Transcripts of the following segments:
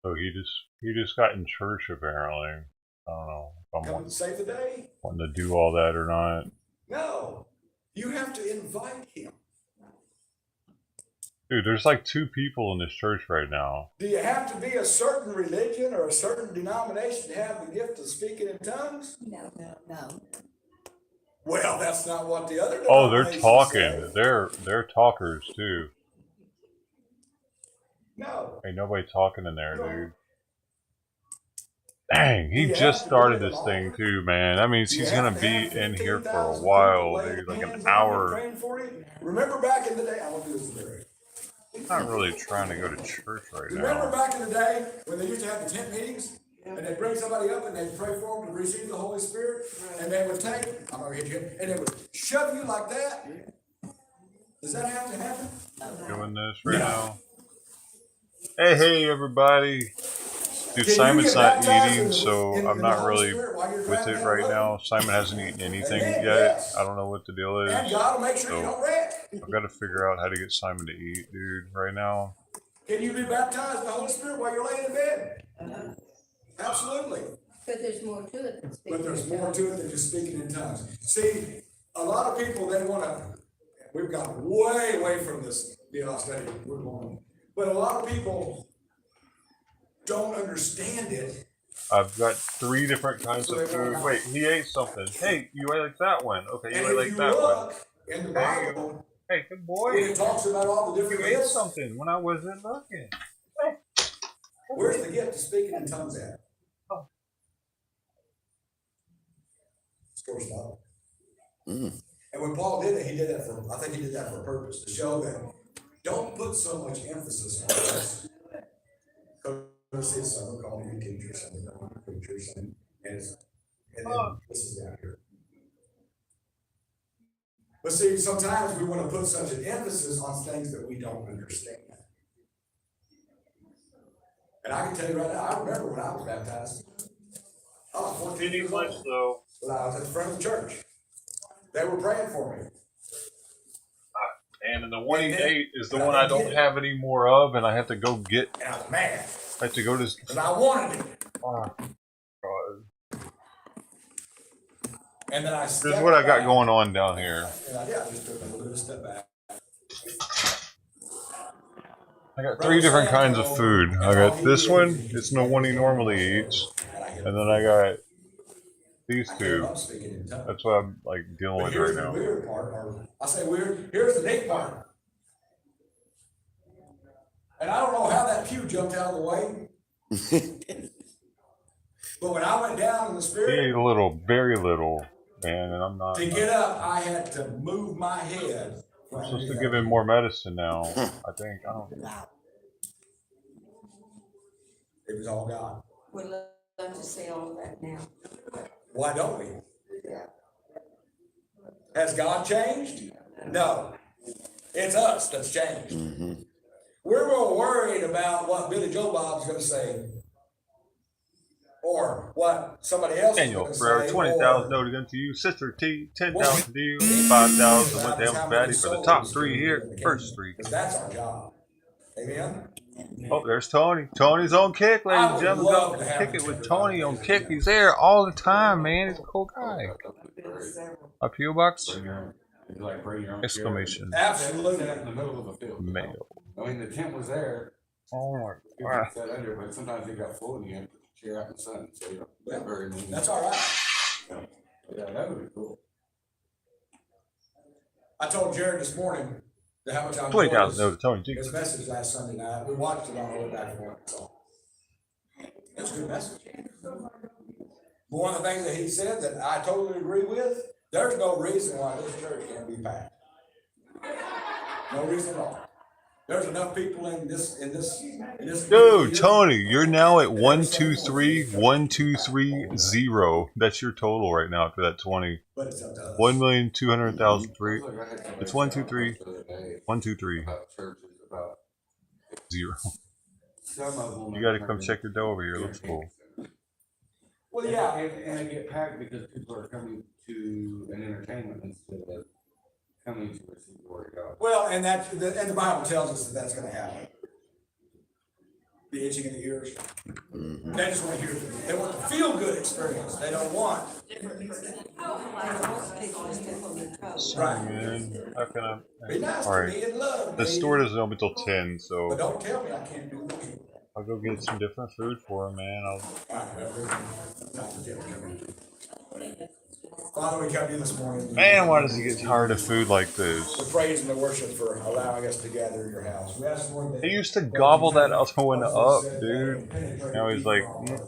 So he just got in church apparently. I don't know if I'm Come to save the day? wanting to do all that or not. No, you have to invite him. Dude, there's like 2 people in this church right now. Do you have to be a certain religion or a certain denomination to have the gift of speaking in tongues? No. Well, that's not what the other Oh, they're denominations talking. say. They're talkers too. No. Ain't nobody talking in there, dude. Dang, he Do you just have to started be at this an thing altar? too, man. That means Do you he's have gonna to be have in here for a 15,000 while, people laying dude. Like an hands on you and hour. praying for you? Remember back in the day, I won't do this today. I'm not really trying to go to church right Remember now. back in the day when they used to have the tent meetings? And they'd bring somebody up and they'd pray for them to receive the Holy Spirit. And they would take, I'm gonna hit you, and they would shove you like that. Does that have to happen? Doing this right now. Hey, everybody. Dude, Can you Simon's get not baptized eating, in so the I'm not Holy really Spirit while you're with driving it that right road? now. Simon hasn't eaten anything Amen, yet. yes. I don't know what the deal is. And God will make sure you So don't wreck. I've got to figure out how to get Simon to eat, dude, right now. Can you be baptized in the Holy Spirit while you're laying in bed? Absolutely. But there's more to it than speaking. But there's more to it than just speaking in tongues. See, a lot of people, they wanna, we've got way away from this deal study we're going. But a lot of people don't understand it. I've got 3 different kinds So of they food. won't- Wait, he ate something. Hey, you ate like that one. Okay, And you ate if like you that one. look in the Hey, Bible, Hey, good when boy. it talks about all the You different ate gifts, something when I wasn't looking. where's the gift of speaking in tongues at? Store stop. And when Paul did it, he did that for, I think he did that for a purpose, to show that don't put so much emphasis on this. Because see, some are calling you teachers, some are calling you preachers, and then this is down here. But see, sometimes we want to put such an emphasis on things that we don't understand. And I can tell you right now, I remember when I was baptized. I was 14 years much old. though. When I was at the front of the church. They were praying for me. And the one he And then- ate is the but I one I didn't don't get it. have any more of, and I have to go get. And I was mad. I have to go to. Because I wanted it. Oh, God. And then I This is what I got going on down here. And I just took a little bit of a step back. I got 3 different kinds of food. I got this one. It's no one he normally eats, and then I got these 2. That's what I'm like dealing But with here's right the now. weird part, or I say weird, here's the neat part. And I don't know how that pew jumped out of the way. But when I went down in the He spirit, ate a little, very little, man, and I'm not. to get up, I had to move my head. I'm supposed to give him more medicine now. I think. I don't. It was all God. We'd love to see all of that now. Why don't we? Yeah. Has God changed? No. It's us that's changed. We're more worried about what Billy Joe Bob's going to say, or what somebody else Daniel, is forever going to say. 20,000 noted unto you. Sister T, 10,000 to you. 5,000 went to Elm Fatty for the top 3 here. First 3. Because that's our job. Amen. Oh, there's Tony. Tony's on Kick, ladies I and would gentlemen. love Go to have kick it a with tender Tony love. on Kick. He's there all the time, man. He's a cool guy. A P.O. Box? Exclamation. Absolutely. Sat in the middle of a field. Mail. I mean, the tent was there. Oh my You God. could sit under, but sometimes it got full and you had to put the chair out in the sun. So you don't get very many. That's all right. Yeah, that would be cool. I told Jared this morning that how much I 20,000 enjoyed noted Tony T. his message last Sunday night. We watched it on the way back from Arkansas. It was a good message. But one of the things that he said that I totally agree with, there's no reason why this church can't be packed. No reason at all. There's enough people in this. Dude, Tony, you're now at 123,123,000. That's your total right now after that 20. But it's up to us. 1,200,003. Look, I had somebody It's 123. the other day 123. about churches, about 0. some of them. You got to come check your dough over here. It looks cool. Well, yeah. And they get packed because people are coming to an entertainment instead of coming to receive the word of God. Well, and the Bible tells us that that's going to happen. The itching in the ears. They just want to hear. They want the feel good experience. They don't want. Sorry, man. How can I? Be nice All to right. me and love The me. store doesn't open until 10, But so don't tell me I can't do this. I'll go get some different food for him, man. Father, we come to you this morning. Man, why does he get tired of food like this? We praise and the worship for allowing us to gather in your house. We ask, Lord, that He used to gobble that other one up, said dude. that and Now he's like, penetrate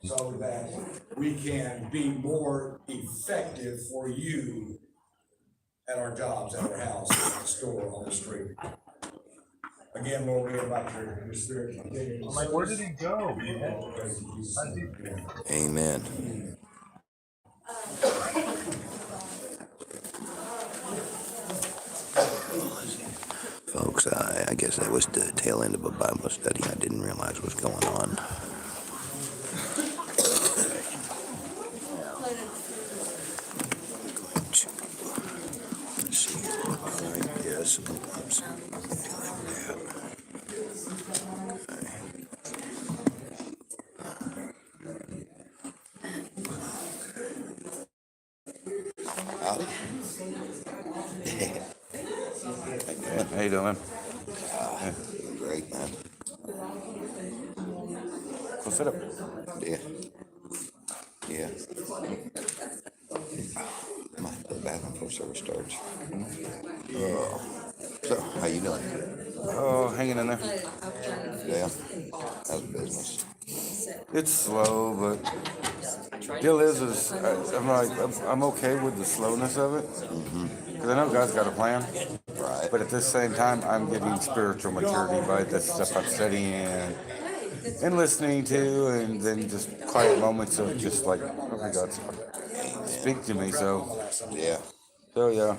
so that we can be more effective for you at our jobs, at our house, at the store, on the street. Again, Lord, we invite your spirit to continue. I'm like, where did he go? Amen. Folks, I guess that was the tail end of a Bible study. I didn't realize what was going on. Let's see. I guess. Oops. How you doing? Great, man. Well, sit up. Yeah. Yeah. Might go back before service starts. So, how you doing? Oh, hanging in there. Yeah. How's business? It's slow, but deal is I'm okay with the slowness of it because I know God's got a plan. Right. But at the same time, I'm getting spiritual maturity by the stuff I'm studying and listening to, and then just quiet moments of just like, okay, God, speak to me. So Yeah. yeah.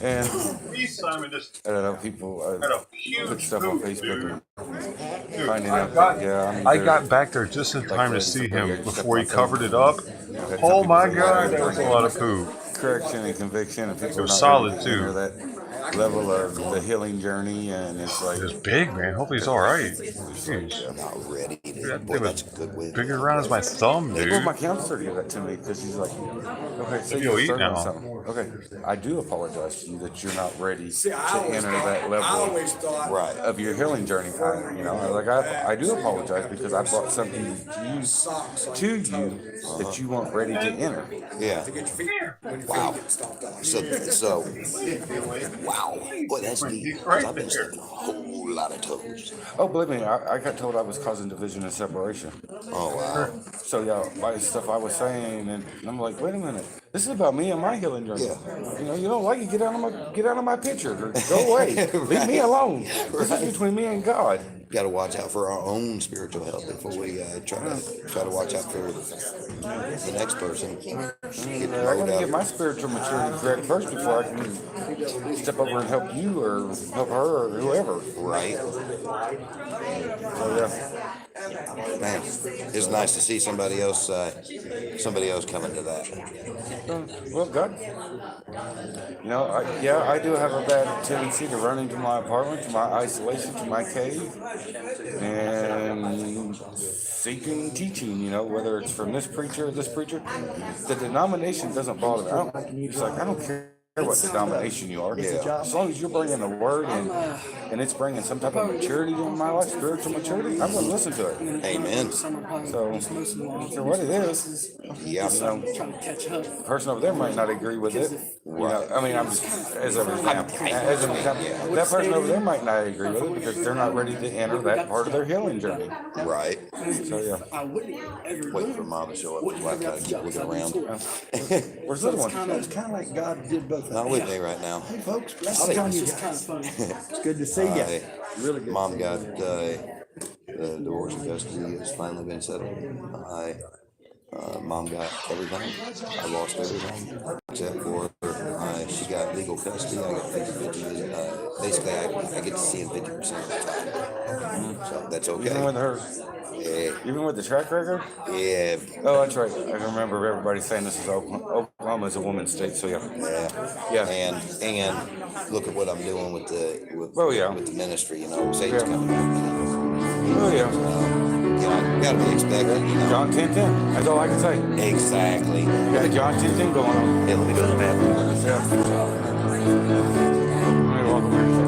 And Simon just I don't know, people had a put huge stuff on poop, Facebook dude. and Dude, finding I out got, that, yeah, I'm I there. got back there just in Like time to that, see somebody him just before he stepped on covered it someone. up. That some Oh people my say, God, there was a lot of poop. correction and conviction, and people It was are not solid, ready to enter too. that level of the healing journey, and it's like, It was big, man. Hopefully he's all right. Jeez. Not ready to. That Boy, thing that's was a good way. bigger around as my thumb, well, dude. my counselor gave that to me because she's like, okay, so Maybe you're you'll eat struggling now. something. Okay, I do apologize to you that you're not ready See, to I always enter thought, that I level always thought, Right. of your healing journey. I do apologize because I brought something to you that you weren't ready to enter. Yeah. to get your feet, when your Wow. feet get stomped on. So, wow. Boy, that's deep. He's 'Cause right I've been there. stepping a whole lot of toes. Oh, believe me, I got told I was causing division and separation. Oh, wow. So yeah, by the stuff I was saying, and I'm like, wait a minute, this is about me and my healing journey. Yeah. You know, you don't like it, get out of my picture, or go away, leave me alone. This is between me and God. Got to watch out for our own spiritual health before we try to watch out for the next person. Get I gotta mowed get my up. spiritual maturity correct first before I can step over and help you or help her or whoever. Right. So yeah. Man, it's nice to see somebody else coming to that. Well, God, you know, I do have a bad tendency to run into my apartment, to my isolation, to my cave, and seeking teaching, you know, whether it's from this preacher or this preacher. The denomination doesn't bother me. It's like, I don't care what denomination you are. Yeah. As long as you're bringing the word and it's bringing some type of maturity in my life, spiritual maturity, I'm going to listen to it. Amen. So what it is, Yeah. you know, the person over there might not agree with it. You know, I mean, I'm just as an example. That person over there might not agree with it because they're not ready to enter that part of their healing journey. Right. So yeah, Wait for mom to show up. So I gotta keep looking around. where's the other one? It's kind of like God did both. Not with me right now. Hey, folks, blessings on you guys. It's good to see you. Really good. Mom got the divorce and custody has finally been settled. Mom got everything. I lost everything except for she got legal custody. I got 50-50. Basically, I get to see him 50% of the time. So that's okay. Even with her, Yeah. even with the track record. Yeah. Oh, that's right. I remember everybody saying this is Oklahoma is a woman's state. So yeah, Yeah. yeah. And look at what I'm doing with the with the ministry. You know, Satan's Yeah. coming after me. Oh yeah. You know, gotta be expected. You know. John 10:10. That's all I can say. Exactly. You got John 10:10 going on. Yeah, let me go to the bathroom. Yeah. Let me walk over here.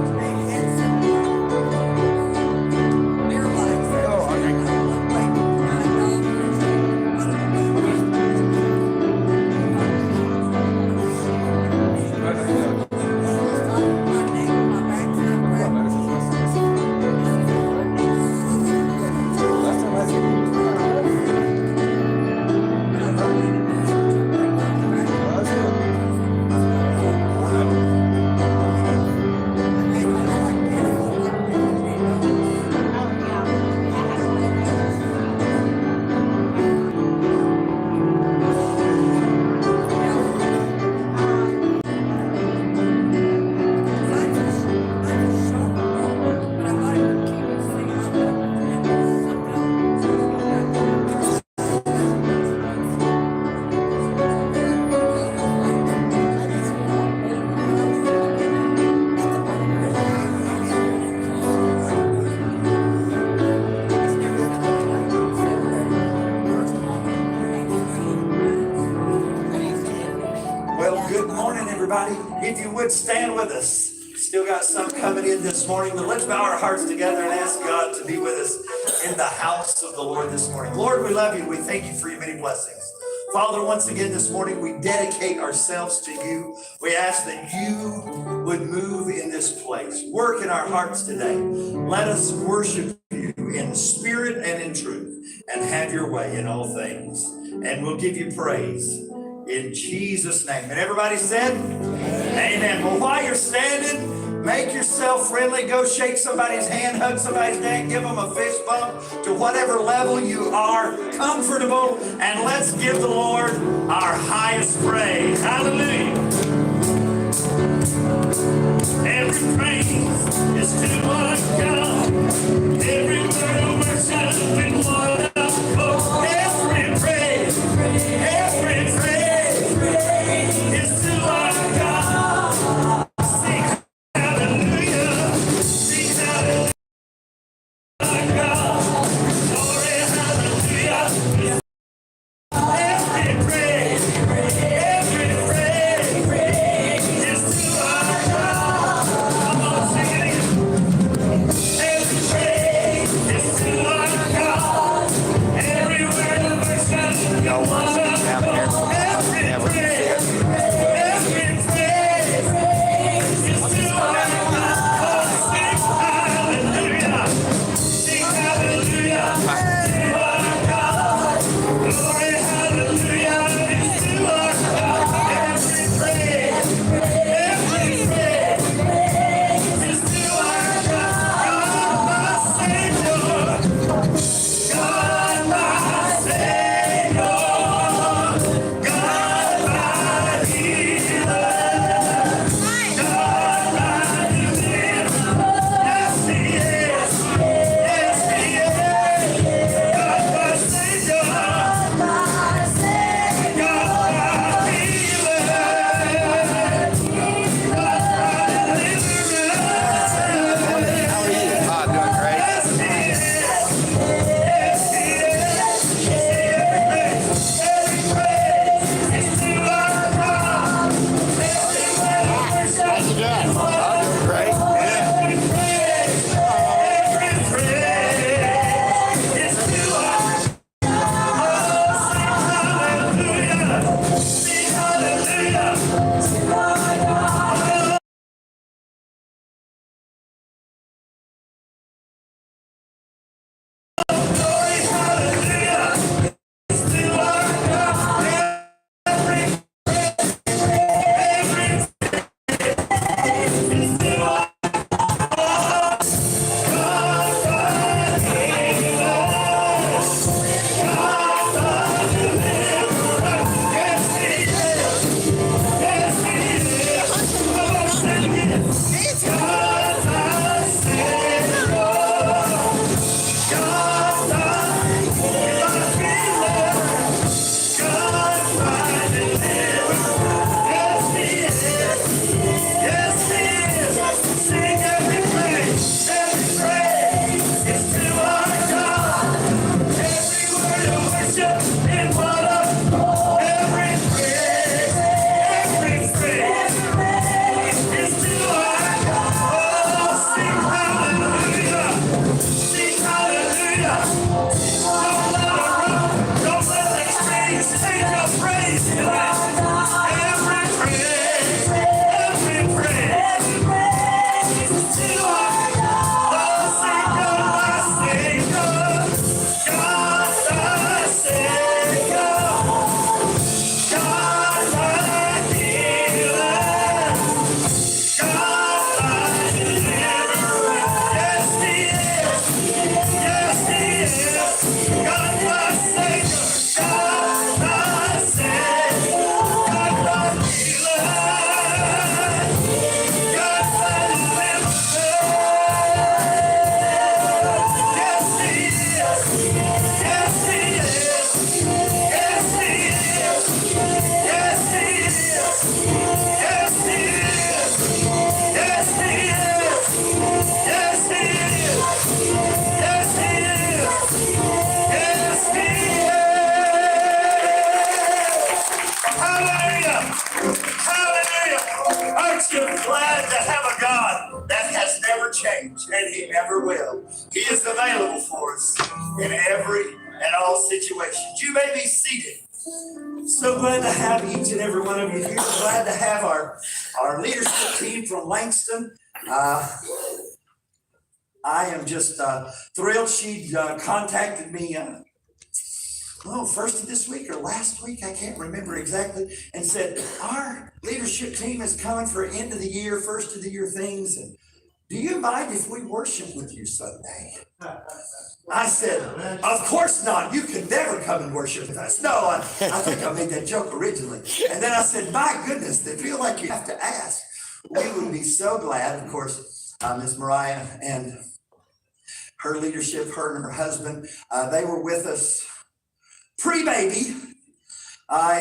Well, good morning, everybody. If you would stand with us, Still got some coming in this morning, but let's bow our hearts together and ask God to be with us in the house of the Lord this morning. Lord, we love you. We thank you for your many blessings. Father, once again this morning, we dedicate ourselves to you. We ask that you would move in this place. Work in our hearts today. Let us worship you in spirit and in truth, and have your way in all things. And we'll give you praise in Jesus' name. And everybody said, amen. Well, while you're standing, make yourself friendly. Go shake somebody's hand, hug somebody's neck, give them a fist bump to whatever level you are comfortable. And let's give the Lord our highest praise. Hallelujah. Every praise is to our God. Every word of worship in one accord. Every praise is to our God. Sing hallelujah. Sing hallelujah. Our God. Glory, hallelujah. Every praise is to our God. Come on, sing it again. never will. He is available for us in every and all situations. You may be seated. So glad to have each and every one of you here. Glad to have our leadership team from Langston. I am just thrilled. She contacted me, first of this week or last week, I can't remember exactly, and said, our leadership team is coming for end of the year, first of the year things. And do you mind if we worship with you Sunday? I said, of course not. You can never come and worship with us. No, I think I made that joke originally. And then I said, my goodness, they feel like you have to ask. We would be so glad. Of course, Ms. Mariah and her leadership, her and her husband, they were with us pre-baby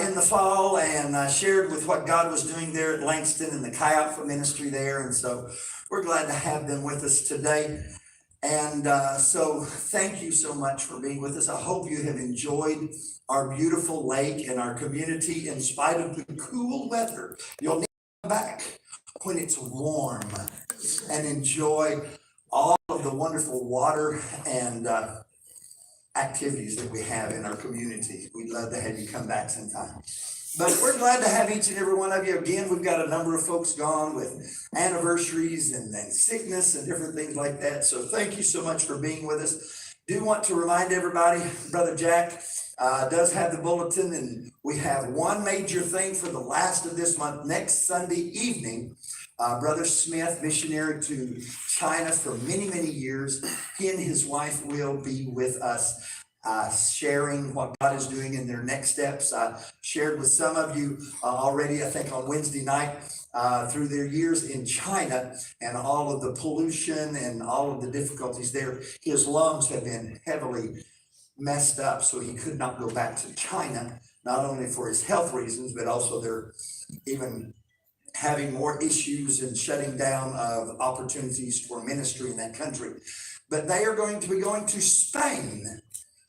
in the fall and shared with what God was doing there at Langston and the Chi Alpha ministry there. And so we're glad to have them with us today. And so thank you so much for being with us. I hope you have enjoyed our beautiful lake and our community in spite of the cool weather. You'll need to come back when it's warm and enjoy all of the wonderful water and activities that we have in our community. We'd love to have you come back sometime. But we're glad to have each and every one of you. Again, we've got a number of folks gone with anniversaries and sickness and different things like that. So thank you so much for being with us. Do want to remind everybody, Brother Jack does have the bulletin, and we have one major thing for the last of this month. Next Sunday evening, Brother Smith, missionary to China for many, many years, he and his wife will be with us, sharing what God is doing in their next steps. I shared with some of you already, I think on Wednesday night, through their years in China and all of the pollution and all of the difficulties there. His lungs have been heavily messed up, so he could not go back to China, not only for his health reasons, but also they're even having more issues and shutting down of opportunities for ministry in that country. But they are going to be going to Spain.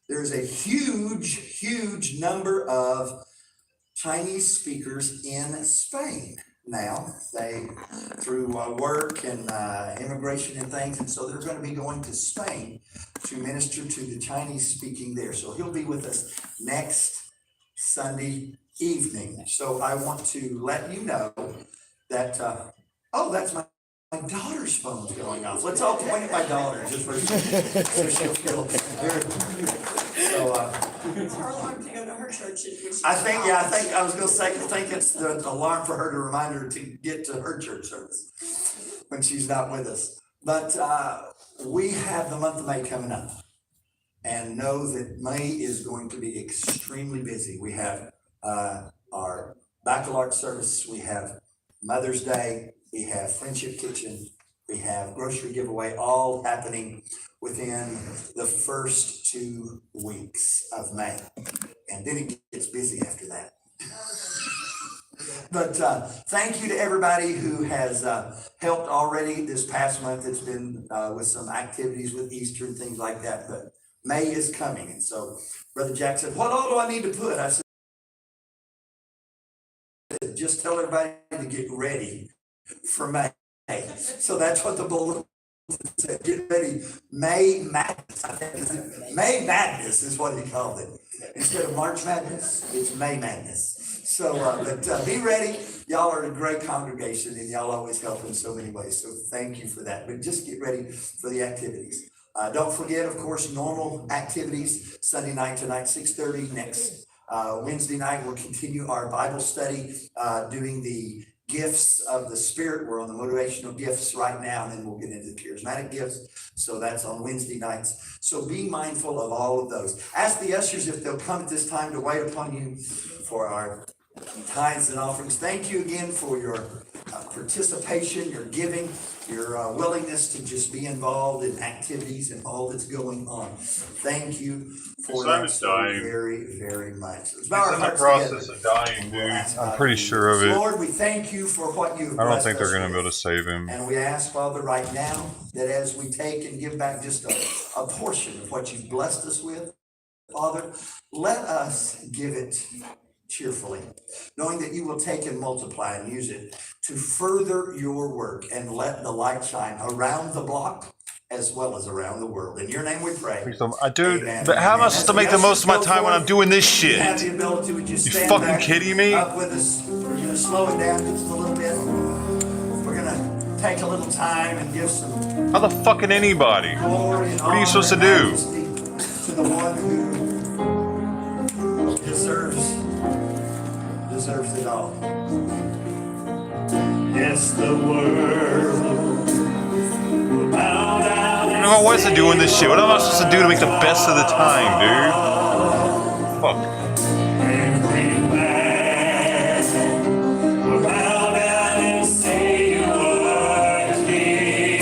There's a huge number of Chinese speakers in Spain now. They, through work and immigration and things, and so they're going to be going to Spain to minister to the Chinese speaking there. So he'll be with us next Sunday evening. So I want to let you know that, that's my daughter's phone's going off. Let's all point at my daughter just for a second, so she'll feel very. So It's her alarm to go to her church. I think I was gonna say, I think it's the alarm for her to remind her to get to her church service when she's not with us. But we have the month of May coming up, and know that May is going to be extremely busy. We have our baccalaureate service, we have Mother's Day, we have Friendship Kitchen, we have grocery giveaway, all happening within the first 2 weeks of May. And then it gets busy after that. But thank you to everybody who has helped already this past month. It's been with some activities with Easter and things like that, but May is coming. And so Brother Jack said, what all do I need to put? I said, just tell everybody to get ready for May. So that's what the bulletin said. Get ready. May Madness. May Madness is what he called it. Instead of March Madness, it's May Madness. So, but be ready. Y'all are a great congregation, and y'all always help in so many ways. So thank you for that. But just get ready for the activities. Don't forget, of course, normal activities. Sunday night tonight, 6:30. Next Wednesday night, we'll continue our Bible study, doing the gifts of the Spirit. We're on the motivational gifts right now, and then we'll get into the charismatic gifts. So that's on Wednesday nights. So be mindful of all of those. Ask the ushers if they'll come at this time to wait upon you for our tithes and offerings. Thank you again for your participation, your giving, your willingness to just be involved in activities and all that's going on. Thank you for that so very, very much. He's in the process of dying, dude. I'm pretty sure of it. Lord, we thank you for what you've I don't blessed think they're us going to with. be able to save him. And we ask, Father, right now, that as we take and give back just a portion of what you've blessed us with, Father, let us give it cheerfully, knowing that you will take and multiply and use it to further your work and let the light shine around the block as well as around the world. In your name we pray. Dude, Amen. but how am I Amen. supposed to make the most of my time when I'm doing this You have shit? the ability to just You stand fucking back kidding me? up with us. We're going to slow it down just a little bit. We're going to take a little time and give some How the fucking anybody? glory and What are you supposed to honor and do? majesty to the one who deserves it all. Yes, the world will bow down. If I wasn't doing this shit, what am I supposed to do to make the best of the time, dude? Fuck. Every man will bow down and say you are king.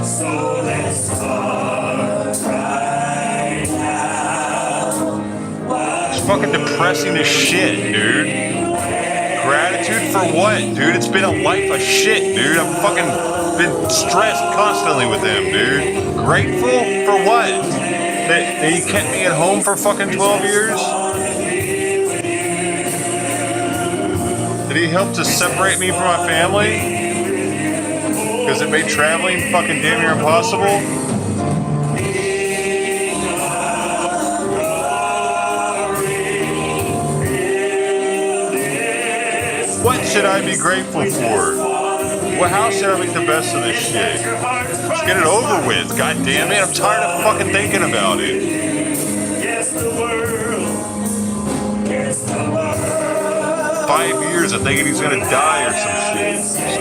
So let's start right now. It's fucking depressing as shit, dude. Gratitude for what, dude? It's been a life of shit, dude. I've fucking been stressed constantly with them, dude. Grateful for what? That he kept me at home for fucking 12 years? Did he help to separate me from my family? Because it made traveling fucking damn near impossible? What should I be grateful for? Well, how should I make the best of this shit? Let's get it over with. God damn it, I'm tired of fucking thinking about it. Yes, the world. Yes, the world. 5 years of thinking he's gonna die or some shit.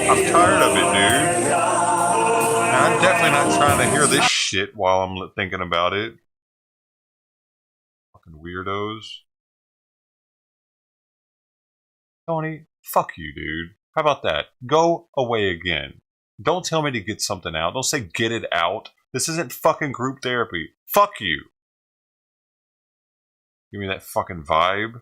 I'm tired of it, dude. And I'm definitely not trying to hear this shit while I'm thinking about it. Fucking weirdos. Tony, fuck you, dude. How about that? Go away again. Don't tell me to get something out. Don't say get it out. This isn't fucking group therapy. Fuck you. Give me that fucking vibe.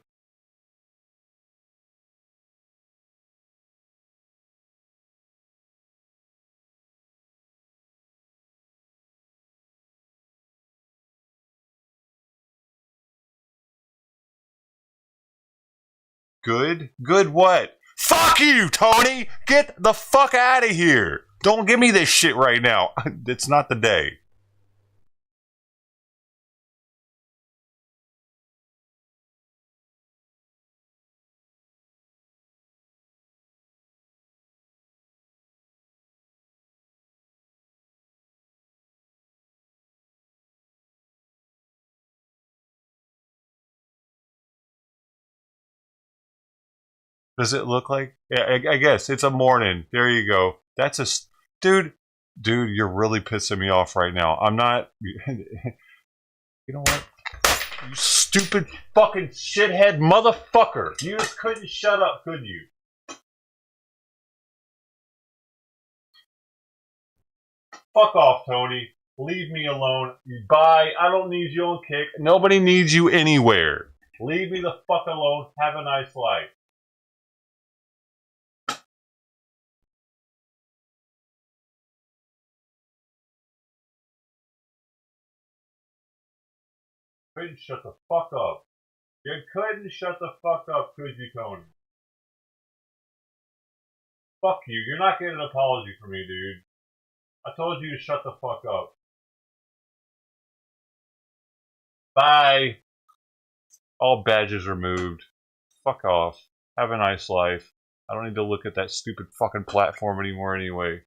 Good? Good what? Fuck you, Tony! Get the fuck out of here! Don't give me this shit right now. It's not the day. Does it look like? Yeah, I guess it's a morning. There you go. That's a dude. Dude, you're really pissing me off right now. I'm not. You know what? You stupid fucking shithead motherfucker. You just couldn't shut up, could you? Fuck off, Tony. Leave me alone. Bye. I don't need you on Kick. Nobody needs you anywhere. Leave me the fuck alone. Have a nice life. Couldn't shut the fuck up. You couldn't shut the fuck up, could you, Tony? Fuck you. You're not getting an apology from me, dude. I told you to shut the fuck up. Bye. All badges removed. Fuck off. Have a nice life. I don't need to look at that stupid fucking platform anymore anyway.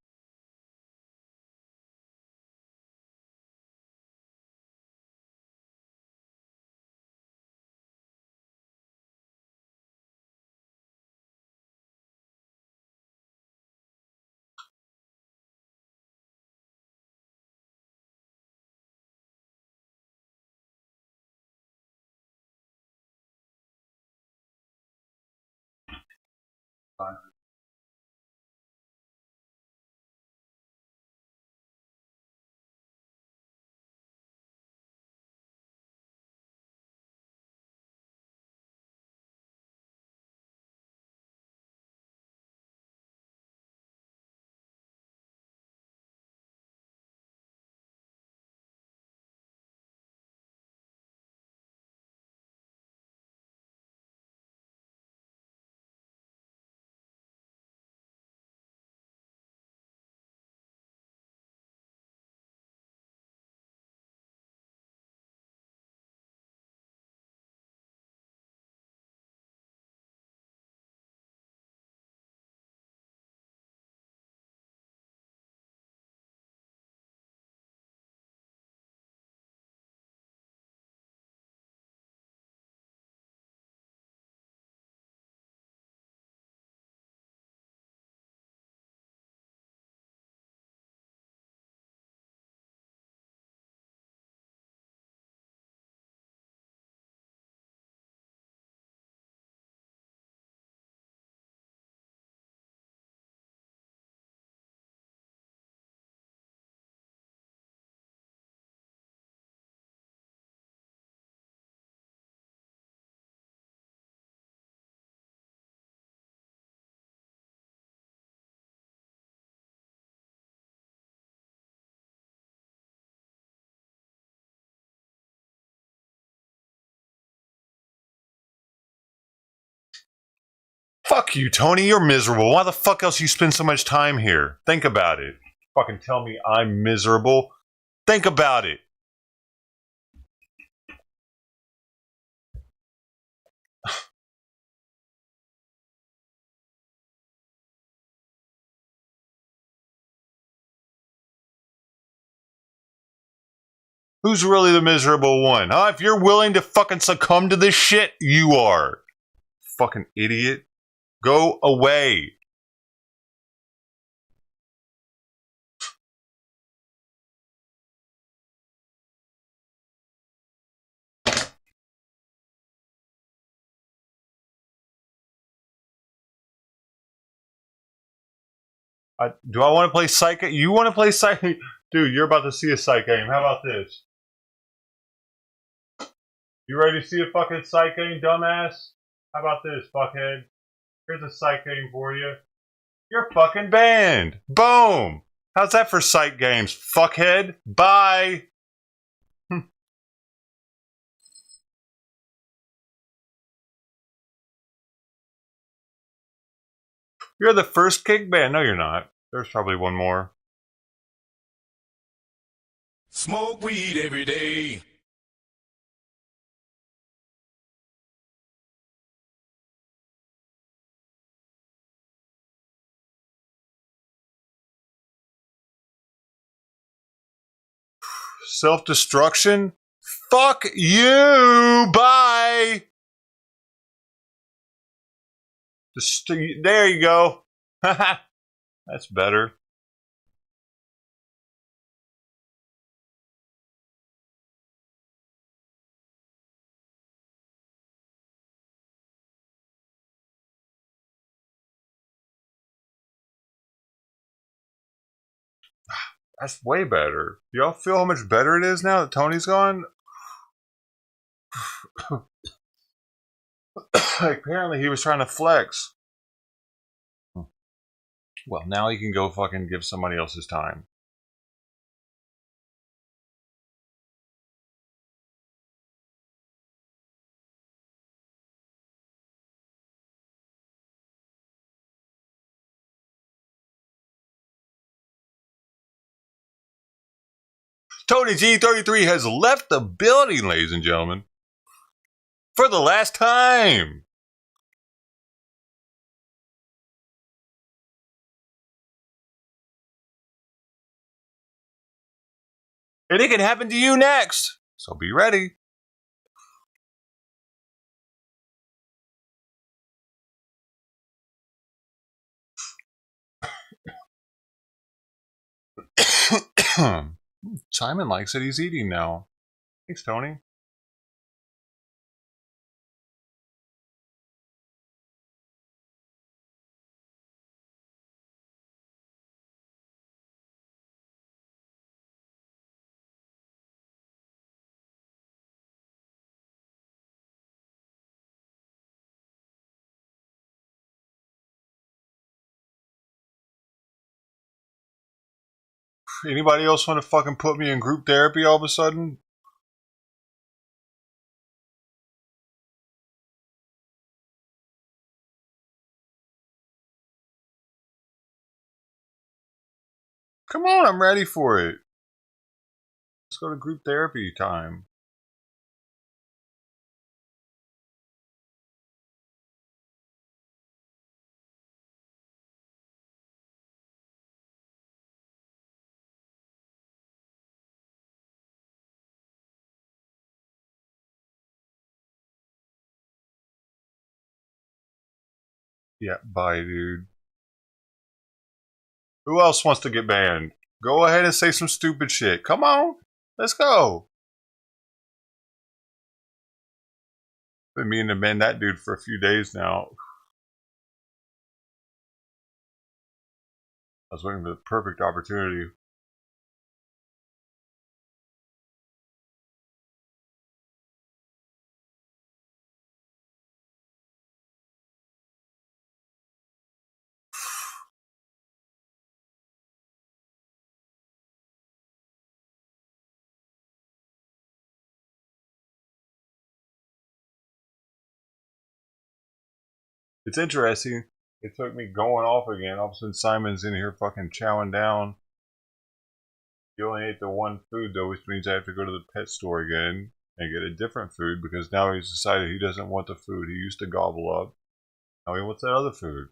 Fuck you, Tony. You're miserable. Why the fuck else you spend so much time here? Think about it. Fucking tell me I'm miserable. Think about it. Who's really the miserable one? Huh? If you're willing to fucking succumb to this shit, you are. Fucking idiot. Go away. Do I want to play psych? You want to play psych? Dude, you're about to see a psych game. How about this? You ready to see a fucking psych game, dumbass? How about this, fuckhead? Here's a psych game for you. You're fucking banned. Boom. How's that for psych games, fuckhead? Bye. You're the first kick ban. No, you're not. There's probably one more. Smoke weed every day. Self-destruction? Fuck you. Bye. There you go. That's better. That's way better. Y'all feel how much better it is now that Tony's gone? Apparently he was trying to flex. Well, now he can go fucking give somebody else his time. Tony G33 has left the building, ladies and gentlemen. For the last time. And it can happen to you next. So be ready. Simon likes it. He's eating now. Thanks, Tony. Anybody else want to fucking put me in group therapy all of a sudden? Come on, I'm ready for it. Let's go to group therapy time. Yeah, bye, dude. Who else wants to get banned? Go ahead and say some stupid shit. Come on. Let's go. Been meaning to ban that dude for a few days now. I was waiting for the perfect opportunity. It's interesting. It took me going off again. All of a sudden, Simon's in here fucking chowing down. He only ate the one food, though, which means I have to go to the pet store again and get a different food because now he's decided he doesn't want the food he used to gobble up. Now he wants that other food.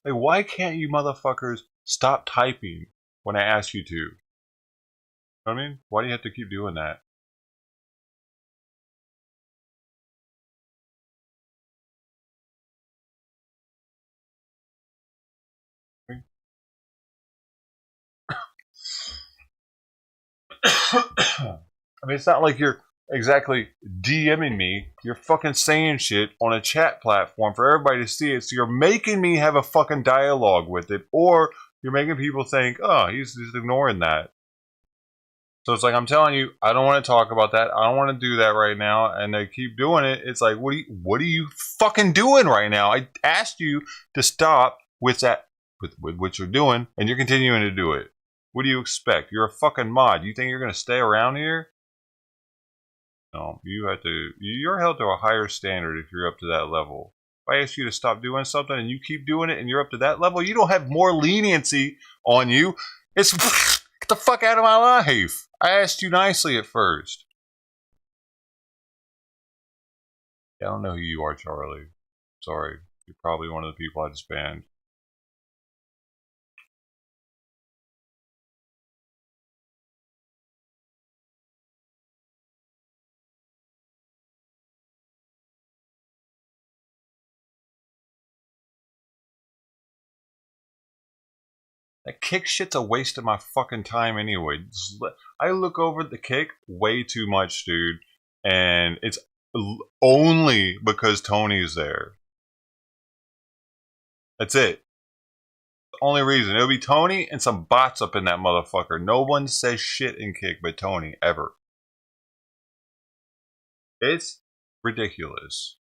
Like, why can't you motherfuckers stop typing when I ask you to? You know what I mean? Why do you have to keep doing that? I mean, it's not like you're exactly DMing me. You're fucking saying shit on a chat platform for everybody to see it. So you're making me have a fucking dialogue with it, or you're making people think, oh, he's just ignoring that. So it's like, I'm telling you, I don't want to talk about that. I don't want to do that right now. And they keep doing it. It's like, what are you fucking doing right now? I asked you to stop with that, with what you're doing, and you're continuing to do it. What do you expect? You're a fucking mod. You think you're going to stay around here? No, you're held to a higher standard if you're up to that level. If I ask you to stop doing something and you keep doing it and you're up to that level, you don't have more leniency on you. It's, get the fuck out of my life. I asked you nicely at first. Yeah, I don't know who you are, Charlie. Sorry. You're probably one of the people I just banned. That kick shit's a waste of my fucking time anyway. I look over the kick way too much, dude. And it's only because Tony's there. That's it. The only reason. It'll be Tony and some bots up in that motherfucker. No one says shit in kick but Tony, ever. It's ridiculous.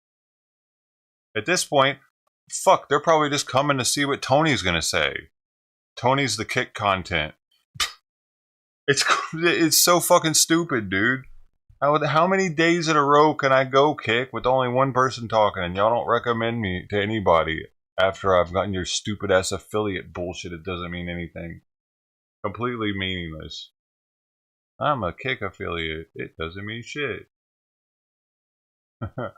At this point, fuck, they're probably just coming to see what Tony's gonna say. Tony's the kick content. It's so fucking stupid, dude. How many days in a row can I go kick with only one person talking and y'all don't recommend me to anybody after I've gotten your stupid ass affiliate bullshit? It doesn't mean anything. Completely meaningless. I'm a kick affiliate. It doesn't mean shit. What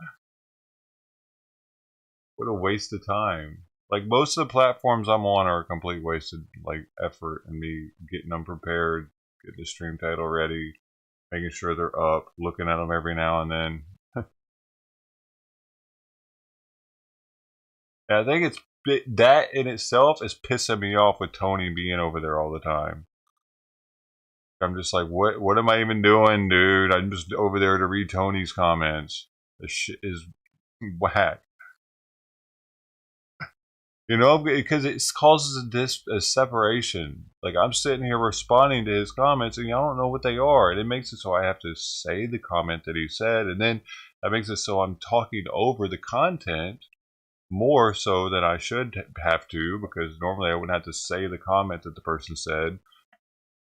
a waste of time. Like, most of the platforms I'm on are a complete waste of, like, effort and me getting them prepared, getting the stream title ready, making sure they're up, looking at them every now and then. And I think that in itself is pissing me off with Tony being over there all the time. I'm just like, what am I even doing, dude? I'm just over there to read Tony's comments. This shit is whack. You know, because it causes a separation. Like, I'm sitting here responding to his comments, and y'all don't know what they are. And it makes it so I have to say the comment that he said, and then that makes it so I'm talking over the content more so than I should have to, because normally I wouldn't have to say the comment that the person said,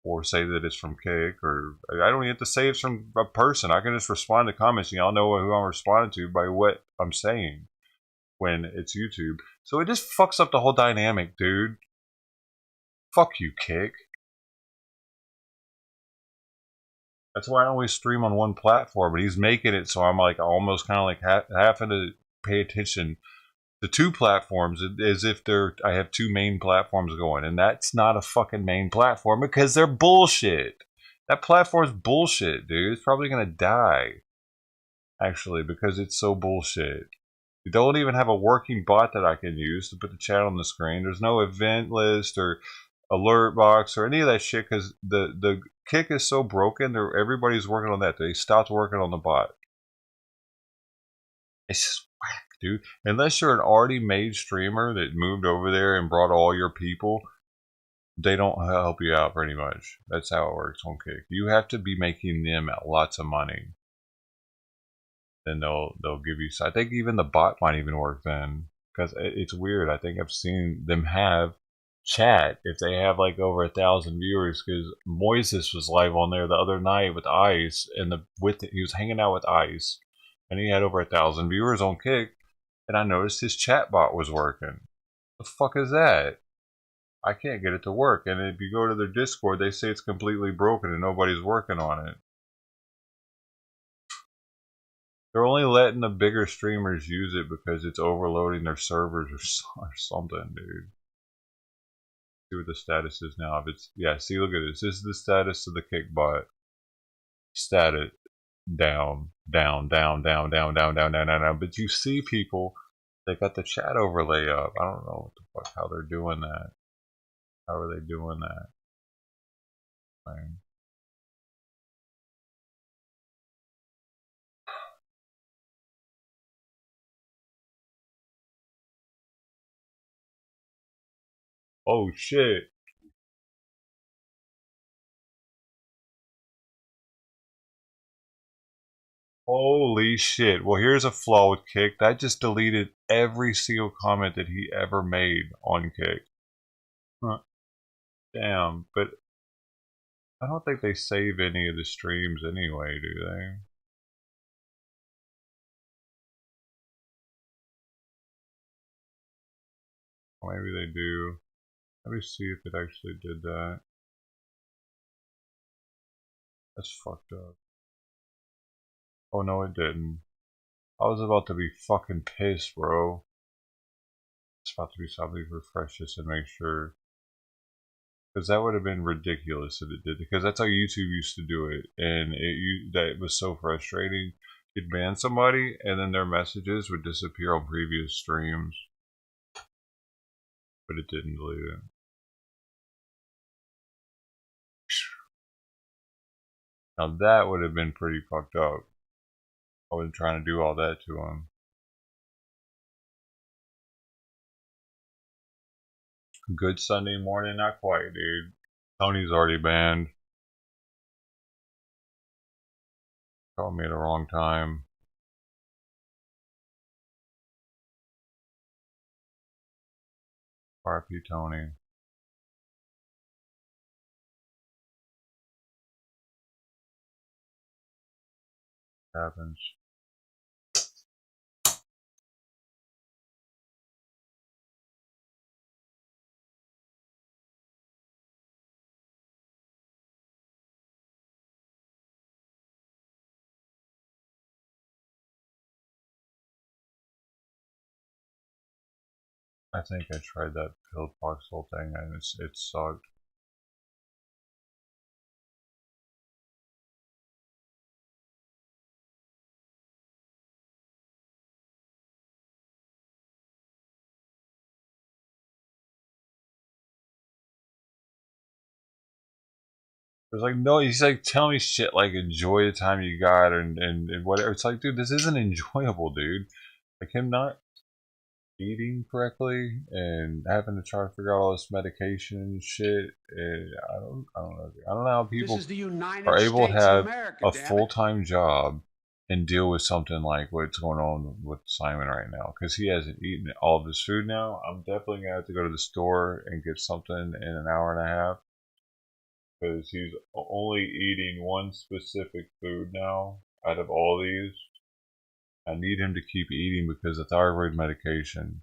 or say that it's from Kick, or I don't even have to say it's from a person. I can just respond to comments, and y'all know who I'm responding to by what I'm saying when it's YouTube. So it just fucks up the whole dynamic, dude. Fuck you, Kick. That's why I always stream on one platform, but he's making it so I'm like almost kind of like having to pay attention to two platforms as if I have two main platforms going, and that's not a fucking main platform because they're bullshit. That platform's bullshit, dude. It's probably gonna die, actually, because it's so bullshit. You don't even have a working bot that I can use to put the chat on the screen. There's no event list or alert box or any of that shit because the Kick is so broken. Everybody's working on that. They stopped working on the bot. It's just whack, dude. Unless you're an already made streamer that moved over there and brought all your people, They don't help you out pretty much. That's how it works on Kick. You have to be making them lots of money. Then they'll give you. I think even the bot might even work then, because it's weird. I think I've seen them have chat if they have like over 1,000 viewers. Because Moises was live on there the other night with Ice, and he was hanging out with Ice, and he had over 1,000 viewers on Kick, and I noticed his chat bot was working. The fuck is that? I can't get it to work. And if you go to their Discord, they say it's completely broken and nobody's working on it. They're only letting the bigger streamers use it because it's overloading their servers or something, dude. See what the status is now. If it's, yeah, see, look at this. This is the status of the Kickbot. Status down, down, down, down, down, down, down, down, down, down. But you see people, they got the chat overlay up. I don't know what the fuck, how they're doing that. How are they doing that? Fine. Oh shit. Holy shit. Well, here's a flaw with Kick. That just deleted every single comment that he ever made on Kick. Huh. Damn, but I don't think they save any of the streams anyway, do they? Or maybe they do. Let me see if it actually did that. That's fucked up. Oh no, it didn't. I was about to be fucking pissed, bro. It's about to be something refresh this and make sure. Because that would have been ridiculous if it did. Because that's how YouTube used to do it. And that was so frustrating. You'd ban somebody and then their messages would disappear on previous streams. But it didn't delete it. Now that would have been pretty fucked up. I wasn't trying to do all that to him. Good Sunday morning? Not quite, dude. Tony's already banned. Called me at the wrong time. RP Tony. Happens. I think I tried that pillbox whole thing and it sucked. It's like, no, he's like, tell me shit like enjoy the time you got and whatever. It's like, dude, this isn't enjoyable, dude. Like him not eating correctly and having to try to figure out all this medication and shit. I don't know. I don't know how people are able to have a full-time job and deal with something like what's going on with Simon right now, because he hasn't eaten all of his food now. I'm definitely gonna have to go to the store and get something in an hour and a half, because he's only eating one specific food now out of all these. I need him to keep eating because of thyroid medication.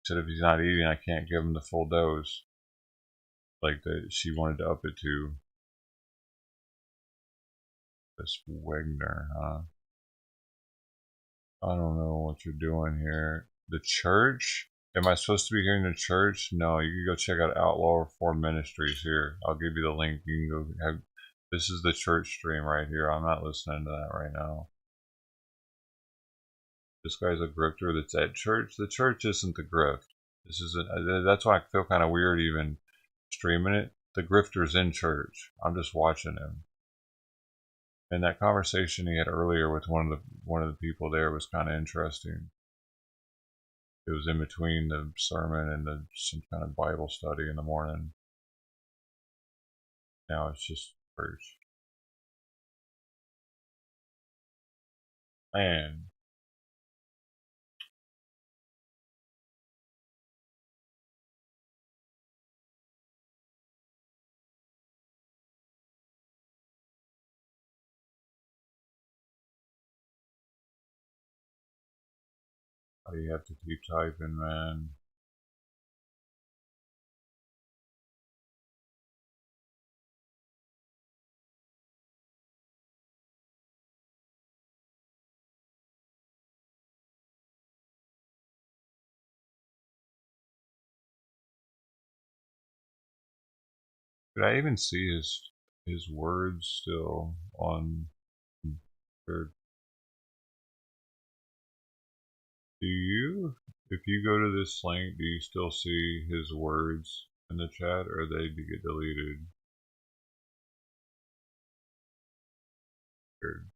Said if he's not eating, I can't give him the full dose. Like that she wanted to up it to. This Wegner, huh? I don't know what you're doing here. The church? Am I supposed to be here in the church? No, you can go check out Outlaw Reform Ministries here. I'll give you the link. You can go have. This is the church stream right here. I'm not listening to that right now. This guy's a grifter that's at church. The church isn't the grift. This is that's why I feel kind of weird even streaming it. The grifter's in church. I'm just watching him. And that conversation he had earlier with one of the people there was kind of interesting. It was in between the sermon and some kind of Bible study in the morning. Now it's just church. And how do you have to keep typing, man? Could I even see his words still on third? Do you? If you go to this link, do you still see his words in the chat, or they get deleted? Weird.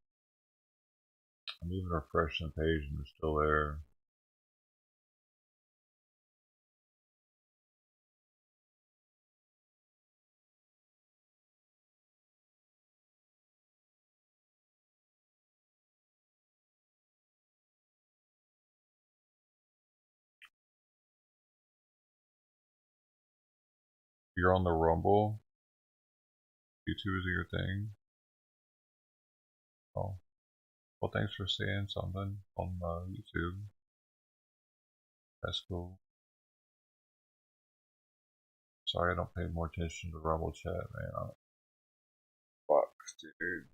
I'm even refreshing the page and they're still there. You're on the Rumble. YouTube is your thing. Oh, well, thanks for saying something on YouTube. That's cool. Sorry, I don't pay more attention to Rumble chat, man. Fuck, dude.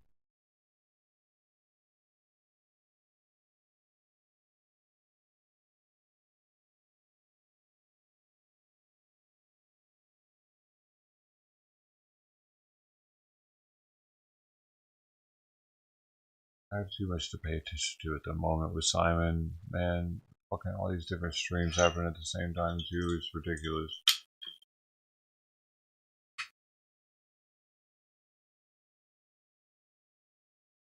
I have too much to pay attention to at the moment with Simon. Man, fucking all these different streams happening at the same time too. It's ridiculous.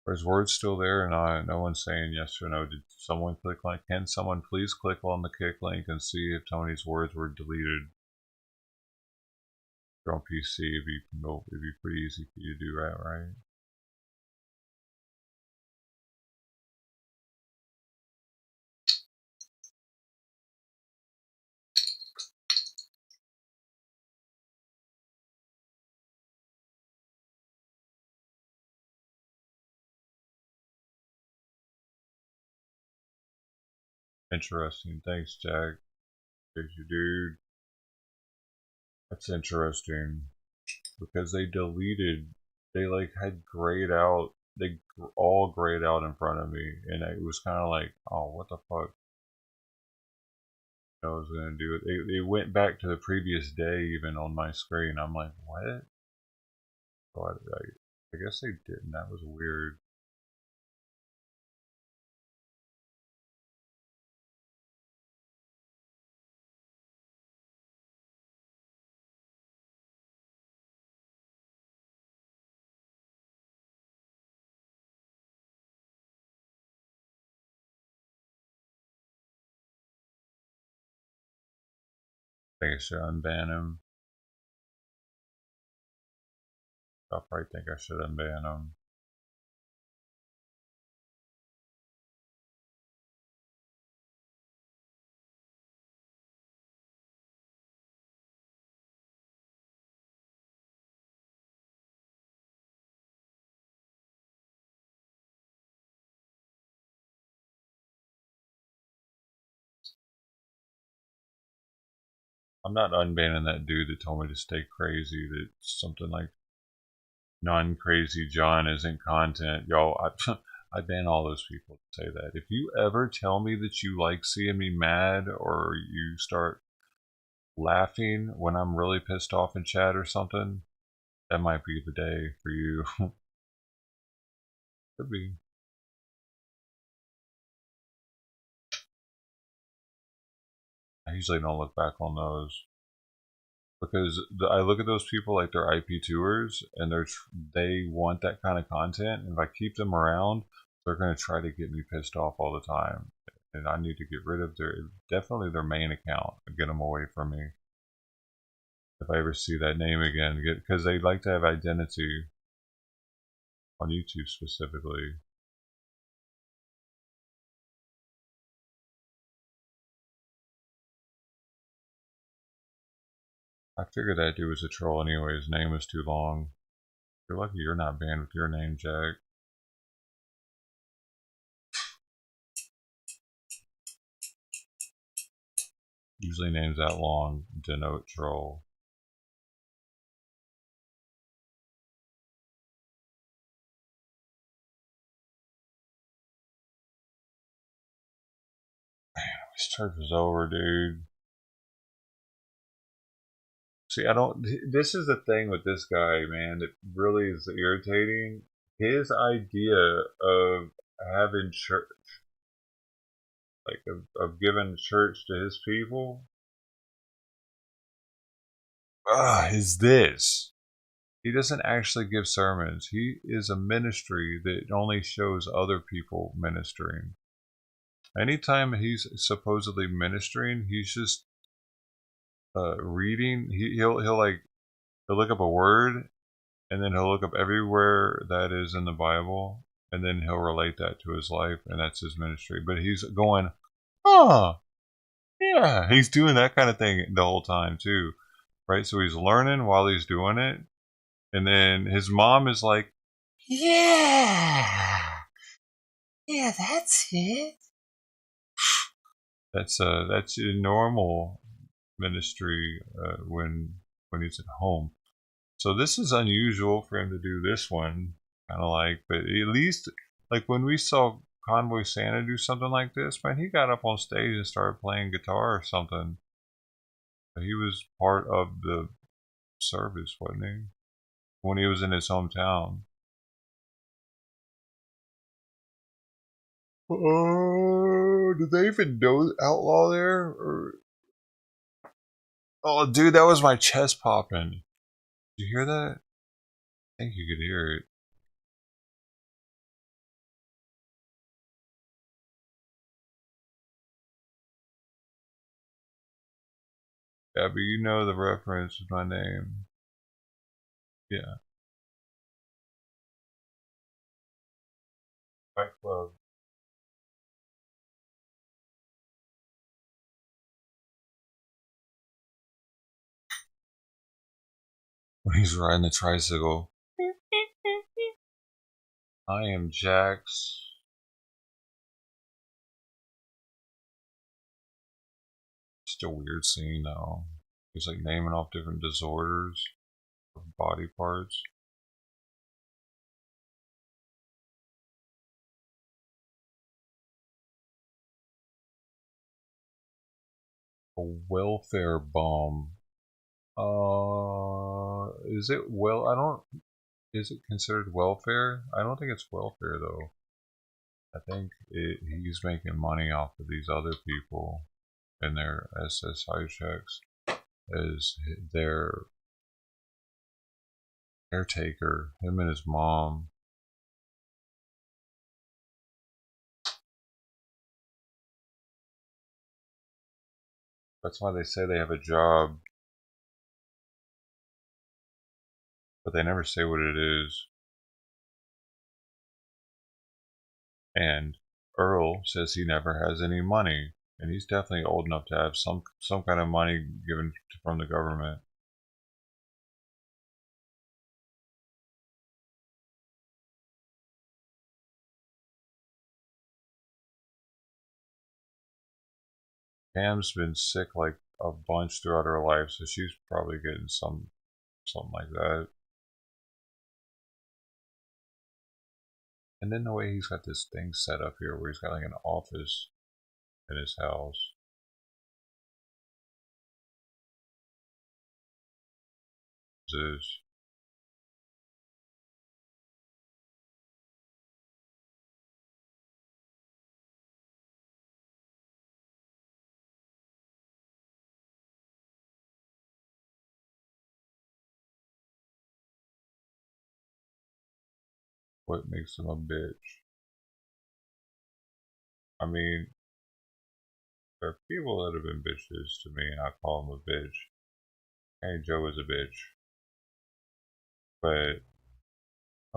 Are his words still there or not? No one's saying yes or no. Did someone click like? Can someone please click on the kick link and see if Tony's words were deleted? If you're on PC, it'd be pretty easy for you to do that, right? Interesting. Thanks, Jack. Thank you, dude. That's interesting because they deleted. They like had grayed out. They all grayed out in front of me, and it was kind of like, oh, what the fuck? I was gonna do it. They went back to the previous day even on my screen. I'm like, what? So I guess they didn't. That was weird. I think I should unban him. I probably think I should unban him. I'm not unbanning that dude that told me to stay crazy. That something like non-crazy John isn't content. Y'all, I ban all those people to say that. If you ever tell me that you like seeing me mad or you start laughing when I'm really pissed off in chat or something, that might be the day for you. Could be. I usually don't look back on those because I look at those people like they're IP tours and they want that kind of content. And if I keep them around, they're going to try to get me pissed off all the time. And I need to get rid of definitely their main account and get them away from me. if I ever see that name again, because they like to have identity on YouTube specifically. I figured that dude was a troll anyway. His name was too long. You're lucky you're not banned with your name, Jack. Usually names that long denote troll. This church is over, dude. See, I don't. This is the thing with this guy, man, that really is irritating. His idea of having church, like of giving church to his people, is this. He doesn't actually give sermons. He is a ministry that only shows other people ministering. Anytime he's supposedly ministering, he's just reading. He'll look up a word, and then he'll look up everywhere that is in the Bible, and then he'll relate that to his life, and that's his ministry. But he's going, oh, yeah, he's doing that kind of thing the whole time too, right? So he's learning while he's doing it, and then his mom is like, yeah, that's it. That's a normal ministry when he's at home. So this is unusual for him to do this one, kind of like, but at least like when we saw Convoy Santa do something like this, man, he got up on stage and started playing guitar or something. He was part of the service, wasn't he? When he was in his hometown. Oh, did they even know Outlaw there? Or... Oh, dude, that was my chest popping. Did you hear that? I think you could hear it. Yeah, but you know the reference is my name. Yeah. Fight Club. When he's riding the tricycle. I am Jax. Just a weird scene though. He's like naming off different disorders of body parts. A welfare bomb. Is it is it considered welfare? I don't think it's welfare though. I think he's making money off of these other people and their SSI checks as their caretaker, him and his mom. That's why they say they have a job, but they never say what it is. And Earl says he never has any money, and he's definitely old enough to have some kind of money given from the government. Pam's been sick like a bunch throughout her life, so she's probably getting something like that. And then the way he's got this thing set up here where he's got like an office in his house. Is what makes him a bitch. I mean, there are people that have been bitches to me, and I call them a bitch. Hey, Joe is a bitch. But,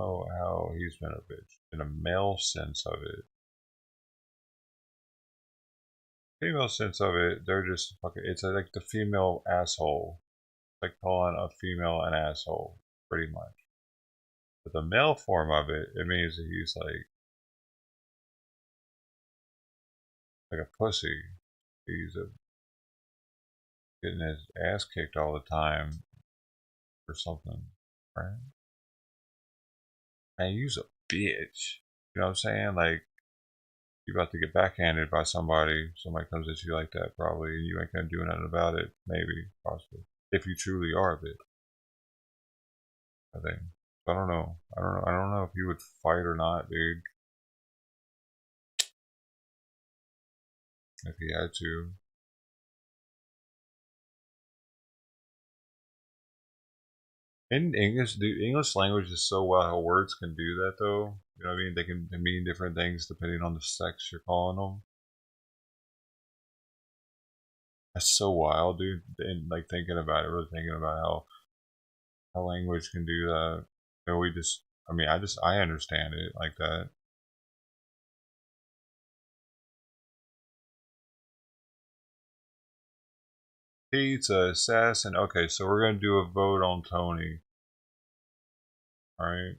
oh, how he's been a bitch. In a male sense of it. Female sense of it, they're just fucking, it's like the female asshole. Like calling a female an asshole, pretty much. But the male form of it, it means that he's like a pussy. He's getting his ass kicked all the time or something, right? And you's a bitch. You know what I'm saying? Like, you about to get backhanded by somebody. Somebody comes at you like that, probably, and you ain't gonna do nothing about it. Maybe, possibly, if you truly are a bitch. I think. I don't know. I don't know if you would fight or not, dude. If he had to. In English, the English language is so wild how words can do that, though. You know what I mean? They can mean different things depending on the sex you're calling them. That's so wild, dude. And like thinking about it, really thinking about how language can do that. You know, I understand it like that. Pizza, assassin. Okay, so we're gonna do a vote on Tony. All right.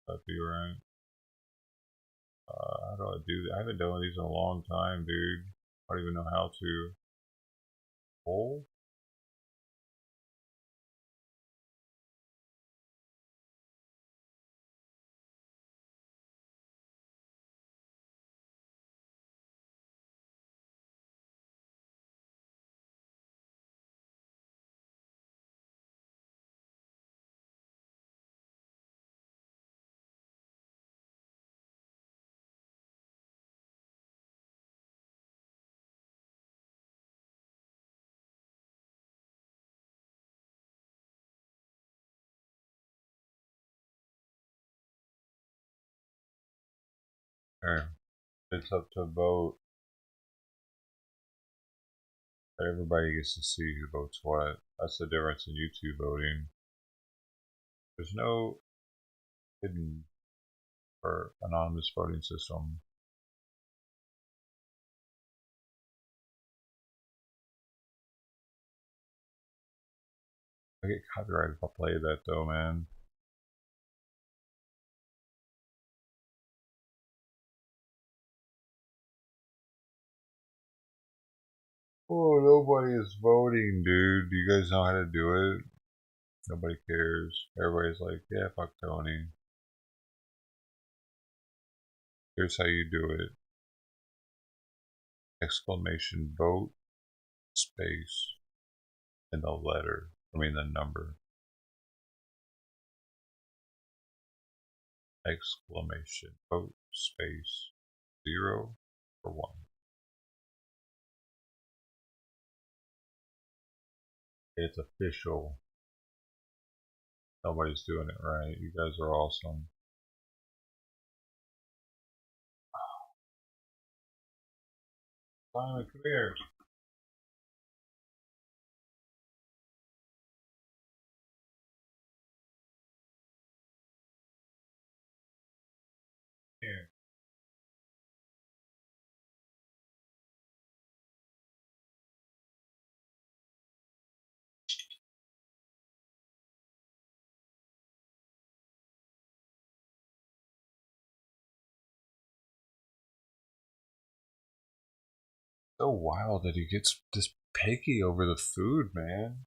That'd be right. How do I do that? I haven't done these in a long time, dude. I don't even know how to. Poll? There. It's up to vote. Everybody gets to see who votes what. That's the difference in YouTube voting. There's no hidden or anonymous voting system. I get copyrighted if I play that though, man. Oh, nobody is voting, dude. Do you guys know how to do it? Nobody cares. Everybody's like, yeah, fuck Tony. Here's how you do it. Exclamation vote space and the letter. I mean the number. Exclamation vote space 0 or 1. It's official. Nobody's doing it right. You guys are awesome. Simon, come here. Here. So wild that he gets this picky over the food, man.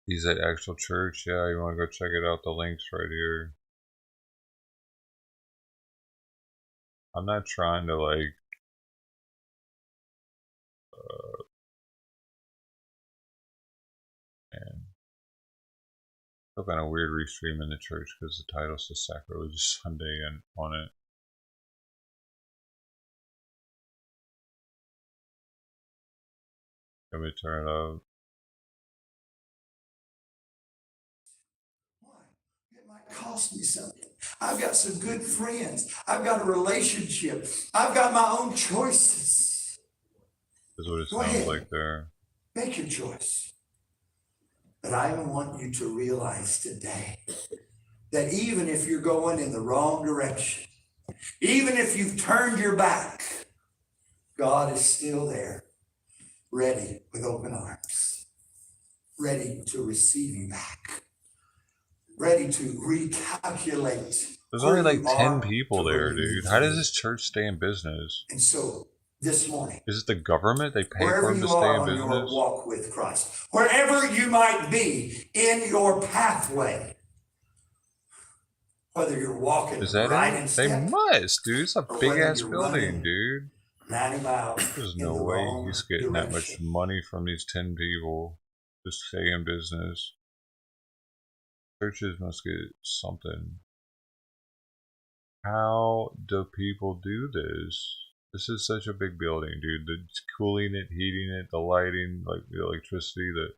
He's at actual church. Yeah, you want to go check it out? The link's right here. I'm not trying to like man. Feel kind of weird restreaming the church because the title says Sacrilegious Sunday and on it. Let me turn it up. Why? It might cost me something. I've got some good friends. I've got a relationship. I've got my own choices. That's what it Go sounds ahead. like there. Make your choice. But I want you to realize today that even if you're going in the wrong direction, even if you've turned your back, God is still there, ready with open arms, ready to receive you back, ready to recalculate. There's only where like you 10 are people to where there, you need dude. to How does be. this church stay in business? And so this morning, Is it the government? They pay for wherever them to you stay are in on your business? walk with Christ, wherever you might be in your pathway, whether you're walking Is that right it? in They step must, dude. It's a or big whether ass you're building, running dude. 90 miles There's in no the way wrong he's getting that much direction. money from these 10 people to stay in business. Churches must get something. How do people do this? This is such a big building, dude. The cooling it, heating it, the lighting, like the electricity, the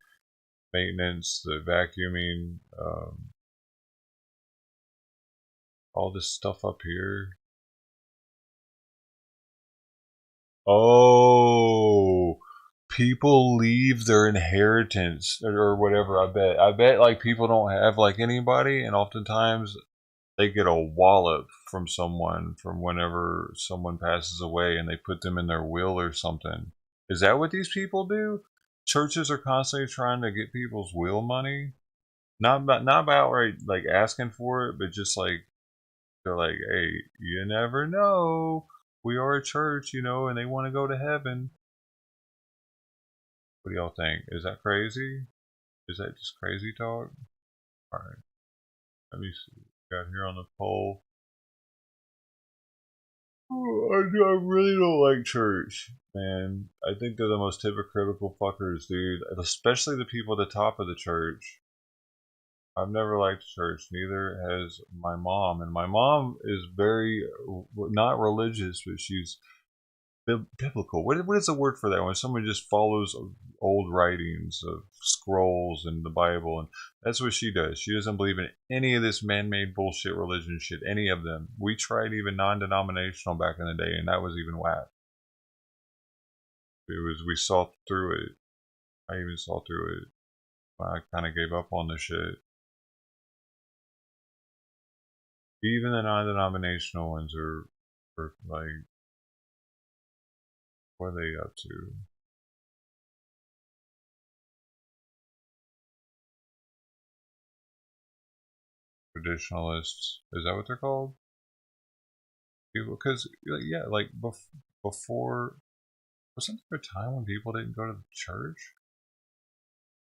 maintenance, the vacuuming, all this stuff up here. Oh, people leave their inheritance or whatever. I bet like people don't have like anybody, and oftentimes they get a wallop from someone from whenever someone passes away, and they put them in their will or something. Is that what these people do? Churches are constantly trying to get people's will money. Not about right like asking for it, but just like they're like, hey, you never know. We are a church, you know, and they want to go to heaven. What do y'all think? Is that crazy? Is that just crazy talk? Alright. Let me see. Got here on the poll. I really don't like church, man. I think they're the most hypocritical fuckers, dude. Especially the people at the top of the church. I've never liked church. Neither has my mom. And my mom is very, not religious, but she's biblical. What is the word for that? When someone just follows old writings of scrolls and the Bible, and that's what she does. She doesn't believe in any of this man-made bullshit religion shit. Any of them. We tried even non-denominational back in the day, and that was even whack. We saw through it. I even saw through it. I kind of gave up on the shit. Even the non-denominational ones are like, what are they up to? Traditionalists. Is that what they're called? Because, yeah, like before, wasn't there a time when people didn't go to the church?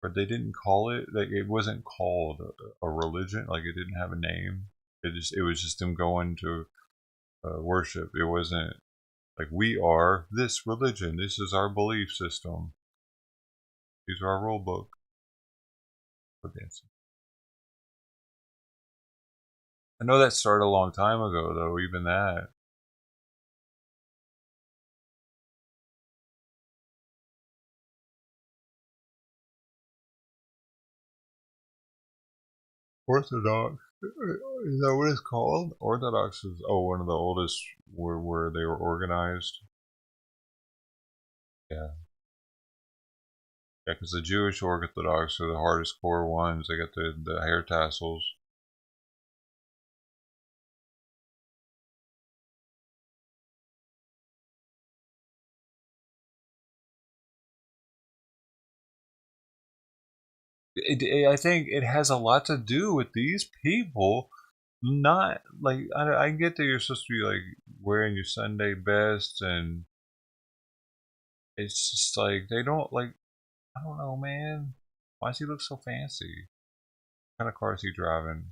Or they didn't call it, like it wasn't called a religion, like it didn't have a name. It was just them going to worship. It wasn't like we are this religion. This is our belief system. These are our rule book. I know that started a long time ago, though. Even that. Orthodox. Is that what it's called? Orthodox is one of the oldest where they were organized. Yeah. Yeah, because the Jewish Orthodox are the hardest core ones. They got the hair tassels. I think it has a lot to do with these people. Not like I get that you're supposed to be like wearing your Sunday best, and it's just like they don't like. I don't know, man. Why does he look so fancy? What kind of car is he driving?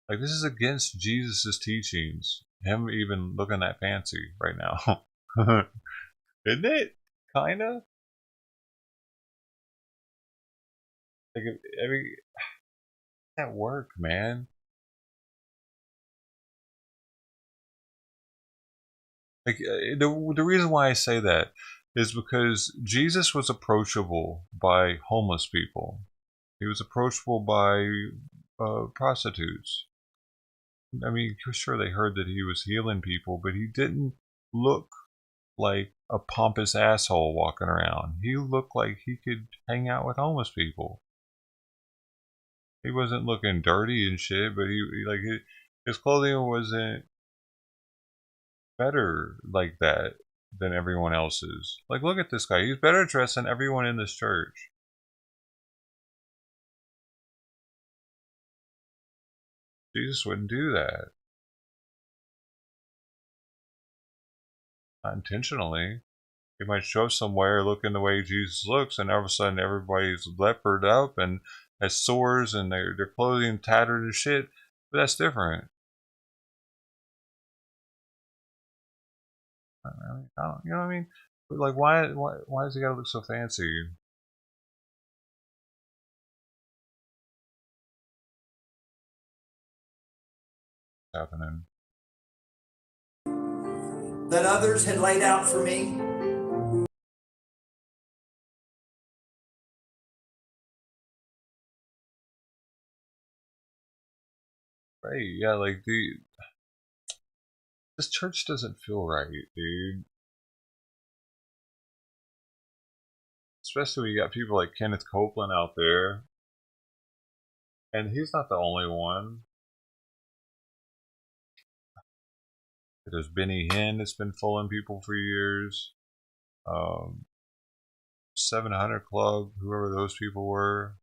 Like this is against Jesus' teachings. Him even looking that fancy right now, isn't it? Kinda. Like I mean, at work, man. Like the reason why I say that, is because Jesus was approachable by homeless people. He was approachable by prostitutes. I mean, sure, they heard that he was healing people, but he didn't look like a pompous asshole walking around. He looked like he could hang out with homeless people. He wasn't looking dirty and shit, but his clothing wasn't better like that than everyone else's. Like, look at this guy. He's better dressed than everyone in this church. Jesus wouldn't do that. Not intentionally. He might show up somewhere looking the way Jesus looks, and all of a sudden everybody's leopard up and has sores and their clothing tattered and shit. But that's different. I don't, you know what I mean? But like, why does he gotta look so fancy? What's happening? That others had laid out for me. Right? Yeah, like, dude, this church doesn't feel right, dude. Especially when you got people like Kenneth Copeland out there, and he's not the only one. There's Benny Hinn that's been fooling people for years. 700 Club, whoever those people were.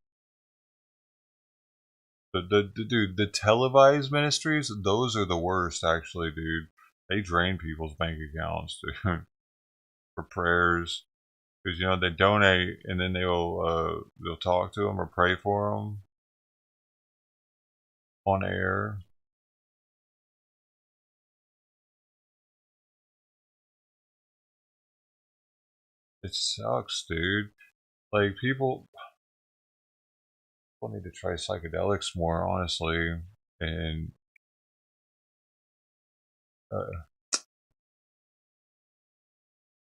The televised ministries, those are the worst, actually, dude. They drain people's bank accounts, dude, for prayers. Because, you know, they donate and then they'll talk to them or pray for them on air. It sucks, dude. Like, people need to try psychedelics more, honestly. And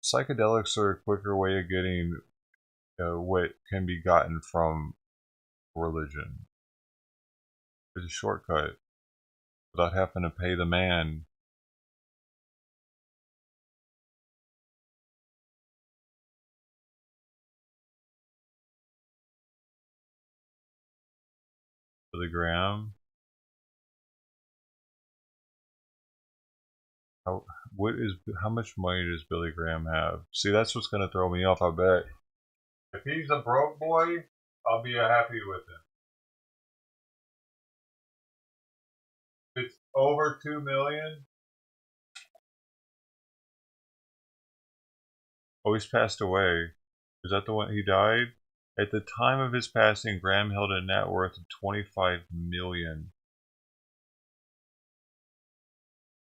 psychedelics are a quicker way of getting what can be gotten from religion. It's a shortcut without having to pay the man. Billy Graham. How much money does Billy Graham have? See, that's what's gonna throw me off, I bet. If he's a broke boy, I'll be happy with him. If it's over 2 million. Oh, he's passed away. Is that the one he died? At the time of his passing, Graham held a net worth of 25 million.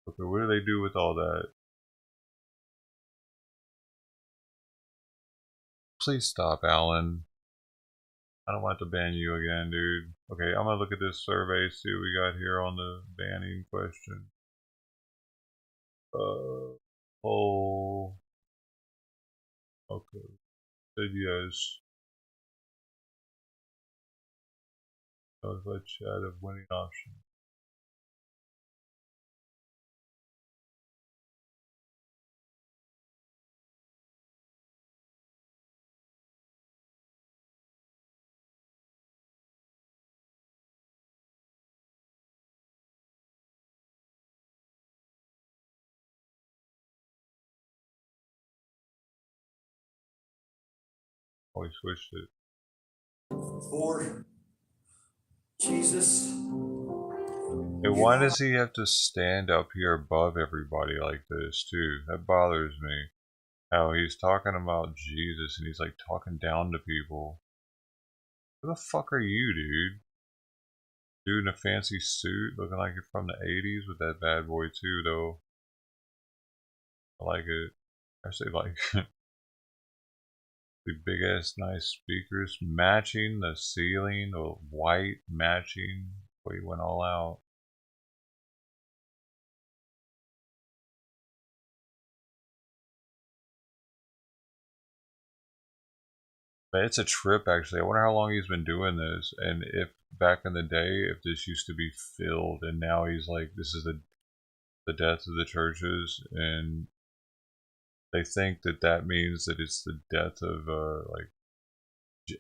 Okay, what do they do with all that? Please stop, Alan. I don't want to ban you again, dude. Okay, I'm gonna look at this survey, see what we got here on the banning question. Oh. Okay. Said yes. Notify chat of winning option. Oh, we switched it. For Jesus. And why does he have to stand up here above everybody like this, too? That bothers me. How he's talking about Jesus and he's like talking down to people. Who the fuck are you, dude? Dude in a fancy suit, looking like you're from the 80s with that bad boy, too, though. I like it. I actually like it. The big ass nice speakers matching the ceiling, the white matching. We went all out. But it's a trip, actually. I wonder how long he's been doing this, and if back in the day, if this used to be filled, and now he's like, this is the death of the churches, and they think that that means that it's the death of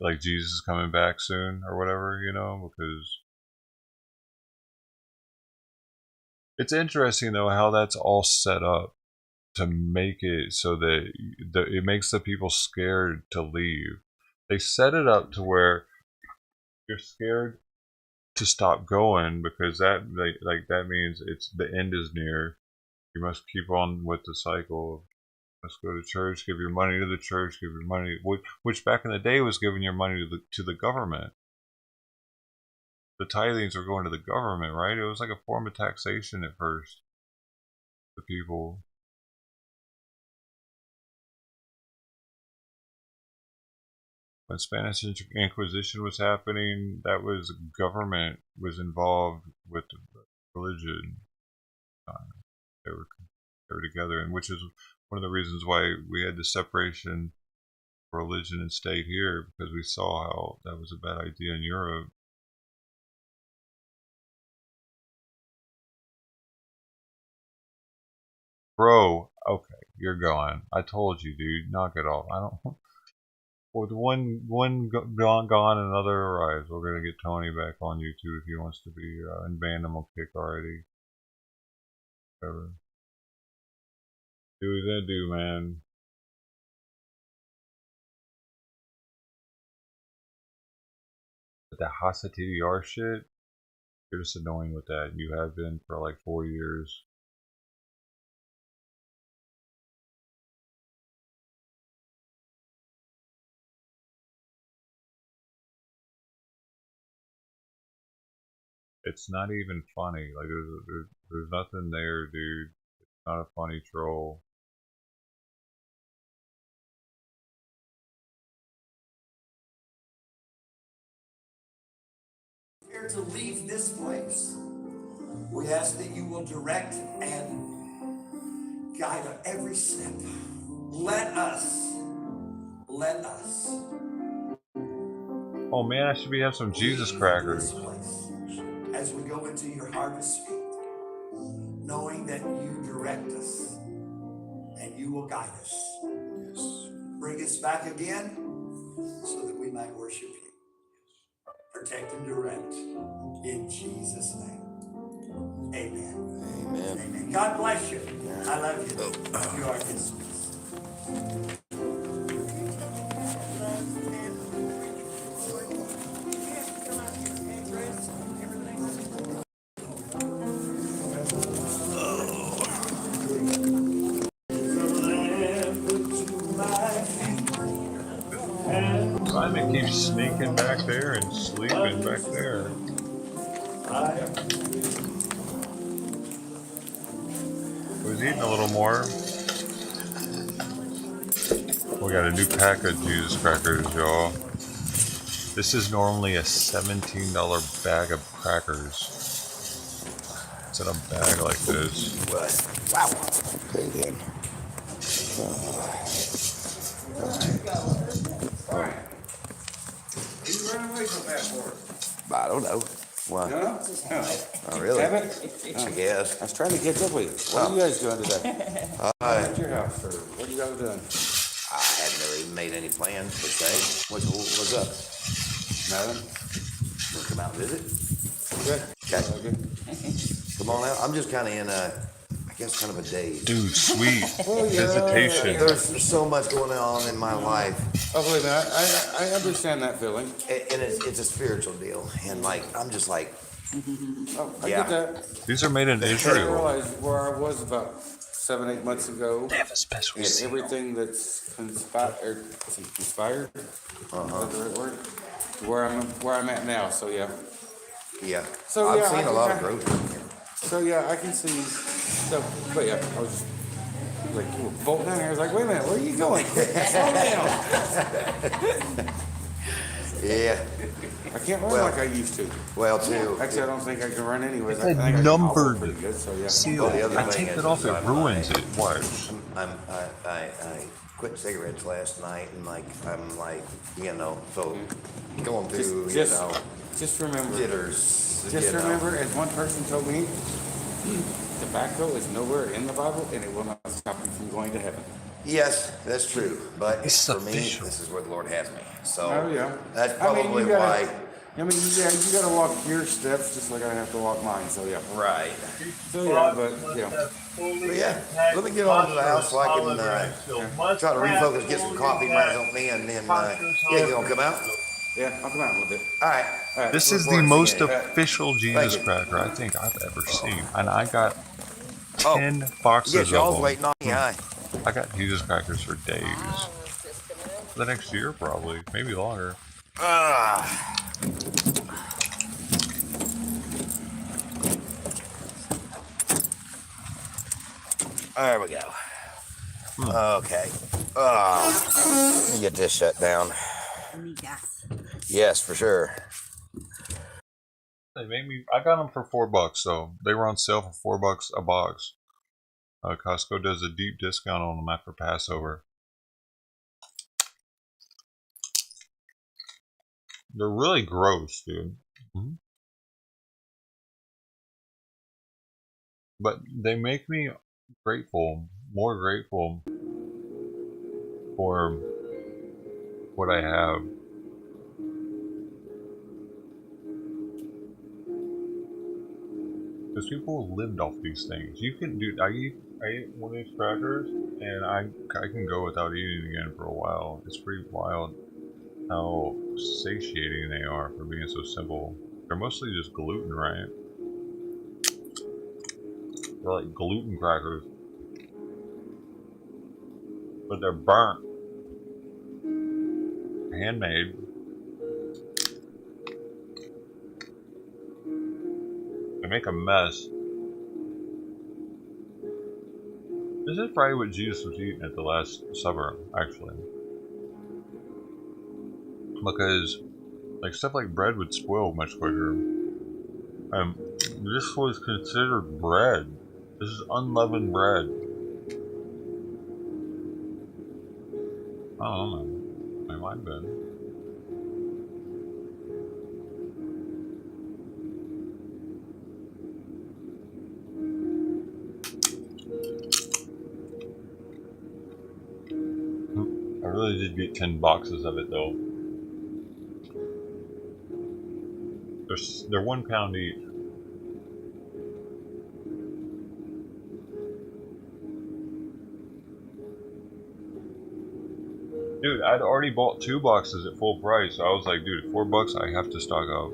like Jesus is coming back soon or whatever, you know, because it's interesting though how that's all set up to make it so that it makes the people scared to leave. They set it up to where you're scared to stop going because that like that means it's the end is near. You must keep on with the cycle. Let's go to church, give your money to the church, give your money, which back in the day was giving your money to the government. The tithings were going to the government, right? It was like a form of taxation at first. The people. When Spanish Inquisition was happening, that was government was involved with religion. They were together, and which is one of the reasons why we had the separation of religion and state here, because we saw how that was a bad idea in Europe. Bro, okay, you're gone. I told you, dude. Knock it off. I don't. With one gone, another arrives. We're gonna get Tony back on YouTube if he wants to be, and Vandam will kick already. Whatever. Do what they do, man. But that Hasa TDR shit, you're just annoying with that. You have been for like 4 years. It's not even funny. Like there's nothing there, dude. It's not a funny troll. Here to leave this place, we ask that you will direct and guide on every step. Let us. Oh man, I should be having some Jesus crackers. As we go into your harvest field, knowing that you direct us and you will guide us. Yes. Bring us back again so that we might worship you. Protect and direct in Jesus' name. Amen. Amen. Amen. God bless you. I love you. You are dismissed. Simon keeps sneaking back there and sleeping back there. He was eating a little more. We got a new pack of Jesus crackers, y'all. This is normally a $17 bag of crackers. It's in a bag like this. Wow. Okay then. You running away so fast for? I don't know. Why? No? No. Oh, really? Haven't? I guess. I was trying to catch up with you. What are you guys doing today? At your house, or what you guys doing? I hadn't really made any plans per se. What's up? Nothing. You want to come out and visit? Good. Okay. Come on out. I'm just kind of in I guess kind of a daze. Dude, sweet Oh, yeah. visitation. There's so much going on in my life. Oh, believe me, I understand that feeling. And it's a spiritual deal. And like, I'm just like, Oh, I Yeah. get that. These are made in I Israel. realized where I was about 7-8 months ago. They have a special And seal. everything that's conspired. Is it conspired? Is that the right word? To where I'm at now. So yeah. yeah. So, I've yeah, seen I a can lot of kinda- growth in here. So yeah, I can see stuff. But yeah, I was just like bolting down here. I was like, wait a minute, where are you going? Slow down. Yeah. I can't run Well- like I used to. Well, too. Actually, I don't think I can run anyways. It's I a think I can hobble numbered pretty good, so yeah. seal. Well, the other I thing take is it off, it I'm- ruins it. Watch. I quit cigarettes last night, and I'm like, so going through, Just remember. jitters. Just remember, as one person told me, tobacco is nowhere in the Bible, and it will not stop you from going to heaven. Yes, that's true. But It's for me, official. this is where the Lord has me. So Oh yeah. that's I mean, probably you gotta- why. I mean, yeah, you gotta walk your steps just like I have to walk mine. So yeah. Right. So yeah, but yeah. But yeah, let me get on to the house so I can try to refocus, get some coffee, might help me, and then you gonna come out? Yeah, I'll come out in a little bit. All right. All right. This look is the forward to most seeing you. official Jesus you. cracker I think I've ever seen. And I got Oh, 10 boxes yes, of y'all's them. waiting on me. Hi. I got Jesus crackers for days. The next year, probably. Maybe longer. There we go. Okay. Let me get this shut down. Yes, for sure. They made me. I got them for $4, so they were on sale for $4 a box. Costco does a deep discount on them after Passover. They're really gross, dude. But they make me grateful, more grateful for what I have. Because people lived off these things. You can, dude. I ate one of these crackers, and I can go without eating again for a while. It's pretty wild how satiating they are for being so simple. They're mostly just gluten, right? They're like gluten crackers, but they're burnt, handmade. They make a mess. This is probably what Jesus was eating at the Last Supper, actually. Because, like, stuff like bread would spoil much quicker. This was considered bread. This is unleavened bread. I don't know. It might have been. I really did get 10 boxes of it, though. They're £1 each. Dude, I'd already bought 2 boxes at full price, so I was like, dude, at $4 I have to stock up.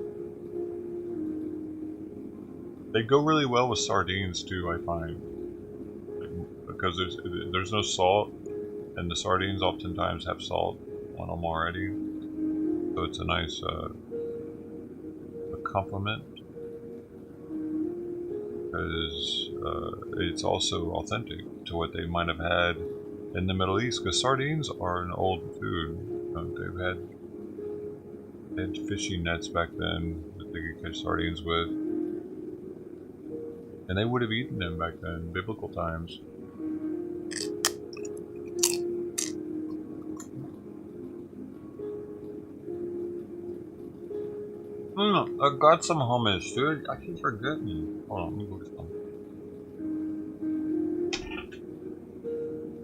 They go really well with sardines too, I find. Because there's no salt, and the sardines oftentimes have salt on them already. So it's a nice compliment. Because it's also authentic to what they might have had in the Middle East, because sardines are an old food. They had fishing nets back then that they could catch sardines with, and they would have eaten them back then, biblical times. I got some hummus, dude. I keep forgetting. Hold on, let me go get some.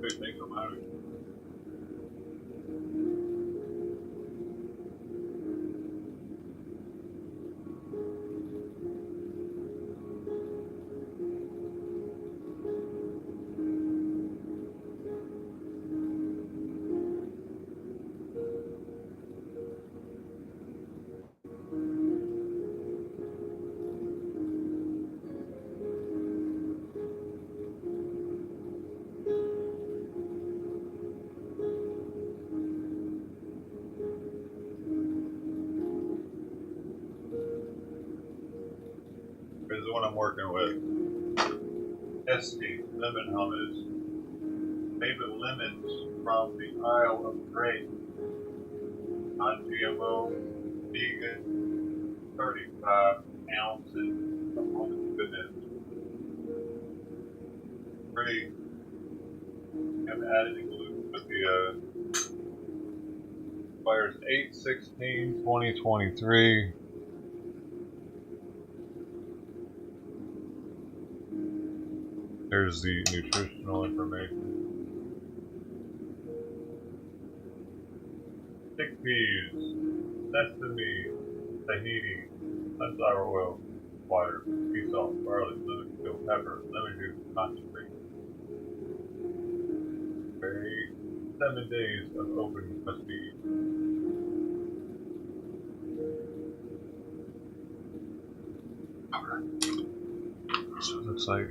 Dude, make them out. This is the one I'm working with. Esty lemon hummus. Made with lemons from the Isle of Grape. Non-GMO, vegan, 35 ounces. Oh my goodness. Pretty. Haven't added any gluten, but the expires 8/16/2023. There's the nutritional information. Chickpeas, sesame, tahini, sunflower oil, water, sea salt, garlic, lemon peel, pepper, lemon juice, concentrate. Very 7 days of open must be. So it looks like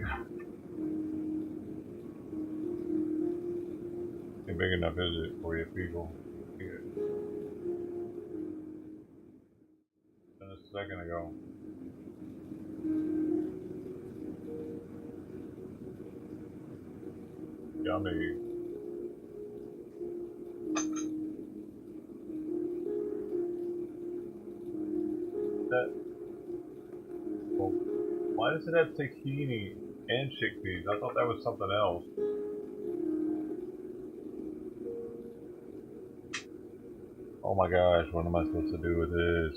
ain't big enough, is it, for you people? Just a second ago. Yummy. That. Well, why does it have tahini and chickpeas? I thought that was something else. Oh my gosh, what am I supposed to do with this?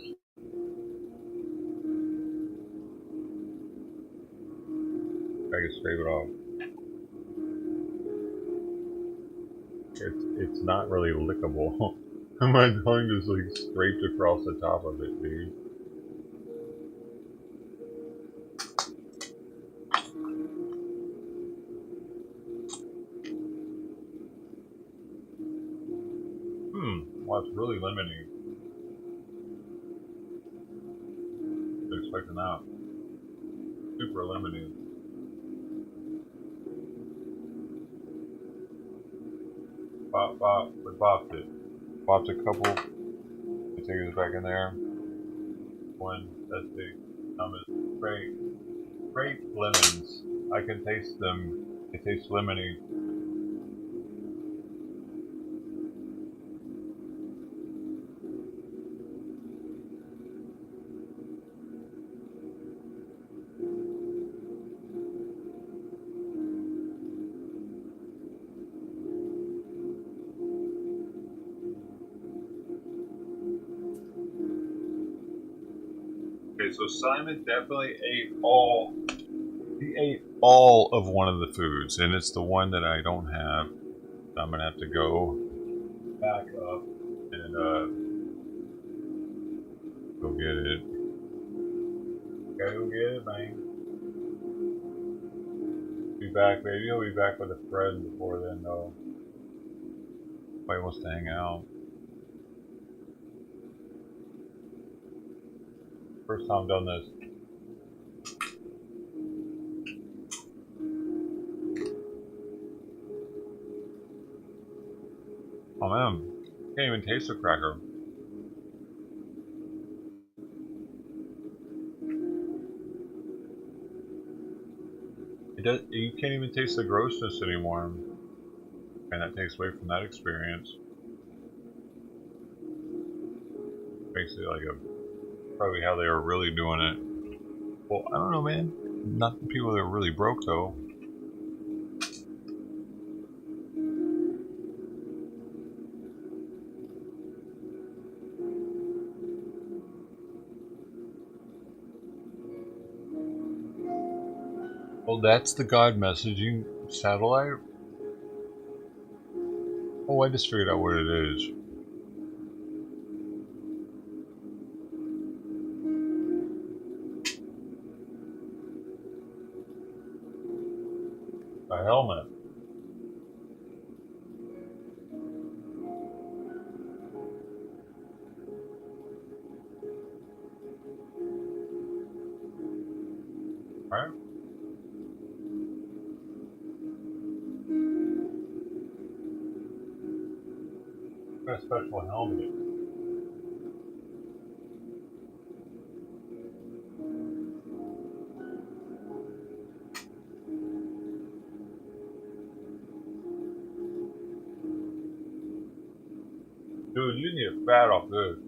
I can scrape it off. It's not really lickable. My tongue just like scraped across the top of it, dude. Well, it's really lemony. I was expecting that. Super lemony. Bop, we bopped it. Bopped a couple. Take this back in there. One, that's the great lemons. I can taste them. They taste lemony. Okay, so Simon definitely ate all. He ate all of one of the foods, and it's the one that I don't have. So I'm gonna have to go back up and go get it. Gotta go get it, man. Be back, maybe he'll be back with a friend before then, though. Nobody wants to hang out. First time I've done this. Oh man, can't even taste the cracker. It does. You can't even taste the grossness anymore, and that takes away from that experience. Makes it like probably how they were really doing it. Well, I don't know, man. Not the people that are really broke though. Well, that's the God messaging satellite. Oh, I just figured out what it is. A helmet. Right? Got a special helmet. Dude, you need to fat off this.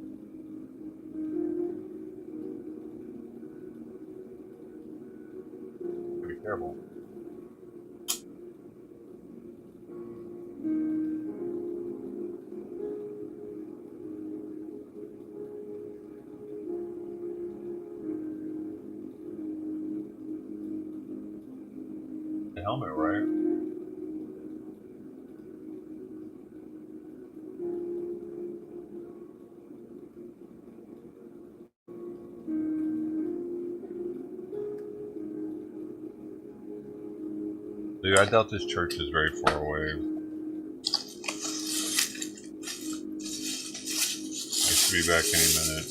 Terrible. The helmet, right? Dude, I doubt this church is very far away. I should be back any minute.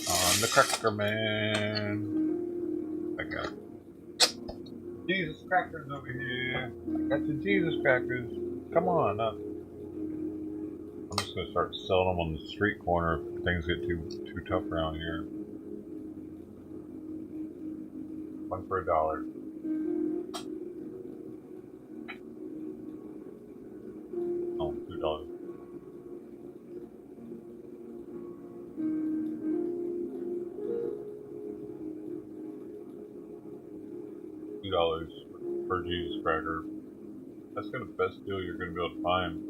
I'm the cracker man. I got Jesus crackers over here. I got the Jesus crackers. Come on up. I'm just gonna start selling them on the street corner if things get too tough around here. 1 for $1. Oh, $2. $2 per Jesus cracker. That's the best deal you're gonna be able to find.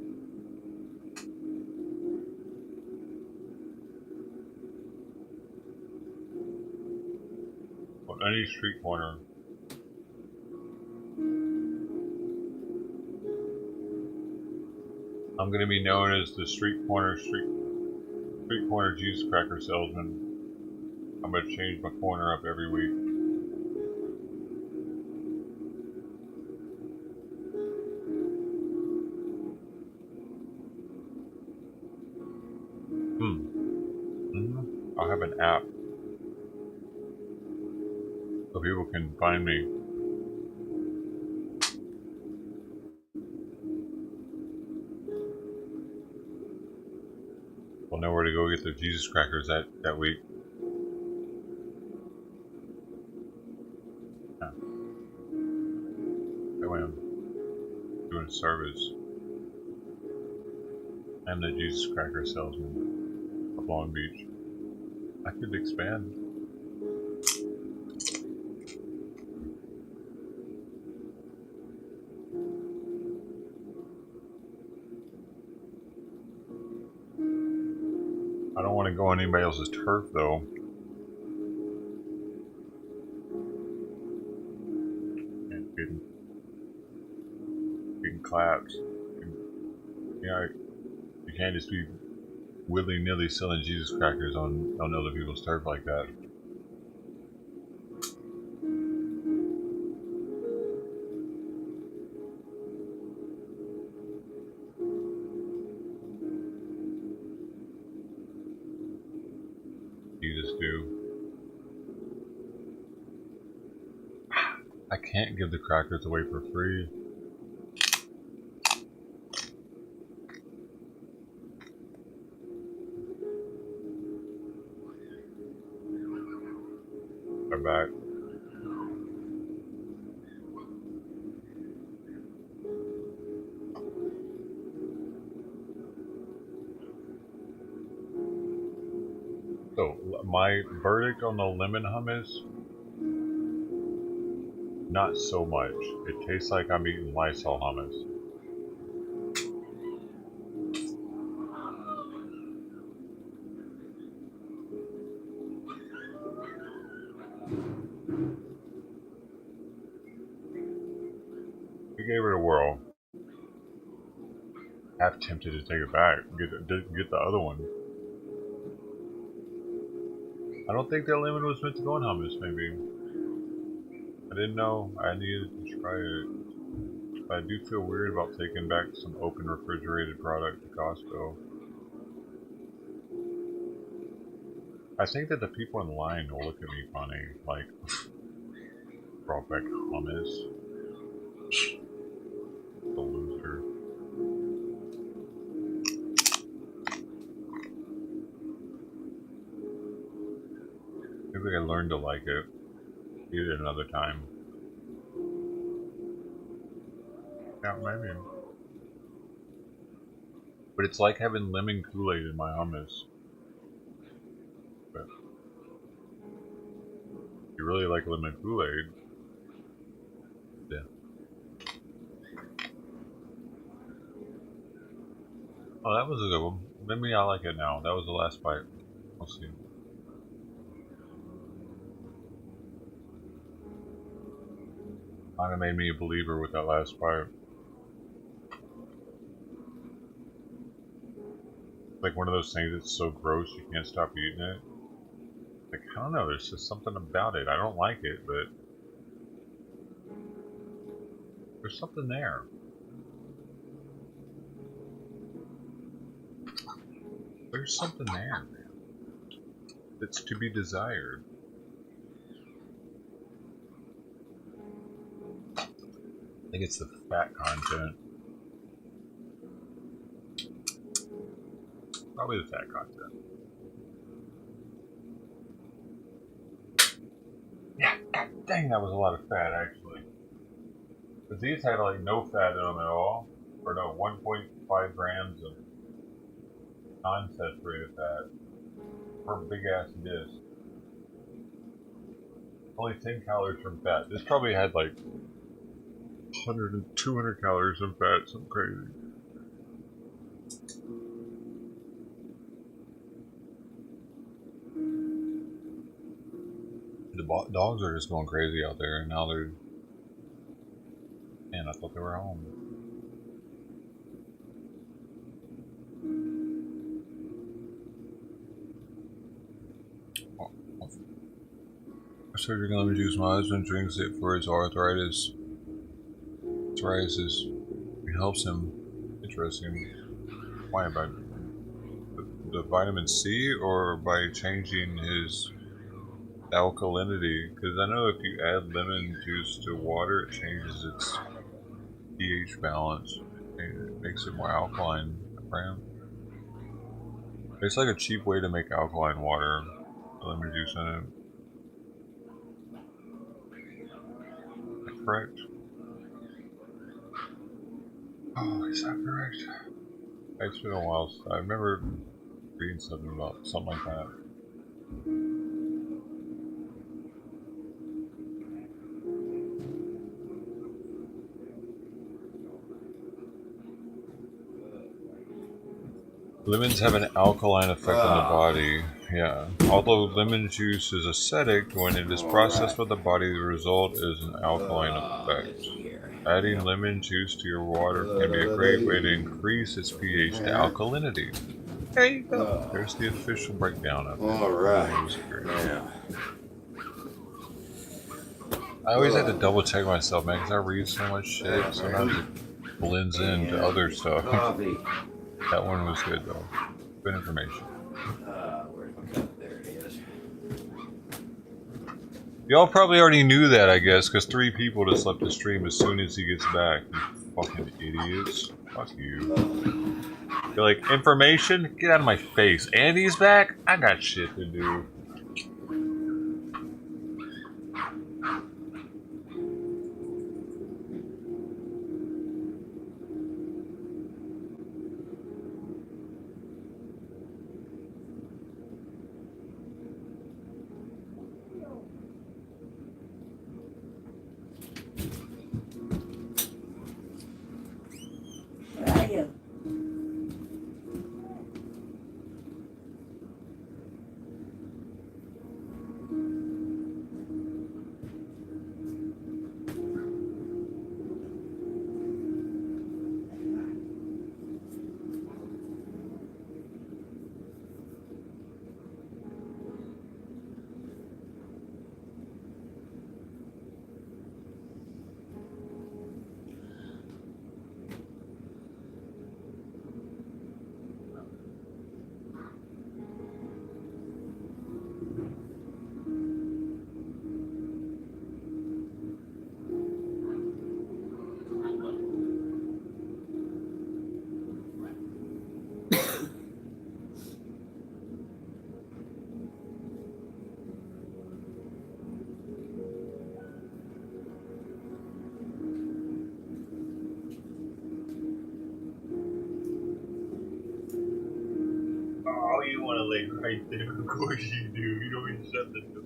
On any street corner. I'm gonna be known as the street corner Jesus cracker salesman. I'm gonna change my corner up every week. I'll have an app so people can find me. We'll know where to go get their Jesus crackers that week. Yeah. That way I'm doing service. I'm the Jesus cracker salesman of Long Beach. I could expand. I don't want to go on anybody else's turf though. And getting claps. You know, you can't just be willy-nilly selling Jesus crackers on other people's turf like that. You just do. I can't give the crackers away for free. They're back. So, my verdict on the lemon hummus, not so much. It tastes like I'm eating Lysol hummus. We gave it a whirl. Half tempted to take it back, get the other one. I don't think that lemon was meant to go in hummus, maybe. I didn't know. I needed to try it. But I do feel weird about taking back some open refrigerated product to Costco. I think that the people in line will look at me funny, like, brought back hummus. The loser. Maybe I learned to like it. Eat it another time. Yeah, maybe. But it's like having lemon Kool-Aid in my hummus. But if you really like lemon Kool-Aid, yeah. Oh, that was a good one. Maybe I like it now. That was the last bite. We'll see. Kinda made me a believer with that last bite. Like one of those things that's so gross you can't stop eating it. Like, I don't know, there's just something about it. I don't like it, but there's something there. There's something there, man. It's to be desired. I think it's the fat content. Probably the fat content. Yeah, god dang, that was a lot of fat actually. Because these had like no fat in them at all. Or no, 1.5 grams of non-saturated fat per big ass disc. Only 10 calories from fat. This probably had like 100 and 200 calories from fat, something crazy. The dogs are just going crazy out there, and now they're... Man, I thought they were home. Surgery lemon juice. My husband drinks it for his arthritis. Psoriasis. It helps him. Interesting. Why? By the vitamin C, or by changing his alkalinity? Because I know if you add lemon juice to water, it changes its pH balance. It makes it more alkaline. It's like a cheap way to make alkaline water. Lemon juice in it. Correct? Oh, is that correct? It's been a while. I remember reading something about something like that. Lemons have an alkaline effect on the body. Yeah. Although lemon juice is acidic, when it is processed by the body, the result is an alkaline effect. Adding lemon juice to your water can be a great way to increase its pH to alkalinity. There you go. There's the official breakdown of it. Alright. Yeah. I always had to double check myself, man, because I read so much shit. Sometimes it blends into other stuff. That one was good, though. Good information. Where's my cup? There it is. Y'all probably already knew that, I guess, because 3 people just left the stream as soon as he gets back. You fucking idiots. Fuck you. You're like, information? Get out of my face. Andy's back? I got shit to do. want to lay right there. Of course you do. You don't even shut the door.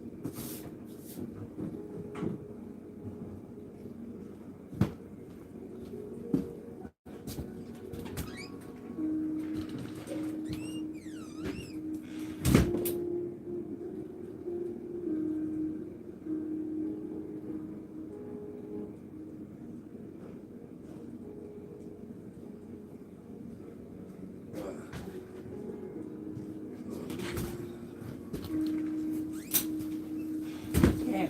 Yeah.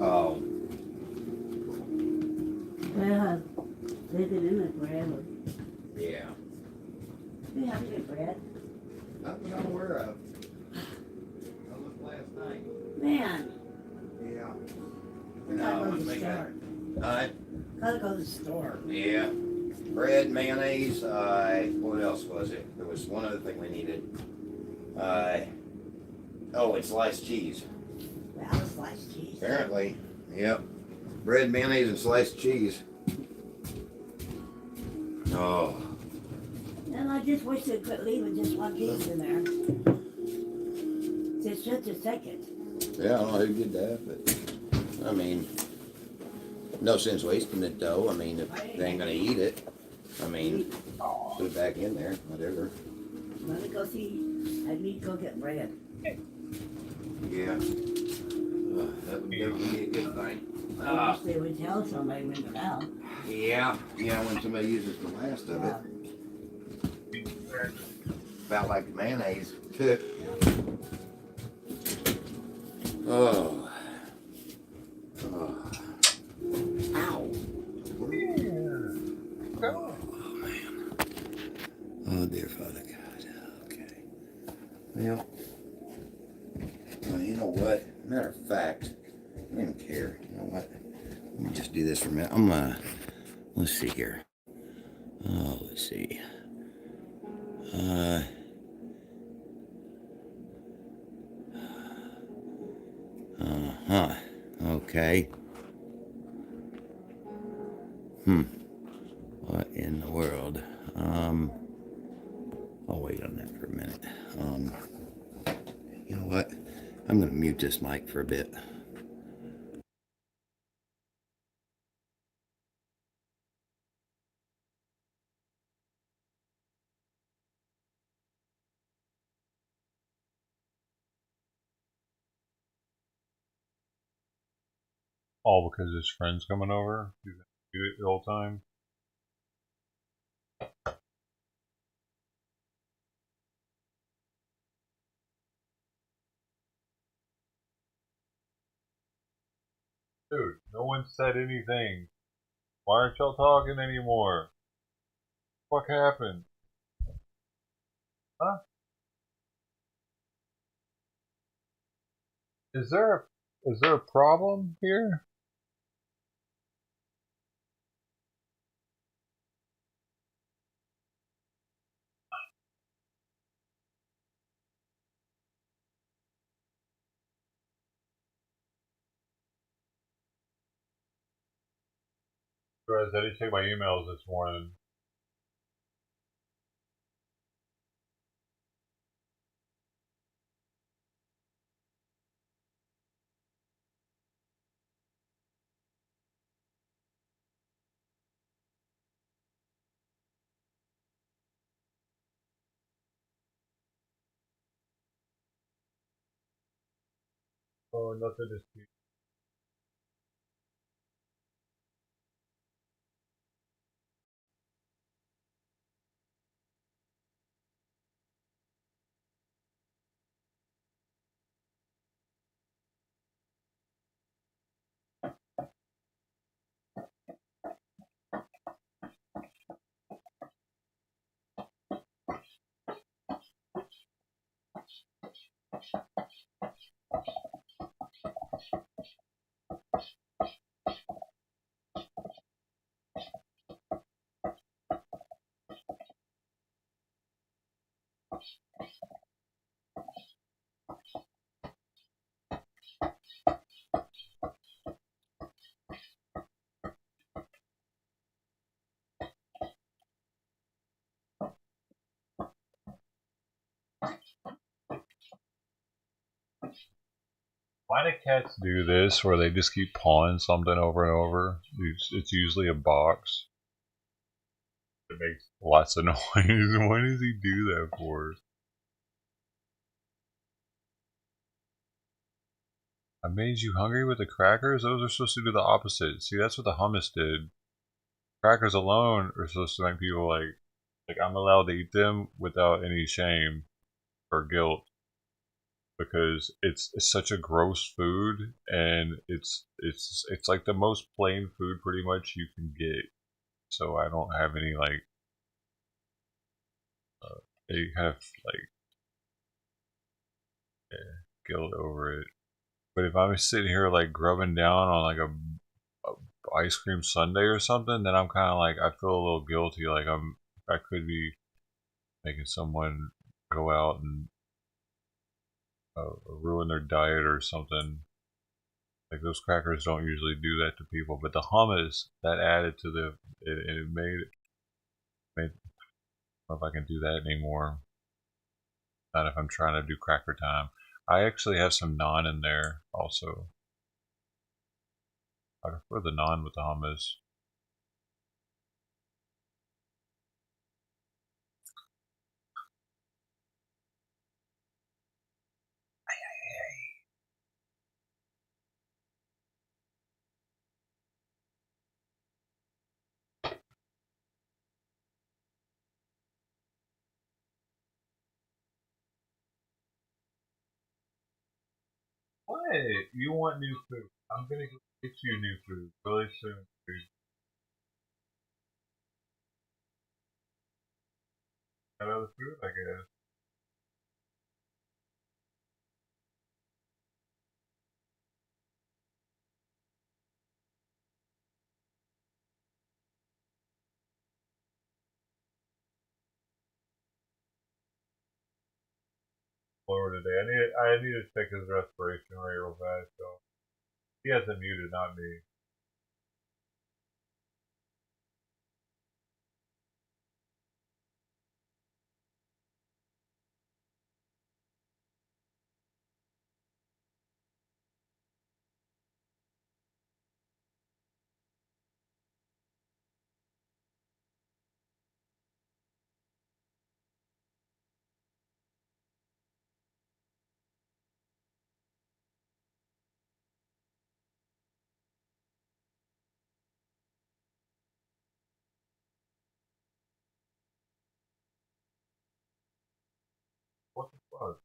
Oh, Well, they've been in it forever. yeah. You have to get bread. Not that I'm aware of. I looked last night. Man, Yeah. gotta go to the store. Alright. Gotta go to the store. Yeah. Bread, mayonnaise, what else was it? There was one other thing we needed. Oh, and sliced cheese. Well, sliced cheese. Apparently. Yep. Bread, mayonnaise, and sliced cheese. Oh. And I just wish they'd quit leaving just one piece in there. It's just a second. Yeah, I don't know who did that, but I mean, no sense wasting it though. I mean, if they ain't gonna eat it, I mean, put it back in there, whatever. Let me go see. I need to go get bread. Yeah. That would be a good thing. I wish they would tell somebody when they're out. Yeah, when somebody uses the last of it. About like mayonnaise. Oh. Oh. Ow. Oh, man. Oh, dear Father God. Okay. Well, you know what? Matter of fact, I don't even care. You know what? Let me just do this for a minute. Let's see here. Oh, let's see. Uh-huh. Okay. What in the world? I'll wait on that for a minute. You know what? I'm gonna mute this mic for a bit. All because his friend's coming over. Do it the whole time. Dude, no one said anything. Why aren't y'all talking anymore? What happened? Huh? Is there a problem here? Guys, I didn't check my emails this morning. Oh, nothing to see. Why do cats do this where they just keep pawing something over and over? It's usually a box. It makes lots of noise. Why does he do that for? I made you hungry with the crackers? Those are supposed to do the opposite. See, that's what the hummus did. Crackers alone are supposed to make people like I'm allowed to eat them without any shame or guilt because it's such a gross food and it's like the most plain food pretty much you can get. So I don't have any they have like guilt over it. But if I'm sitting here like grubbing down on like a ice cream sundae or something, then I'm kind of like I feel a little guilty. Like I could be making someone go out and ruin their diet or something. Like those crackers don't usually do that to people, but the hummus that added to it made. I don't know if I can do that anymore. Not if I'm trying to do cracker time. I actually have some naan in there also. I prefer the naan with the hummus. What? You want new food? I'm gonna go get you new food really soon. Dude. Got other food, I guess. Lower today. I need to check his respiration rate real fast. So he has it muted, not me. What the fuck?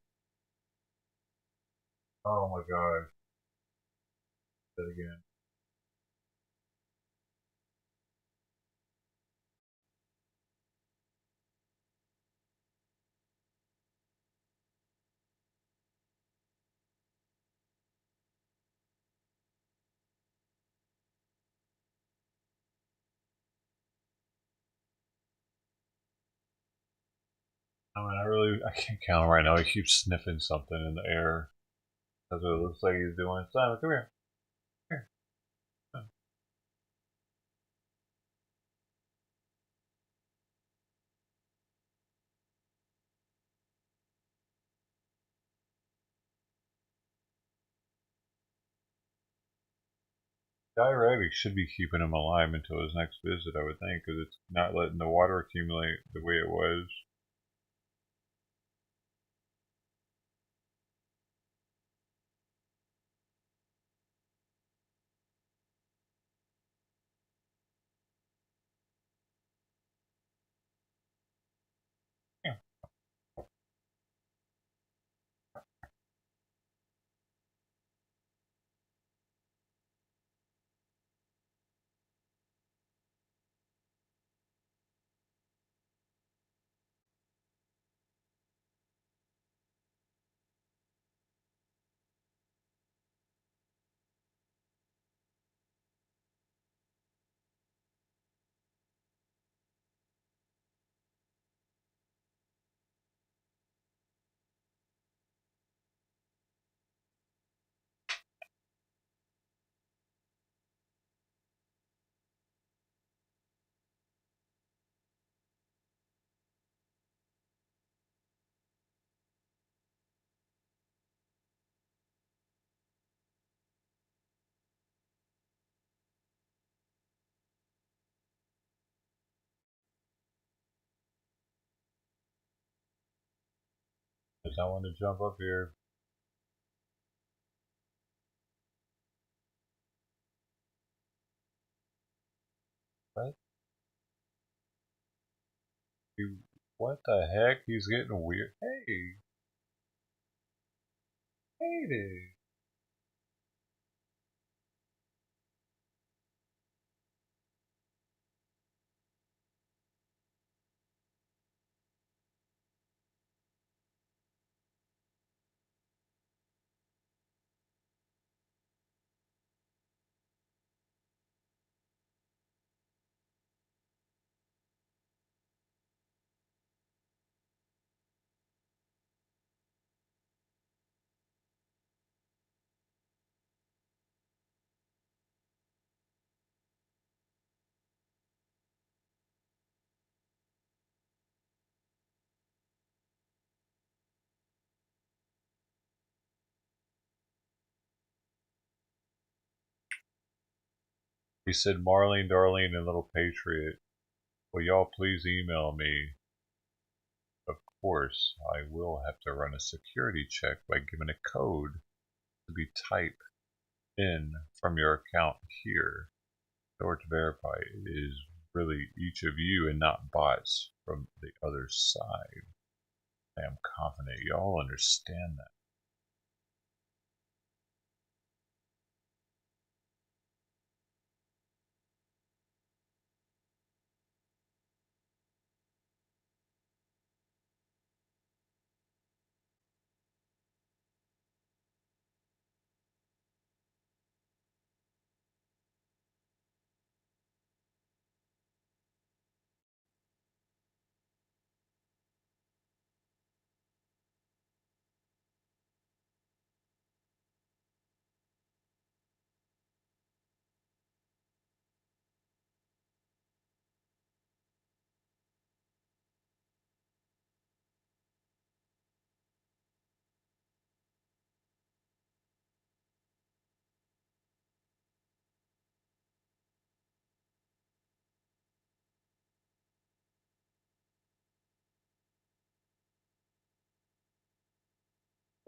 Oh my god. That again. I mean, I can't count him right now. He keeps sniffing something in the air. That's what it looks like he's doing. Simon, come here. Come here. Diuretics should be keeping him alive until his next visit, I would think, because it's not letting the water accumulate the way it was. Yeah. not want to jump up here. What? What the heck? He's getting weird. Hey. Hey, dude. He said, Marlene, Darlene, and Little Patriot, will y'all please email me? Of course, I will have to run a security check by giving a code to be typed in from your account here. In order to verify it is really each of you and not bots from the other side. I am confident y'all understand that.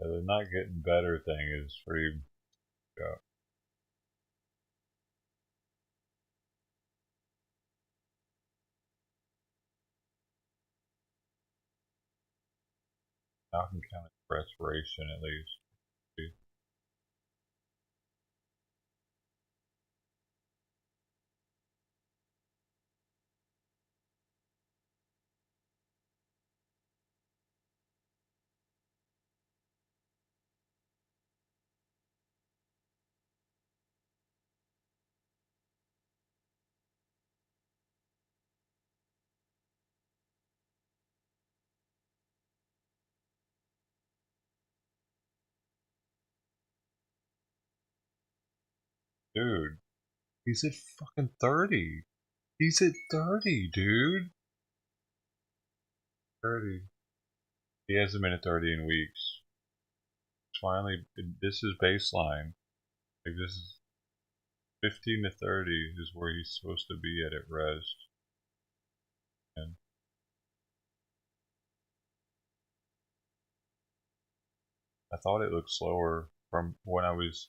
The not getting better thing is free. Yeah. Now I can count it respiration at least. Dude, he's at fucking 30. He's at 30, dude. 30. He hasn't been at 30 in weeks. Finally, this is baseline. Like, this is 15 to 30 is where he's supposed to be at rest. And I thought it looked slower from when I was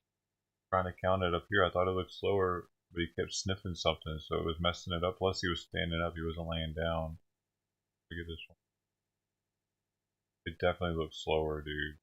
trying to count it up here. I thought it looked slower, but he kept sniffing something, so it was messing it up. Plus, he was standing up, he wasn't laying down. Look at this one. It definitely looks slower, dude.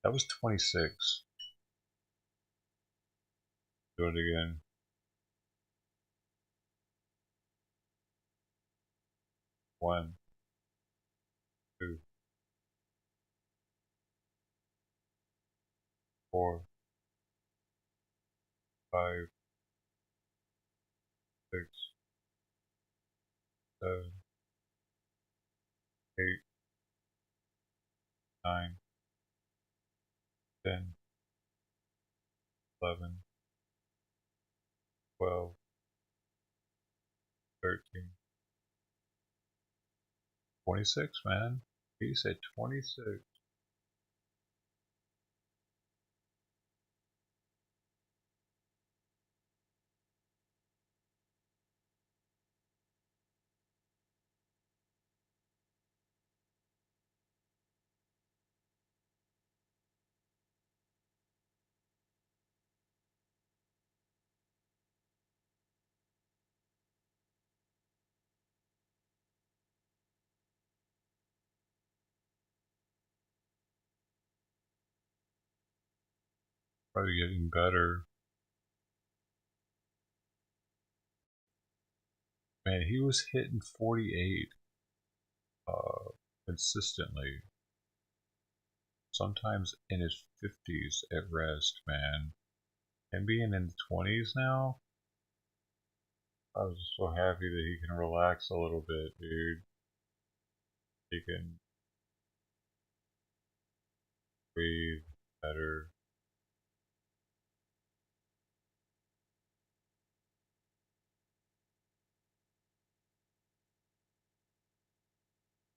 That was 26. Do it again. 1, 2, 4, 5, 6, 7, 10, 11, 12, 13, 26, man. He said 26. Probably getting better. Man, he was hitting 48 consistently. Sometimes in his 50s at rest, man. And being in the 20s now, I was just so happy that he can relax a little bit, dude. He can breathe better.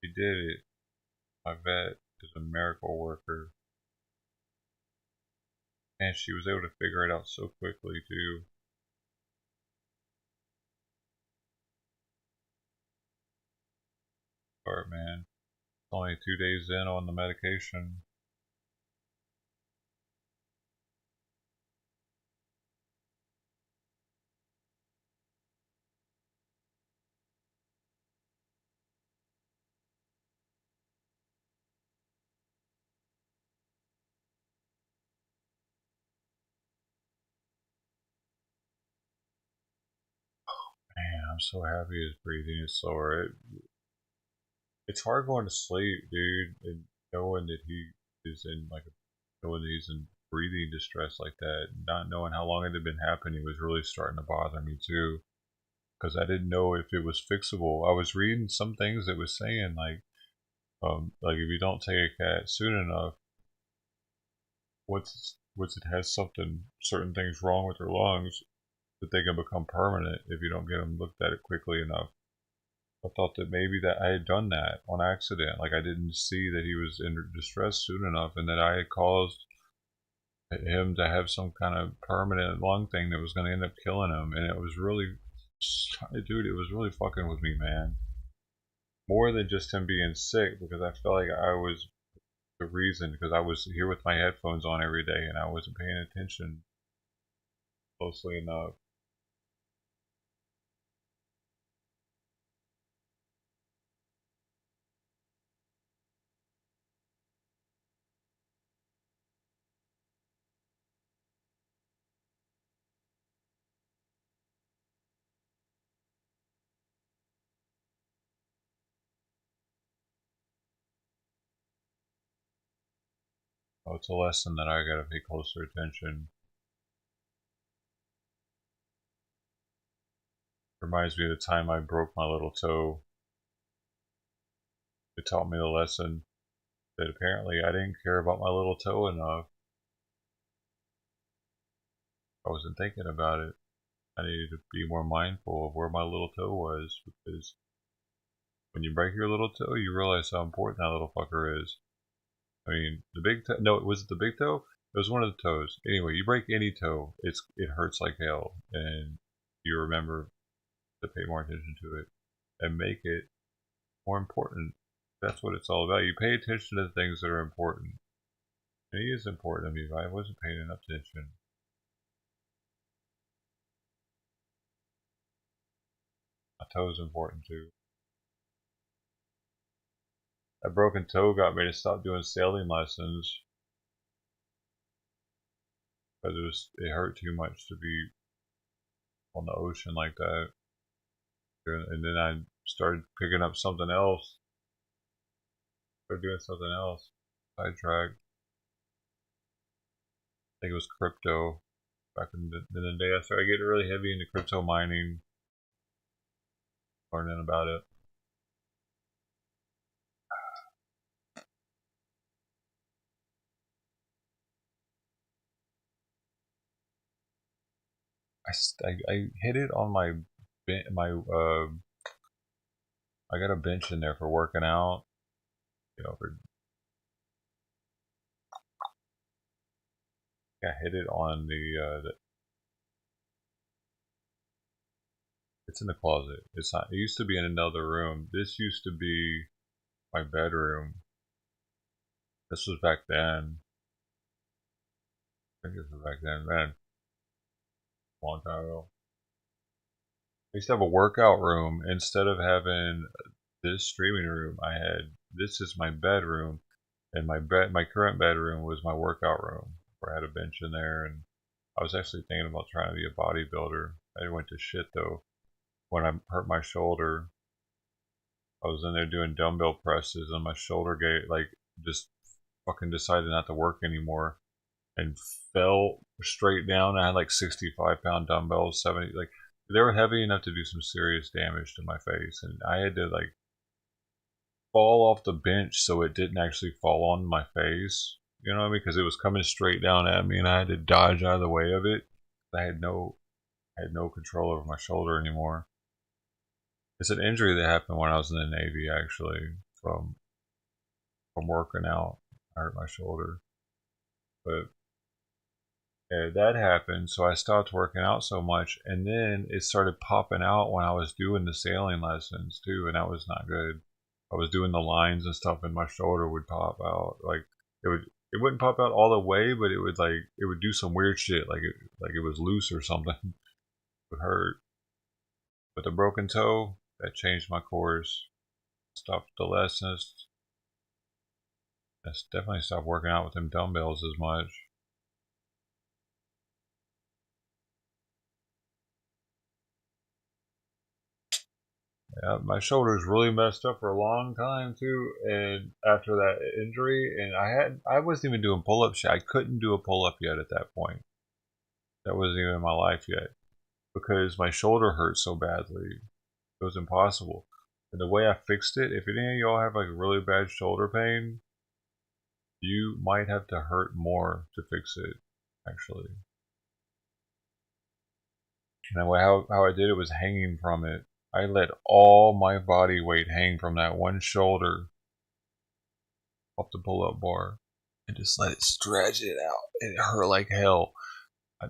He did it. My vet is a miracle worker. And she was able to figure it out so quickly, too. Smart, man. Only 2 days in on the medication. Man, I'm so happy his breathing is slower. It's hard going to sleep, dude, and knowing that he is in knowing that he's in breathing distress like that, not knowing how long it had been happening was really starting to bother me too, because I didn't know if it was fixable. I was reading some things that was saying like if you don't take a cat soon enough, once it has certain things wrong with their lungs, that they can become permanent if you don't get them looked at it quickly enough. I thought that maybe that I had done that on accident. Like I didn't see that he was in distress soon enough, and that I had caused him to have some kind of permanent lung thing that was going to end up killing him. And it was really, dude, it was really fucking with me, man. More than just him being sick, because I felt like I was the reason, because I was here with my headphones on every day and I wasn't paying attention closely enough. Oh, it's a lesson that I gotta pay closer attention. Reminds me of the time I broke my little toe. It taught me the lesson that apparently I didn't care about my little toe enough. I wasn't thinking about it. I needed to be more mindful of where my little toe was, because when you break your little toe, you realize how important that little fucker is. I mean, the big toe. No, was it the big toe? It was one of the toes. Anyway, you break any toe, it hurts like hell, and you remember to pay more attention to it and make it more important. That's what it's all about. You pay attention to the things that are important. And he is important to me, but I wasn't paying enough attention. My toe is important too. That broken toe got me to stop doing sailing lessons because it hurt too much to be on the ocean like that. And then I started picking up something else. Started doing something else. Sidetracked. I think it was crypto. Back in the day, I started getting really heavy into crypto mining, learning about it. I hit it on my I got a bench in there for working out. You know, I hit it on the. It's in the closet. It's not. It used to be in another room. This used to be my bedroom. This was back then. I think this was back then, man. Long time ago. I used to have a workout room. Instead of having this streaming room, I had this is my bedroom, and my current bedroom was my workout room, where I had a bench in there, and I was actually thinking about trying to be a bodybuilder. I went to shit though. When I hurt my shoulder, I was in there doing dumbbell presses, and my shoulder just fucking decided not to work anymore, and fell straight down. I had like 65-pound dumbbells, 70, like they were heavy enough to do some serious damage to my face, and I had to like fall off the bench so it didn't actually fall on my face. You know what I mean? Because it was coming straight down at me, and I had to dodge out of the way of it. I had no control over my shoulder anymore. It's an injury that happened when I was in the Navy, actually, from working out. I hurt my shoulder, but yeah, that happened. So I stopped working out so much, and then it started popping out when I was doing the sailing lessons too, and that was not good. I was doing the lines and stuff, and my shoulder would pop out. Like it wouldn't pop out all the way, but it would do some weird shit, like it was loose or something. It would hurt. But the broken toe, that changed my course. Stopped the lessons. I definitely stopped working out with them dumbbells as much. Yeah, my shoulders really messed up for a long time too, and after that injury, and I wasn't even doing pull-ups yet. I couldn't do a pull-up yet at that point. That wasn't even in my life yet, because my shoulder hurt so badly. It was impossible. And the way I fixed it, if any of y'all have like really bad shoulder pain, you might have to hurt more to fix it, actually. And how I did it was hanging from it. I let all my body weight hang from that one shoulder off the pull-up bar and just let it stretch it out. It hurt like hell. I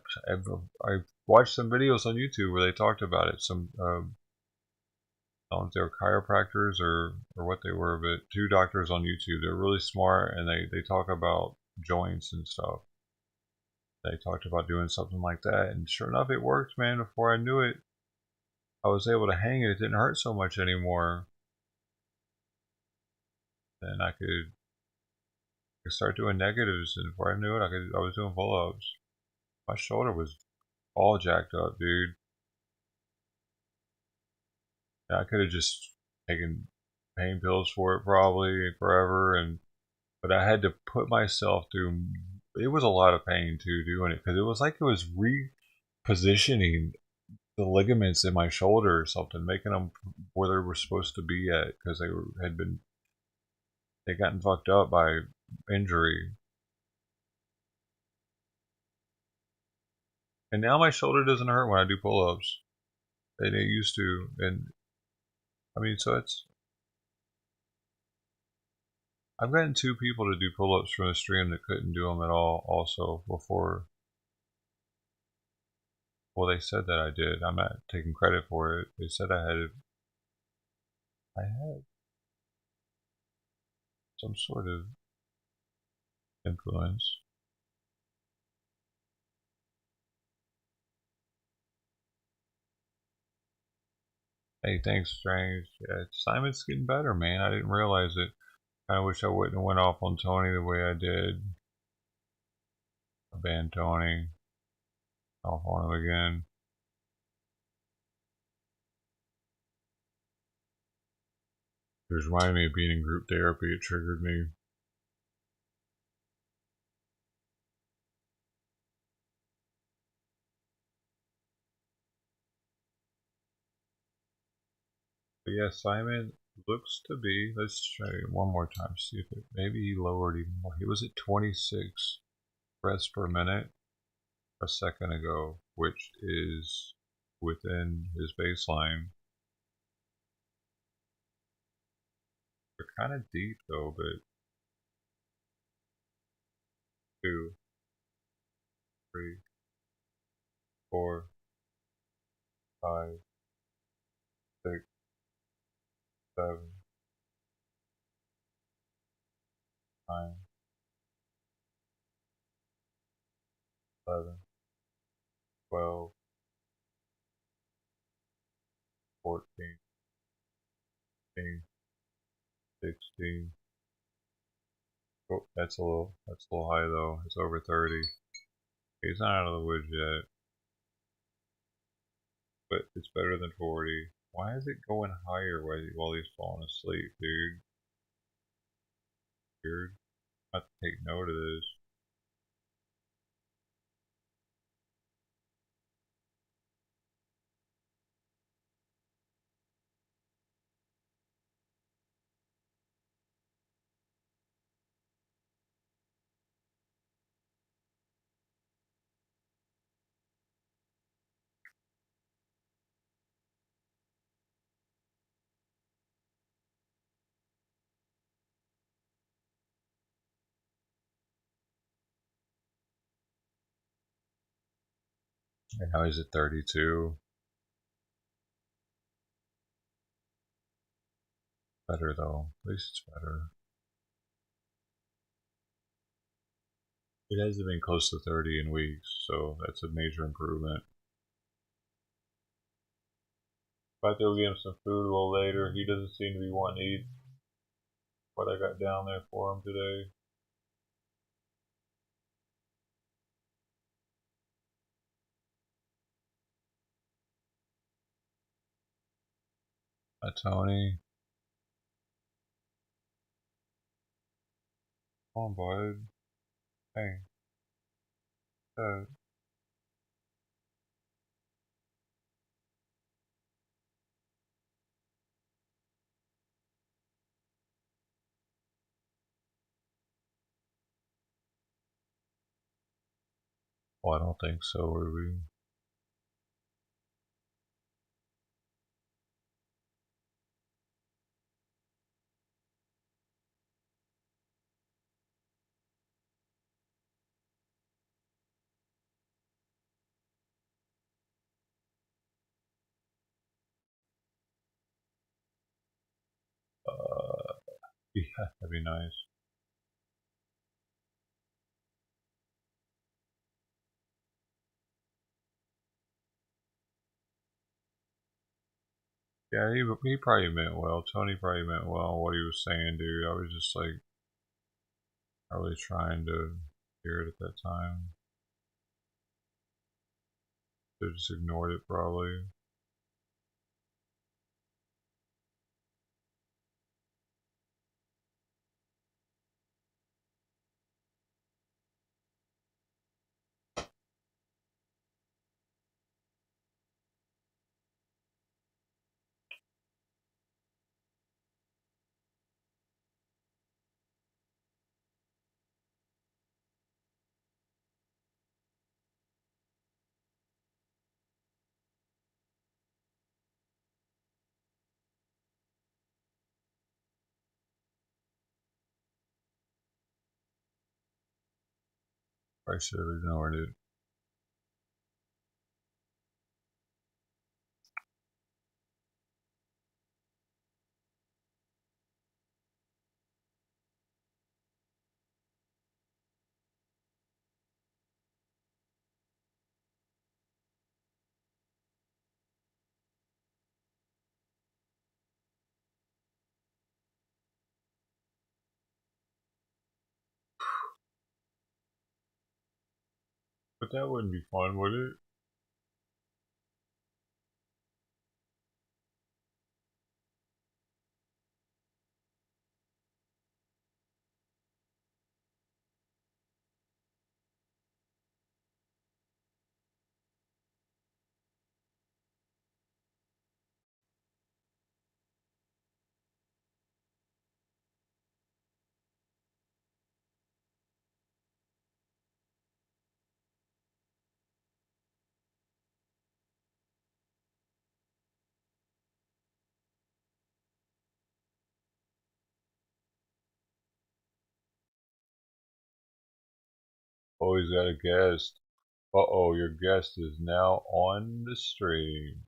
watched some videos on YouTube where they talked about it. Some I don't know if they were chiropractors or what they were, but two doctors on YouTube. They're really smart, and they talk about joints and stuff. They talked about doing something like that, and sure enough, it worked, man. Before I knew it, I was able to hang it. It didn't hurt so much anymore. And I could start doing negatives, and before I knew it, I was doing pull-ups. My shoulder was all jacked up, dude. I could have just taken pain pills for it probably forever, but I had to put myself through. It was a lot of pain too doing it, because it was like it was repositioning the ligaments in my shoulder or something, making them where they were supposed to be at, because they'd gotten fucked up by injury. And now my shoulder doesn't hurt when I do pull-ups. They used to, and I mean, so I've gotten 2 people to do pull-ups from the stream that couldn't do them at all also before. Well, they said that I did. I'm not taking credit for it. They said I had some sort of influence. Hey, thanks, Strange. Yeah, Simon's getting better, man. I didn't realize it. I wish I wouldn't have went off on Tony the way I did. I banned Tony. Off on him again. It was reminding me of being in group therapy. It triggered me. But yeah, Simon looks to be. Let's try it one more time. See if maybe he lowered even more. He was at 26 breaths per minute a second ago, which is within his baseline. They're kind of deep though, but 2, 3, 4, 5, 6, 7, 9, 11, 12, 14, 15, 16. Oh, that's a little high though. It's over 30. He's not out of the woods yet, but it's better than 40. Why is it going higher while he's falling asleep, dude? Weird. I have to take note of this. And now he's at 32. Better though. At least it's better. It hasn't been close to 30 in weeks, so that's a major improvement. If I go get him some food a little later, he doesn't seem to be wanting to eat what I got down there for him today. Hi, Tony. Come on, bud. Hey. Hey. Well, I don't think so, would we? Yeah, that'd be nice. Yeah, he probably meant well. Tony probably meant well what he was saying, dude. I was just like, not really trying to hear it at that time. They just ignored it, probably. I should have ignored it. But that wouldn't be fun, would it? Oh, he's got a guest. Uh-oh, your guest is now on the stream.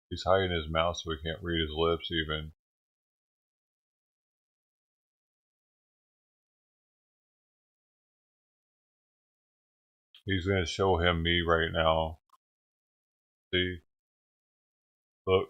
He's hiding his mouth so we can't read his lips even. He's gonna show him me right now. See? Look.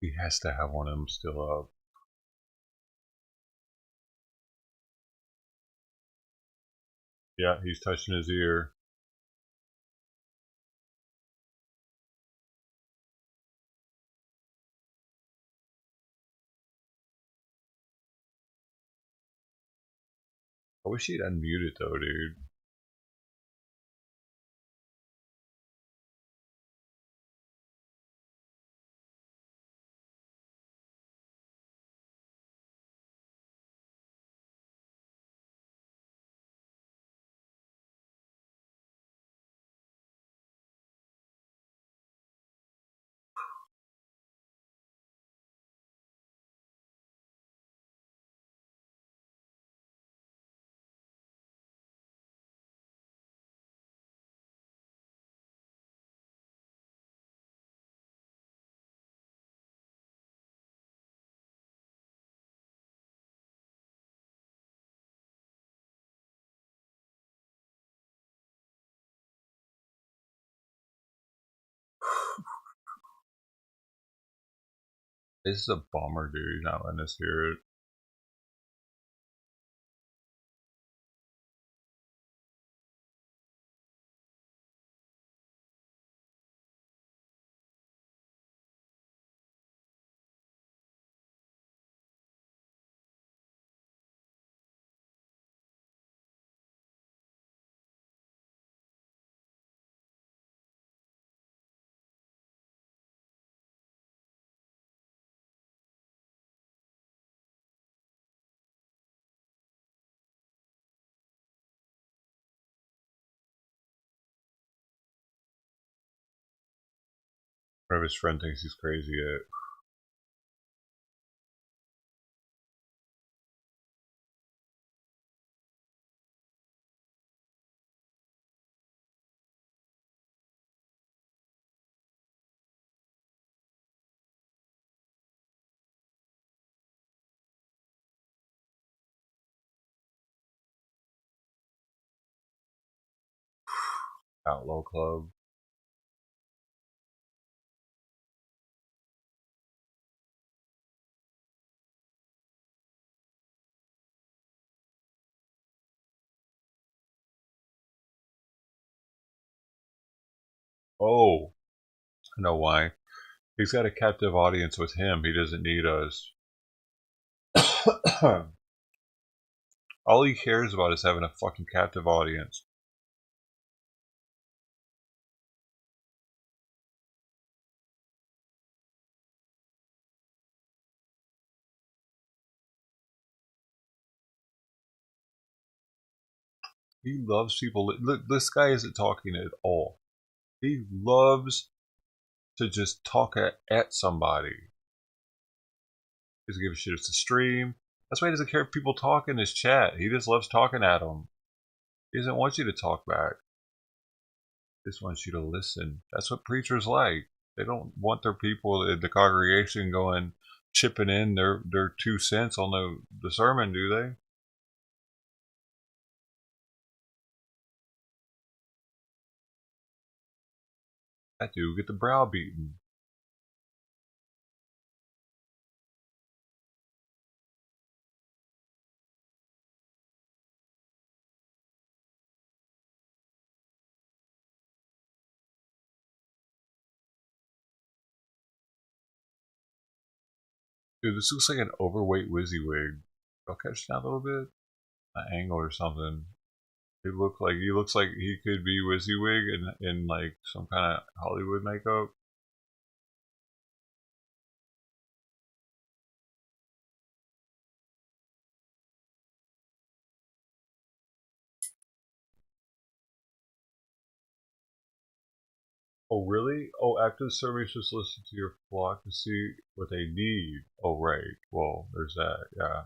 He has to have one of them still up. Yeah, he's touching his ear. I wish he'd unmute it though, dude. This is a bummer, dude. He's not letting us hear it. Whatever his friend thinks he's crazy at. Outlaw Club. Oh, I know why. He's got a captive audience with him. He doesn't need us. All he cares about is having a fucking captive audience. He loves people. Look, this guy isn't talking at all. He loves to just talk at somebody. He doesn't give a shit if it's a stream. That's why he doesn't care if people talk in his chat. He just loves talking at them. He doesn't want you to talk back. He just wants you to listen. That's what preachers like. They don't want their people in the congregation going, chipping in their 2 cents on the sermon, do they? That dude get the browbeaten. Dude, this looks like an overweight WYSIWYG. I'll catch that a little bit. An angle or something. He looks like he could be WYSIWYG in like some kind of Hollywood makeup. Oh really? Oh, active surveys just listen to your flock to see what they need. Oh right. Well, there's that. Yeah.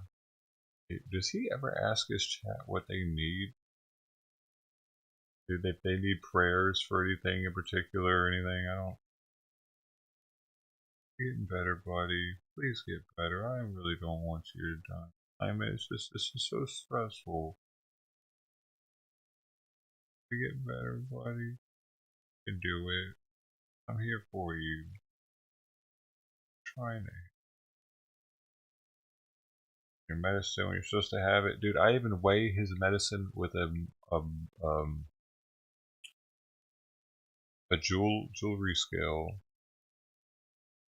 Does he ever ask his chat what they need? Do they need prayers for anything in particular or anything? I don't. Getting better, buddy. Please get better. I really don't want you to die. I mean, this is so stressful. You're getting better, buddy. You can do it. I'm here for you. Trying to. Your medicine when you're supposed to have it, dude. I even weigh his medicine with a jewelry scale.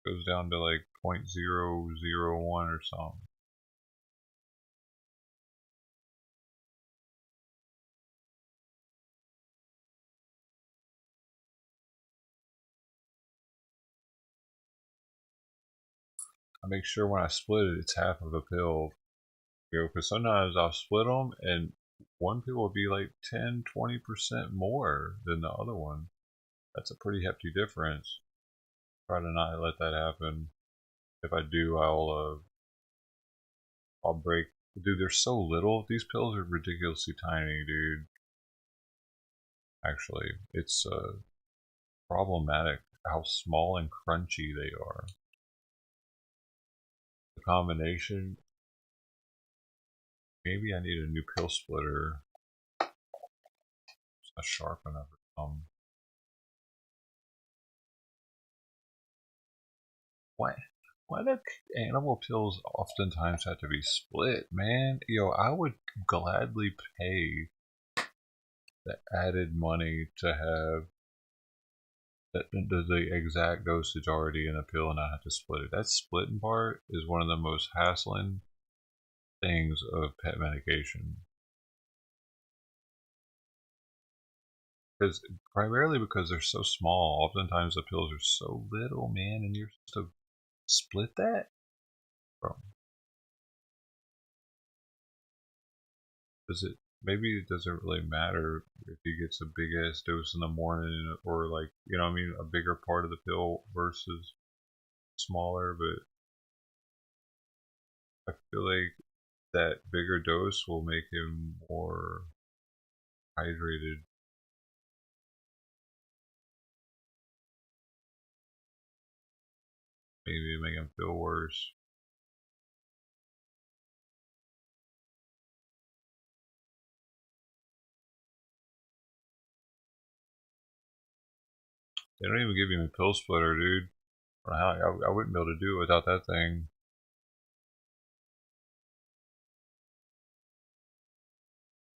Goes down to like 0.001 or something. I make sure when I split it, it's half of a pill. You know, because sometimes I'll split them and one pill will be like 10-20% more than the other one. That's a pretty hefty difference. Try to not let that happen. If I do, I'll break. Dude, they're so little. These pills are ridiculously tiny, dude. Actually, it's problematic how small and crunchy they are. The combination. Maybe I need a new pill splitter. It's not sharp enough or something. Why do animal pills oftentimes have to be split, man? Yo, I would gladly pay the added money to have the exact dosage already in a pill and not have to split it. That splitting part is one of the most hassling things of pet medication. Primarily because they're so small. Oftentimes the pills are so little, man, and you're supposed to split that? Bro. Maybe it doesn't really matter if he gets a big ass dose in the morning or like, you know what I mean, a bigger part of the pill versus smaller, but I feel like that bigger dose will make him more hydrated. Maybe make him feel worse. They don't even give him a pill splitter, dude. I wouldn't be able to do it without that thing.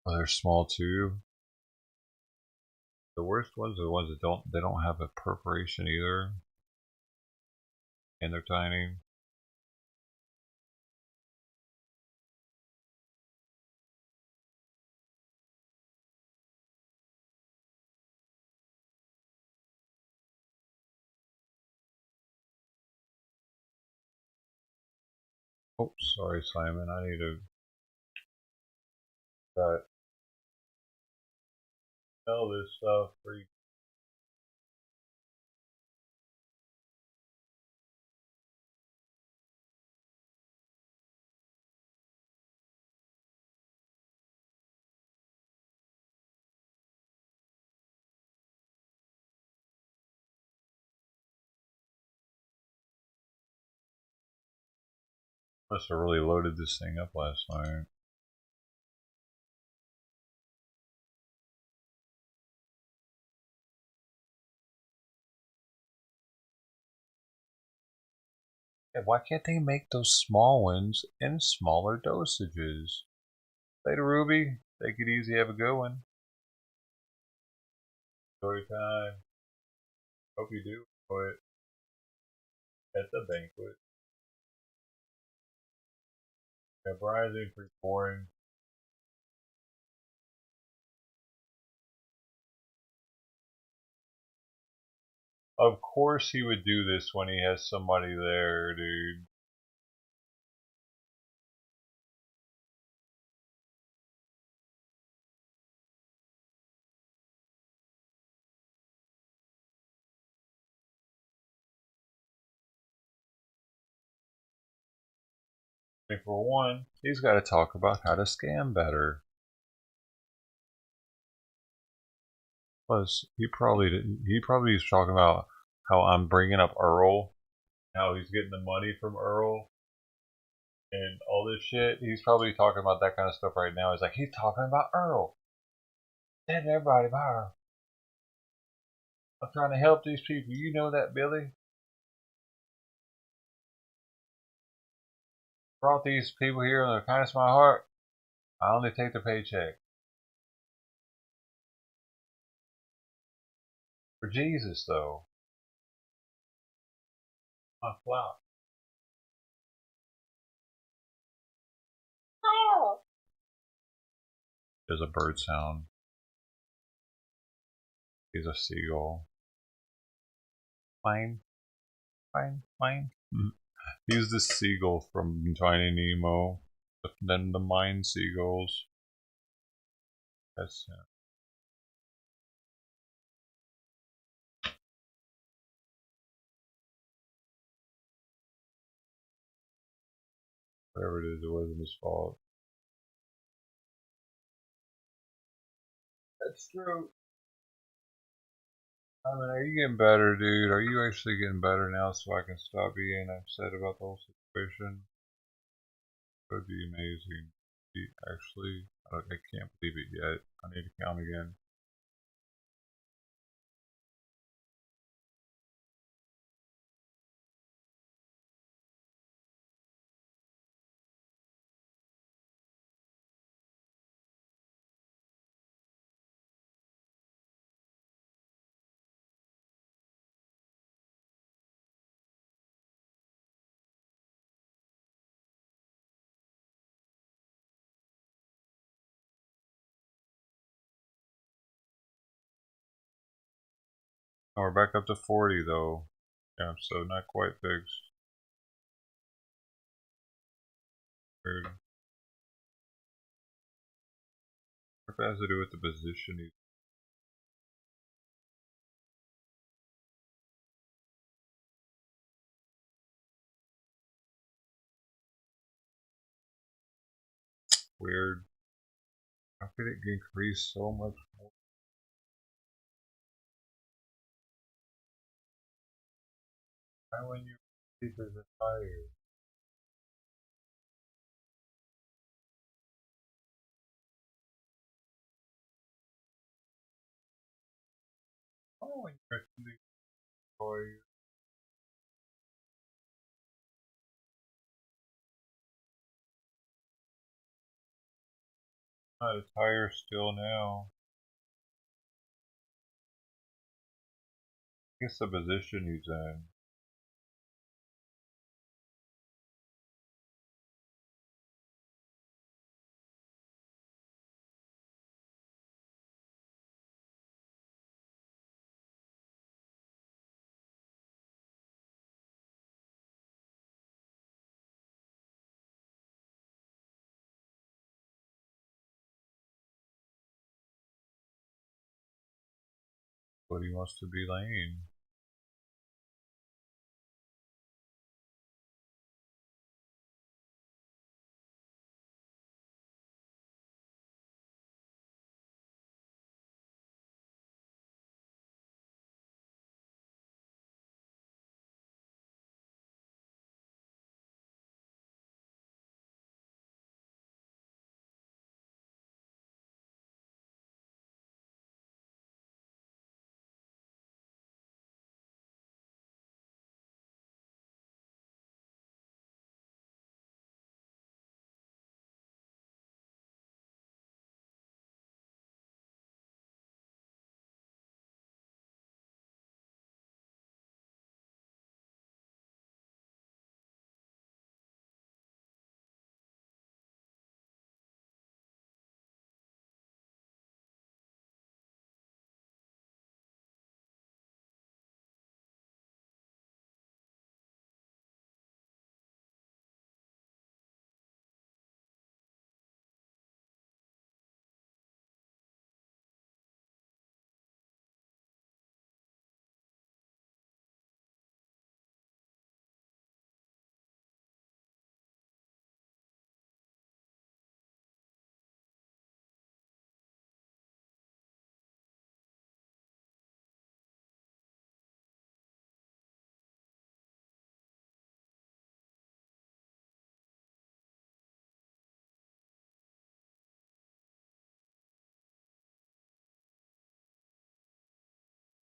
Oh, they're small too. The worst ones are the ones that don't have a perforation either, and they're tiny. Oh, sorry, Simon. I need to tell this stuff for you. Must have really loaded this thing up last night. Yeah, why can't they make those small ones in smaller dosages? Later, Ruby. Take it easy. Have a good one. Story time. Hope you do enjoy it at the banquet. Yeah, Brian's in pretty boring. Of course he would do this when he has somebody there, dude. And for one, he's got to talk about how to scam better. Plus, he probably is talking about how I'm bringing up Earl, how he's getting the money from Earl, and all this shit. He's probably talking about that kind of stuff right now. He's like, he's talking about Earl. Telling everybody about Earl. I'm trying to help these people. You know that, Billy? Brought these people here in the kindness of my heart. I only take the paycheck. For Jesus, though. My flout. There's a bird sound. He's a seagull. Fine. Fine. Fine. He's the seagull from Finding Nemo. Then the mine seagulls. That's whatever it is, it wasn't his fault. That's true. I mean, are you getting better, dude? Are you actually getting better now so I can stop being upset about the whole situation? That would be amazing. Actually, I can't believe it yet. I need to count again. Oh, we're back up to 40 though. Yeah, so not quite fixed. Weird. What has to do with the position? Weird. How could it increase so much more? Why when you keep it higher? Oh, when you're actually higher. It's higher still now. I guess the position he's in. What he wants to be laying.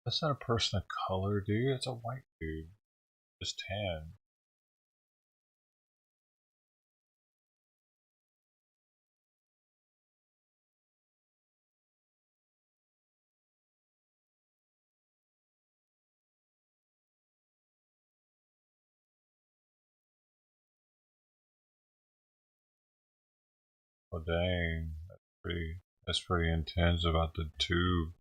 That's not a person of color, dude. It's a white dude. Just tan. Oh dang. That's pretty intense about the tube.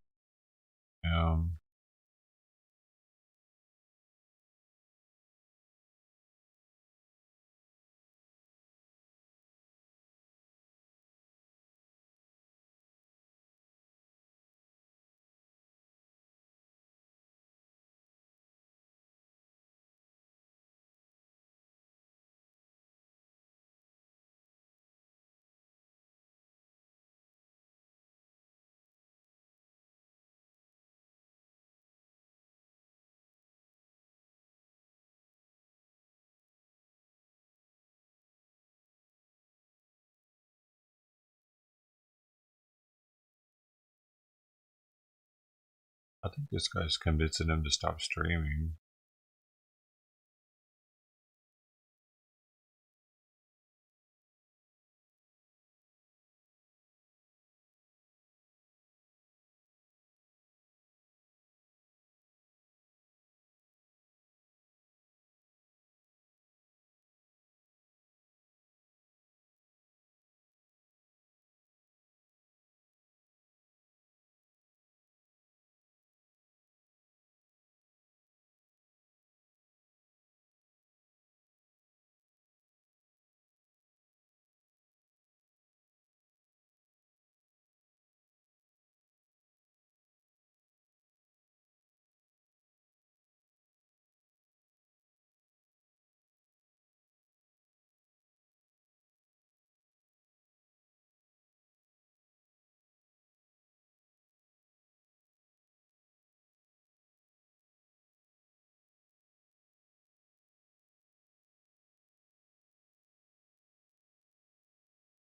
I think this guy's convincing him to stop streaming.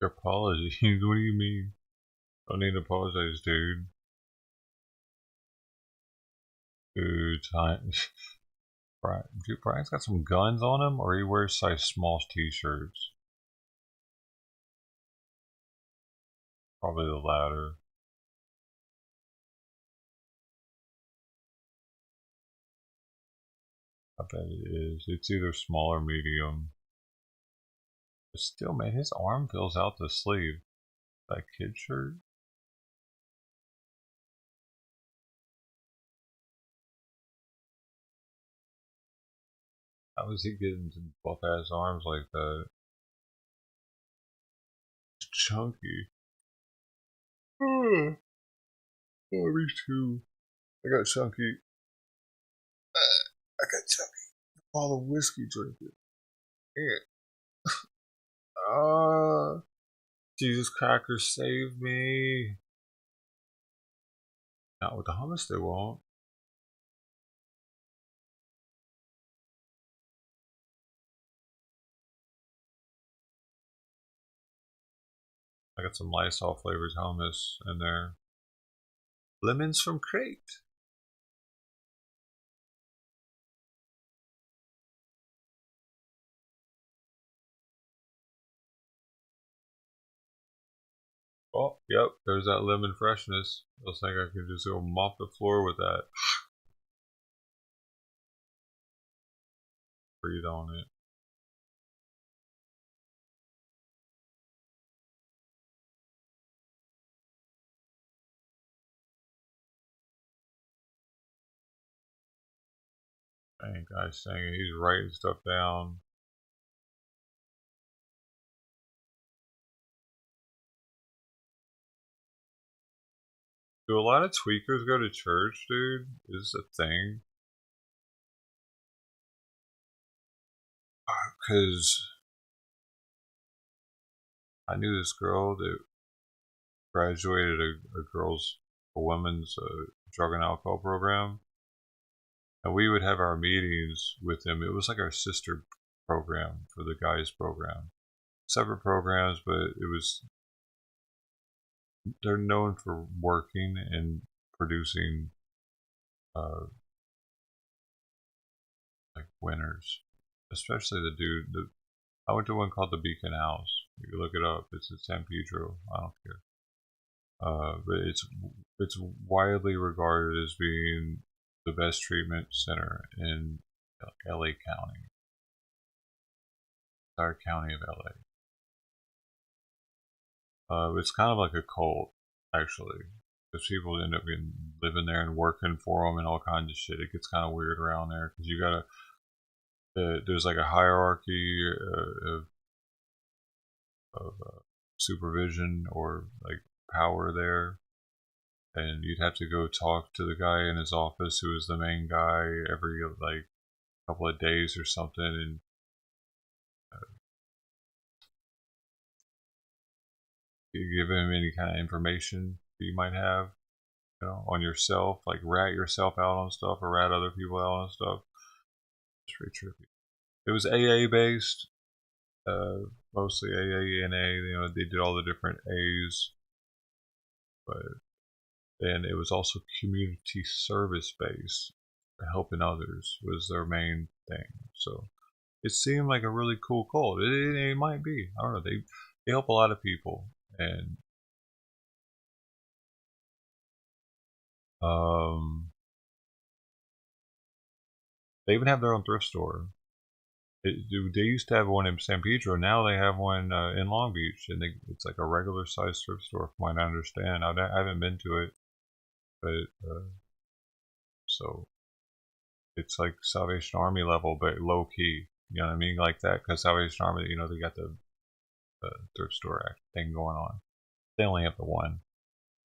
Your apologies? What do you mean? Don't need to apologize, dude. Dude, dude, Brian's got some guns on him, or he wears size small t-shirts. Probably the latter. I bet it is. It's either small or medium. But still, man, his arm fills out the sleeve. That kid shirt. How is he getting buff ass arms like that? It's chunky. Oh, me too. I got chunky. I got chunky. All the whiskey drinking. Yeah. Jesus crackers, save me. Not with the hummus, they won't. I got some Lysol flavored hummus in there. Lemons from Crate. Oh, yep, there's that lemon freshness. I was thinking I could just go mop the floor with that. Breathe on it. Dang, guys, saying he's writing stuff down. Do a lot of tweakers go to church, dude? Is this a thing? Because I knew this girl that graduated a women's drug and alcohol program, and we would have our meetings with them. It was like our sister program for the guys program, separate programs, but they're known for working and producing uh, like winners, especially the dude. I went to one called the Beacon House. You can look it up. It's in San Pedro. I don't care. But it's widely regarded as being the best treatment center in LA County, our county of LA. It's kind of like a cult, actually, because people end up living there and working for them and all kinds of shit. It gets kind of weird around there because you gotta. There's like a hierarchy of supervision or like power there, and you'd have to go talk to the guy in his office who is the main guy every like couple of days or something, and you give him any kind of information that you might have, on yourself, like rat yourself out on stuff or rat other people out on stuff. It's pretty trippy. It was AA based, mostly AA, NA. They did all the different A's, and it was also community service based. Helping others was their main thing. So it seemed like a really cool cult. It might be. I don't know. They help a lot of people, and they even have their own thrift store. They used to have one in San Pedro. Now they have one in Long Beach, and it's like a regular sized thrift store, from what I understand. I haven't been to it, but so it's like Salvation Army level, but low key. You know what I mean, like that, because Salvation Army, they got the thrift store thing going on. They only have the one.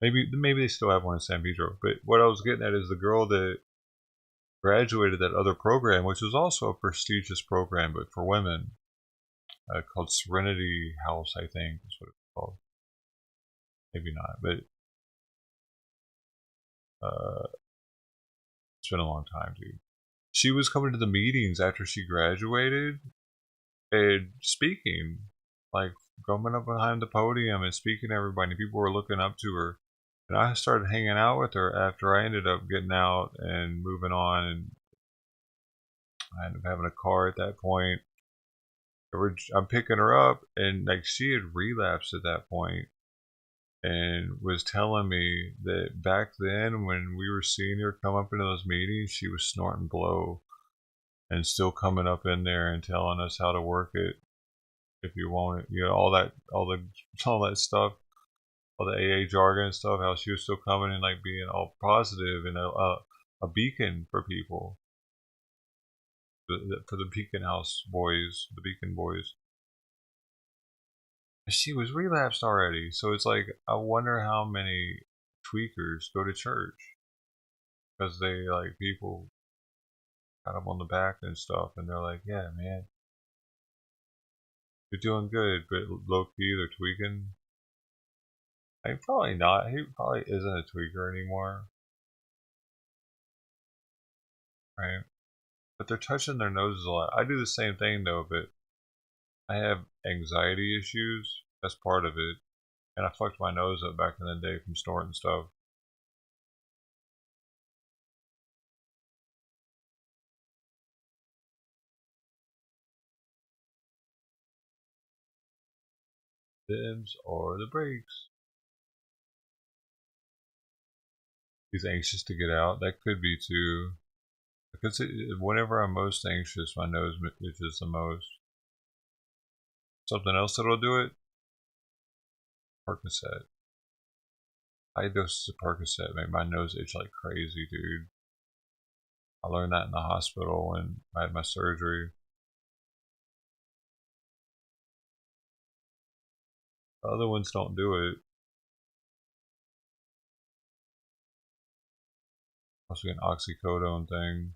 Maybe they still have one in San Pedro. But what I was getting at is the girl that graduated that other program, which was also a prestigious program, but for women, called Serenity House, I think is what it's called. Maybe not, but it's been a long time, dude. She was coming to the meetings after she graduated and speaking, like coming up behind the podium and speaking to everybody. People were looking up to her. And I started hanging out with her after I ended up getting out and moving on, and I ended up having a car at that point. I'm picking her up, and like she had relapsed at that point, and was telling me that back then when we were seeing her come up into those meetings, she was snorting blow, and still coming up in there and telling us how to work it if you want it, all that stuff. All the AA jargon and stuff, how she was still coming and like being all positive and a beacon for people, for the Beacon House boys, the Beacon boys. She was relapsed already, so it's like I wonder how many tweakers go to church because they like people got them on the back and stuff, and they're like, "Yeah, man, you're doing good," but low key they're tweaking. Probably not. He probably isn't a tweaker anymore, right? But they're touching their noses a lot. I do the same thing though, but I have anxiety issues. That's part of it. And I fucked my nose up back in the day from snorting stuff. Dims or the brakes. He's anxious to get out. That could be too. Because whenever I'm most anxious, my nose itches the most. Something else that'll do it? Percocet. High doses of Percocet make my nose itch like crazy, dude. I learned that in the hospital when I had my surgery. The other ones don't do it. Must be an oxycodone thing.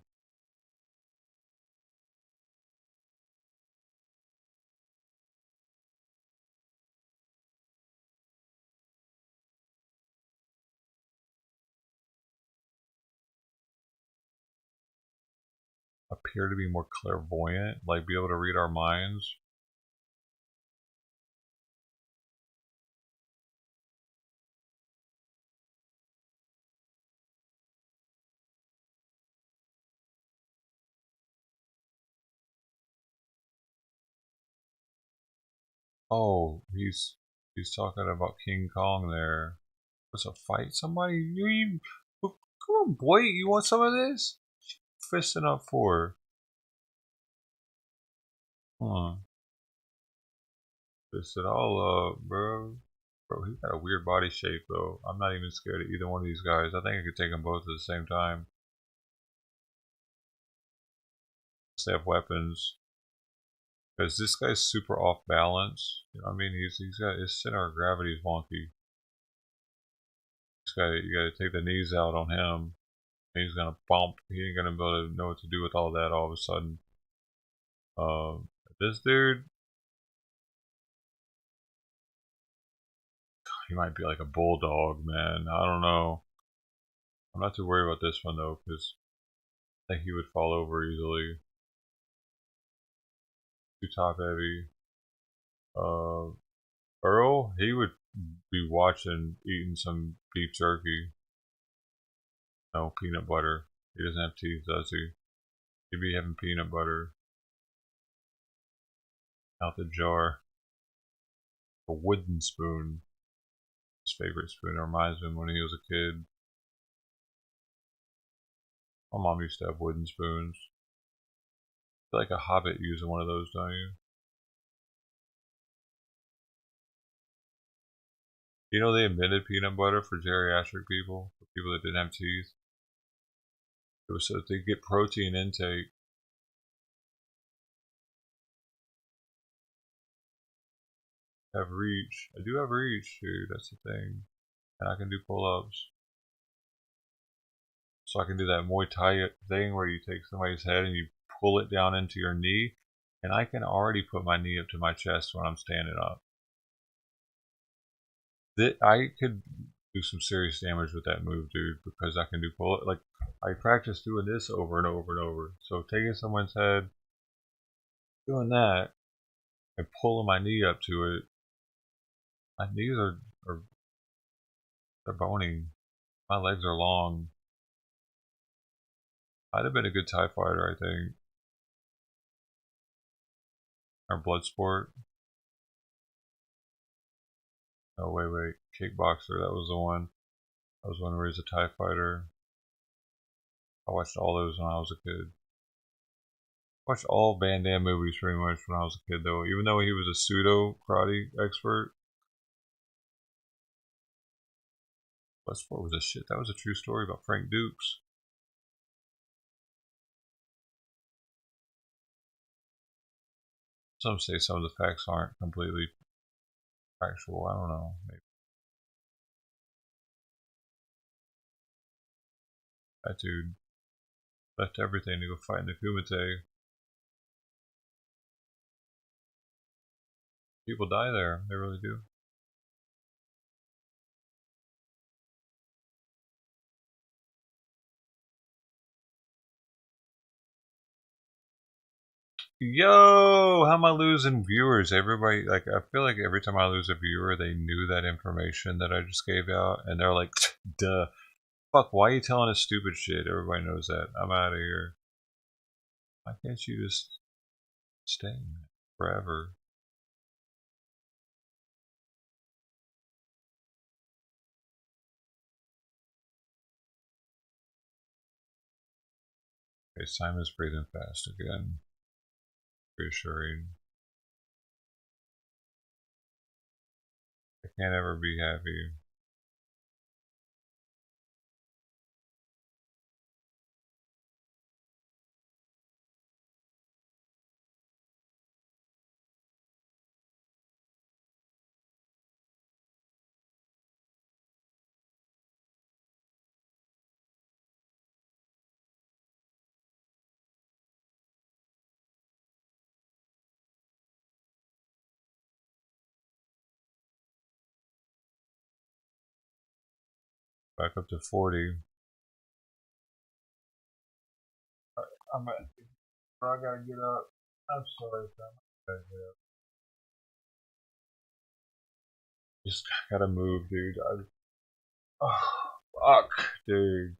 Appear to be more clairvoyant, like be able to read our minds. Oh, he's talking about King Kong there. What's a fight? Somebody? Come on, boy. You want some of this? Fisting up for? Huh. Fist it all up, bro. Bro, he got a weird body shape, though. I'm not even scared of either one of these guys. I think I could take them both at the same time. They have weapons. Because this guy's super off balance. You know what I mean? He's got his center of gravity is wonky. You gotta take the knees out on him. He's gonna bump. He ain't gonna be able to know what to do with all that all of a sudden. This dude, he might be like a bulldog, man. I don't know. I'm not too worried about this one though, because I think he would fall over easily. Too top heavy. Earl, he would be watching, eating some beef jerky. No, peanut butter. He doesn't have teeth, does he? He'd be having peanut butter out the jar. A wooden spoon. His favorite spoon. It reminds him when he was a kid. My mom used to have wooden spoons. I feel like a hobbit using one of those, don't you? You know they invented peanut butter for geriatric people, for people that didn't have teeth. It was so that they get protein intake. Have reach. I do have reach, dude. That's the thing. And I can do pull-ups. So I can do that Muay Thai thing where you take somebody's head and you pull it down into your knee. And I can already put my knee up to my chest when I'm standing up. I could do some serious damage with that move, dude, because I can do pull it. Like, I practice doing this over and over and over. So taking someone's head, doing that, and pulling my knee up to it. My knees are they're bony. My legs are long. I'd have been a good TIE fighter, I think. Or blood sport. Oh, wait. Kickboxer, that was the one. That was one where he's a TIE fighter. I watched all those when I was a kid. I watched all Van Damme movies pretty much when I was a kid, though. Even though he was a pseudo karate expert. Bloodsport was a shit. That was a true story about Frank Dukes. Some say some of the facts aren't completely factual. I don't know. Maybe. That dude left everything to go fight in the Kumite. People die there. They really do. Yo, how am I losing viewers? Everybody, like, I feel like every time I lose a viewer, they knew that information that I just gave out, and they're like, duh. Fuck, why are you telling us stupid shit? Everybody knows that. I'm out of here. Why can't you just stay forever? Okay, Simon's breathing fast again. Reassuring. I can't ever be happy. Back up to 40. I'm at, I gotta get up. I'm sorry, Sam. I gotta get up. Just gotta move, dude. Oh, fuck, dude.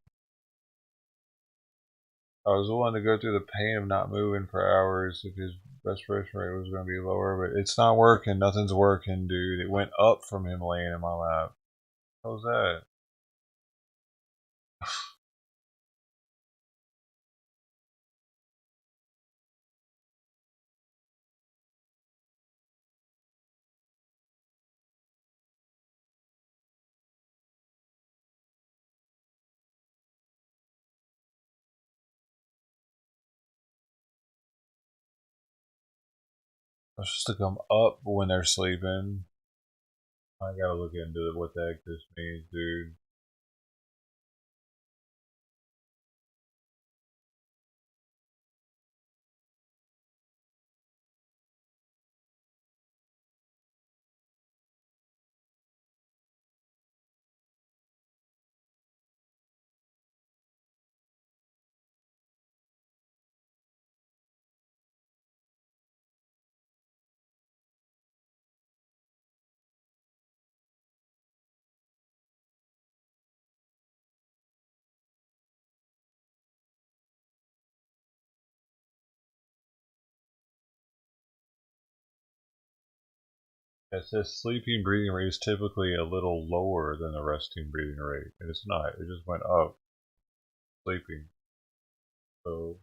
I was willing to go through the pain of not moving for hours if his respiration rate was going to be lower, but it's not working. Nothing's working, dude. It went up from him laying in my lap. How's that? It's supposed to come up when they're sleeping. I gotta look into what the heck this means, dude. It says sleeping breathing rate is typically a little lower than the resting breathing rate. And it's not. It just went up. Sleeping. So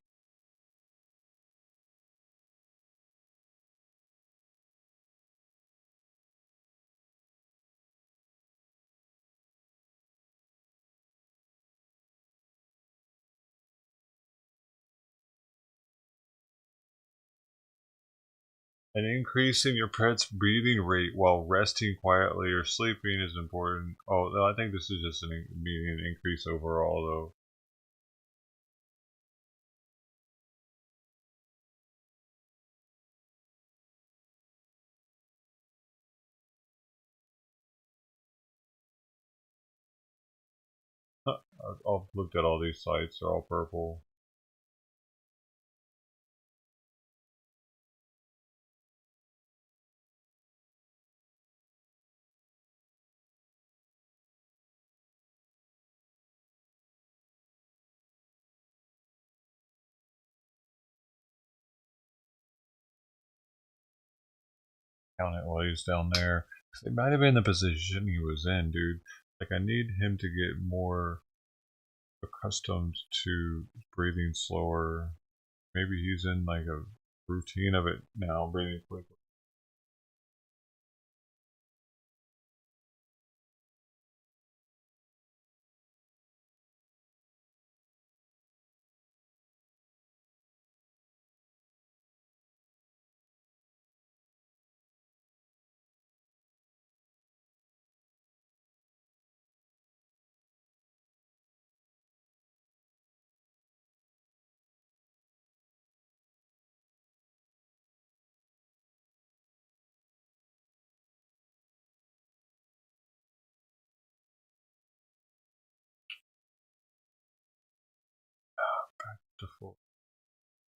an increase in your pet's breathing rate while resting quietly or sleeping is important. Oh, no, I think this is just meaning an increase overall, though. I've looked at all these sites; they're all purple. Count it while he's down there. It might have been the position he was in, dude. Like, I need him to get more accustomed to breathing slower. Maybe he's in like a routine of it now, breathing quickly. Default.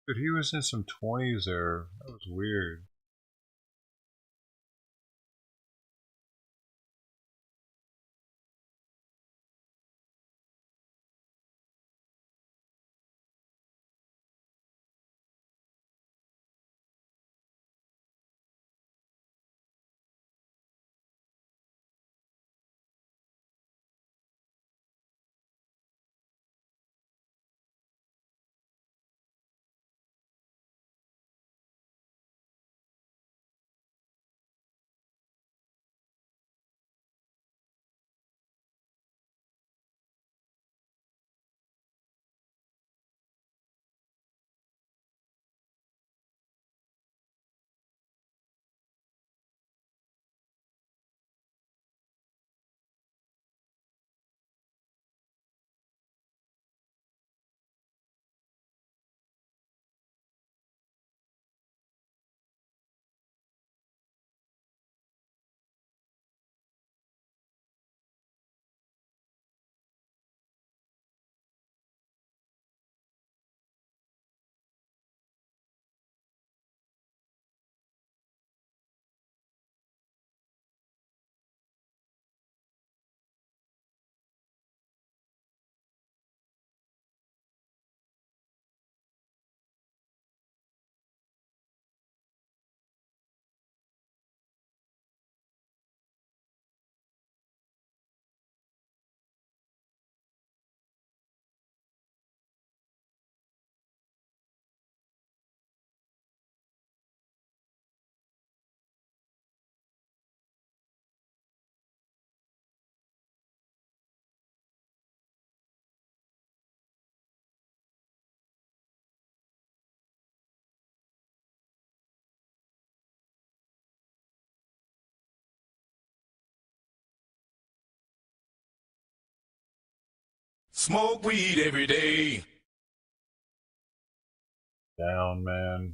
Dude, he was in some 20s there. That was weird. Smoke weed every day. Down, man.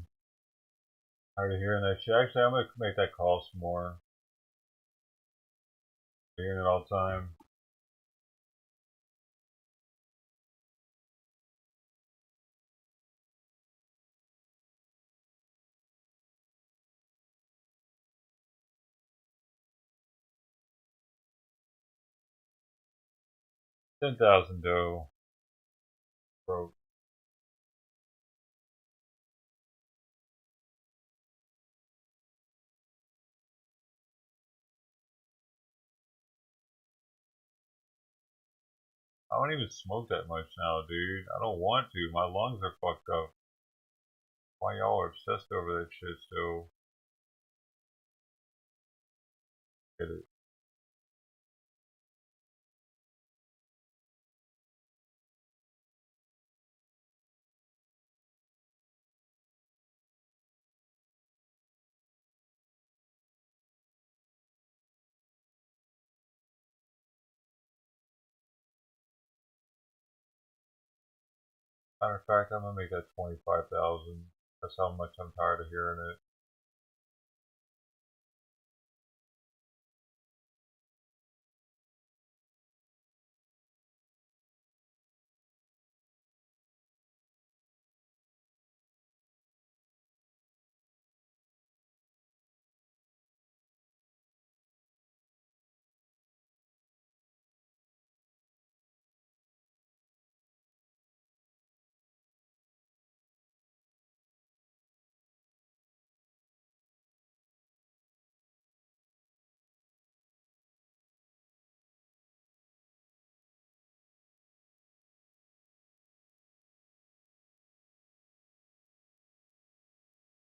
Tired of hearing that shit. Actually, I'm gonna make that call some more. Hearing it all the time. $10,000 dough. Broke. I don't even smoke that much now, dude. I don't want to. My lungs are fucked up. Why y'all are obsessed over that shit still? Get it. Matter of fact, I'm gonna make that 25,000. That's how much I'm tired of hearing it.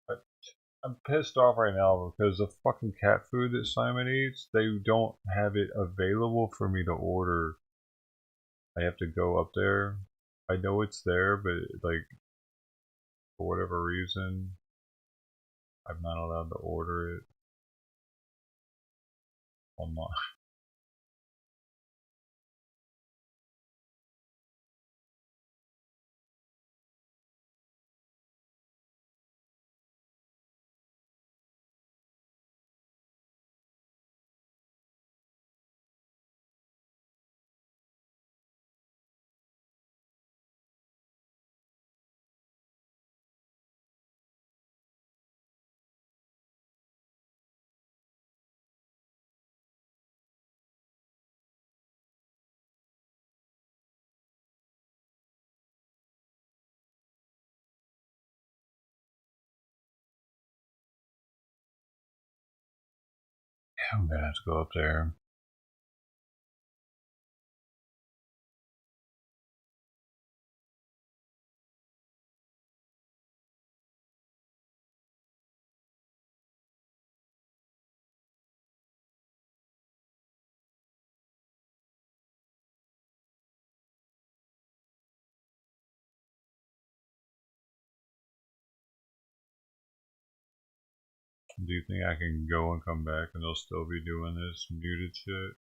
But I'm pissed off right now because the fucking cat food that Simon eats, they don't have it available for me to order. I have to go up there. I know it's there, but like for whatever reason, I'm not allowed to order it online. I'm gonna have to go up there. Do you think I can go and come back and they'll still be doing this muted shit?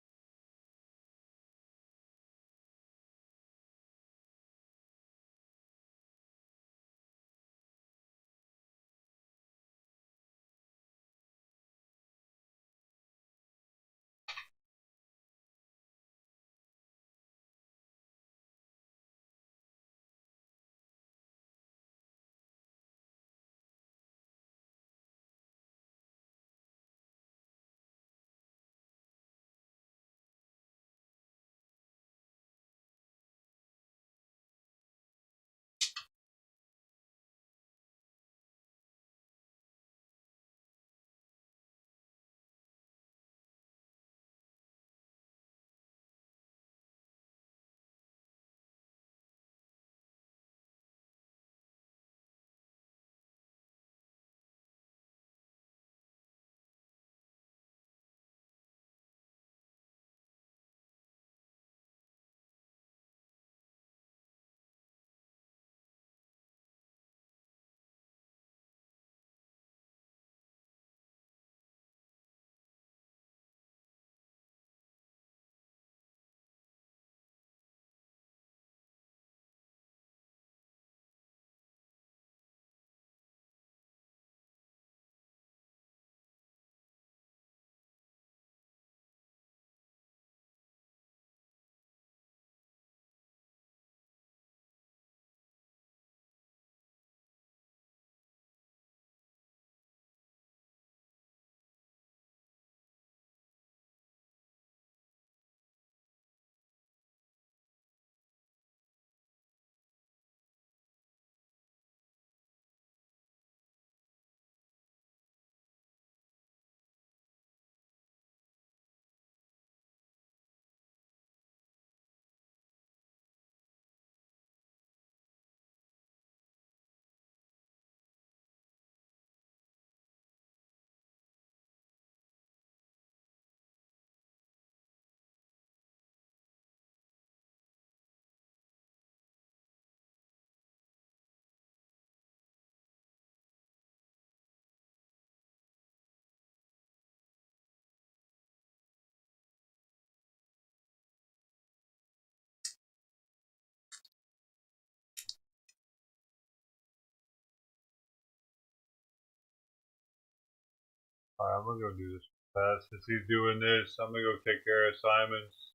Alright, I'm gonna go do this fast. Since he's doing this, I'm gonna go take care of Simon's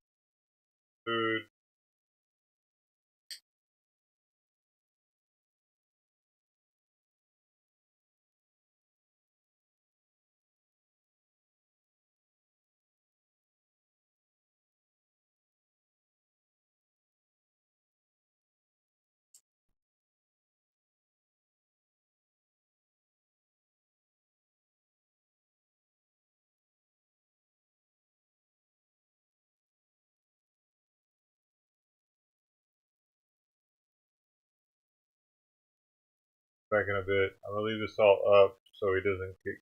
food. Back in a bit. I'm gonna leave the salt up so he doesn't get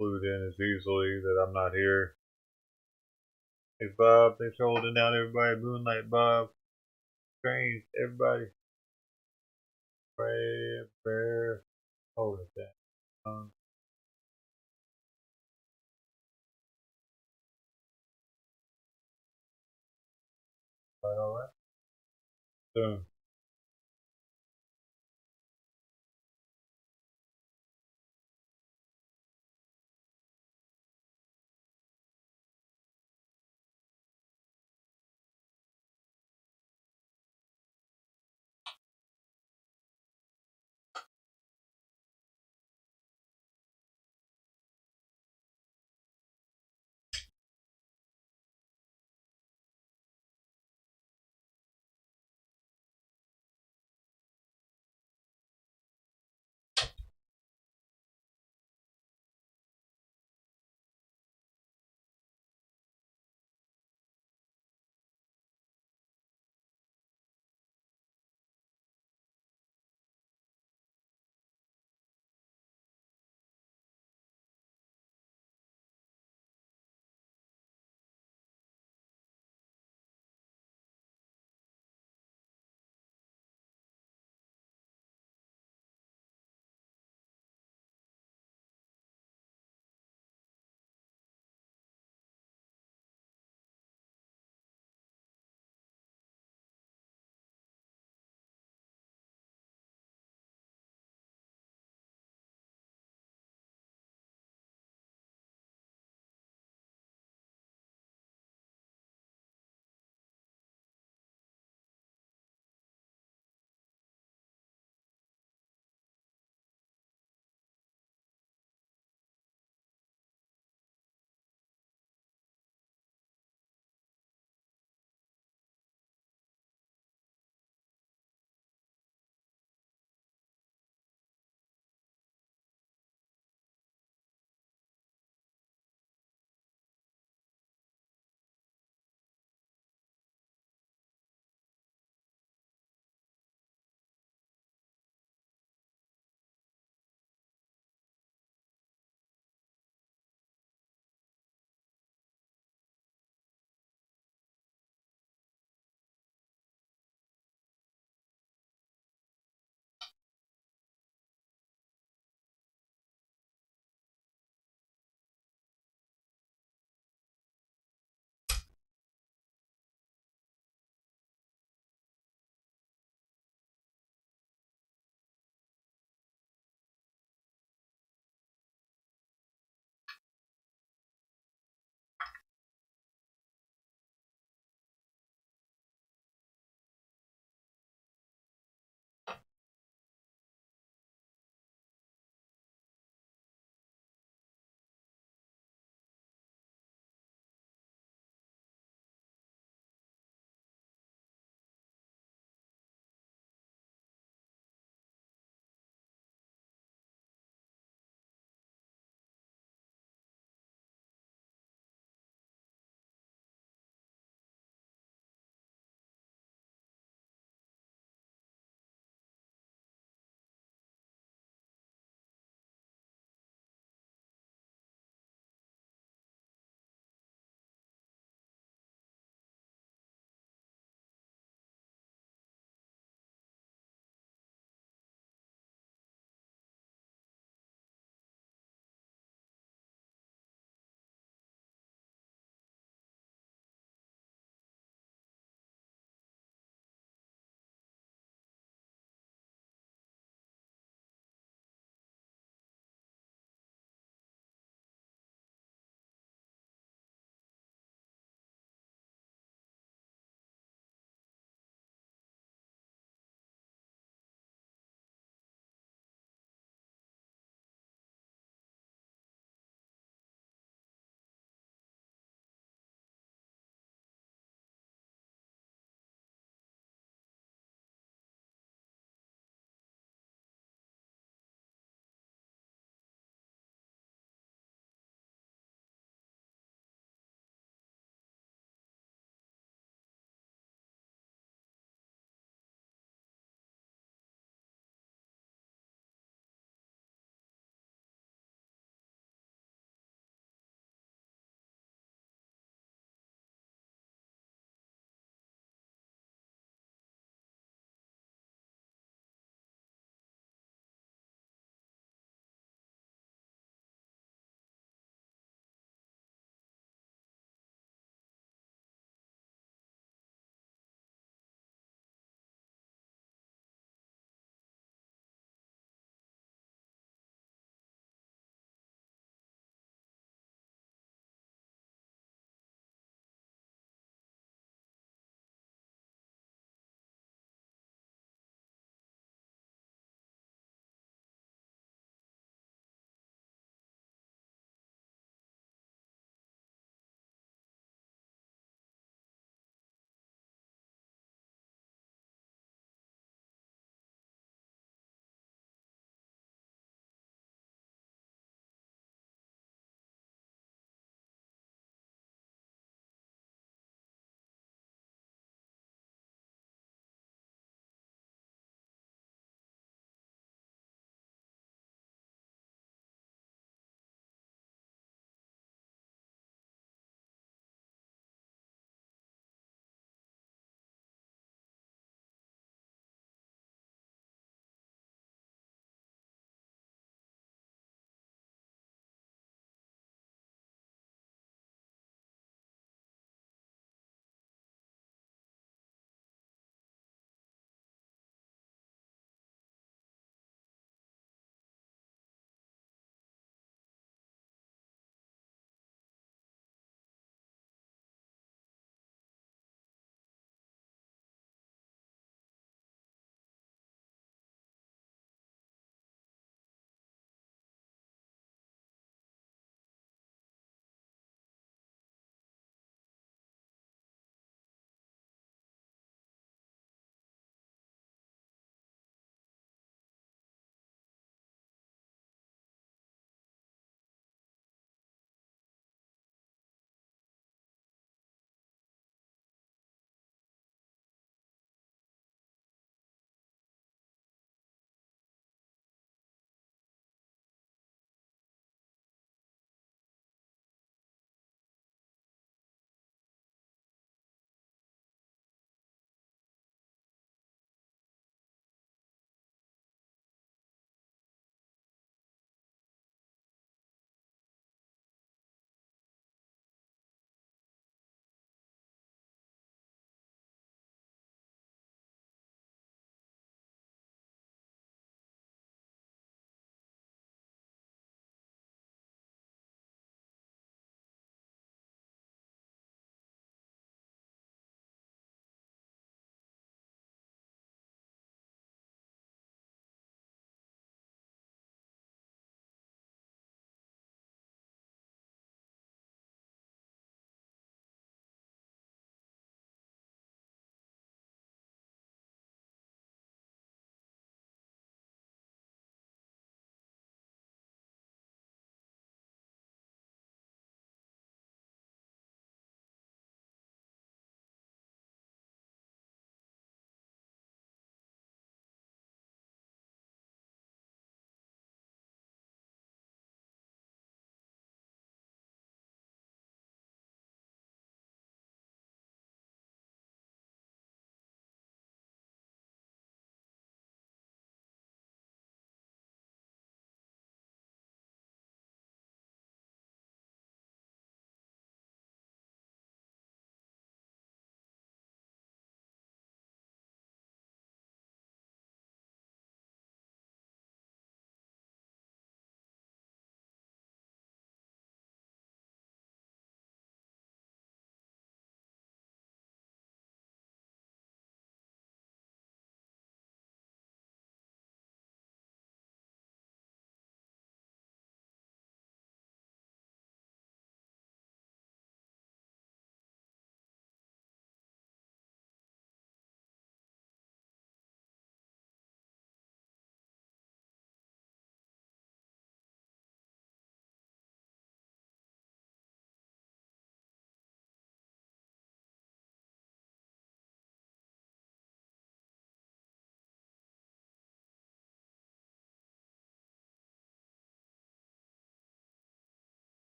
glued in as easily that I'm not here. Hey Bob, thanks for holding down everybody. Moonlight Bob. Strange, everybody. Prayer. Hold it down. Alright. Boom.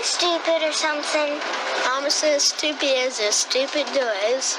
you stupid or something? I'm as stupid as a stupid does.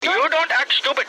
You don't act stupid.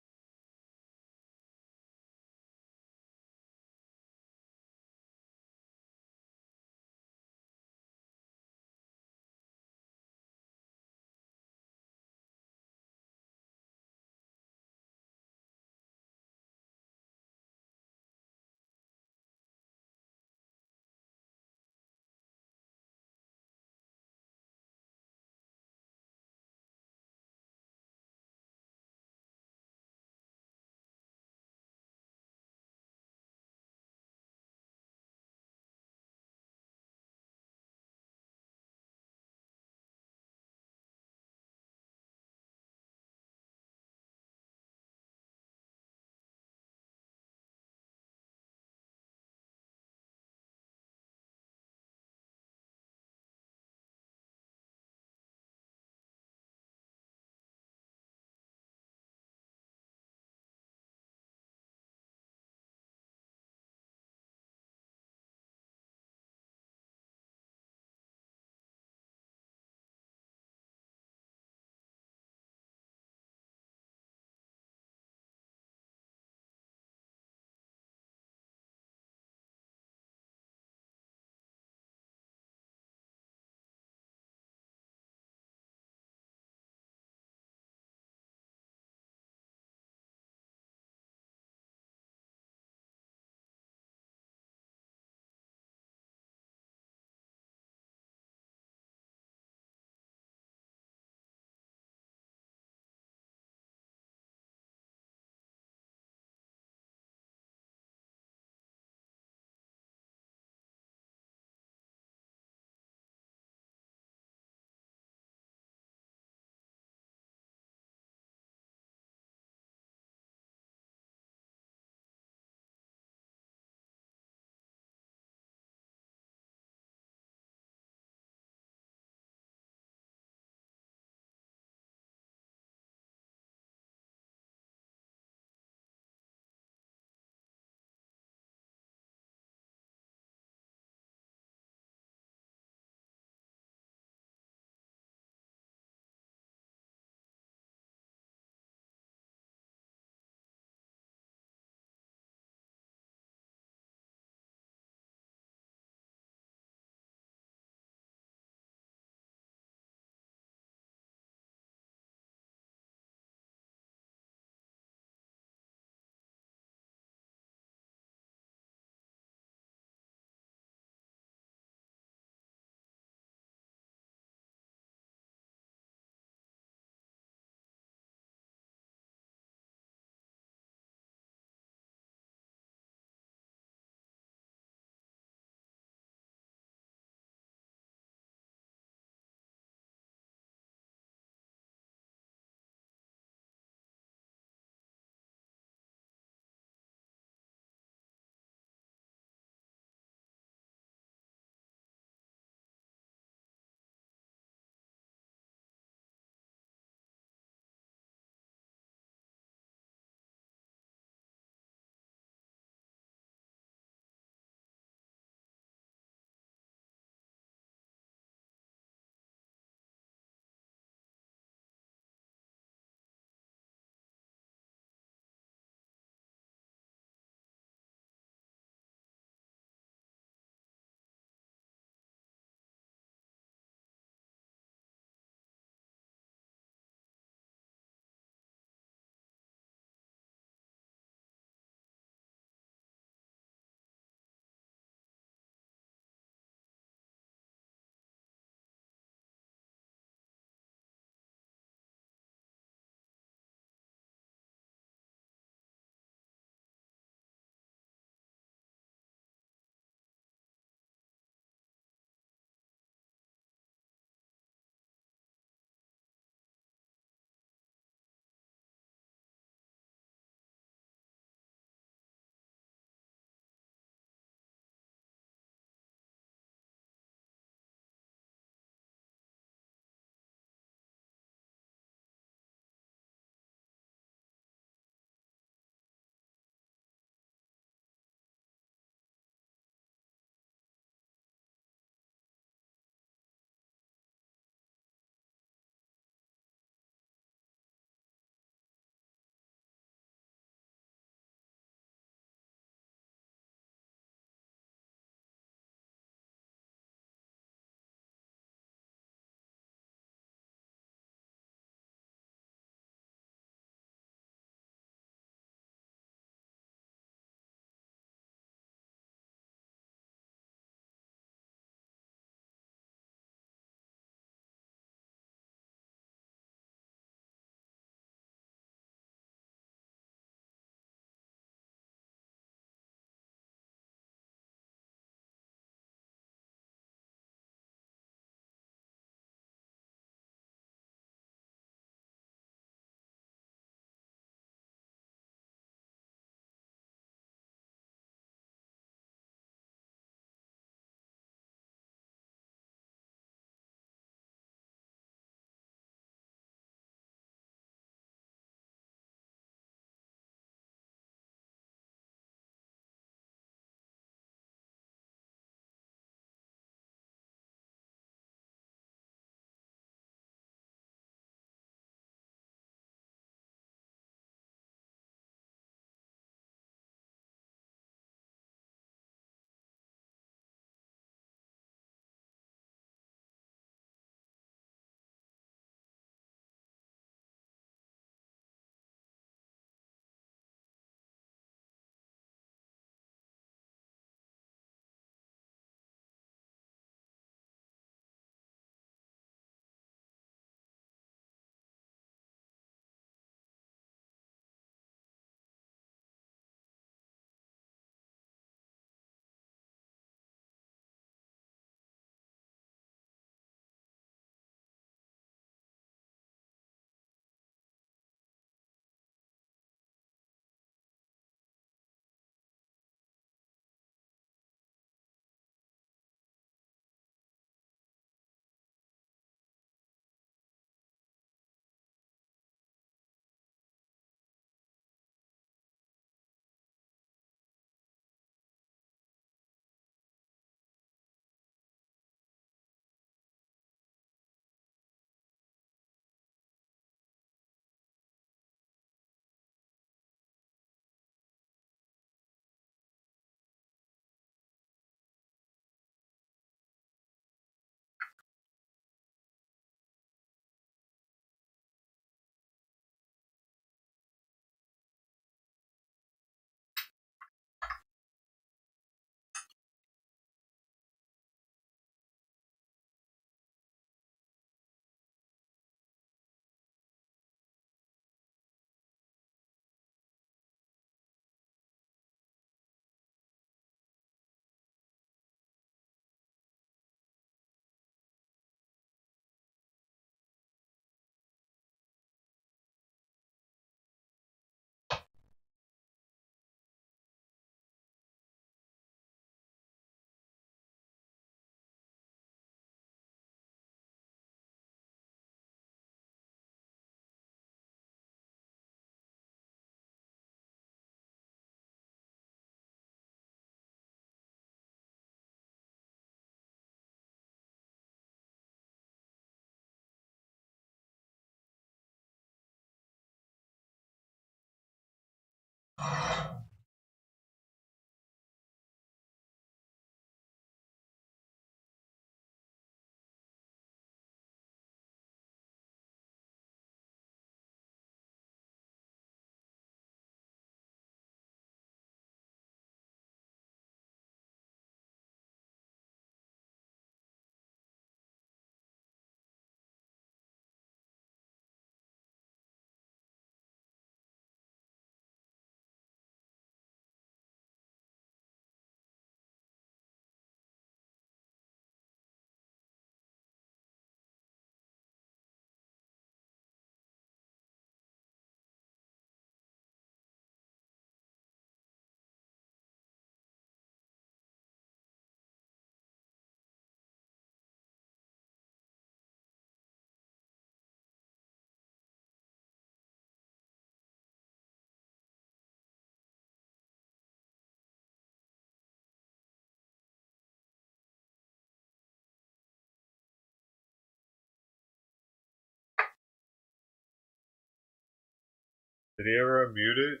Did he ever unmute it?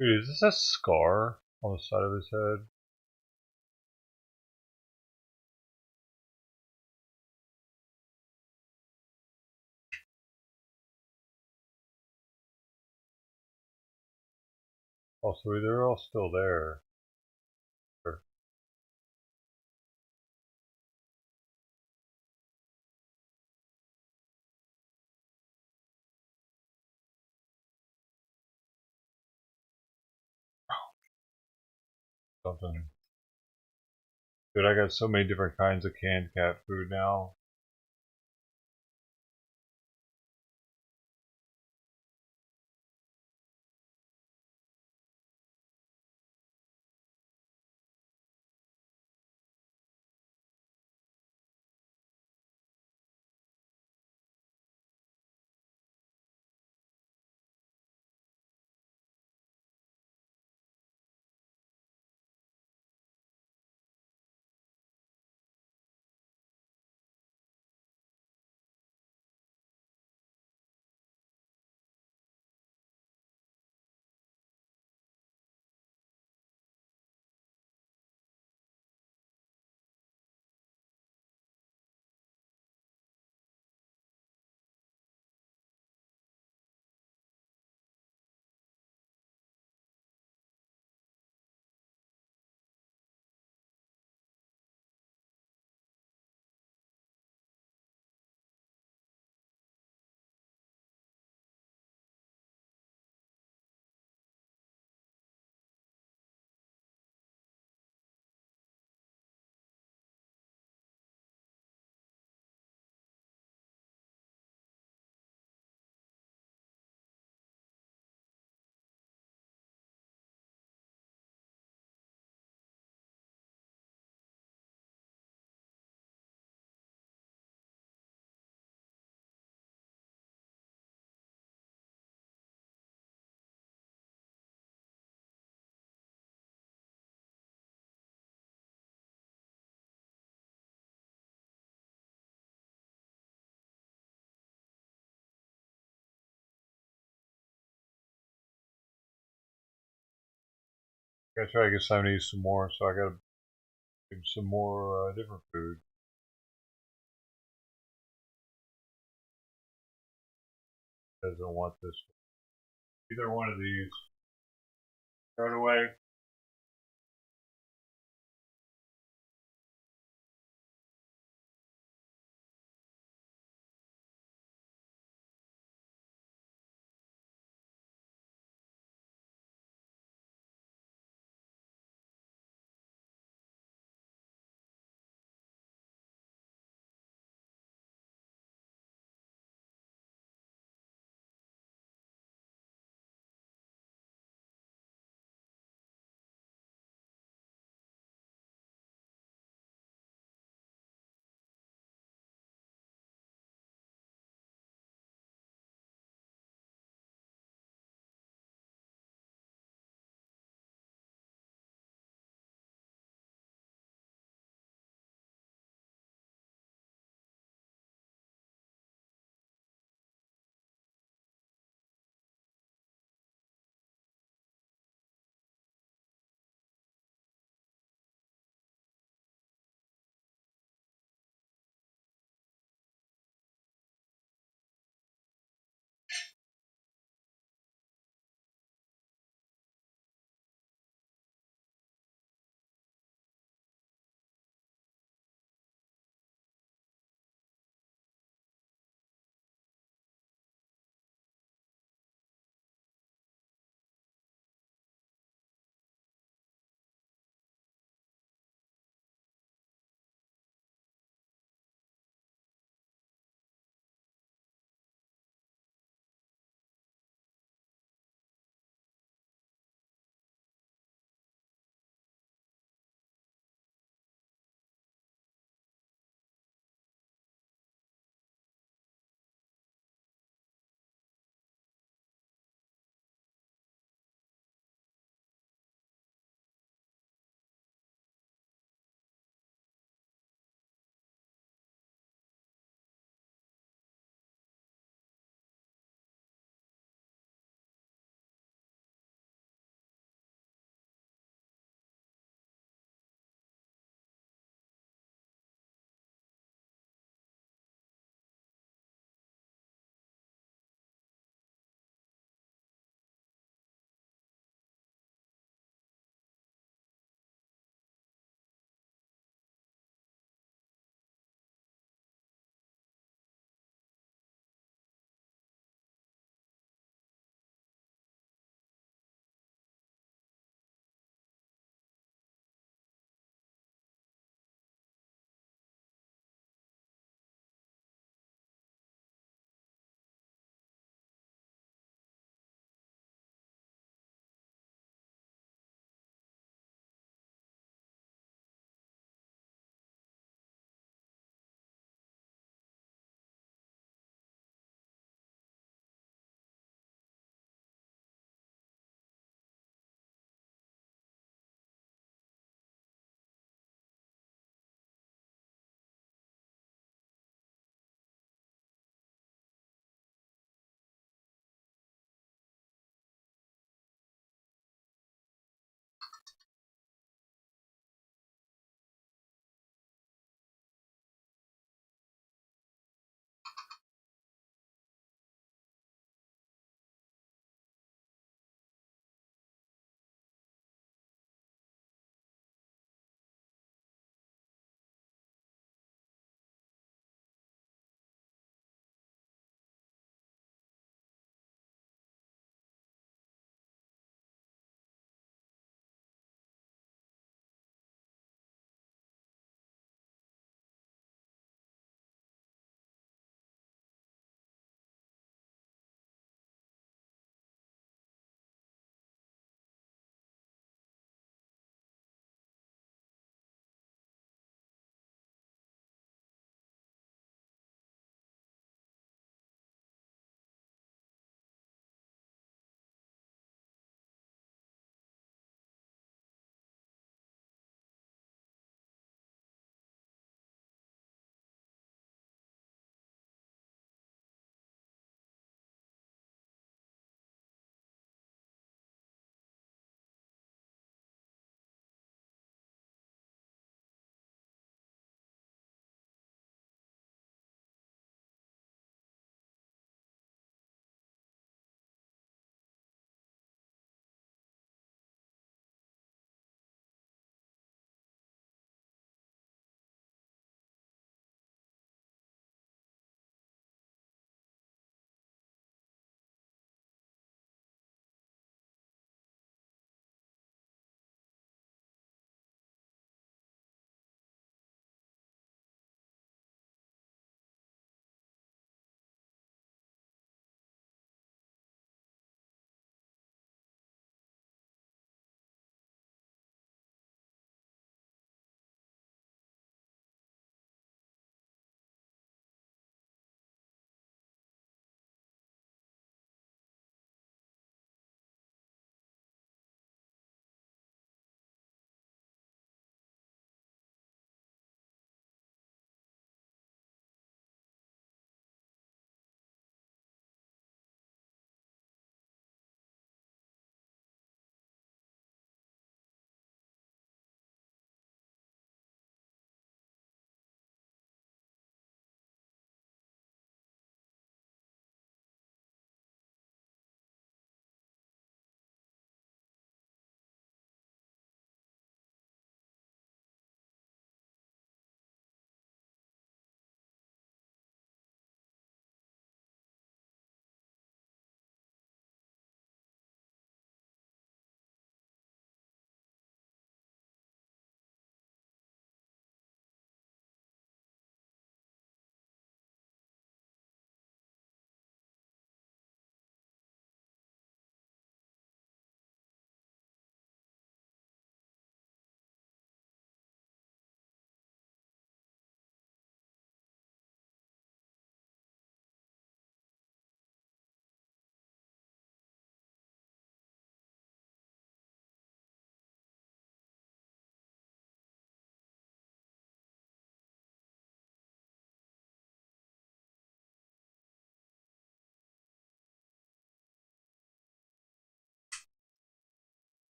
Dude, is this a scar on the side of his head? Oh, so they're all still there. Sure. Something. Dude, I got so many different kinds of canned cat food now. I gotta try to get Simon to eat some more, so I gotta give him some more different food. Doesn't want this. Either one of these. Throw it away.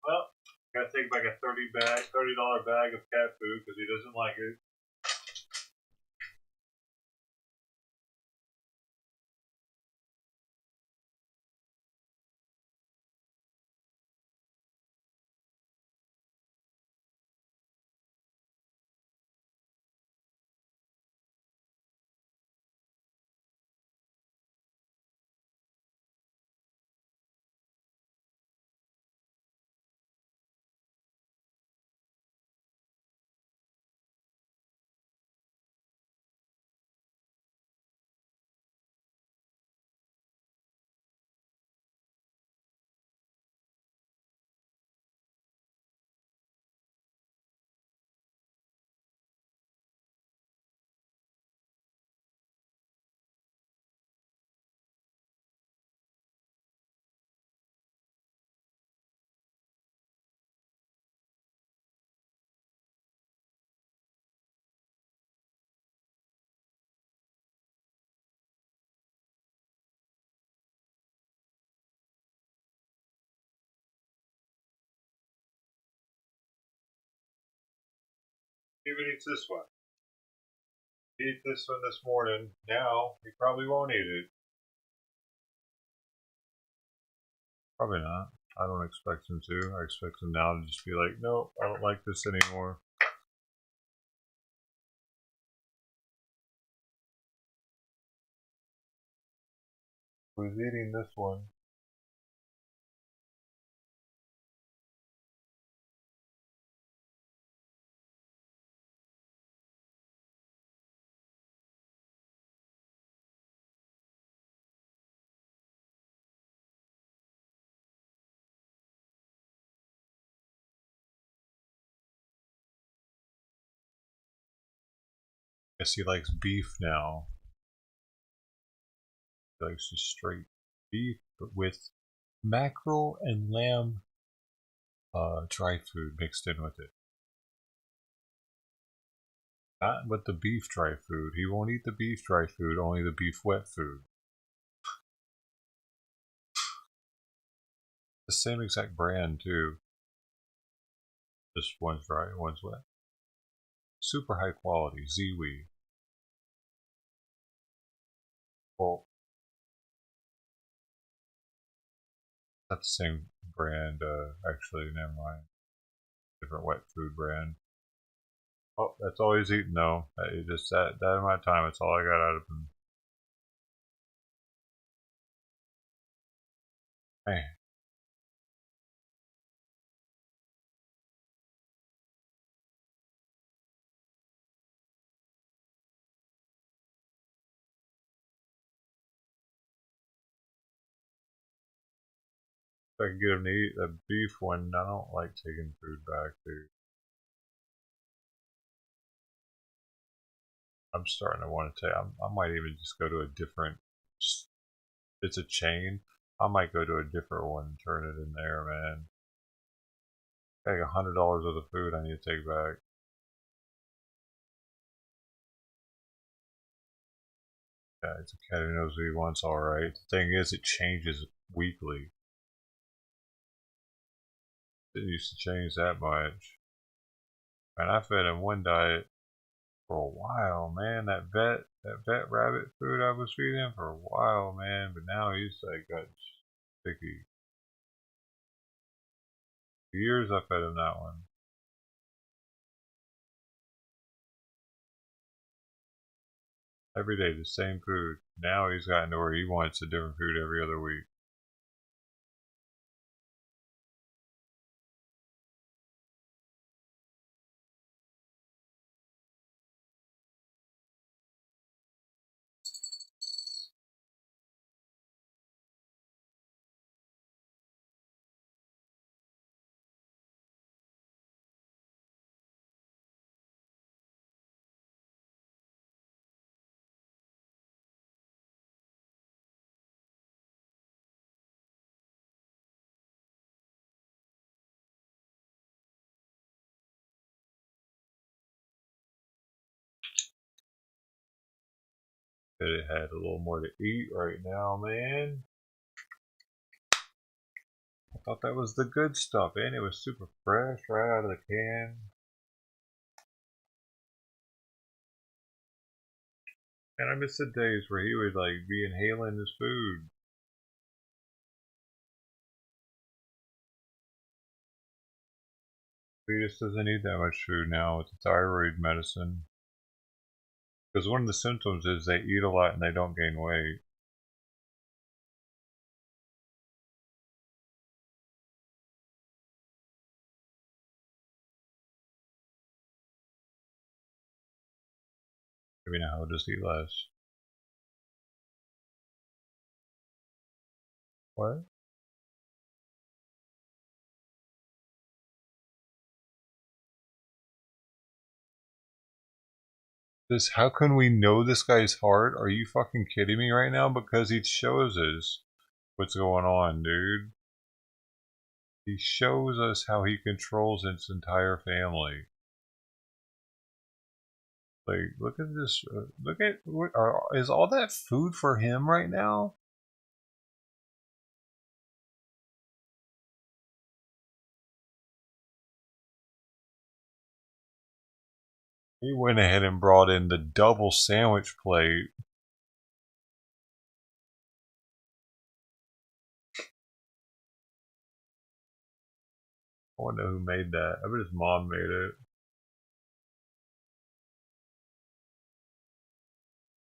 Well, gotta take back a $30 bag of cat food because he doesn't like it. He even eats this one. He ate this one this morning. Now, he probably won't eat it. Probably not. I don't expect him to. I expect him now to just be like, nope, I don't like this anymore. Who's eating this one? Guess he likes beef now. He likes just straight beef, but with mackerel and lamb dry food mixed in with it. Not with the beef dry food. He won't eat the beef dry food, only the beef wet food. The same exact brand, too. Just one's dry, one's wet. Super high quality, Ziwi. Well, not the same brand, actually, never mind. Different wet food brand. Oh, that's all he's eating though. Just that amount of time, it's all I got out of him. Man. If I can get him to eat the beef one, I don't like taking food back, dude. I'm starting to want to take. I might even just go to a different. It's a chain. I might go to a different one and turn it in there, man. Like $100 worth of food I need to take back. Yeah, it's a cat who knows what he wants, alright. The thing is, it changes weekly. It didn't used to change that much. And I fed him one diet for a while, man. That vet rabbit food I was feeding him for a while, man. But now he's like got picky. For years I fed him that one. Every day the same food. Now he's gotten to where he wants a different food every other week. But it had a little more to eat right now, man. I thought that was the good stuff, and it was super fresh right out of the can. And I miss the days where he would like be inhaling his food. He just doesn't eat that much food now with the thyroid medicine. Because one of the symptoms is they eat a lot and they don't gain weight. Maybe now he'll just eat less. What? This, how can we know this guy's heart? Are you fucking kidding me right now? Because he shows us what's going on, dude. He shows us how he controls his entire family. Like, look at this. Look at what is all that food for him right now? He went ahead and brought in the double sandwich plate. I wonder who made that. I bet his mom made it.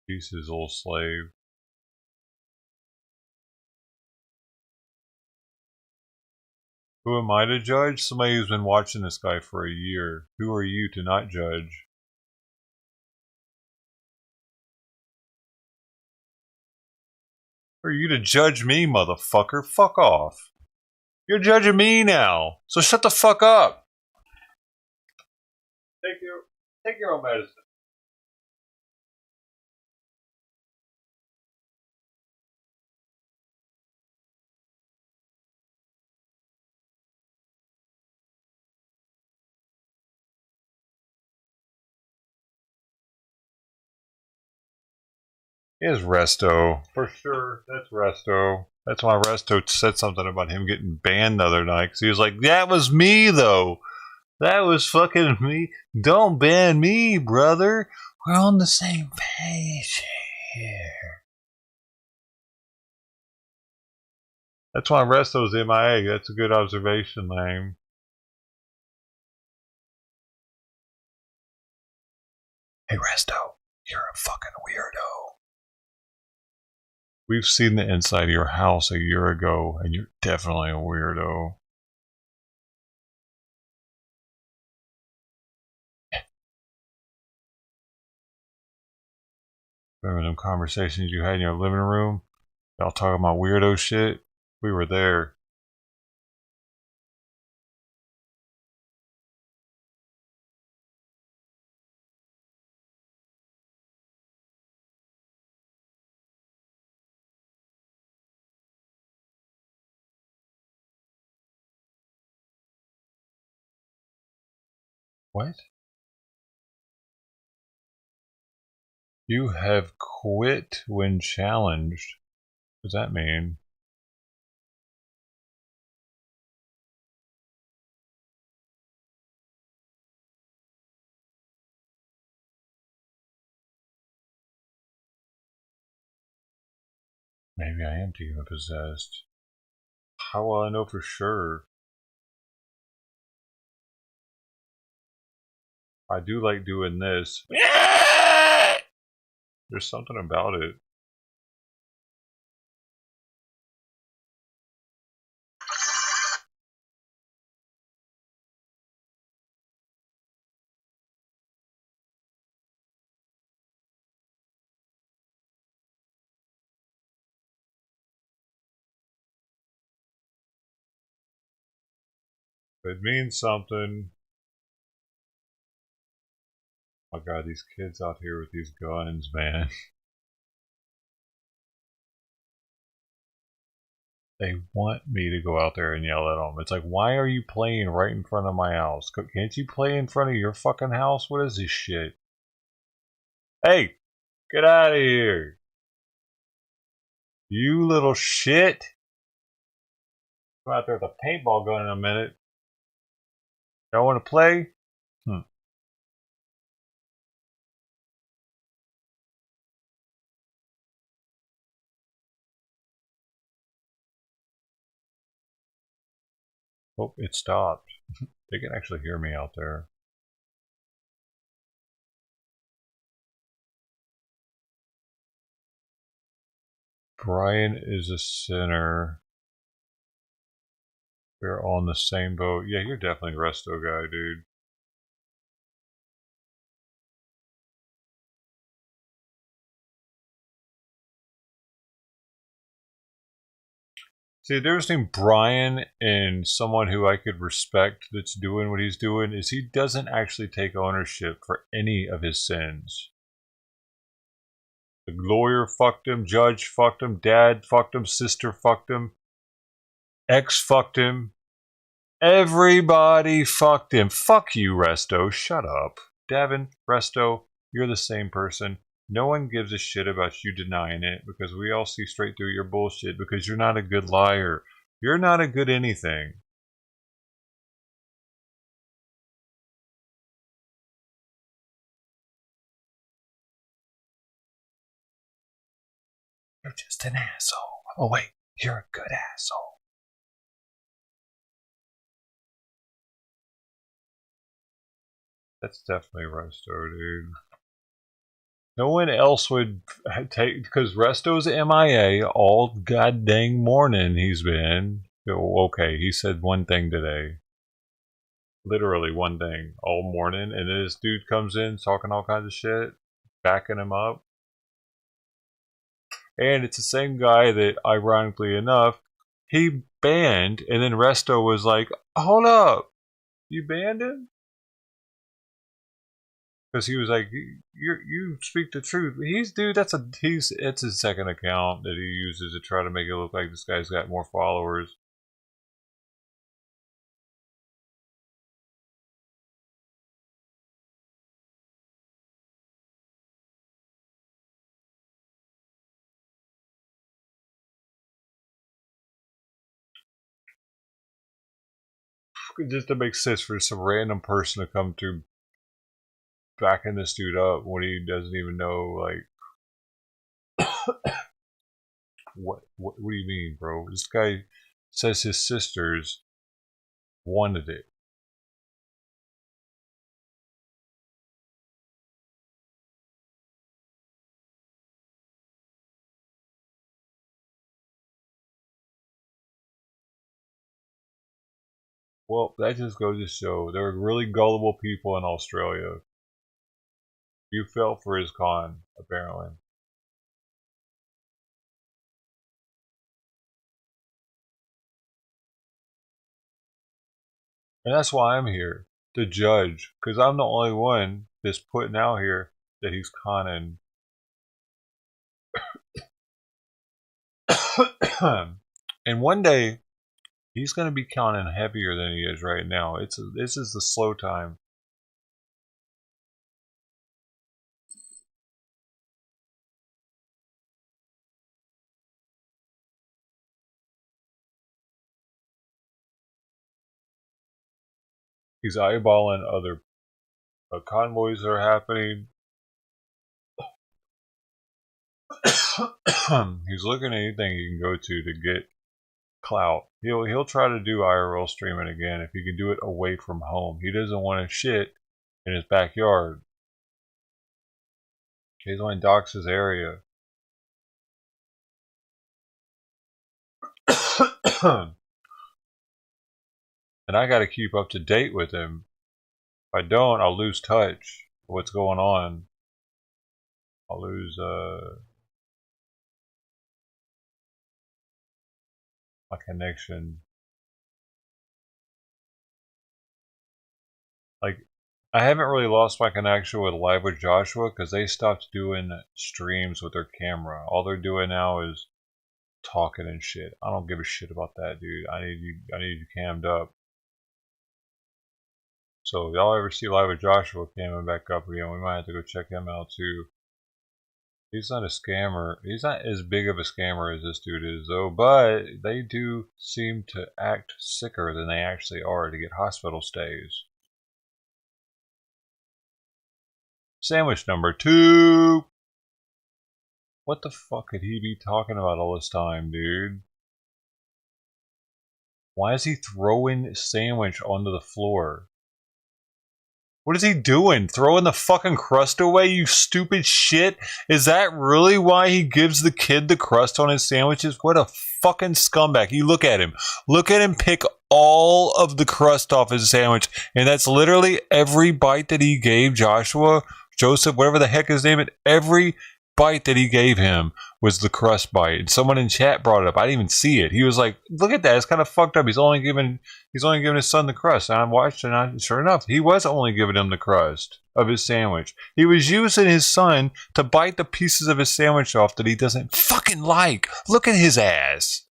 He's his old slave. Who am I to judge? Somebody who's been watching this guy for a year. Who are you to not judge? Who are you to judge me, motherfucker? Fuck off. You're judging me now. So shut the fuck up. Take your own medicine. He is Resto. For sure. That's Resto. That's why Resto said something about him getting banned the other night. Because he was like, that was me, though. That was fucking me. Don't ban me, brother. We're on the same page here. That's why Resto's MIA. That's a good observation, Lame. Hey, Resto, you're a fucking weirdo. We've seen the inside of your house a year ago, and you're definitely a weirdo. Remember them conversations you had in your living room? Y'all talking about weirdo shit? We were there. What? You have quit when challenged. What does that mean? Maybe I am demon possessed. How will I know for sure? I do like doing this. There's something about it. It means something. Oh god, these kids out here with these guns, man. They want me to go out there and yell at them. It's like, why are you playing right in front of my house? Can't you play in front of your fucking house? What is this shit? Hey, get out of here. You little shit. Go out there with a paintball gun in a minute. Y'all want to play? Oh, it stopped. They can actually hear me out there. Brian is a sinner. We're all in the same boat. Yeah, you're definitely a resto guy, dude. See, the difference between Brian and someone who I could respect that's doing what he's doing is he doesn't actually take ownership for any of his sins. The lawyer fucked him, judge fucked him, dad fucked him, sister fucked him, ex fucked him. Everybody fucked him. Fuck you, Resto. Shut up. Davin, Resto, you're the same person. No one gives a shit about you denying it because we all see straight through your bullshit because you're not a good liar. You're not a good anything. You're just an asshole. Oh, wait. You're a good asshole. That's definitely Resto, dude. No one else would take, because Resto's MIA all god dang morning he's been. Okay, he said one thing today. Literally one thing all morning, and then this dude comes in talking all kinds of shit, backing him up. And it's the same guy that, ironically enough, he banned, and then Resto was like, hold up, you banned him? Because he was like, you speak the truth. It's his second account that he uses to try to make it look like this guy's got more followers. Just to make sense for some random person to come to backing this dude up when he doesn't even know, like, what do you mean, bro? This guy says his sisters wanted it. Well, that just goes to show there are really gullible people in Australia. You fell for his con, apparently. And that's why I'm here, to judge, because I'm the only one that's putting out here that he's conning. And one day, he's going to be conning heavier than he is right now. This is the slow time. He's eyeballing other convoys that are happening. He's looking at anything he can go to get clout. He'll try to do IRL streaming again if he can do it away from home. He doesn't want to shit in his backyard. He doesn't want to dox his area. And I got to keep up to date with him. If I don't, I'll lose touch with what's going on. I'll lose my connection. Like, I haven't really lost my connection with Live with Joshua because they stopped doing streams with their camera. All they're doing now is talking and shit. I don't give a shit about that, dude. I need you cammed up. So if y'all ever see Live with Joshua coming back up again, we might have to go check him out too. He's not a scammer. He's not as big of a scammer as this dude is, though. But they do seem to act sicker than they actually are to get hospital stays. Sandwich number 2. What the fuck could he be talking about all this time, dude? Why is he throwing sandwich onto the floor? What is he doing? Throwing the fucking crust away, you stupid shit? Is that really why he gives the kid the crust on his sandwiches? What a fucking scumbag. You look at him. Look at him pick all of the crust off his sandwich. And that's literally every bite that he gave Joseph, whatever the heck his name is, every bite that he gave him was the crust bite. And someone in chat brought it up. I didn't even see it. He was like, look at that. It's kind of fucked up. He's only giving his son the crust. And I watched and sure enough, he was only giving him the crust of his sandwich. He was using his son to bite the pieces of his sandwich off that he doesn't fucking like. Look at his ass.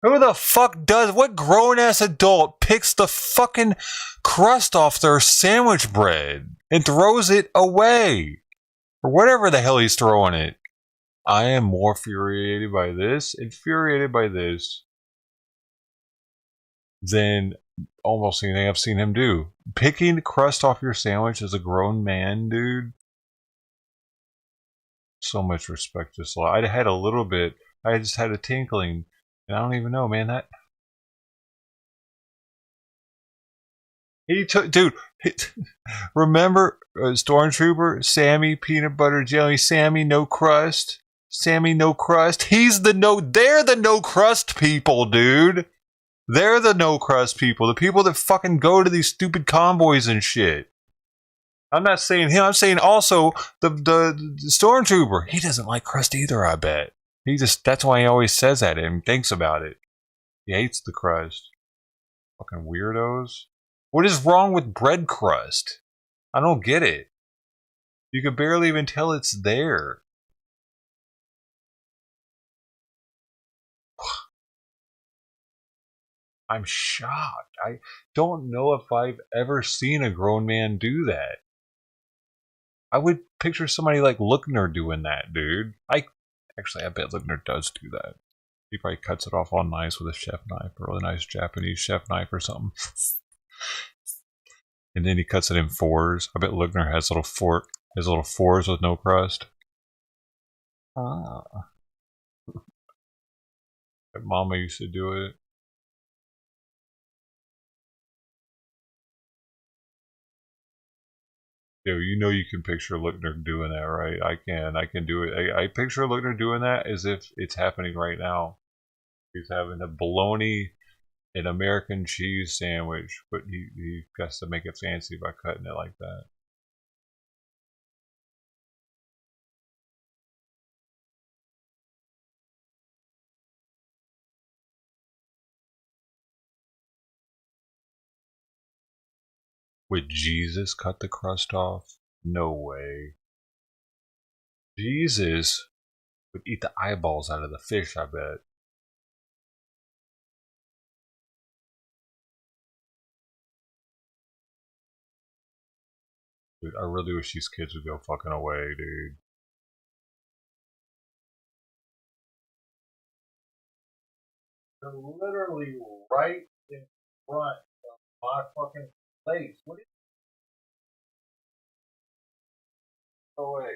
Who the fuck does, what grown ass adult picks the fucking crust off their sandwich bread and throws it away? Or whatever the hell he's throwing it. I am more infuriated by this than almost anything I've seen him do. Picking crust off your sandwich as a grown man, dude. So much respect to this law. I had a little bit. I just had a tinkling. And I don't even know, man. That he took, dude. Remember Stormtrooper Sammy peanut butter jelly? Sammy no crust. Sammy no crust. They're the no crust people, dude. They're the no crust people. The people that fucking go to these stupid convoys and shit. I'm not saying him. I'm saying also the Stormtrooper. He doesn't like crust either, I bet. That's why he always says that and thinks about it. He hates the crust. Fucking weirdos. What is wrong with bread crust? I don't get it. You can barely even tell it's there. I'm shocked. I don't know if I've ever seen a grown man do that. I would picture somebody like Lookner doing that, dude. I bet Lookner does do that. He probably cuts it off all nice with a chef knife, a really nice Japanese chef knife or something. And then he cuts it in 4s. I bet Lookner has little 4s with no crust. Mama used to do it. Dude, you know you can picture Lookner doing that, right? I can do it. I picture Lookner doing that as if it's happening right now. He's having a bologna and American cheese sandwich, but he has to make it fancy by cutting it like that. Would Jesus cut the crust off? No way. Jesus would eat the eyeballs out of the fish, I bet. Dude, I really wish these kids would go fucking away, dude. They're literally right in front of my fucking face. What is no way.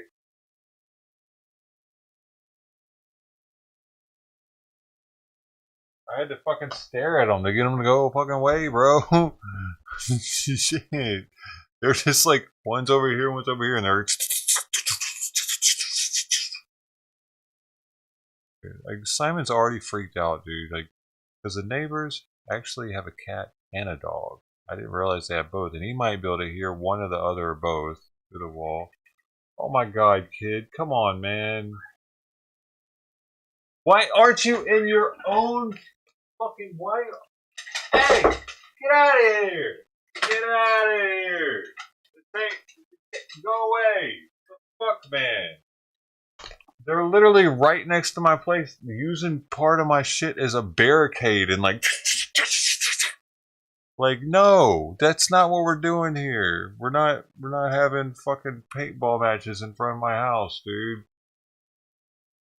I had to fucking stare at them to get them to go fucking away, bro. Shit. They're just like, one's over here, and they're like, Simon's already freaked out, dude. Like, because the neighbors actually have a cat and a dog. I didn't realize they have both, and he might be able to hear one or the other or both through the wall. Oh my god, kid. Come on, man. Why aren't you in your own fucking way? Hey! Get out of here! Get out of here! Hey, go away! Fuck, man. They're literally right next to my place, using part of my shit as a barricade and like Like, no, that's not what we're doing here. We're not having fucking paintball matches in front of my house, dude.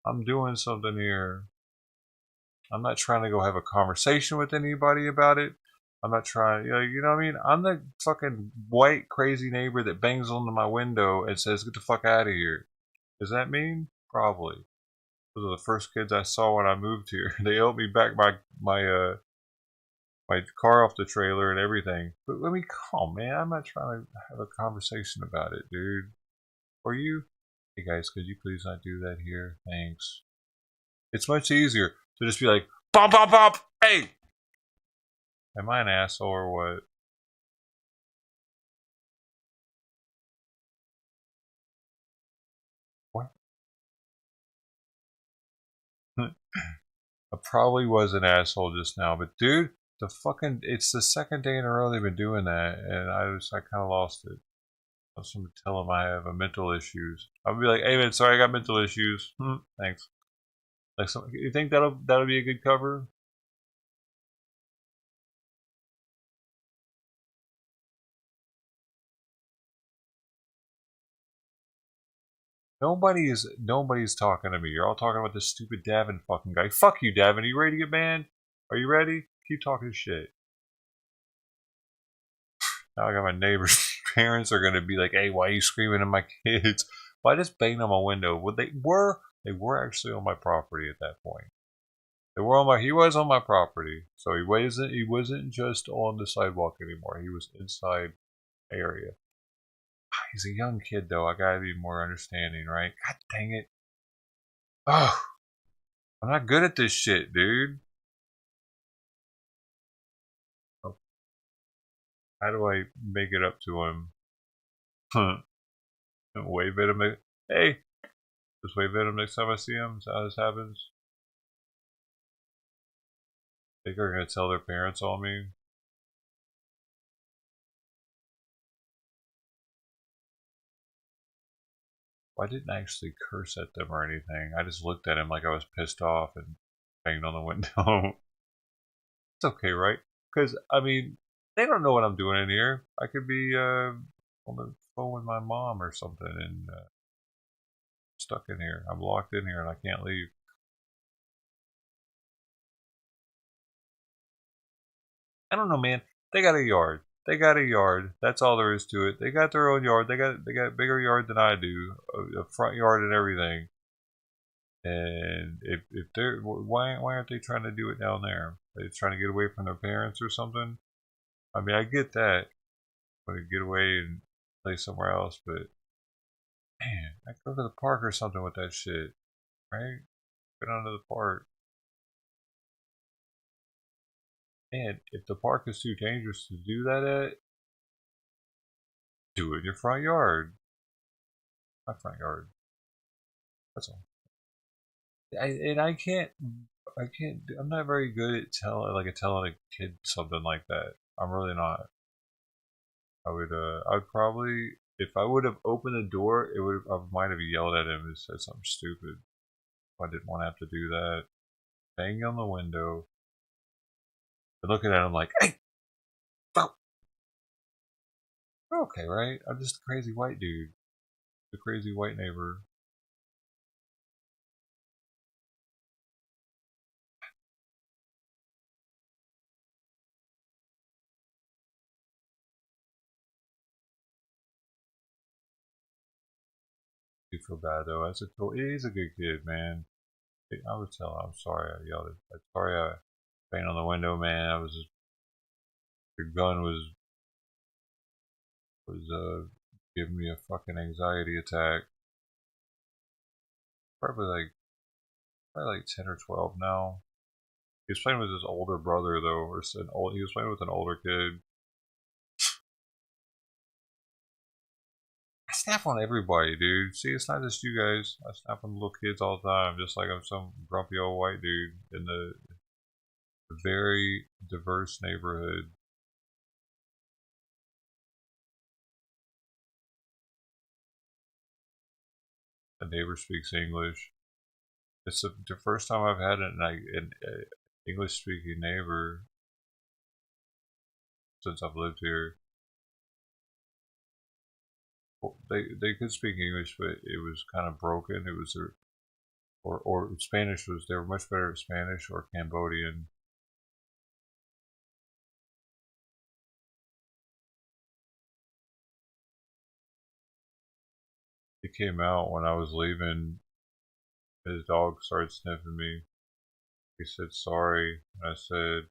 I'm doing something here. I'm not trying to go have a conversation with anybody about it. I'm not trying, you know what I mean? I'm the fucking white crazy neighbor that bangs onto my window and says, "Get the fuck out of here." Does that mean? Probably. Those are the first kids I saw when I moved here. They helped me back my car off the trailer and everything. But I mean, come on, man. I'm not trying to have a conversation about it, dude. Or you? Hey guys, could you please not do that here? Thanks. It's much easier to just be like, "Bop, bop, bop, hey!" Am I an asshole or what? What? I probably was an asshole just now, but dude, it's the second day in a row they've been doing that, and I kind of lost it. I was going to tell them I have a mental issues. I'll be like, "Hey man, sorry, I got mental issues." Thanks. Like, you think that'll be a good cover? Nobody's talking to me. You're all talking about this stupid Davin fucking guy. Fuck you, Davin. Are you ready to get banned? Are you ready? Keep talking shit. Now I got my neighbors' parents are gonna be like, "Hey, why are you screaming at my kids?" Well, I just banged on my window. Well, they were actually on my property at that point. He was on my property, so he wasn't just on the sidewalk anymore. He was inside area. He's a young kid though. I gotta be more understanding, right? God dang it! Oh, I'm not good at this shit, dude. Oh, how do I make it up to him? Wave at him. Hey, just wave at him next time I see him. Is that how this happens? Think they're gonna tell their parents on me? Well, I didn't actually curse at them or anything. I just looked at him like I was pissed off and banged on the window. It's okay, right? Because, I mean, they don't know what I'm doing in here. I could be on the phone with my mom or something and stuck in here. I'm locked in here and I can't leave. I don't know, man. They got a yard. They got a yard. That's all there is to it. They got their own yard. They got a bigger yard than I do, a front yard and everything. And if they're why aren't they trying to do it down there? Are they trying to get away from their parents or something? I mean, I get that. Want to get away and play somewhere else, but man, I could go to the park or something with that shit, right? Get onto the park. And if the park is too dangerous to do that at, do it in your front yard. My front yard. That's all. I can't. I can't. I'm not very good at telling a kid something like that. I'm really not. I would probably, if I would have opened the door, I might have yelled at him and said something stupid. I didn't want to have to do that. Banging on the window, and looking at him like, "Hey, stop." We're okay, right? I'm just a crazy white dude, the crazy white neighbor. You feel bad though. He's a good kid, man. I would tell him, "I'm sorry I yelled at. I'm sorry I banged on the window, man. Your gun was giving me a fucking anxiety attack. Probably like 10 or 12 now. He was playing with his older brother though, he was playing with an older kid. I snap on everybody, dude. See, it's not just you guys. I snap on little kids all the time, just like I'm some grumpy old white dude in the very diverse neighborhood. The neighbor speaks English. It's the first time I've had an English speaking neighbor. since I've lived here. Well, they could speak English, but it was kind of broken. It was or Spanish was, they were much better at Spanish or Cambodian. He came out when I was leaving. His dog started sniffing me. He said sorry, and I said,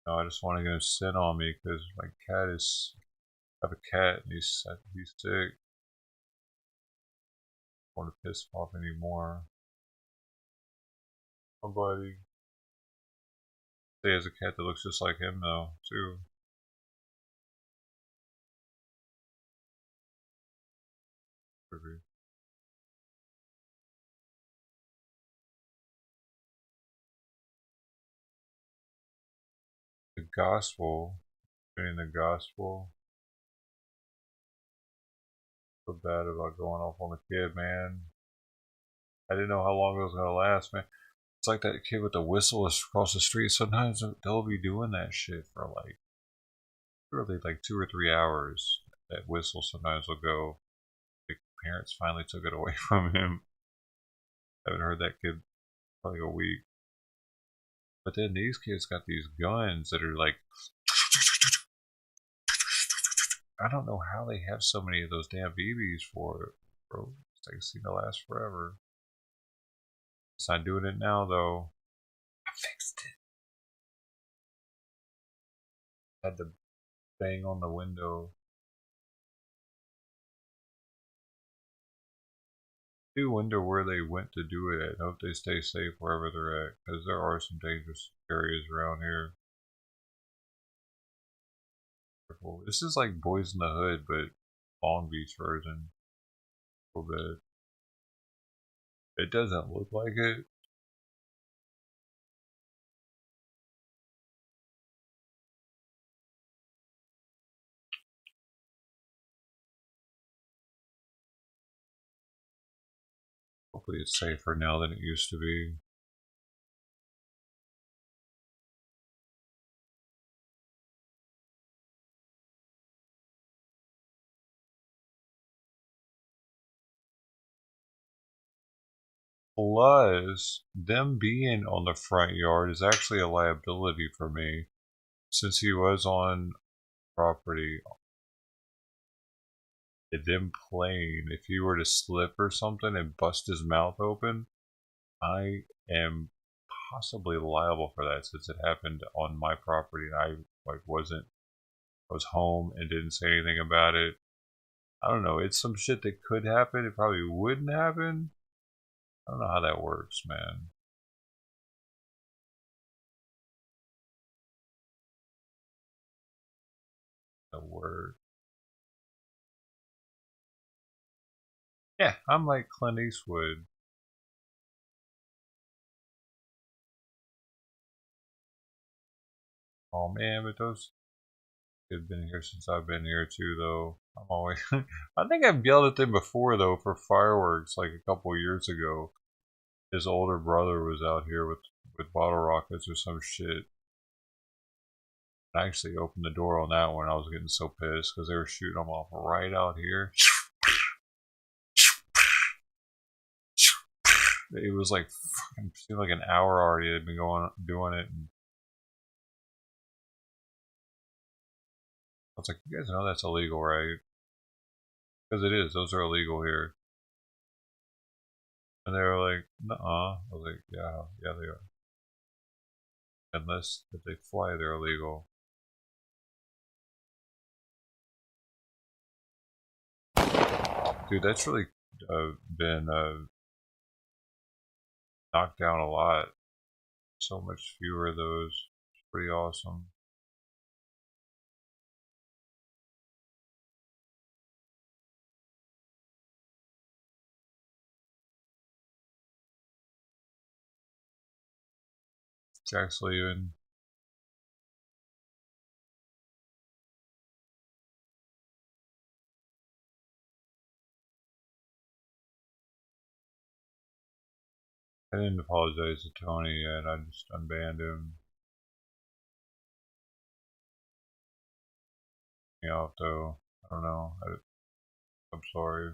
no, I just want to get him to sit on me because my cat is. I have a cat and he's sick. I don't want to piss him off anymore. Oh, buddy. He has a cat that looks just like him though, too. The gospel, doing the gospel. So bad about going off on the kid, man. I didn't know how long it was gonna last, man. It's like that kid with the whistle across the street. Sometimes they'll be doing that shit for like literally like 2 or 3 hours. That whistle sometimes will go. Like parents finally took it away from him. I haven't heard that kid probably a week. But then these kids got these guns that are like, I don't know how they have so many of those damn BBs for it, bro. They seem to last forever. It's not doing it now though. I fixed it. Had to bang on the window. I do wonder where they went to do it at. I hope they stay safe wherever they're at, because there are some dangerous areas around here. This is like Boys in the Hood, but Long Beach version. A little bit. It doesn't look like it. Hopefully it's safer now than it used to be. Plus, them being on the front yard is actually a liability for me, since he was on property. And them playing, if he were to slip or something and bust his mouth open, I am possibly liable for that, since it happened on my property and I was home and didn't say anything about it. I don't know, it's some shit that could happen. It probably wouldn't happen. I don't know how that works, man. The word. Yeah, I'm like Clint Eastwood. Oh man, but those have been here since I've been here too, though. I'm always. I think I've yelled at them before though for fireworks, like a couple years ago. His older brother was out here with bottle rockets or some shit. I actually opened the door on that one. I was getting so pissed because they were shooting them off right out here. It was like fucking seemed like an hour already. They'd been doing it, and I was like, "You guys know that's illegal, right?" Because it is. Those are illegal here. And they were like, "Nuh-uh." I was like, "Yeah, yeah, they are. Unless if they fly, they're illegal." Dude, that's really been knocked down a lot. So much fewer of those. It's pretty awesome. Jack's leaving. I didn't apologize to Tony yet. I just unbanned him. me off though. I don't know. I'm sorry.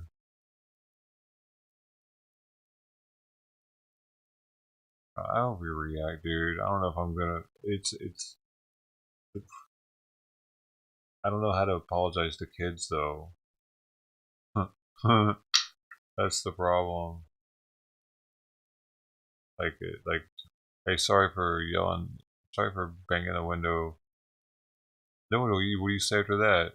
I overreact, dude. I don't know if I'm gonna. It's. I don't know how to apologize to kids though. That's the problem. Like, hey, sorry for yelling. Sorry for banging the window. Then what do you say after that?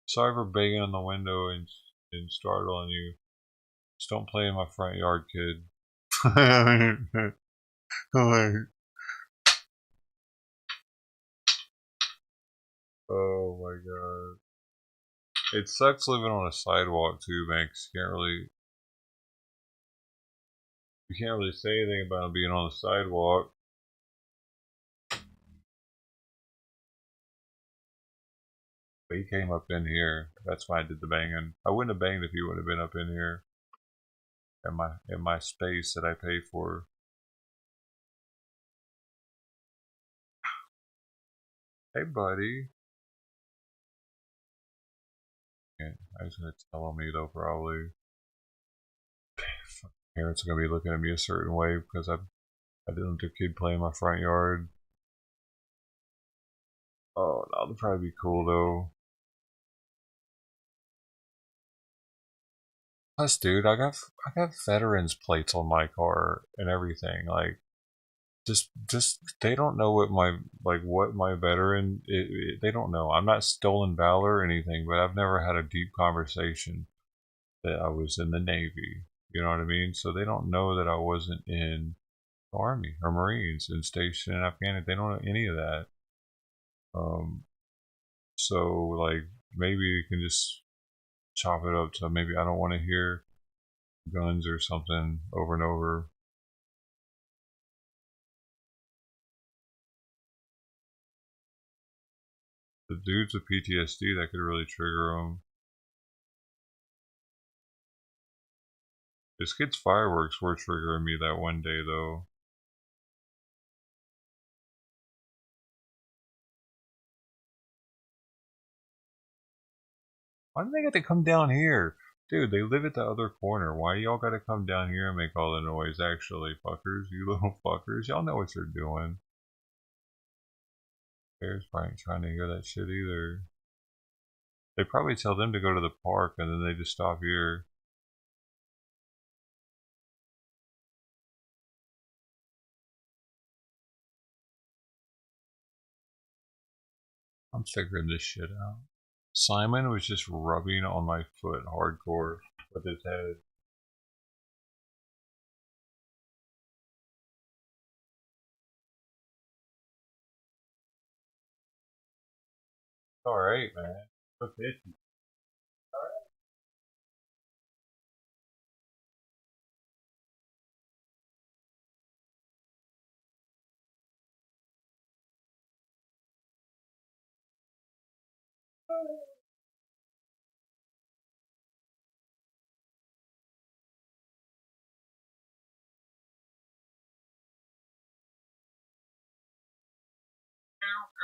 Sorry for banging on the window and startling you. Just don't play in my front yard, kid. Oh my god. It sucks living on a sidewalk too, man, 'cause you can't really say anything about being on the sidewalk. But he came up in here. That's why I did the banging. I wouldn't have banged if he would have been up in here. In my space that I pay for. Hey buddy. Yeah, I was gonna tell on me though probably. Parents are gonna be looking at me a certain way because I didn't let a kid play in my front yard. Oh, that would probably be cool though. Plus, dude, I got veterans plates on my car and everything. Like, just they don't know what my veteran. They don't know. I'm not stolen valor or anything, but I've never had a deep conversation that I was in the Navy. You know what I mean? So they don't know that I wasn't in the Army or Marines and stationed in Afghanistan. They don't know any of that. Um, so like maybe you can just chop it up to maybe I don't want to hear guns or something over and over. The dudes with PTSD that could really trigger them. This kid's fireworks were triggering me that one day though. Why do they got to come down here? Dude, they live at the other corner. Why y'all gotta come down here and make all the noise? Actually, fuckers, you little fuckers. Y'all know what you're doing. Bears probably ain't trying to hear that shit either. They probably tell them to go to the park and then they just stop here. I'm figuring this shit out. Simon was just rubbing on my foot hardcore with his head. Alright, man. Look at you.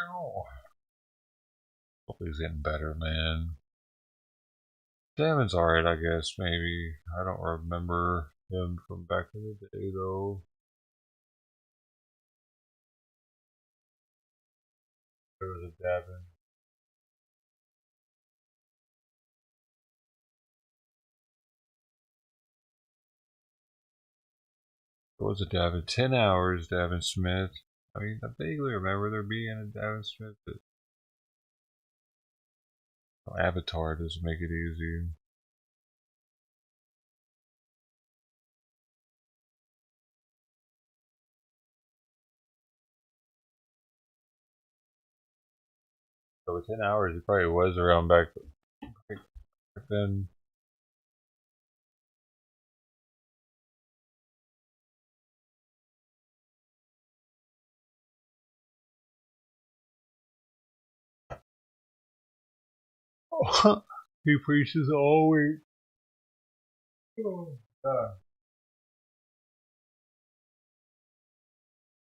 Ow. Hopefully he's getting better, man. Damon's alright, I guess, maybe. I don't remember him from back in the day, though. There was a Davin. There was a Davin. 10 hours, Davin Smith. I mean, I vaguely remember there being a Davin Smith, but Avatar doesn't make it easy. So 10 hours, it probably was around back then. Oh, he preaches all week. Oh, God.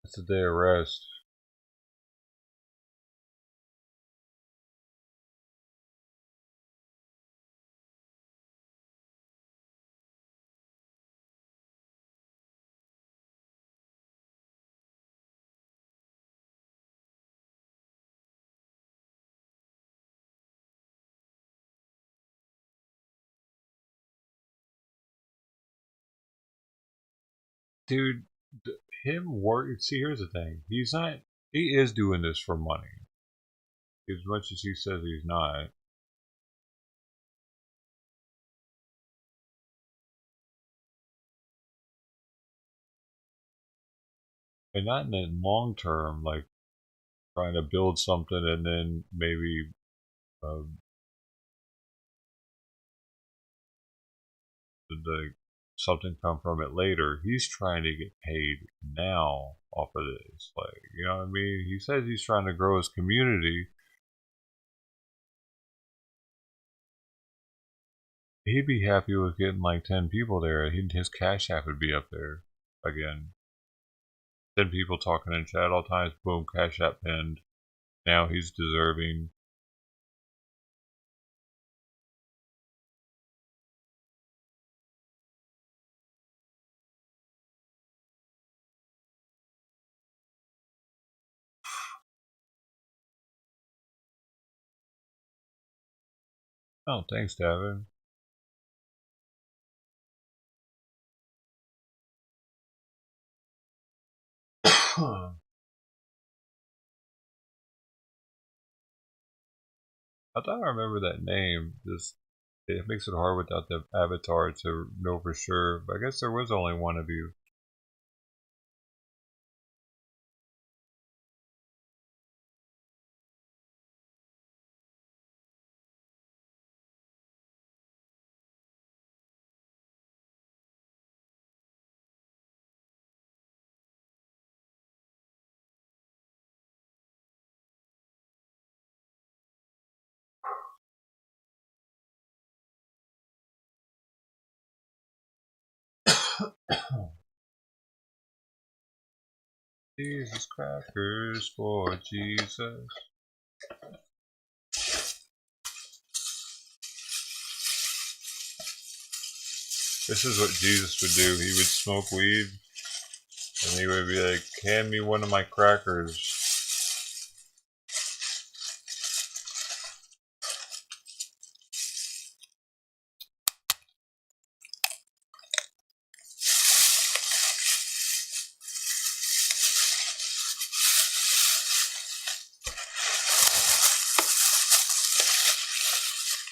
It's a day of rest. dude, him work. See, here's the thing. He's not. He is doing this for money, as much as he says he's not. And not in the long term, like trying to build something and then maybe the something come from it later. He's trying to get paid now off of this. Like, you know what I mean? He says he's trying to grow his community. He'd be happy with getting like 10 people there. His cash app would be up there again. 10 people talking in chat all times. Boom, cash app pinned. Now he's deserving. Oh, thanks, Devin. I thought I remember that name. Just it makes it hard without the avatar to know for sure. But I guess there was only one of you. Jesus crackers for Jesus. This is what Jesus would do. He would smoke weed and he would be like, hand me one of my crackers.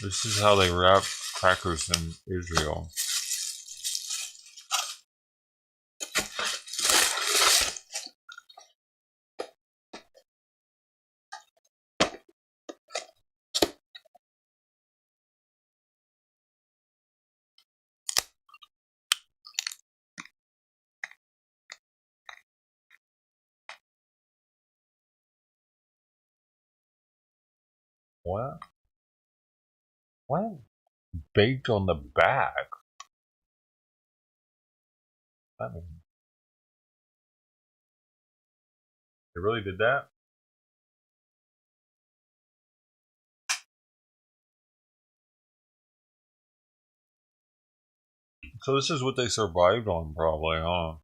This is how they wrap crackers in Israel. What? What? Baked on the back? I mean, they really did that? So this is what they survived on probably, huh?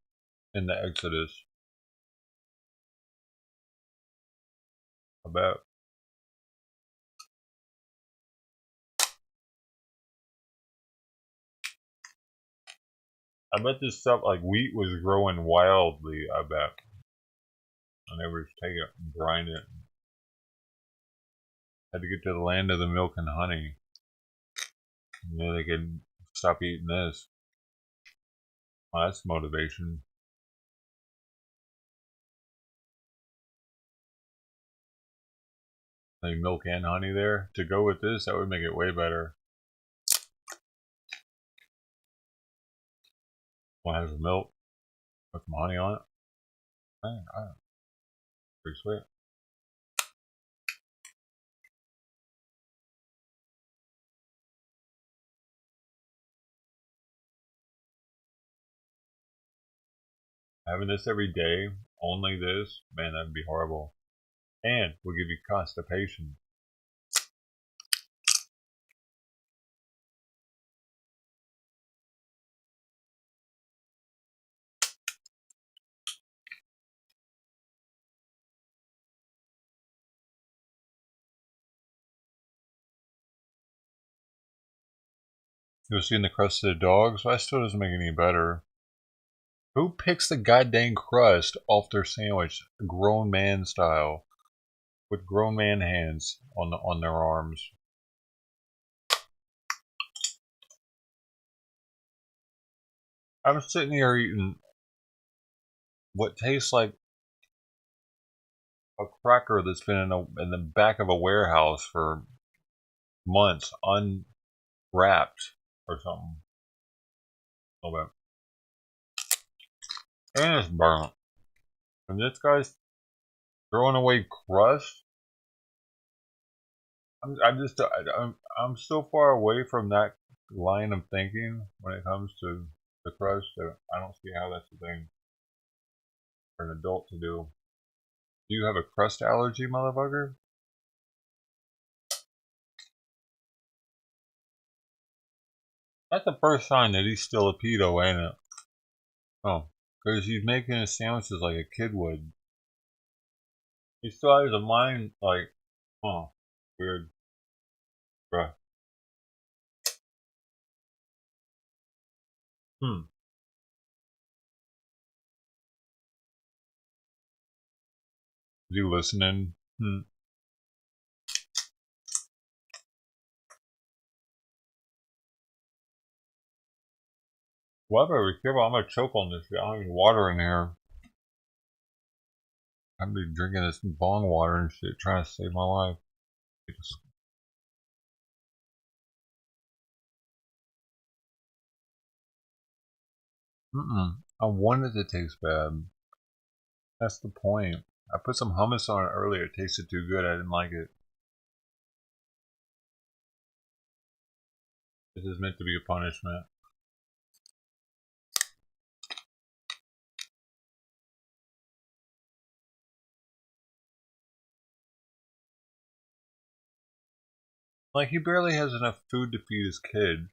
In the Exodus. I bet. I bet this stuff, like wheat was growing wildly, I bet. And they were taking it and grinding it. Had to get to the land of the milk and honey. And then they could stop eating this. Well, that's motivation. Like milk and honey there. To go with this, that would make it way better. Want to have some milk? Put some honey on it? Man, pretty sweet. Having this every day, only this, man, that'd be horrible. And will give you constipation. You ever seen the crust of the dogs? Well, that still doesn't make it any better. Who picks the goddamn crust off their sandwich, grown man style, with grown man hands on their arms? I'm sitting here eating what tastes like a cracker that's been in the back of a warehouse for months, unwrapped or something. Okay. And it's burnt. And this guy's throwing away crust. I'm so far away from that line of thinking when it comes to the crust that I don't see how that's a thing for an adult to do. Do you have a crust allergy, motherfucker? That's the first sign that he's still a pedo, ain't it? Oh, because he's making his sandwiches like a kid would. He still has a mind like, oh, weird. Bruh. Hmm. Is he listening? Hmm. Well, I better be careful. I'm gonna choke on this shit. I don't have any water in here. I'm be drinking this bong water and shit, trying to save my life. I wanted it to taste bad. That's the point. I put some hummus on it earlier. It tasted too good. I didn't like it. This is meant to be a punishment. Like, he barely has enough food to feed his kid.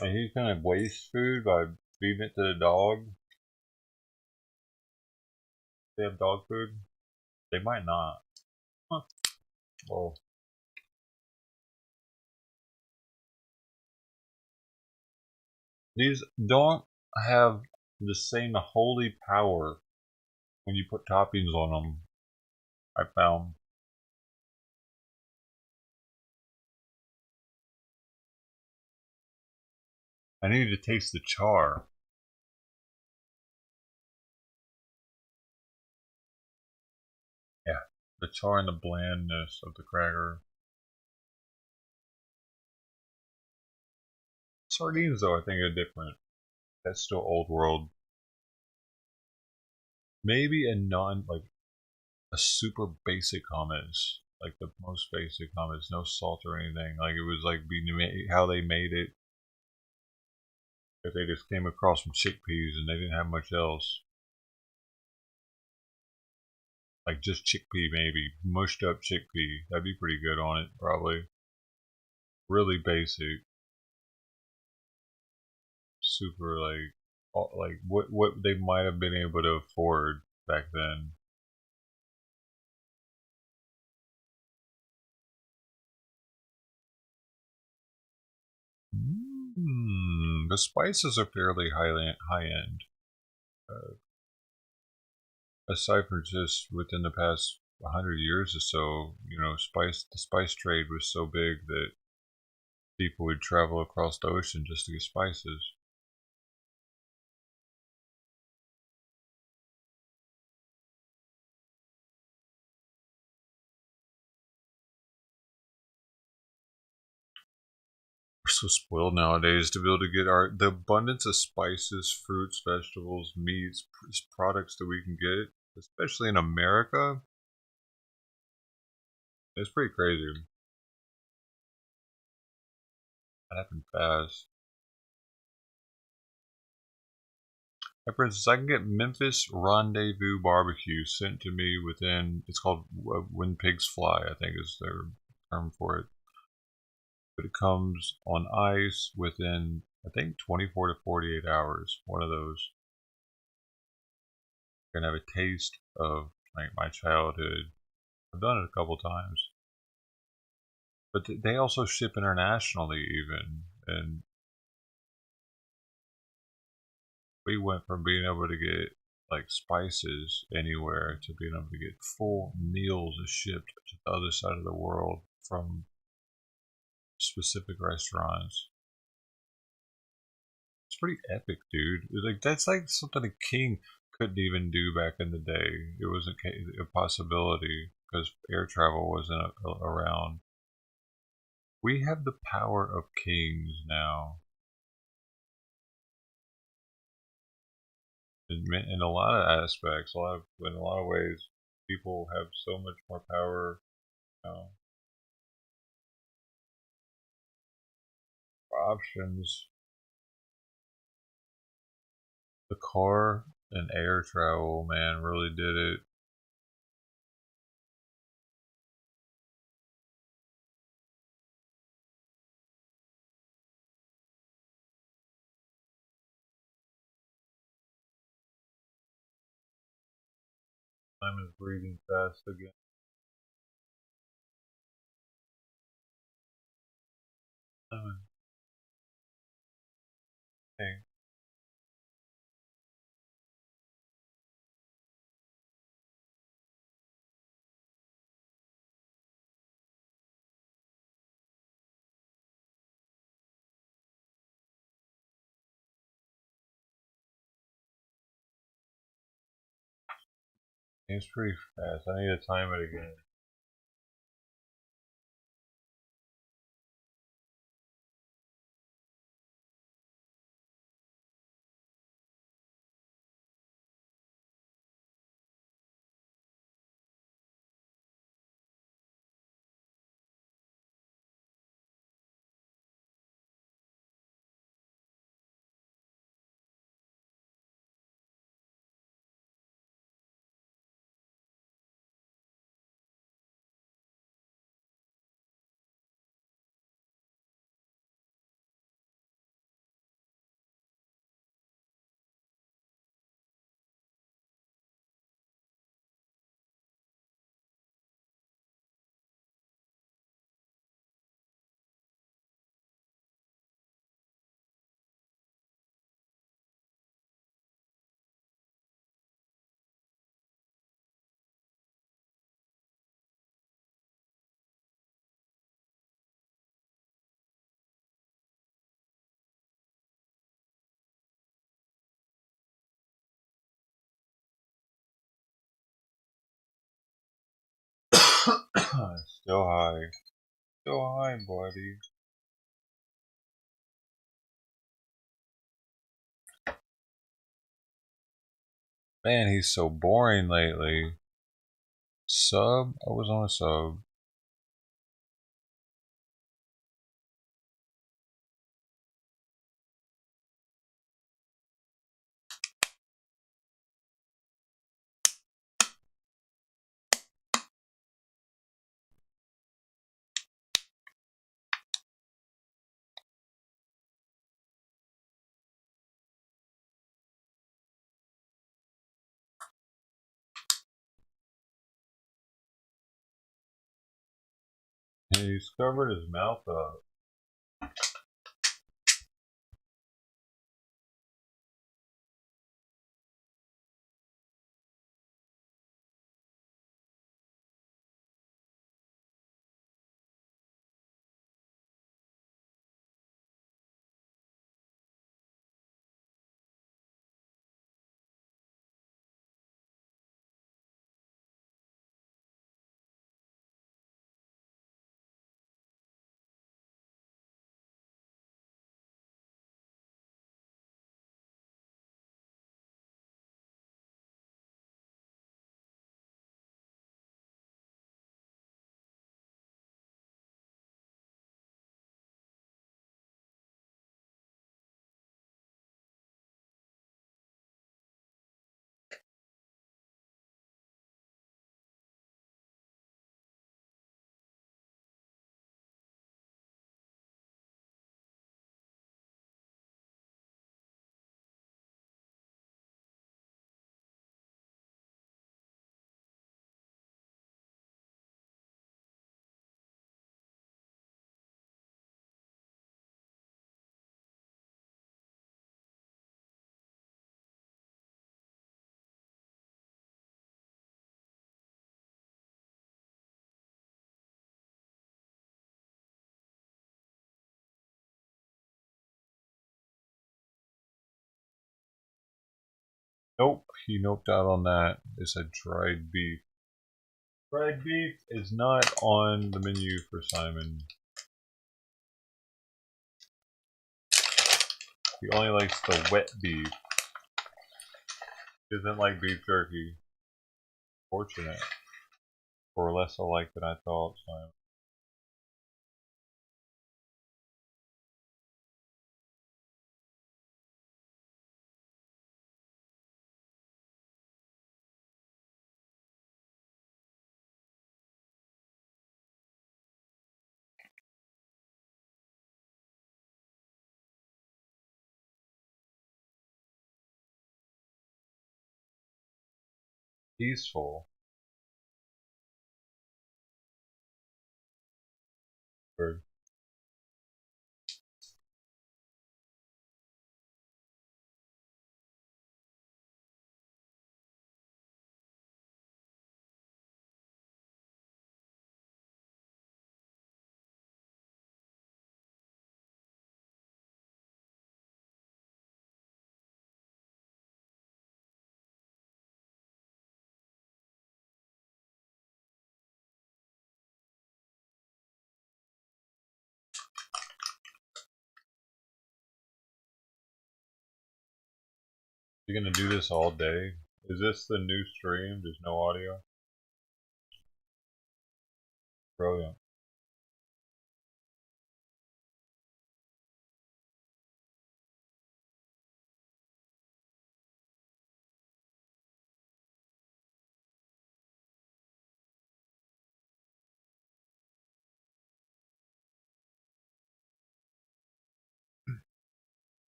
And he's gonna waste food by feeding it to the dog. They have dog food? They might not. Huh. Whoa. These don't have the same holy power when you put toppings on them, I found. I need to taste the char. Yeah, the char and the blandness of the cracker. Sardines, though, I think are different. That's still old world. Maybe a super basic hummus, like the most basic hummus, no salt or anything. Like it was like how they made it. If they just came across some chickpeas and they didn't have much else. Like just chickpea, maybe mushed up chickpea. That'd be pretty good on it, probably. Really basic. Super like what they might have been able to afford back then. The spices are fairly high end. Aside from just within the past 100 years or so, the spice trade was so big that people would travel across the ocean just to get spices. We're so spoiled nowadays to be able to get the abundance of spices, fruits, vegetables, meats, products that we can get, especially in America. It's pretty crazy. That happened fast. Hey, for instance, I can get Memphis Rendezvous Barbecue sent to me it's called When Pigs Fly, I think is their term for it. But it comes on ice within, I think, 24 to 48 hours. One of those. You're going to have a taste of like my childhood. I've done it a couple times. But they also ship internationally even. And We went from being able to get like spices anywhere to being able to get full meals shipped to the other side of the world from specific restaurants. It's pretty epic, dude. Like that's like something a king couldn't even do back in the day. It wasn't a possibility because air travel wasn't around. We have the power of kings now. In a lot of aspects, in a lot of ways, people have so much more power now. Options. The car and air travel, man, really did it. Time is breathing fast again. Hey. It's pretty fast. I need to time it again. Still high. Still high, buddy. Man, he's so boring lately. Sub? I was on a sub. He's covered his mouth up. Nope, he noped out on that. It said dried beef. Dried beef is not on the menu for Simon. He only likes the wet beef. He doesn't like beef jerky. Fortunate. Or less alike than I thought, Simon. Peaceful. Bird. You gonna do this all day? Is this the new stream? There's no audio? Brilliant.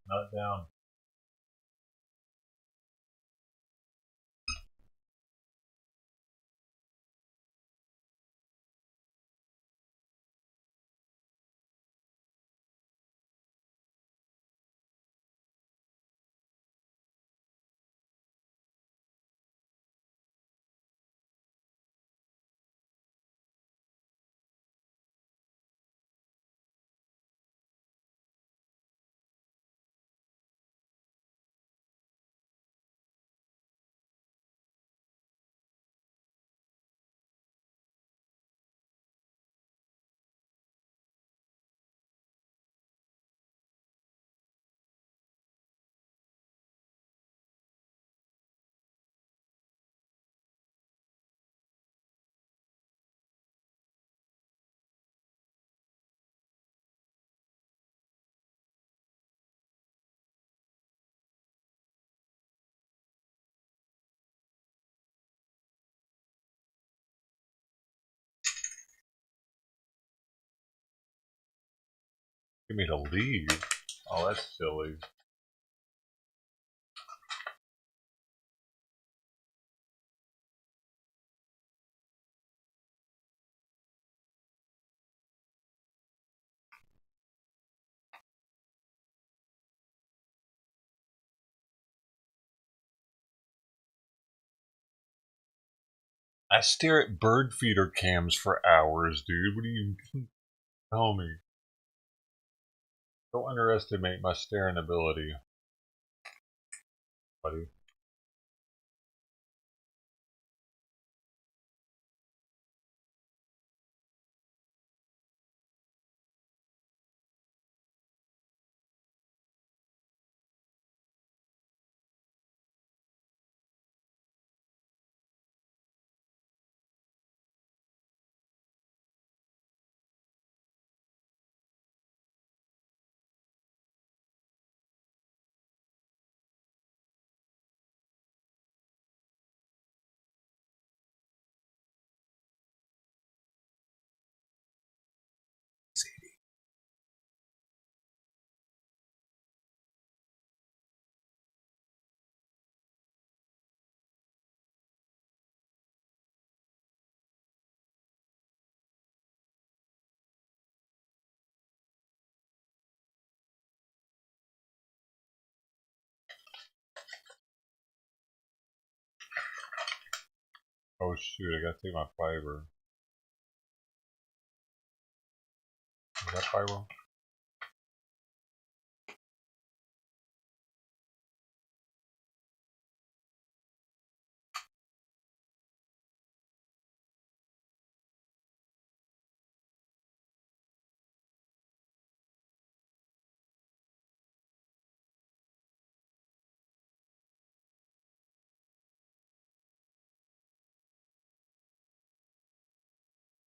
Not down. Get me to leave? Oh, that's silly. I stare at bird feeder cams for hours, dude. What do you tell me? Don't underestimate my staring ability, buddy. Oh shoot, I gotta take my fiber. that pyro?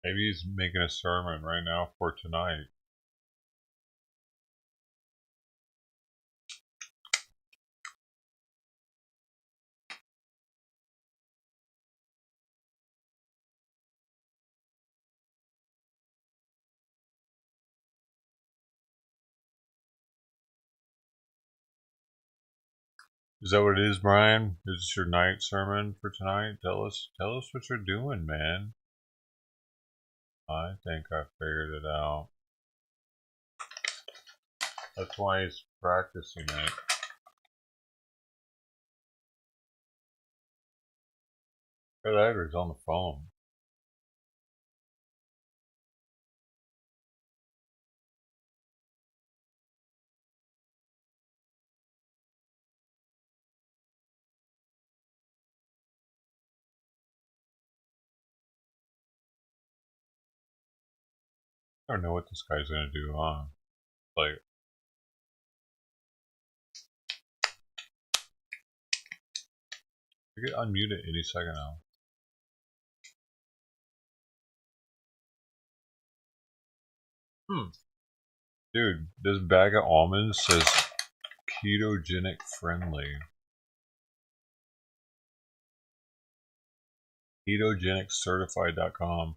Maybe he's making a sermon right now for tonight. Is that what it is, Brian? Is this your night sermon for tonight? Tell us what you're doing, man. I think I figured it out. That's why he's practicing it. Good Edgar's on the phone. I don't know what this guy's gonna do, huh? Like, you get unmuted any second now. Dude, this bag of almonds says ketogenic friendly. Ketogeniccertified.com.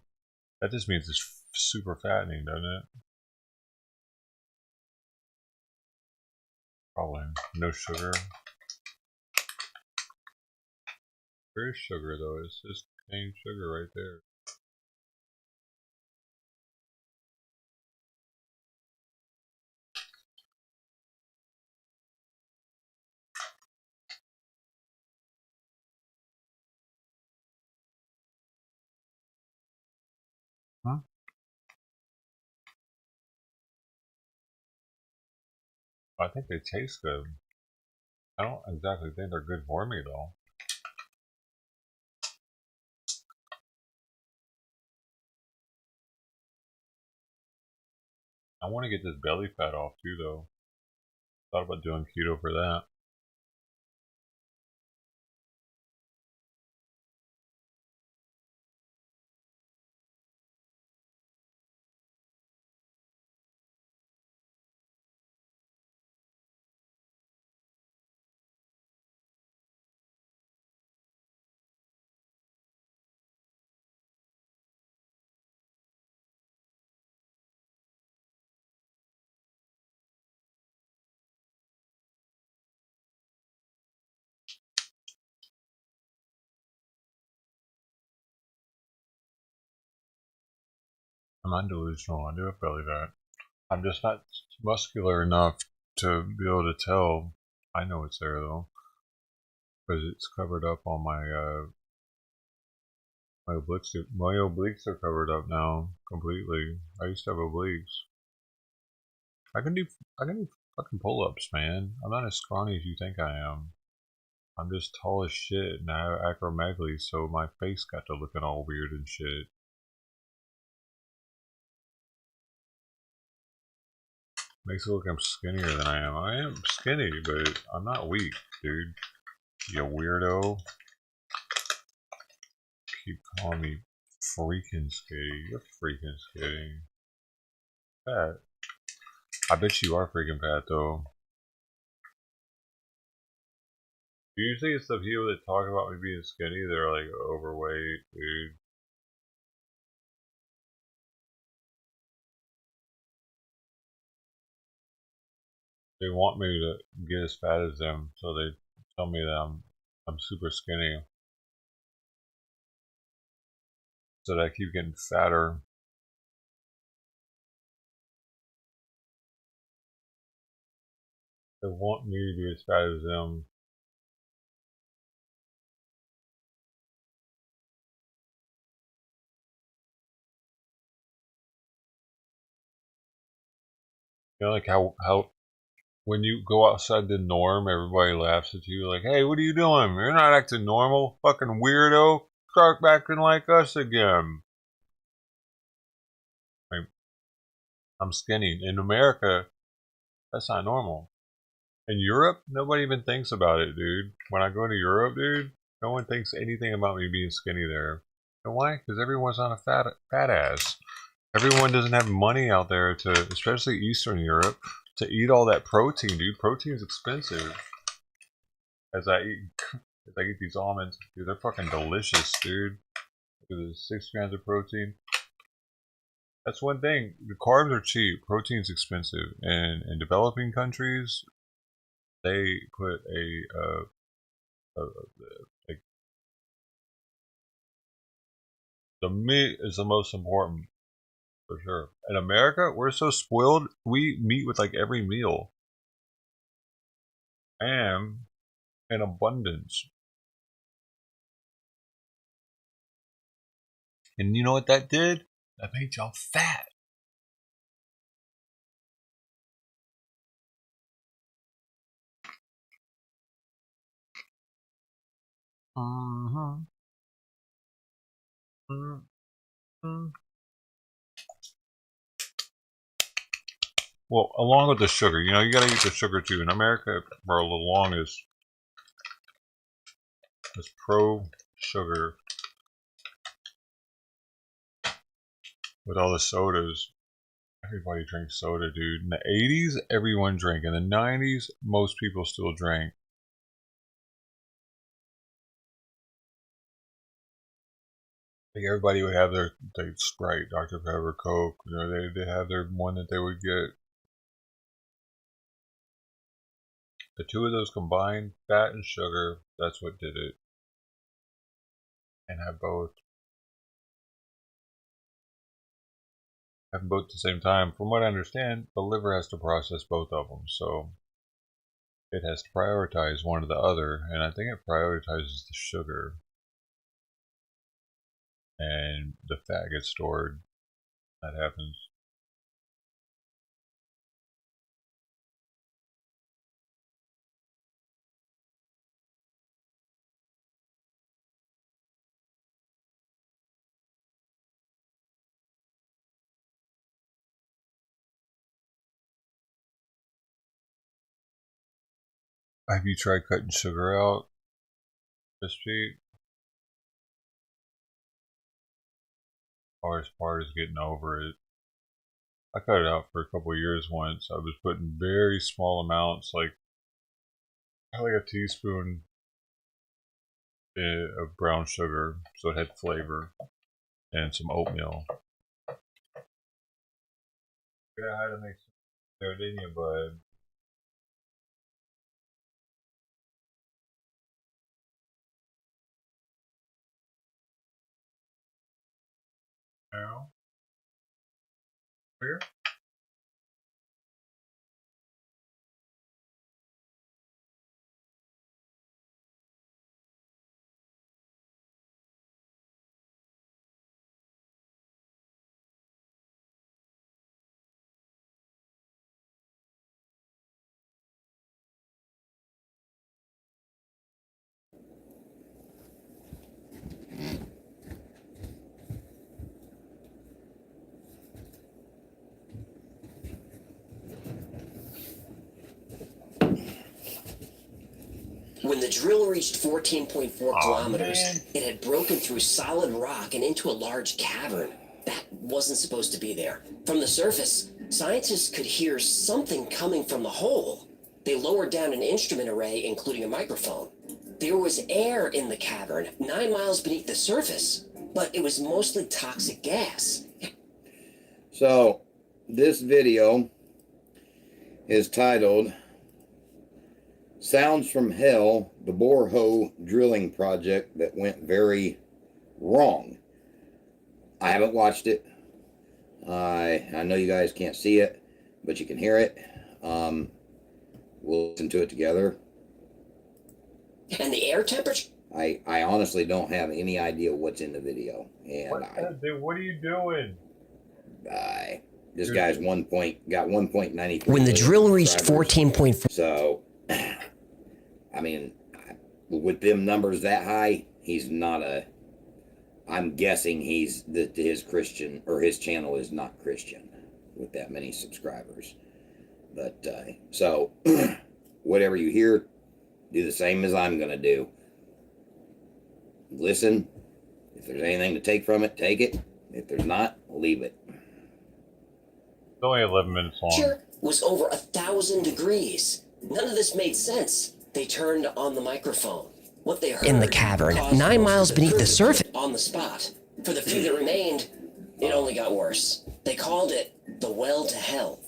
That just means it's super fattening, doesn't it? Probably. No sugar. There is sugar though, it's just cane sugar right there. Huh? I think they taste good. I don't exactly think they're good for me though. I want to get this belly fat off too though. Thought about doing keto for that. I'm not delusional, I do have belly fat. I'm just not muscular enough to be able to tell. I know it's there though. Because it's covered up on my obliques. My obliques are covered up now completely. I used to have obliques. I can do fucking pull-ups, man. I'm not as scrawny as you think I am. I'm just tall as shit and I have acromegaly, so my face got to looking all weird and shit. Makes it look like I'm skinnier than I am. I am skinny, but I'm not weak, dude. You weirdo. Keep calling me freaking skinny. You're freaking skinny. Fat. I bet you are freaking fat though. Usually it's the people that talk about me being skinny, they're like overweight, dude. They want me to get as fat as them, so they tell me that I'm super skinny. So that I keep getting fatter. They want me to be as fat as them. You know, like how when you go outside the norm, everybody laughs at you. Like, hey, what are you doing? You're not acting normal, fucking weirdo. Start acting like us again. Like, I'm skinny. In America, that's not normal. In Europe, nobody even thinks about it, dude. When I go to Europe, dude, no one thinks anything about me being skinny there. You know why? Because everyone's on a fat ass. Everyone doesn't have money out there to, especially Eastern Europe, to eat all that protein, dude. Protein's expensive. As I eat these almonds, dude, they're fucking delicious, dude. Look at this, 6 grams of protein. That's one thing. The carbs are cheap. Protein's expensive, and in developing countries, they put like the meat is the most important for sure. In America, we're so spoiled. We eat meat with like every meal, and in abundance. And you know what that did? That made y'all fat. Mm-hmm. Mm-hmm. Well, along with the sugar, you know, you gotta eat the sugar too. In America, for the longest, is pro sugar with all the sodas. Everybody drinks soda, dude. In the 80s, everyone drank. In the 90s, most people still drank. Like everybody would have their Sprite, Dr. Pepper, Coke. You know, they'd have their one that they would get. The two of those combined, fat and sugar, that's what did it. And have both at the same time. From what I understand, the liver has to process both of them, so it has to prioritize one or the other, and I think it prioritizes the sugar, and the fat gets stored. That happens. Have you tried cutting sugar out, Miss Pete? Or as far as getting over it? I cut it out for a couple of years once. I was putting very small amounts, like a teaspoon of brown sugar, so it had flavor, and some oatmeal. Yeah, I had to make some gardenia, bud. Now, here. When the drill reached 14.4 kilometers, man. it had broken through solid rock and into a large cavern that wasn't supposed to be there. From the surface, scientists could hear something coming from the hole. They lowered down an instrument array, including a microphone. There was air in the cavern, 9 miles beneath the surface, but it was mostly toxic gas. So, this video is titled Sounds from Hell, the borehole drilling project that went very wrong. I haven't watched it. I know you guys can't see it, but you can hear it. We'll listen to it together. And the air temperature? I honestly don't have any idea what's in the video. And What are you doing? This guy's got 1.93. When the drill reached 14.4. So, I mean, with them numbers that high, he's not a. I'm guessing his Christian or his channel is not Christian with that many subscribers. But so, whatever you hear, do the same as I'm gonna do. Listen. If there's anything to take from it, take it. If there's not, leave it. It's only 11 minutes long. Temperature was over 1,000 degrees. None of this made sense. They turned on the microphone. What they heard in the cavern, 9 miles beneath the surface, on the spot. For the few that remained, it only got worse. They called it the well to hell.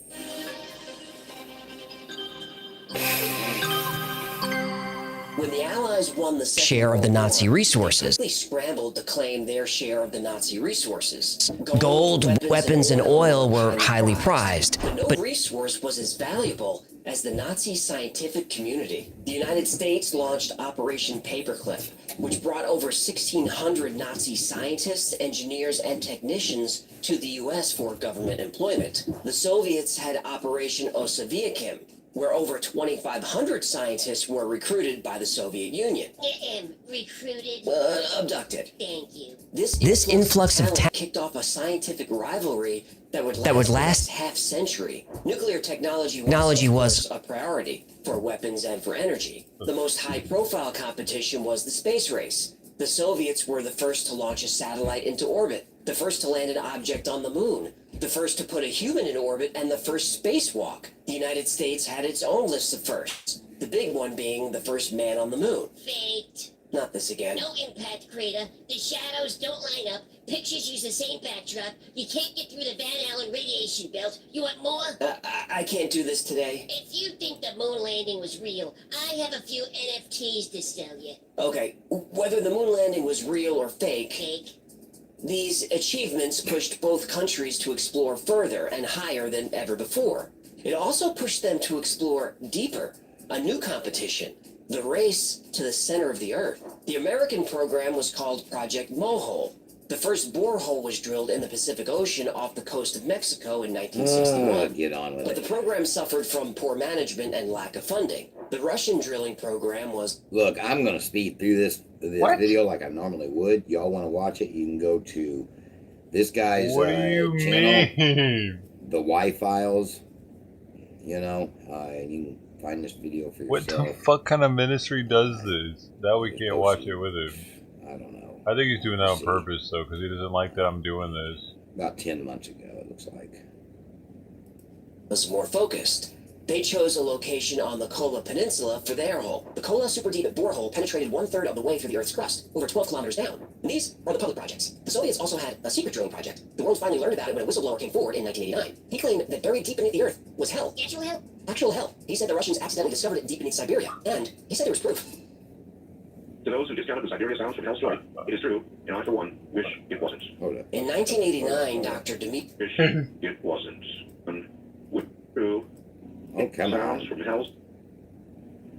When the Allies won the share of the Nazi resources, they scrambled to claim their share of the Nazi resources. Gold, weapons, and oil were highly prized, but no resource was as valuable as the Nazi scientific community. The United States launched Operation Paperclip, which brought over 1,600 Nazi scientists, engineers, and technicians to the U.S. for government employment. The Soviets had Operation Osseviakim, where over 2,500 scientists were recruited by the Soviet Union. Recruited? Abducted. Thank you. This influx of talent kicked off a scientific rivalry that would last half-century. Nuclear technology was a priority for weapons and for energy. The most high-profile competition was the space race. The Soviets were the first to launch a satellite into orbit, the first to land an object on the moon, the first to put a human in orbit, and the first spacewalk. The United States had its own list of firsts, the big one being the first man on the moon. Faked. Not this again. No impact crater. The shadows don't line up. Pictures use the same backdrop. You can't get through the Van Allen radiation belt. You want more? I can't do this today. If you think the moon landing was real, I have a few NFTs to sell you. Okay, whether the moon landing was real or fake, Fake. These achievements pushed both countries to explore further and higher than ever before. It also pushed them to explore deeper, a new competition, the race to the center of the Earth. The American program was called Project Mohole. The first borehole was drilled in the Pacific Ocean off the coast of Mexico in 1961. Get on with but it. the program suffered from poor management and lack of funding. The Russian drilling program was... Look, I'm going to speed through this video like I normally would. Y'all want to watch it, you can go to this guy's What do you channel, mean? The Y-Files. You know, you can find this video for What yourself. the fuck kind of ministry does this? That we can't watch it with him. I don't know. I think he's doing that on purpose, though, because he doesn't like that I'm doing this. About 10 months ago, it looks like. was more focused. They chose a location on the Kola Peninsula for their hole. The Kola Super Deep borehole penetrated 1/3 of the way through the Earth's crust, over 12 kilometers down. And these are the public projects. The Soviets also had a secret drilling project. The world finally learned about it when a whistleblower came forward in 1989. He claimed that buried deep beneath the Earth was hell. Actual hell? Actual hell. He said the Russians accidentally discovered it deep beneath Siberia, and he said there was proof. To those who discounted the Siberia sounds from Hell's Story, it is true, and I, for one, wish it wasn't. In 1989, Dr. Dmitri... Wish it wasn't. True. Sounds from Hell's...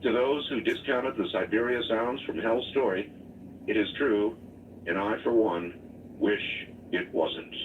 To those who discounted the Siberia sounds from Hell's Story, it is true, and I, for one, wish it wasn't.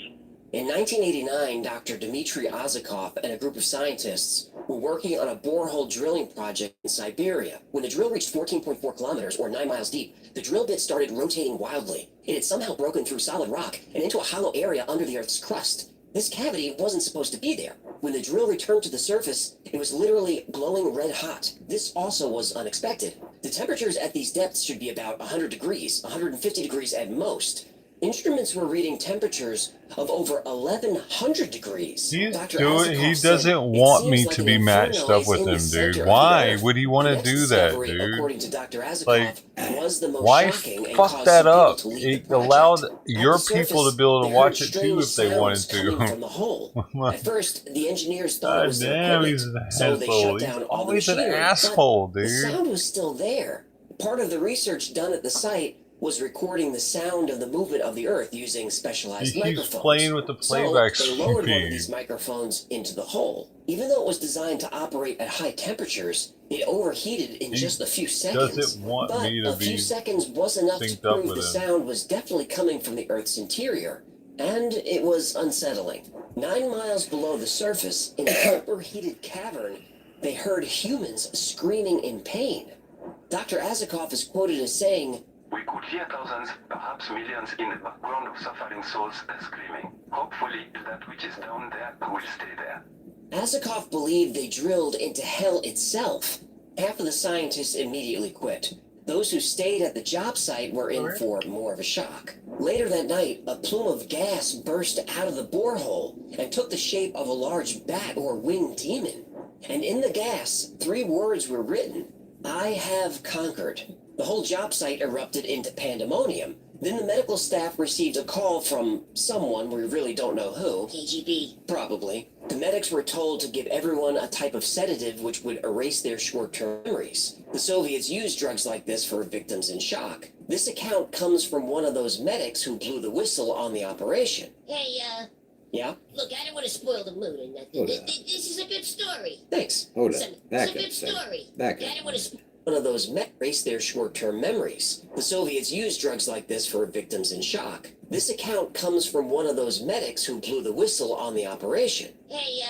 In 1989, Dr. Dmitry Ozakov and a group of scientists were working on a borehole drilling project in Siberia. When the drill reached 14.4 kilometers, or 9 miles deep, the drill bit started rotating wildly. It had somehow broken through solid rock and into a hollow area under the Earth's crust. This cavity wasn't supposed to be there. When the drill returned to the surface, it was literally glowing red hot. This also was unexpected. The temperatures at these depths should be about 100 degrees, 150 degrees at most. Instruments were reading temperatures of over 1,100 degrees. He doesn't want me to be matched up with him, dude. Why would he want to do that, dude? Like, why fuck that up? It allowed your people to be able to watch it too if they wanted to. At first, the engineers thought it was damn, he's an asshole. He's always an asshole, dude. The sound was still there. Part of the research done at the site was recording the sound of the movement of the Earth using specialized microphones. He's playing with the playback so they lowered one of these microphones into the hole. Even though it was designed to operate at high temperatures, it overheated in just a few seconds. Doesn't want me to a few seconds was enough to prove the sound was definitely coming from the Earth's interior. And it was unsettling. 9 miles below the surface, in a superheated cavern, they heard humans screaming in pain. Dr. Azikov is quoted as saying, "We could hear thousands, perhaps millions, in the background of suffering souls screaming. Hopefully, that which is down there will stay there." Azikov believed they drilled into hell itself. Half of the scientists immediately quit. Those who stayed at the job site were in for more of a shock. Later that night, a plume of gas burst out of the borehole and took the shape of a large bat or winged demon. And in the gas, 3 words were written: "I have conquered." The whole job site erupted into pandemonium. Then the medical staff received a call from someone, we really don't know who. KGB. Probably. The medics were told to give everyone a type of sedative which would erase their short-term memories. The Soviets used drugs like this for victims in shock. This account comes from one of those medics who blew the whistle on the operation. Hey, Yeah? look, I don't want to spoil the mood or nothing. This is a good story. Thanks. Hold It's up. a Back good up. story. Back I up. don't want to One of those medics erase their short-term memories. The Soviets used drugs like this for victims in shock. This account comes from one of those medics who blew the whistle on the operation. Hey,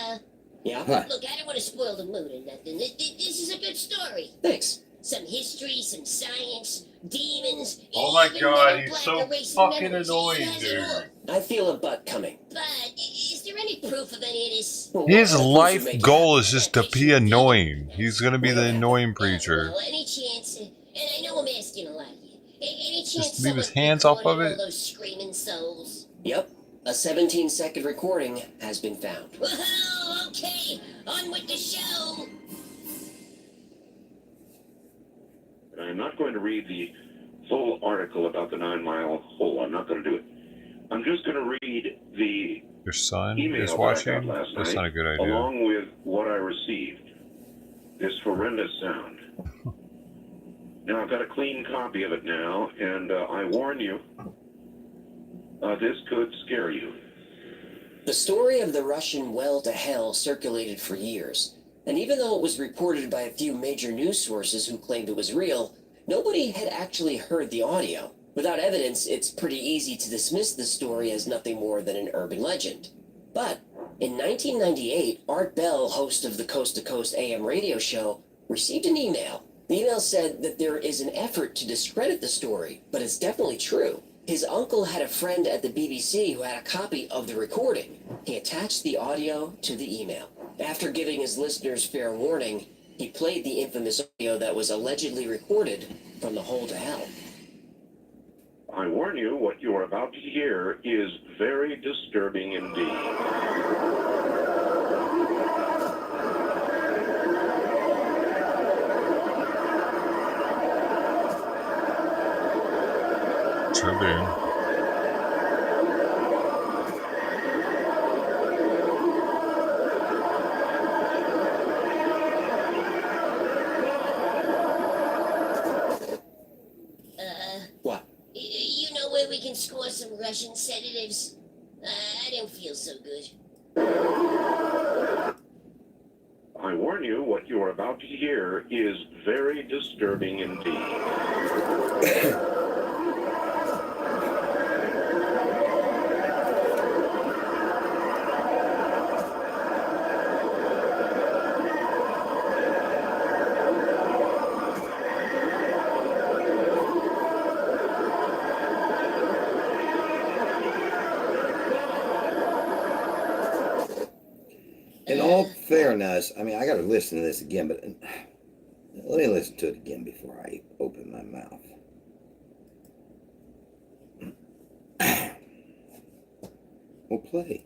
Yeah? look, I don't want to spoil the mood or nothing. This is a good story. Thanks. Some history, some science, demons. Oh my even god, Men in he's Black so erasing fucking memories. annoying, He has it all. dude. I feel a butt coming. But is there any proof of any of this? His life goal is just to be annoying. He's gonna be the annoying preacher. Well, any chance, and I know I'm asking a lot of you, any chance Just leave his someone hands off of recorded it. all those screaming souls? Yep. A 17-second recording has been found. Whoa, okay, on with the show. I'm not going to read the full article about the 9-mile hole. I'm not going to do it. I'm just going to read the Your son email is that I watching? got last That's night, not a good idea. along with what I received. This horrendous sound. Now, I've got a clean copy of it now, and I warn you, this could scare you. The story of the Russian well to hell circulated for years, and even though it was reported by a few major news sources who claimed it was real, nobody had actually heard the audio. Without evidence, it's pretty easy to dismiss the story as nothing more than an urban legend. But in 1998, Art Bell, host of the Coast to Coast AM radio show, received an email. The email said that there is an effort to discredit the story, but it's definitely true. His uncle had a friend at the BBC who had a copy of the recording. He attached the audio to the email. After giving his listeners fair warning, he played the infamous audio that was allegedly recorded from the hole to hell. I warn you, what you are about to hear is very disturbing indeed. Tribune. What? You know where we can score some Russian sedatives? I don't feel so good. I warn you, what you are about to hear is very disturbing indeed. In all fairness, I mean, I got to listen to this again, but let me listen to it again before I open my mouth. We'll play.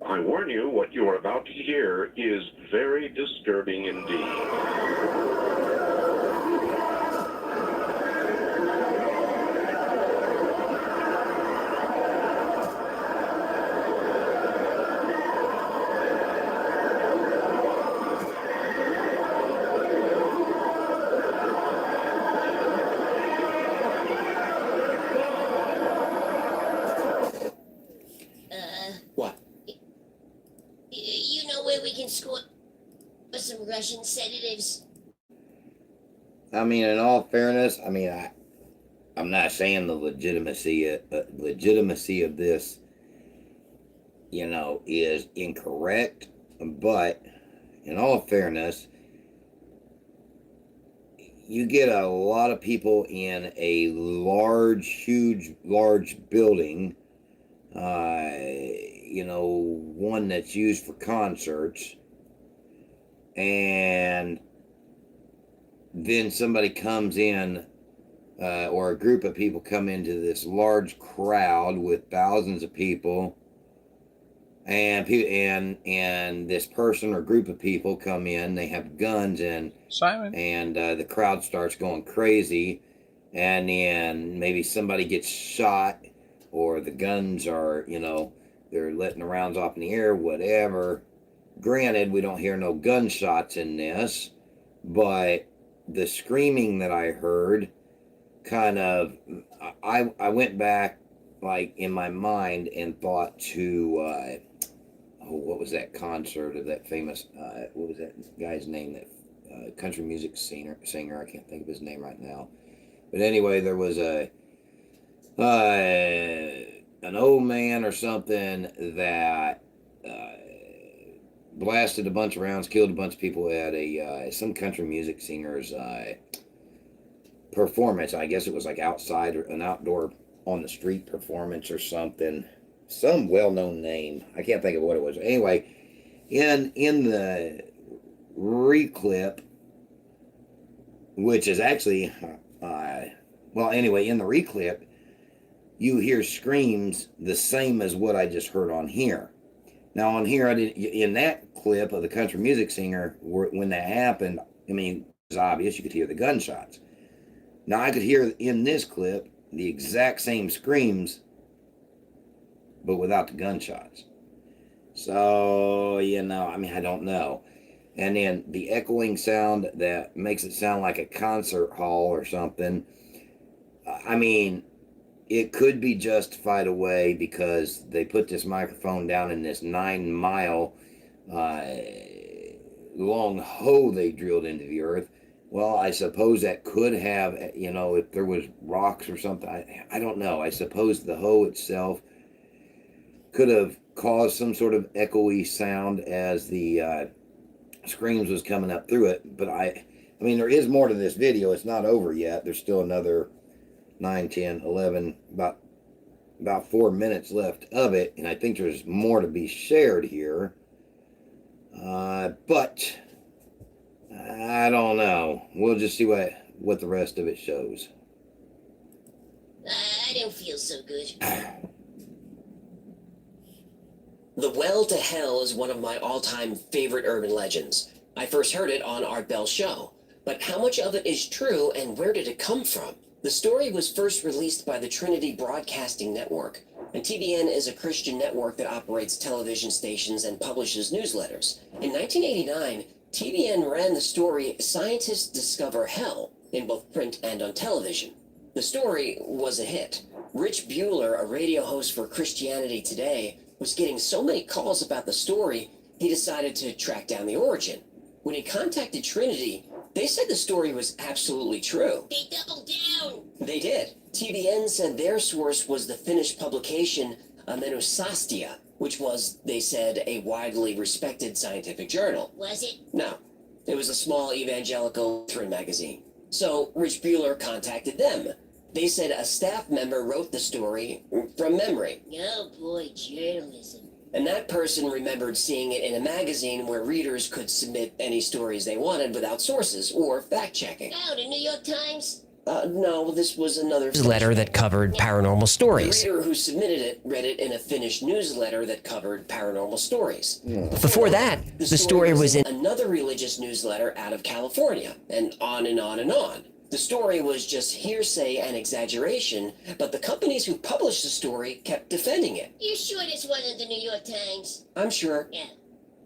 I warn you, what you are about to hear is very disturbing indeed. What? You know where we can score some Russian sedatives? I mean, in all fairness, I mean, I'm not saying the legitimacy of this, you know, is incorrect, but in all fairness, you get a lot of people in a large building, you know, one that's used for concerts, and then somebody comes in, or a group of people come into this large crowd with thousands of people, and this person or group of people come in, they have guns, and the crowd starts going crazy, and then maybe somebody gets shot, or the guns are, you know, they're letting the rounds off in the air, whatever. Granted, we don't hear no gunshots in this, but the screaming that I heard kind of, I went back, like, in my mind and thought to, what was that concert of that famous, what was that guy's name, that country music singer, I can't think of his name right now. But anyway, there was an old man or something that blasted a bunch of rounds, killed a bunch of people at some country music singer's performance. I guess it was like outside, or an outdoor on the street performance or something. Some well-known name. I can't think of what it was. Anyway, in the reclip, which is actually, well, anyway, in the reclip, you hear screams the same as what I just heard on here. Now, on here, in that clip of the country music singer, when that happened, I mean, it was obvious. You could hear the gunshots. Now, I could hear in this clip the exact same screams, but without the gunshots. So, you know, I mean, I don't know. And then the echoing sound that makes it sound like a concert hall or something. I mean, it could be justified away because they put this microphone down in this 9-mile long hole they drilled into the earth. Well, I suppose that could have, you know, if there was rocks or something, I don't know. I suppose the hole itself could have caused some sort of echoey sound as the screams was coming up through it. But I mean, there is more to this video. It's not over yet. There's still another 9, 10, 11, about 4 minutes left of it. And I think there's more to be shared here. But I don't know. We'll just see what the rest of it shows. I don't feel so good. The Well to Hell is one of my all-time favorite urban legends. I first heard it on Art Bell's show. But how much of it is true, and where did it come from? The story was first released by the Trinity Broadcasting Network, and TBN is a Christian network that operates television stations and publishes newsletters. In 1989, TBN ran the story Scientists Discover Hell in both print and on television. The story was a hit. Rich Bueller, a radio host for Christianity Today, was getting so many calls about the story, he decided to track down the origin. When he contacted Trinity, they said the story was absolutely true. They doubled down. They did. TBN said their source was the Finnish publication Amenusastia, which was, they said, a widely respected scientific journal. Was it? No. It was a small evangelical Lutheran magazine. So Rich Bueller contacted them. They said a staff member wrote the story from memory. Oh boy, journalism. And that person remembered seeing it in a magazine where readers could submit any stories they wanted without sources or fact-checking. Oh, the New York Times? No, this was another newsletter that covered paranormal stories. The reader who submitted it read it in a Finnish newsletter that covered paranormal stories. Before that, the story was in another religious newsletter out of California, and on and on and on. The story was just hearsay and exaggeration, but the companies who published the story kept defending it. You sure this wasn't the New York Times? I'm sure. Yeah.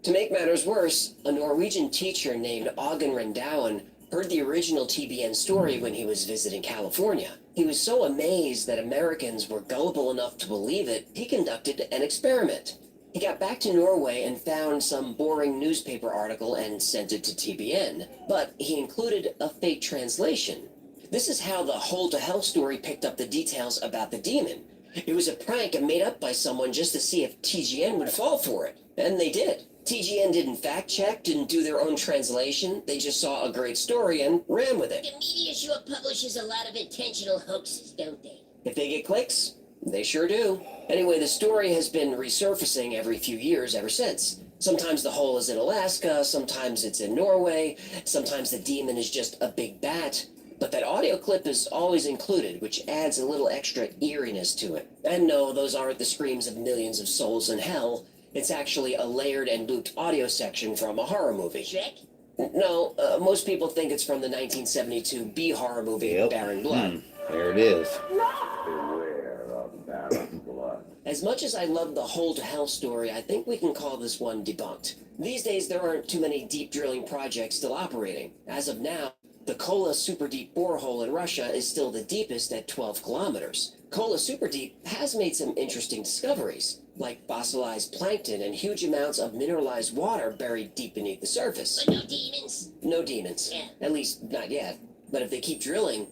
To make matters worse, a Norwegian teacher named Ågen Rendauen heard the original TBN story when he was visiting California. He was so amazed that Americans were gullible enough to believe it, he conducted an experiment. He got back to Norway and found some boring newspaper article and sent it to TBN, but he included a fake translation. This is how the Hole to Hell story picked up the details about the demon. It was a prank made up by someone just to see if TGN would fall for it. And they did. TGN didn't fact check, didn't do their own translation. They just saw a great story and ran with it. The media sure publishes a lot of intentional hoaxes, don't they? If they get clicks, they sure do. Anyway, the story has been resurfacing every few years ever since. Sometimes the hole is in Alaska, sometimes it's in Norway, sometimes the demon is just a big bat. But that audio clip is always included, which adds a little extra eeriness to it. And no, those aren't the screams of millions of souls in hell. It's actually a layered and looped audio section from a horror movie. Shrek? No, most people think it's from the 1972 B-horror movie, Barren Blood. There it is. Beware of barren blood. As much as I love the Hole to Hell story, I think we can call this one debunked. These days, there aren't too many deep drilling projects still operating. As of now, the Kola Super Deep borehole in Russia is still the deepest at 12 kilometers. Kola Super Deep has made some interesting discoveries, like fossilized plankton and huge amounts of mineralized water buried deep beneath the surface. But no demons? No demons. Yeah. At least, not yet. But if they keep drilling,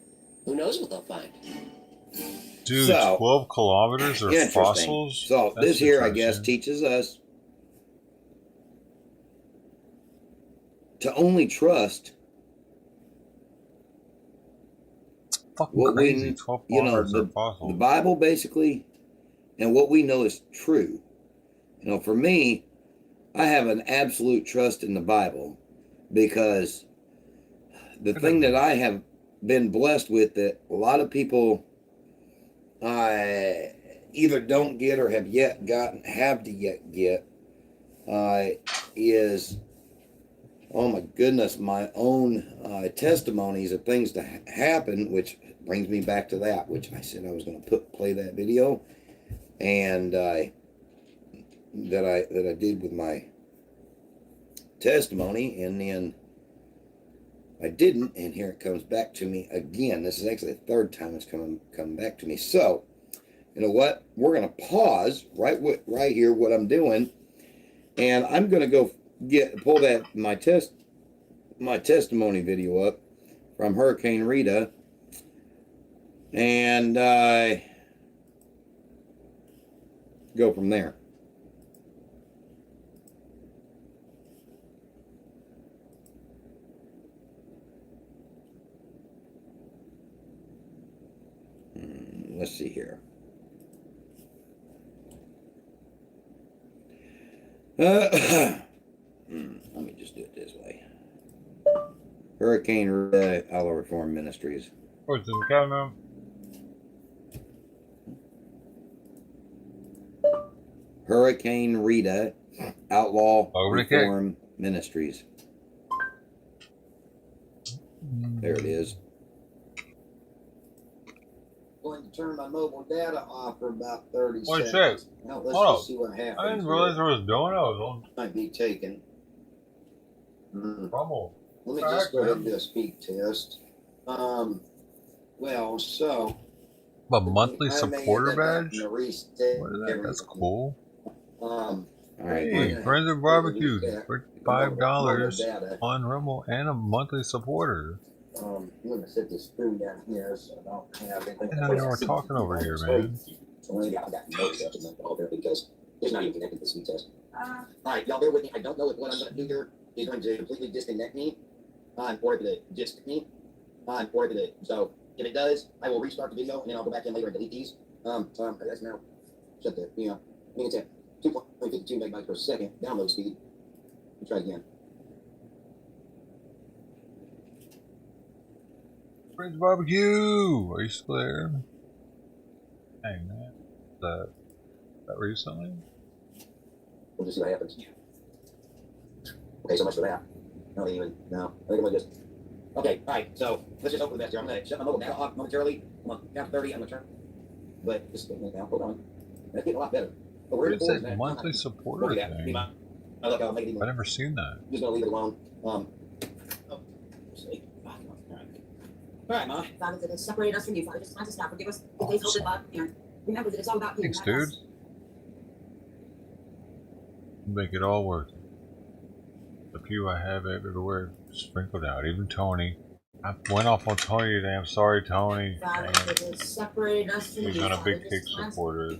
who knows what they'll find. Dude, So, 12 kilometers are interesting. fossils? So That's this here, I guess, interesting. teaches us to only trust Fucking what crazy. we, 12 you know, kilometers are the fossils. Bible basically, and what we know is true. You know, for me, I have an absolute trust in the Bible because the thing that I have been blessed with that a lot of people either don't get or have yet get is, oh my goodness, my own testimonies of things to happen, which brings me back to that, which I said I was going to play that video, and that I did with my testimony, and then I didn't, and here it comes back to me again. This is actually the third time it's come back to me. So, you know what? We're going to pause right here what I'm doing, and I'm going to go pull that my testimony video up from Hurricane Rita, and go from there. Let's see here. Let me just do it this way. Hurricane Rita, Outlaw Reform Ministries. What's in the camera? Hurricane Rita, Outlaw Reform Ministries. There it is. Going to turn my mobile data off for about 30 What's seconds. that? Now let's Oh, just see what happens. I didn't realize there was donuts. Might be taken. Trouble. Let me just go ahead and do a speed test. Well, so. A monthly I made supporter it badge? in a reset. What is that? That's cool. All right. Hey, Friends of Barbecue for $5 on Rumble and a monthly supporter. I'm going to set this spoon down here so I don't have anything. I know you were talking over here, man. So maybe I've got no stuff in the there because it's not even connected to the speed test. All right, y'all bear with me. I don't know if what I'm going to do here is going to completely disconnect me, or if it disconnect me, or if it. So if it does, I will restart the video and then I'll go back in later and delete these. That's now shut the. I mean it's at 2.52 megabytes per second download speed. Let's try it again. Friends of Barbecue! Are you still there? Hey, man. That recently? We'll just see what happens. Okay, so much for that. No. I think I'm gonna just. Okay, alright, so let's just hope for the best here. I'm gonna shut my mobile data off momentarily. I'm on count 30, I'm gonna turn. But just now, hold on. That's getting a lot better. But we're What is that monthly supporter thing? I've never seen that. Just gonna leave it alone. Alright, Ma. Father, that has separated us from you, Father. Just cleanse us now. Forgive us. Please hold it up. And remember that it's all about you. Thanks, not dude. us. Make it all worth it. The few I have everywhere sprinkled out. Even Tony. I went off on Tony today. I'm sorry, Tony. Father, Man, that has separated us from he's you, been a Father, big kick just cleanse. supporter.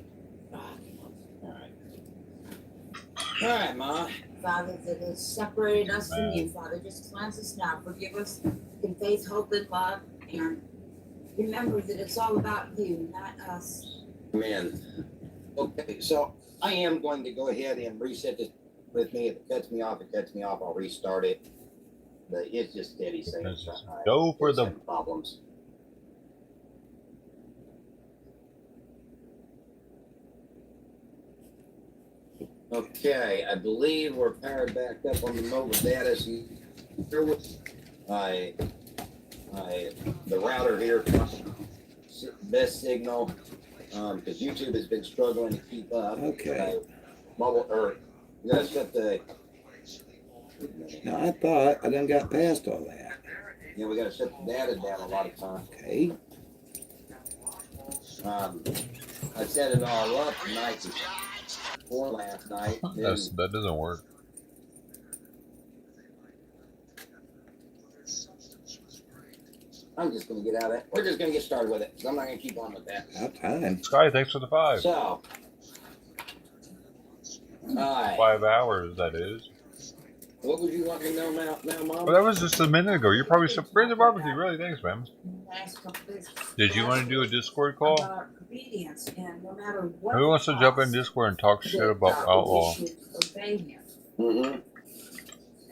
All right, Ma. Father, that has separated us from you, Father, just cleanse us now. Forgive us in faith, hope, and love. And remember that it's all about you, not us. Man. Okay, so I am going to go ahead and reset this with me. If it cuts me off, it cuts me off. I'll restart it. But it's just steady saying Go for the problems. Okay, I believe we're powered back up on the mobile data. So here was the router here, best signal, because YouTube has been struggling to keep up. Okay. Mobile, or you gotta set the. Now, I thought I done got past all that. Yeah, we gotta set the data down a lot of times. Okay. I set it all up the night before last night. that doesn't work. I'm just gonna get out of it. We're just gonna get started with it. I'm not gonna keep on with that. About time. Sky, thanks for the 5. So, 5 hours, that is. what would you want me to know now, Mom? Well, that was just a minute ago. You're probably so friends of barbecue. Really, thanks, man. Did you want to do a Discord call? Obedience, and no matter what. Who wants to jump in Discord and talk shit about Outlaw? Obey him. Mm-hmm.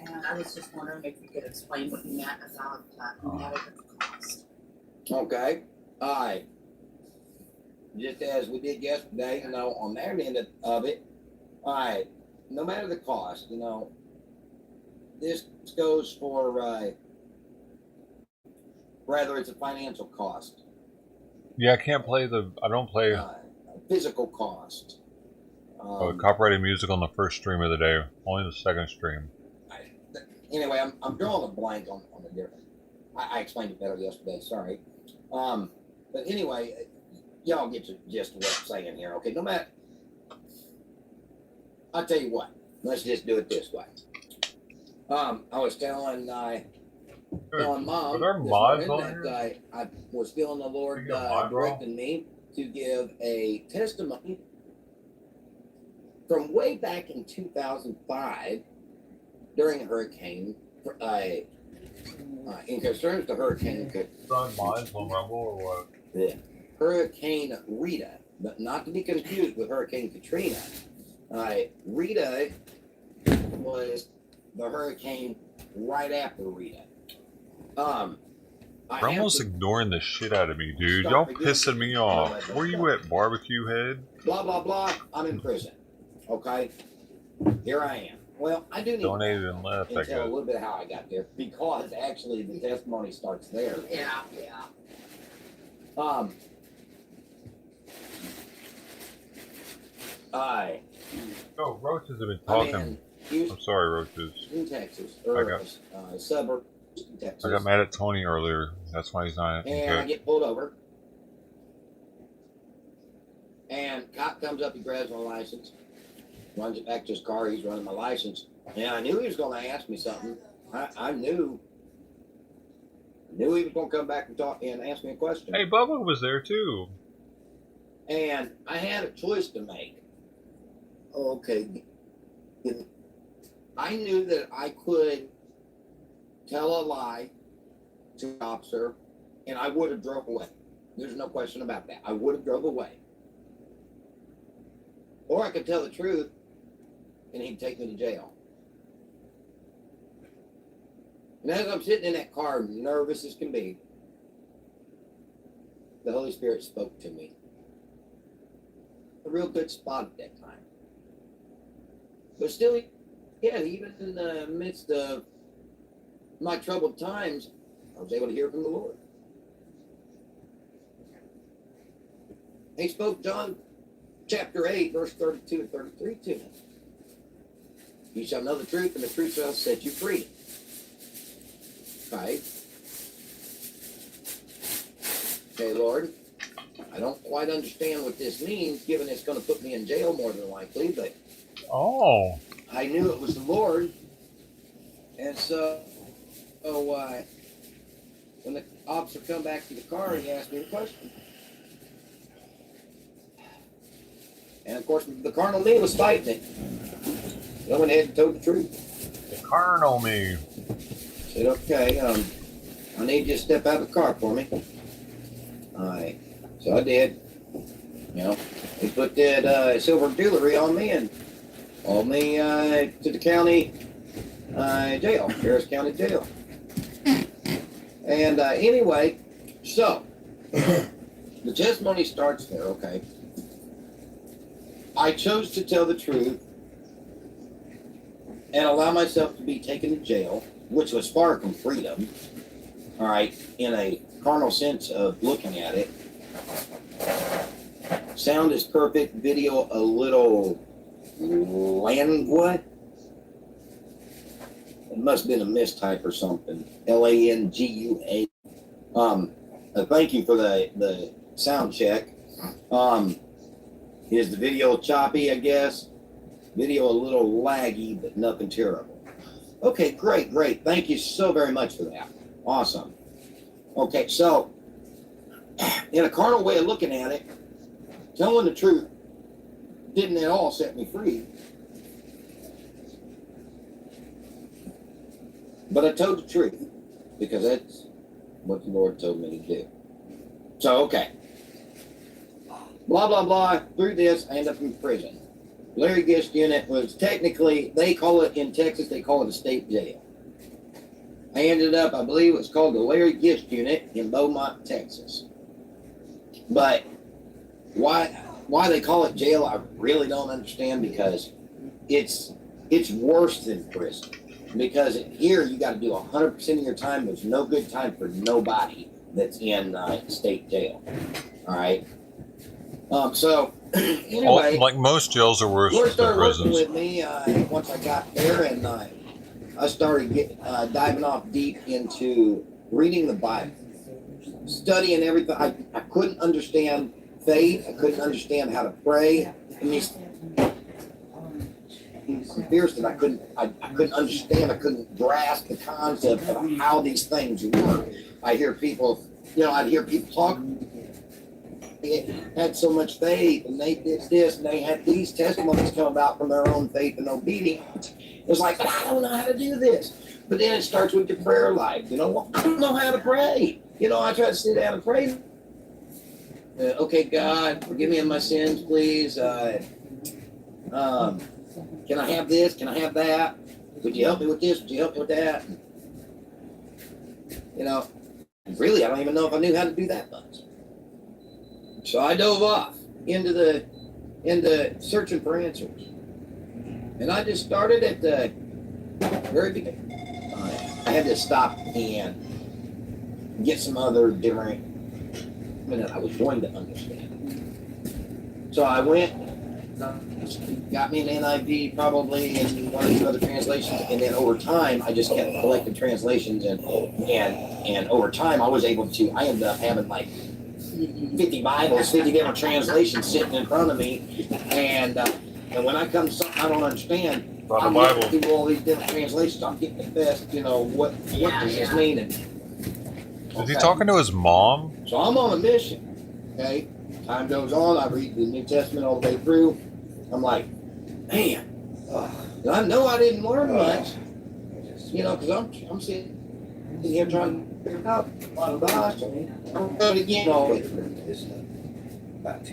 And I was just wondering if you could explain what you meant about inadequate cost. Okay. All right. Just as we did yesterday, on their end of it. All right. No matter the cost, this goes for rather it's a financial cost. Yeah, I can't play I don't play Physical cost. copyrighted music on the first stream of the day. Only the second stream. Anyway, I'm drawing a blank on the difference. I explained it better yesterday. Sorry. But anyway, y'all get the gist of what I'm saying here. Okay, no matter. I'll tell you what. Let's just do it this way. I was telling Mom Are there mods on here? that I was feeling the Lord directing me to give a testimony from way back in 2005 during a hurricane. In concerns to Hurricane. Mods on Rumble or what? Yeah. Hurricane Rita, but not to be confused with Hurricane Katrina. Rita was the hurricane right after Rita. You're almost ignoring the shit out of me, dude. Y'all pissing me off. Where you at, barbecue head? Blah, blah, blah. I'm in prison. Okay? Here I am. Well, I do need Donated and left, I to tell a guess. little bit how I got there, because actually the testimony starts there. Yeah. Oh, Roaches have been talking. I'm sorry, Roaches. In Texas, I suburb in Texas. got mad at Tony earlier. That's why he's not. And I get pulled over. And cop comes up, he grabs my license, runs it back to his car, he's running my license. And I knew he was going to ask me something. I knew he was going to come back and talk and ask me a question. Hey, Bubba was there too. And I had a choice to make. Okay. I knew that I could tell a lie to the officer, and I would have drove away. There's no question about that. I would have drove away. Or I could tell the truth, and he'd take me to jail. And as I'm sitting in that car, nervous as can be, the Holy Spirit spoke to me. A real good spot at that time. But still, yeah, even in the midst of my troubled times, I was able to hear from the Lord. He spoke John chapter 8, verse 32 and 33 to me. You shall know the truth, and the truth shall set you free. Right? Okay, Lord, I don't quite understand what this means, given it's going to put me in jail more than likely, but I knew it was the Lord. And so when the officer come back to the car, he asked me the question. And of course, the carnal me was fighting it. So I went ahead and told the truth. The carnal me. Said, okay, I need you to step out of the car for me. So I did. You know, he put that silver jewelry on me and hauled me to the county jail, Harris County Jail. And anyway, so the testimony starts there, okay. I chose to tell the truth and allow myself to be taken to jail, which was far from freedom, all right, in a carnal sense of looking at it. Sound is perfect, video a little languid. It must have been a mistype or something. Langua. Thank you for the sound check. Is the video choppy, I guess? Video a little laggy, but nothing terrible. Okay, great. Thank you so very much for that. Awesome. Okay, so in a carnal way of looking at it, telling the truth didn't at all set me free. But I told the truth because that's what the Lord told me to do. So, okay. Blah, blah, blah. Through this, I end up in prison. Larry Gist unit was technically, they call it in Texas, they call it a state jail. I ended up, I believe it was called the Larry Gist unit in Beaumont, Texas. But why they call it jail, I really don't understand, because it's worse than prison. Because here you got to do 100% of your time. There's no good time for nobody that's in state jail. All right. So anyway, like most jails are worse Lord than started working prisons. with me once I got there, and I started diving off deep into reading the Bible, studying everything. I couldn't understand faith. I couldn't understand how to pray. And these fears that I couldn't understand. I couldn't grasp the concept of how these things work. I'd hear people talk. They had so much faith, and they did this, and they had these testimonies come about from their own faith and obedience. It was like, I don't know how to do this. But then it starts with your prayer life. I don't know how to pray. I try to sit down and pray. Okay, God, forgive me of my sins, please. Can I have this? Can I have that? Would you help me with this? Would you help me with that? Really, I don't even know if I knew how to do that much. So I dove off into searching for answers. And I just started at the very beginning. I had to stop and get some other different that I was going to understand. So I went, got me an NIV probably and one or two other translations, and then over time I just kept collecting translations, and over time I ended up having like 50 Bibles, 50 different translations sitting in front of me, and when I come to something I don't understand, I'm looking through all these different translations. I'm getting the best, what does this mean? Is he talking to his mom? So I'm on a mission, okay? Time goes on, I read the New Testament all the way through. I'm like, man, I know I didn't learn much, because I'm sitting here trying to figure it out. But again, all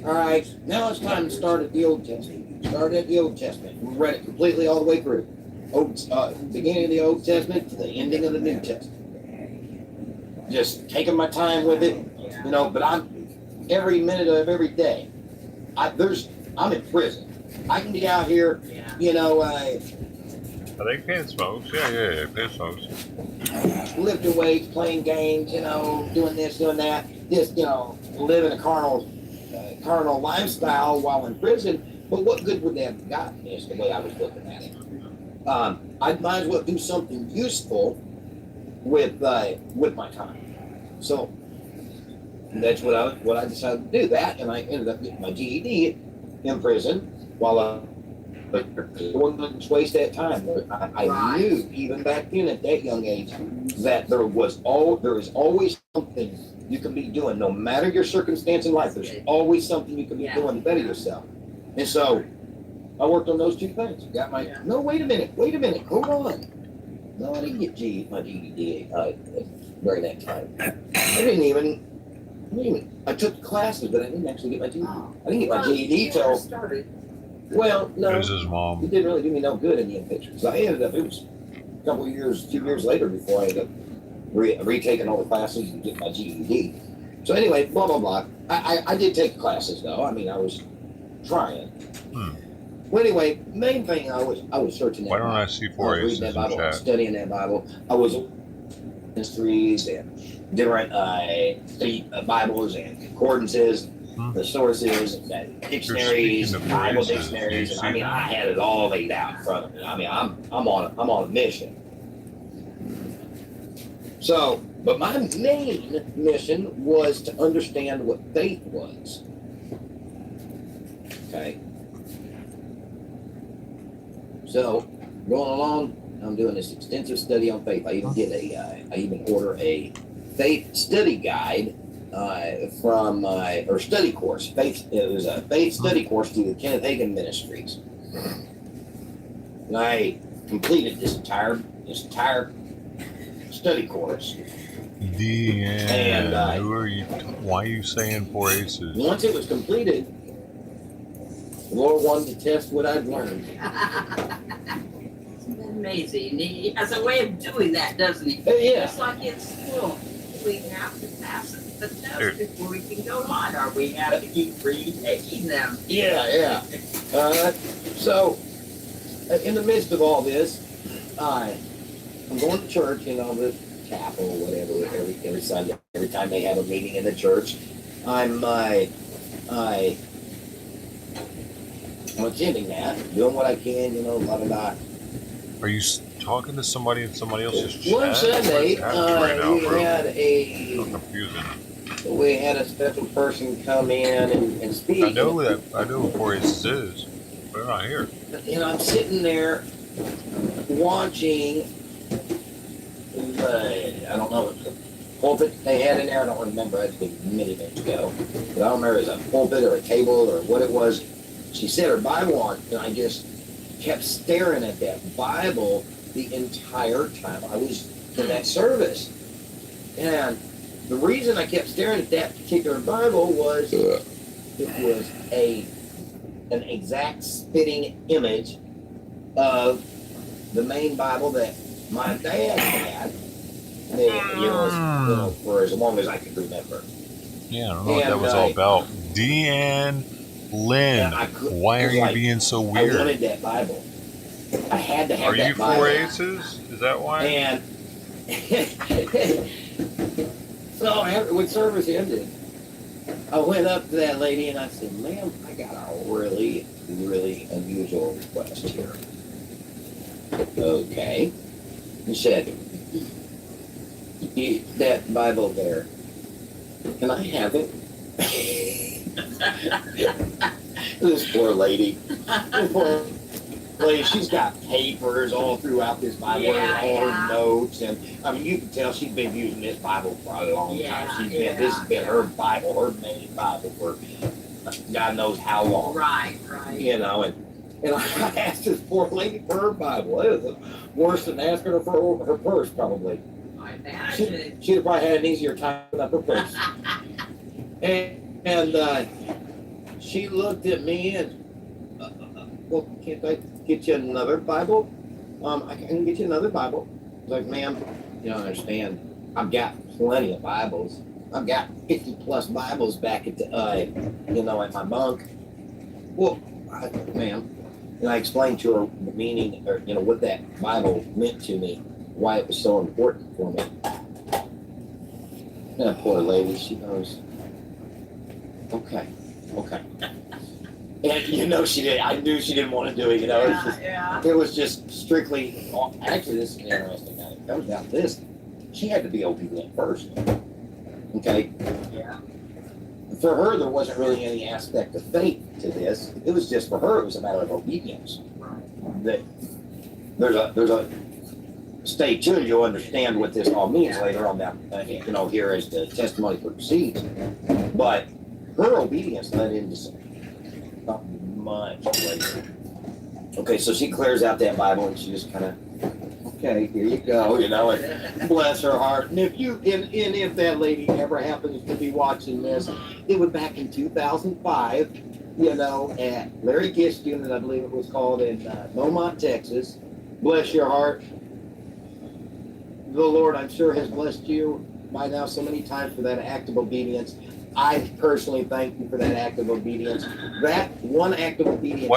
right, now it's time to start at the Old Testament. Start at the Old Testament. We read it completely all the way through. Beginning of the Old Testament to the ending of the New Testament. Just taking my time with it, but I'm every minute of every day. I'm in prison. I can be out here, I think Pan smokes. Yeah, Pan smokes. Lifting weights, playing games, doing this, doing that. Just, living a carnal lifestyle while in prison. But what good would that have gotten is the way I was looking at it. I might as well do something useful with my time. So that's what I decided to do that, and I ended up getting my GED in prison while I wasn't waste that time. I knew even back then at that young age that there is always something you can be doing, no matter your circumstance in life. There's always something you can be doing to better yourself. And so I worked on those two things. Got my no, wait a minute, hold on. No, I didn't get my GED during that time. I didn't even. I took classes, but I didn't actually get my GED. I didn't get my GED till. Well, no. It was his mom. It didn't really do me no good in the end picture. So I ended up. It was a couple of years, 2 years later before I ended up retaking all the classes and get my GED. So anyway, blah blah blah. I did take classes though. I mean, I was trying. Well, anyway, main thing I was searching. Why don't I see four aces in Bible, chat? studying that Bible. I was Ministries and different Bibles and concordances, the sources, and dictionaries, Bible dictionaries. And I mean, I had it all laid out in front of me. I mean, I'm on a mission. So, but my main mission was to understand what faith was. Okay. So, going along, I'm doing this extensive study on faith. I even order a faith study guide or study course. It was a faith study course through the Kenneth Hagin Ministries. And I completed this entire study course. And who are you? Why are you saying four aces? Once it was completed, the Lord wanted to test what I'd learned. Isn't that amazing? He has a way of doing that, doesn't he? Yeah. Just like in school, we have to pass the test before we can go on, or we have to keep retaking them. Yeah. So, in the midst of all this, I'm going to church, the chapel, whatever, every Sunday. Every time they have a meeting in the church, I'm attending that, doing what I can, blah blah blah. Are you talking to somebody in somebody else's chat? One Sunday, we had a special person come in and speak. I know who four aces is. They're not here. And I'm sitting there watching I don't know, the pulpit they had in there. I don't remember. It's been many minutes ago. But I don't remember if it was a pulpit or a table or what it was. She set her Bible on, and I just kept staring at that Bible the entire time I was in that service. And the reason I kept staring at that particular Bible was it was an exact spitting image of the main Bible that my dad had, for as long as I could remember. Yeah, I don't know what that was all about. Deanne Lynn, why are you being so weird? I wanted that Bible. I had to have that Bible. Are you four aces? Is that why? And so when service ended, I went up to that lady and I said, "Ma'am, I got a really, really unusual request here." Okay. He said, "That Bible there, can I have it?" This poor lady. She's got papers all throughout this Bible, all her notes, and I mean, you can tell she's been using this Bible for a long time. This has been her Bible, her main Bible for God knows how long. Right. And I asked this poor lady for her Bible. It was worse than asking her for her purse, probably. She'd have probably had an easier time with her purse. And she looked at me and, well, can't I get you another Bible? I can get you another Bible. I was like, "Ma'am, you don't understand. I've got plenty of Bibles. I've got 50 plus Bibles back at the, at my bunk." Well, ma'am, and I explained to her the meaning, or what that Bible meant to me, why it was so important for me. And that poor lady, she goes, okay. And she did. I knew she didn't want to do it. It was just strictly. Actually, this is interesting. Now it comes down to this. She had to be obedient first. Okay. Yeah. For her, there wasn't really any aspect of faith to this. It was just for her. It was a matter of obedience. That there's a stay tuned, you'll understand what this all means later on down, here as the testimony proceeds. But her obedience led into something much later. Okay, so she clears out that Bible and she just kind of, okay, here you go, and bless her heart. And if that lady ever happens to be watching this, it was back in 2005, at Larry Giskin, I believe it was called, in Beaumont, Texas. Bless your heart. The Lord, I'm sure, has blessed you by now so many times for that act of obedience. I personally thank you for that act of obedience. That one act of obedience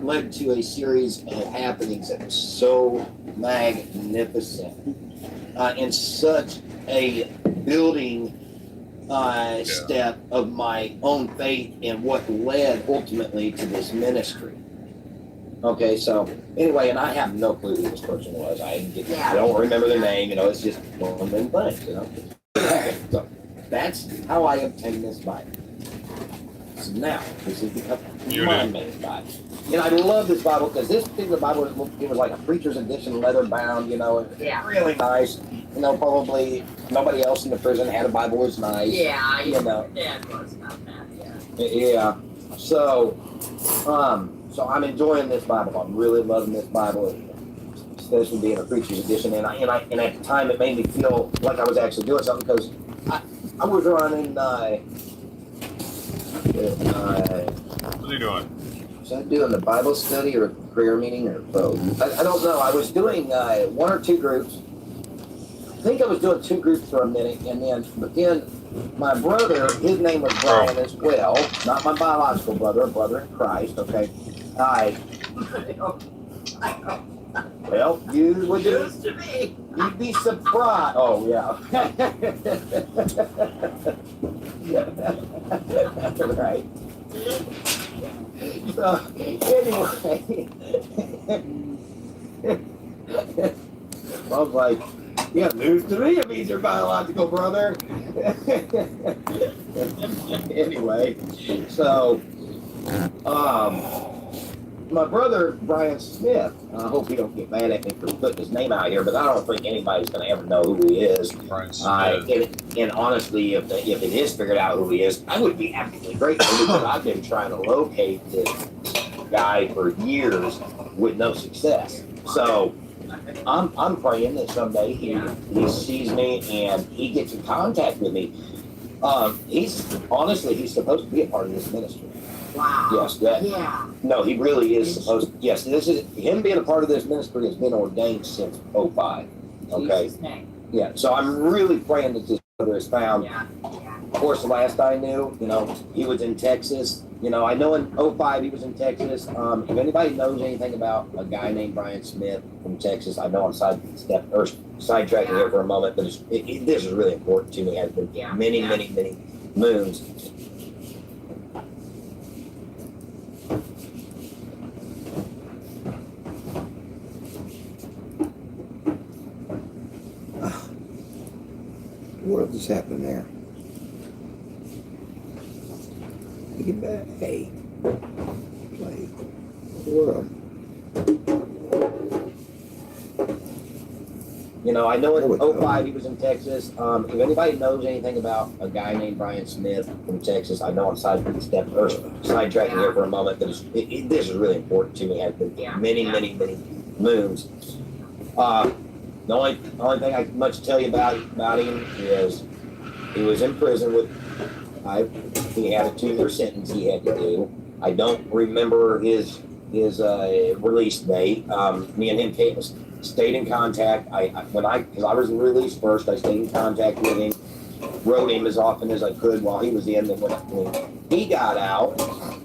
led to a series of happenings that was so magnificent, and such a building step of my own faith and what led ultimately to this ministry. Okay, so anyway, and I have no clue who this person was. I don't remember their name. It's just one of them things. So that's how I obtained this Bible. So now, this is my main Bible. And I love this Bible because this particular Bible, it was like a preacher's edition, leather bound, really nice. Probably nobody else in the prison had a Bible as nice. Yeah, Dad was about that, Yeah. So I'm enjoying this Bible. I'm really loving this Bible, especially being a preacher's edition. And at the time, it made me feel like I was actually doing something because I was running. What are you doing? Was I doing the Bible study or prayer meeting or both? I don't know. I was doing one or two groups. I think I was doing two groups for a minute, but then my brother, his name was Brian as well, not my biological brother, a brother in Christ. Okay, well, you'd be surprised. Oh yeah. Right. So anyway, I was like, yeah, news to me, it means your biological brother. Anyway, so my brother, Brian Smith, I hope he don't get mad at me for putting his name out here, but I don't think anybody's going to ever know who he is. And honestly, if it is figured out who he is, I would be absolutely grateful because I've been trying to locate this guy for years with no success. So I'm praying that someday he sees me and he gets in contact with me. He's supposed to be a part of this ministry. Wow. Yes, no, he really is supposed to. Yes, this is him being a part of this ministry has been ordained since 2005. Okay. Yeah, so I'm really praying that this brother is found. Yeah. Of course, the last I knew, he was in Texas. I know in 2005 he was in Texas. If anybody knows anything about a guy named Brian Smith from Texas, I know I'm sidetracking here for a moment, but this is really important to me. It has been many moons. What just happened there? Get back. Hey. Play. World. I know in 2005 he was in Texas. If anybody knows anything about a guy named Brian Smith from Texas, I know I'm sidetracking here for a moment, but this is really important to me. It has been many moons. The only thing I can much tell you about him is he was in prison he had a 2-year sentence he had to do. I don't remember his release date. Me and him stayed in contact. Because I was released first, I stayed in contact with him, wrote him as often as I could while he was in. And when he got out,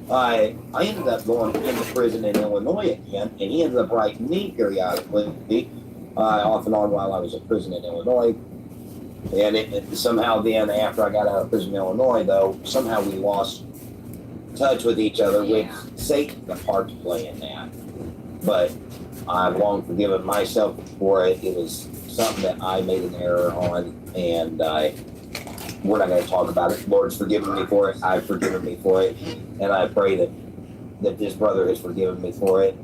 I ended up going into prison in Illinois again, and he ended up writing me periodically. Off and on while I was in prison in Illinois. And somehow then, after I got out of prison in Illinois, though, somehow we lost touch with each other, with Satan a part to play in that. But I've long forgiven myself for it. It was something that I made an error on, and we're not going to talk about it. The Lord's forgiven me for it. I've forgiven me for it. And I pray that this brother has forgiven me for it.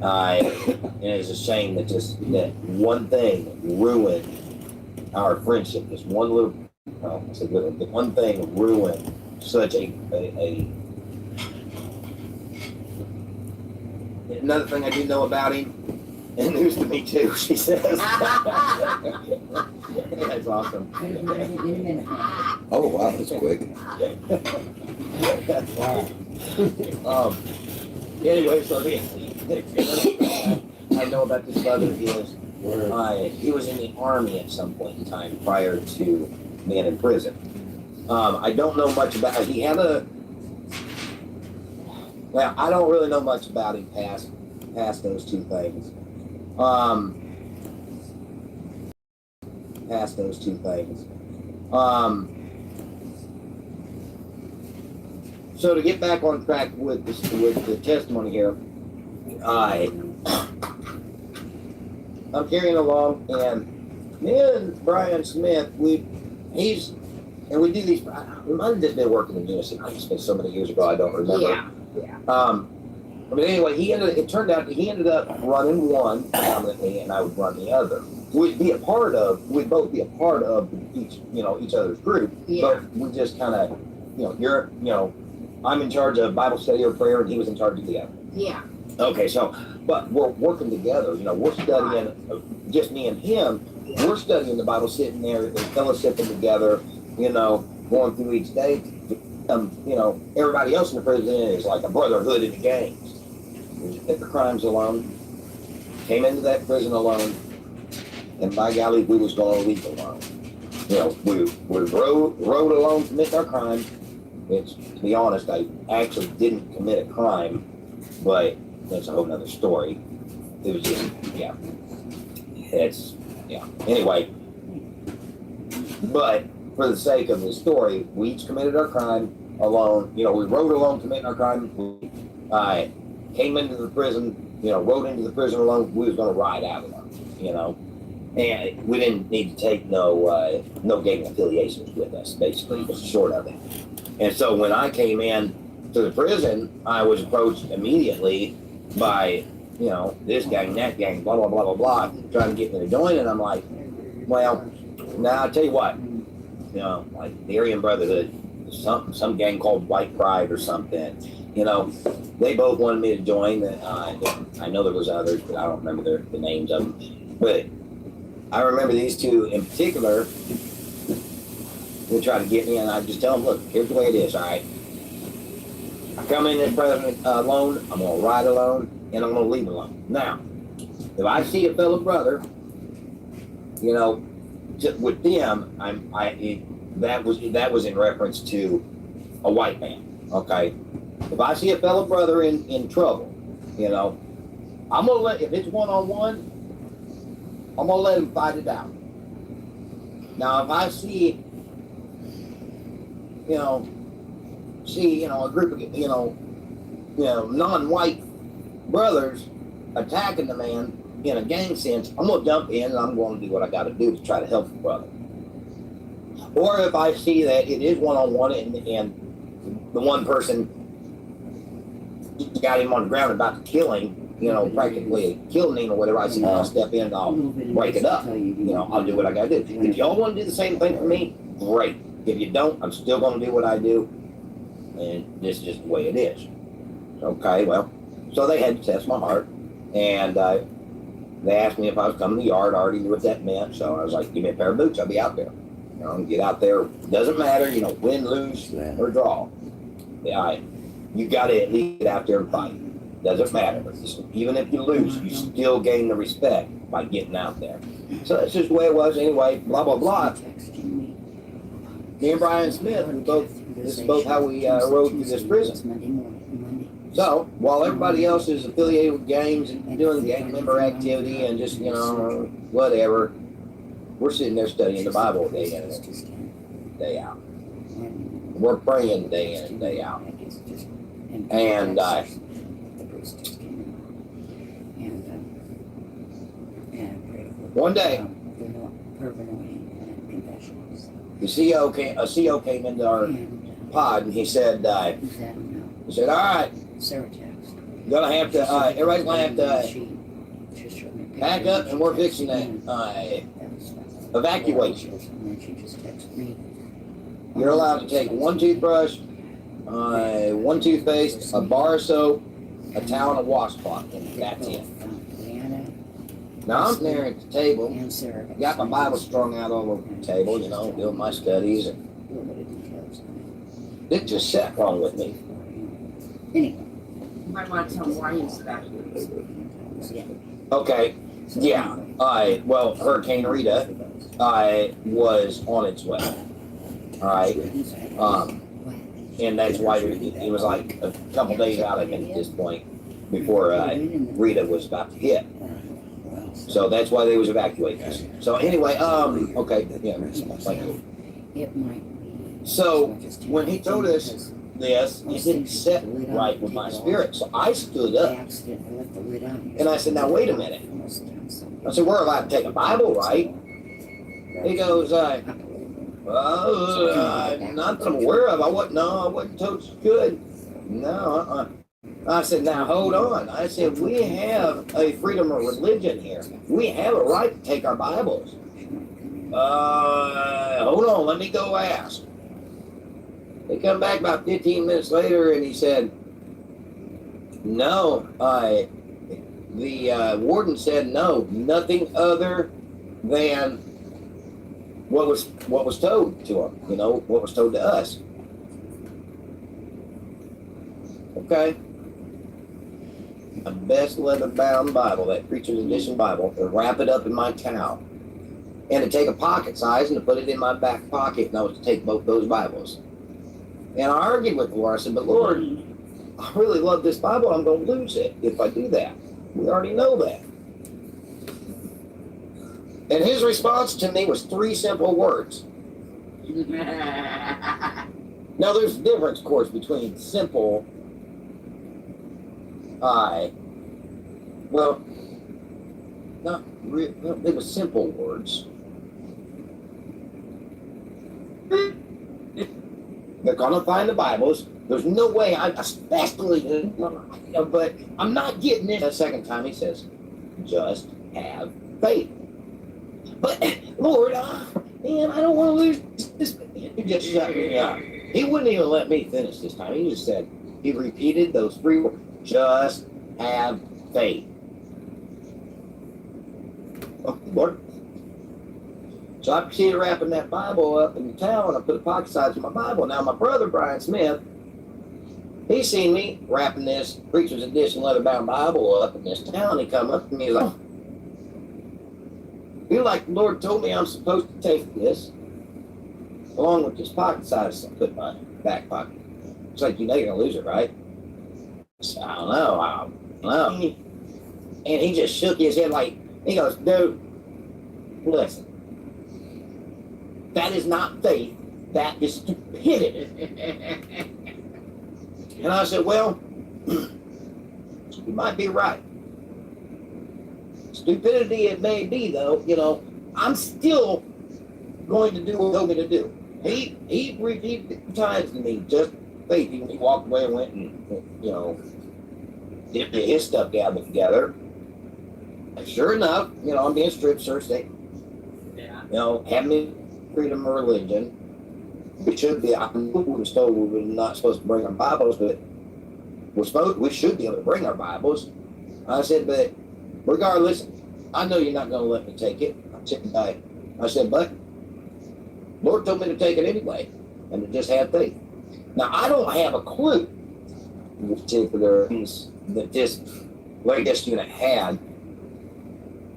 And it's a shame that that one thing ruined our friendship. Just one little, well, I said little, but one thing ruined such a Another thing I do know about him, and news to me too, she says. That's awesome. Oh, wow, that's quick. Anyway, so I know about this brother. He was in the army at some point in time prior to being in prison. I don't know much about. He had a. Well, I don't really know much about him past those two things. Past those two things. So to get back on track with the testimony here, I'm carrying along, and me and Brian Smith, we do these. We might have just been working in unison. I just been so many years ago, I don't remember. Yeah. But anyway, it turned out that he ended up running one prominently, and I would run the other. We'd both be a part of each other's group. Yeah. But we just kind of, I'm in charge of Bible study or prayer, and he was in charge of the other. Yeah. Okay, so, but we're working together. We're studying, just me and him. We're studying the Bible, sitting there and fellowshipping together. Going through each day. Everybody else in the prison is like a brotherhood in the gangs. We did the crimes alone, came into that prison alone, and by golly, we was going to leave alone. We rode alone, committing our crimes. Which, to be honest, I actually didn't commit a crime, but that's a whole nother story. It was just, Anyway, but for the sake of the story, we each committed our crime alone. We rode alone, committing our crime. We came into the prison, rode into the prison alone. We was going to ride out alone, and we didn't need to take no gang affiliations with us. Basically, was short of it. And so when I came in to the prison, I was approached immediately by, this gang, that gang, blah, blah, blah, blah, blah, trying to get me to join. And I'm like, well, now I'll tell you what, like the Aryan Brotherhood, some gang called White Pride or something, they both wanted me to join. I know there was others, but I don't remember the names of them. But I remember these two in particular. They try to get me, and I just tell them, look, here's the way it is, all right? I come in this prison alone, I'm going to ride alone, and I'm going to leave alone. Now, if I see a fellow brother, with them, that was in reference to a white man, okay? If I see a fellow brother in trouble, I'm going to let, if it's one-on-one, I'm going to let him fight it out. Now, if I see a group of, non-white brothers attacking the man in a gang sense, I'm going to jump in and I'm going to do what I got to do to try to help the brother. Or if I see that it is one-on-one and the one person got him on the ground about to kill him, practically killing him or whatever, I see, I'll step in and I'll break it up. I'll do what I got to do. If y'all want to do the same thing for me, great. If you don't, I'm still going to do what I do, and this is just the way it is. Okay, well, so they had to test my heart, and they asked me if I was coming to the yard. I already knew what that meant, so I was like, give me a pair of boots, I'll be out there. Get out there, doesn't matter, win, lose, or draw. You got to at least get out there and fight. Doesn't matter. Even if you lose, you still gain the respect by getting out there. So that's just the way it was anyway, blah, blah, blah. Me and Brian Smith, this is both how we rode through this prison. So, while everybody else is affiliated with gangs and doing gang member activity and just, whatever, we're sitting there studying the Bible day in and day out. We're praying day in and day out. And one day, a CO came into our pod and he said, all right, gonna have to, everybody's gonna have to pack up, and we're fixing that evacuation. You're allowed to take one toothbrush, one toothpaste, a bar of soap, a towel, and a washcloth, and that's it. Now I'm there at the table, got my Bible strung out on the table, you know, doing my studies, and it just sat wrong with me. Anyway, you might want to tell me why you said that. Okay, yeah, well, Hurricane Rita, was on its way, all right, and that's why it was like a couple days out, I think, at this point, before, Rita was about to hit. So that's why they was evacuating. So anyway, okay, yeah, thank you. So when he told us this, it didn't sit right with my spirit. So I stood up and I said, now wait a minute. I said, we're allowed to take a Bible, right? He goes, not that I'm aware of. I wasn't told you could. No, I said, now hold on. I said, we have a freedom of religion here. We have a right to take our Bibles. Hold on, let me go ask. They come back about 15 minutes later and he said, no, the warden said no, nothing other than what was told to him, you know, what was told to us. Okay. My best leather-bound Bible, that Preacher's Edition Bible, and wrap it up in my towel. And to take a pocket size and to put it in my back pocket, and I was to take both those Bibles. And I argued with the Lord. I said, but Lord, I really love this Bible. I'm going to lose it if I do that. We already know that. And his response to me was 3 simple words. Now, there's a difference, of course, between simple, well, they were simple words. They're gonna find the Bibles. There's no way, especially, but I'm not getting it. The second time he says, just have faith. But, Lord, man, I don't want to lose this. He just shut me up. He wouldn't even let me finish this time. He just said, he repeated those 3 words, just have faith. Oh, Lord. So I proceeded wrapping that Bible up in the towel, and I put a pocket size in my Bible. Now, my brother, Brian Smith, he seen me wrapping this Preacher's Edition leather-bound Bible up in this towel, and he come up to me like, feel like the Lord told me I'm supposed to take this, along with this pocket size I put in my back pocket. It's like, you know you're going to lose it, right? I said, I don't know. And he just shook his head like, he goes, dude, listen. That is not faith. That is stupidity. And I said, well, you might be right. Stupidity it may be, though, you know, I'm still going to do what he told me to do. He repeated times to me, just faith. He walked away and went and, you know, did his stuff gathered together. And sure enough, you know, I'm being stripped searched. They, you know, have me freedom of religion. We should be, I was told we were not supposed to bring our Bibles, but we should be able to bring our Bibles. I said, but regardless, I know you're not going to let me take it. I said, but Lord told me to take it anyway, and to just have faith. Now, I don't have a clue the particular things that this latest unit had.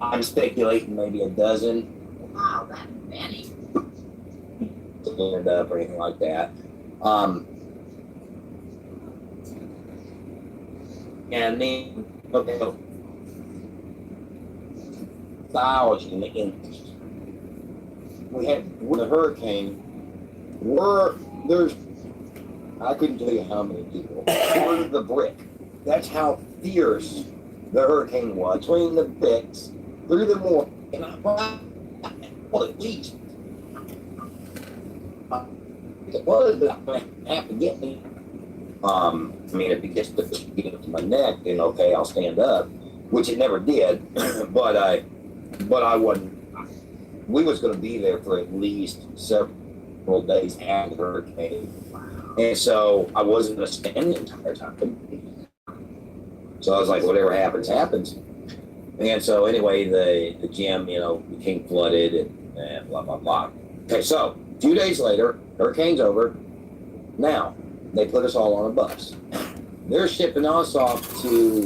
I'm speculating maybe a dozen. Wow, that many. Up or anything like that. And then, okay, 1,000 inches. We had the hurricane. There's, I couldn't tell you how many people. Through the brick. That's how fierce the hurricane was. Between the bricks, through the mortar, and well, at least. It was, but I have to get me. I mean, if it gets to my neck, and okay, I'll stand up, which it never did. but I wasn't. We was going to be there for at least several days after the hurricane, and so I wasn't going to stand the entire time. So I was like, whatever happens, happens. And so anyway, the gym, became flooded and blah, blah, blah. Okay, so a few days later, hurricane's over. Now, they put us all on a bus. They're shipping us off to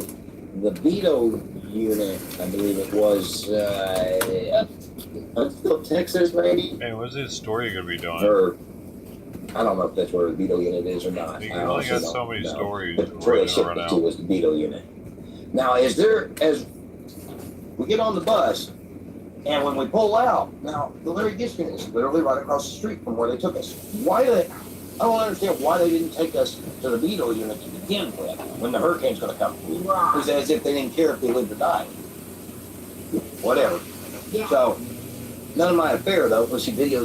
the Vito unit, I believe it was, Huntsville, Texas, maybe? Hey, what's this story going to be doing? Or, I don't know if that's where the Vito unit is or not. You only got so many stories. But where they shipped it to was the Vito unit. Now, as we get on the bus, and when we pull out, now, the Larry Gish unit is literally right across the street from where they took us. I don't understand why they didn't take us to the Vito unit to begin with when the hurricane's going to come. It was as if they didn't care if they lived or died. Whatever. Yeah. So, none of my affair, though. Let's see, video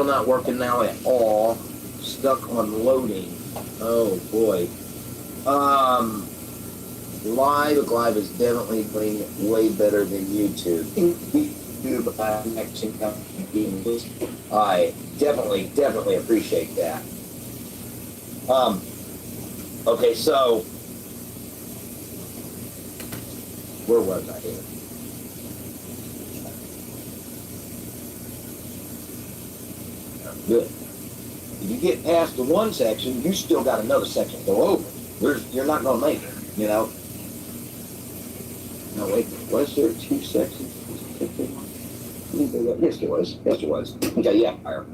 not working now at all. Stuck on loading. Oh, boy. Live is definitely doing way better than YouTube. I definitely appreciate that. Okay, so where was I here? Good. If you get past the one section, you still got another section to go over. You're not going to make it, No, wait, was there 2 sections? Yes, there was. Okay, yeah, fire.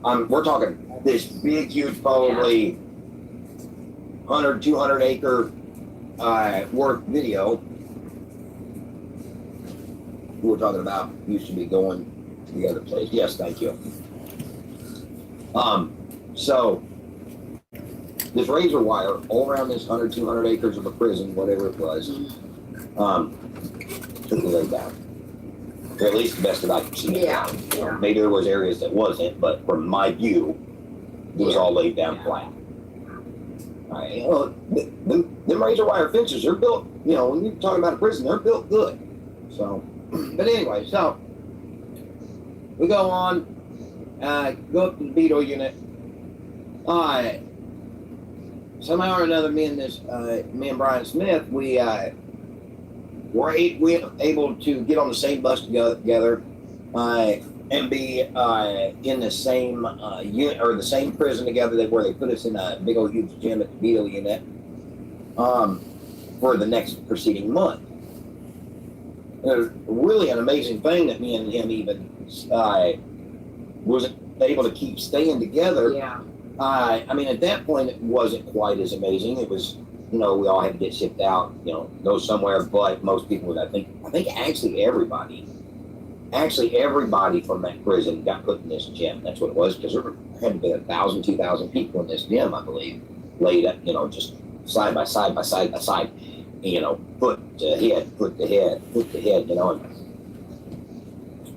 We're talking this big, huge, probably 100, 200 acre worth video. We were talking about used to be going to the other place. Yes, thank you. So this razor wire all around this 100, 200 acres of a prison, whatever it was, took the laid down. Or at least the best that I could see. Yeah. Maybe there was areas that wasn't, but from my view, it was all laid down flat. Them razor wire fences, they're built, when you're talking about a prison, they're built good. So, but anyway, so we go on, go up to the Vito unit. Somehow or another, me and Brian Smith, we were able to get on the same bus together and be in the same unit or the same prison together where they put us in a big old huge gym at the Vito unit for the next preceding month. It was really an amazing thing that me and him even wasn't able to keep staying together. Yeah. I mean, at that point, it wasn't quite as amazing. It was, we all had to get shipped out, go somewhere. But most people, I think actually everybody from that prison got put in this gym. That's what it was, because there had to be 1,000, 2,000 people in this gym, I believe, laid up, just side by side, foot to head. And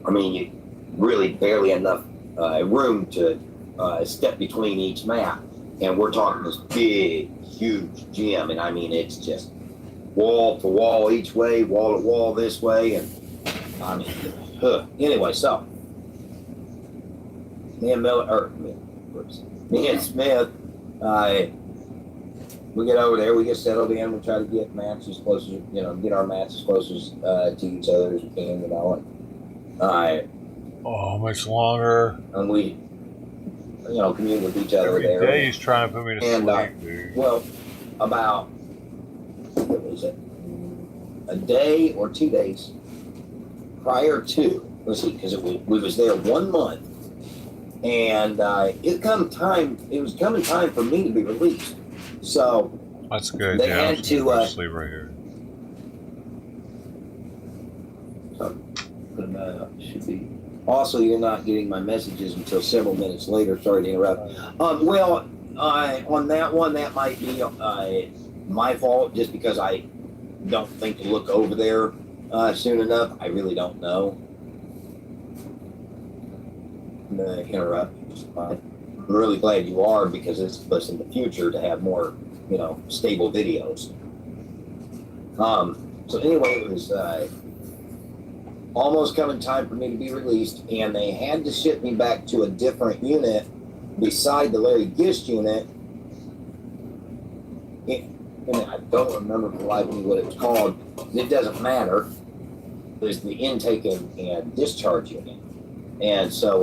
I mean, you really barely enough room to step between each mat, and we're talking this big, huge gym, and I mean it's just wall to wall each way, wall to wall this way, and I mean, anyway, so me and Smith, we get over there, we get settled in, we try to get mats as close as get our mats as close as to each other as we can, how much longer? And we commune with each other every there. Day he's trying to put me to sleep, dude. Well, about, what was it, a day or 2 days prior to, because we was there 1 month, and it was coming time for me to be released. So that's good. They yeah, had to sleep right here. So, should be. Also, you're not getting my messages until several minutes later. Sorry to interrupt. On that one, that might be my fault, just because I don't think to look over there soon enough. I really don't know. I'm gonna interrupt. I'm really glad you are, because it's us in the future to have more, stable videos. So anyway, it was almost coming time for me to be released, and they had to ship me back to a different unit beside the Larry Gist unit. And I don't remember for the life of me what it was called. It doesn't matter. There's the intake and discharge unit. And so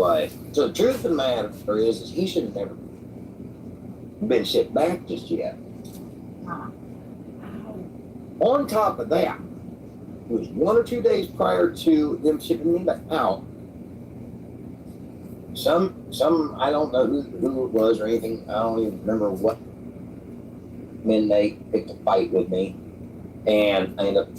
the truth of the matter is he should have never been shipped back just yet. On top of that, it was 1 or 2 days prior to them shipping me back out. Some I don't know who it was or anything. I don't even remember what men they picked a fight with me, and I ended up.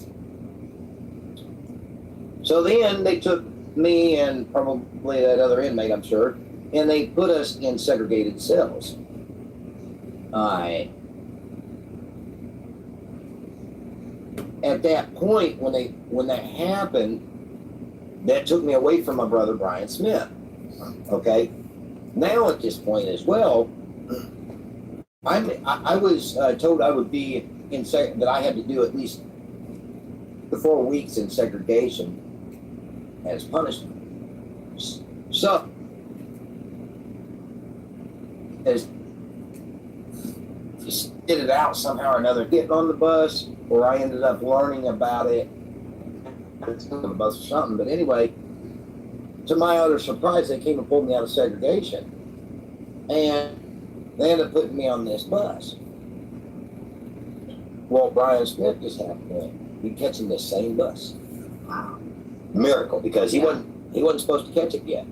So then they took me and probably that other inmate, I'm sure, and they put us in segregated cells. At that point, when that happened, that took me away from my brother Brian Smith. Okay, now at this point as well, I was told I would be that I had to do at least 4 weeks in segregation as punishment. So, as just get it out somehow or another, getting on the bus, or I ended up learning about it on the bus or something. But anyway, to my utter surprise, they came and pulled me out of segregation, and they ended up putting me on this bus. Well, Brian Smith just happened to be catching the same bus. Miracle, because he wasn't supposed to catch it yet.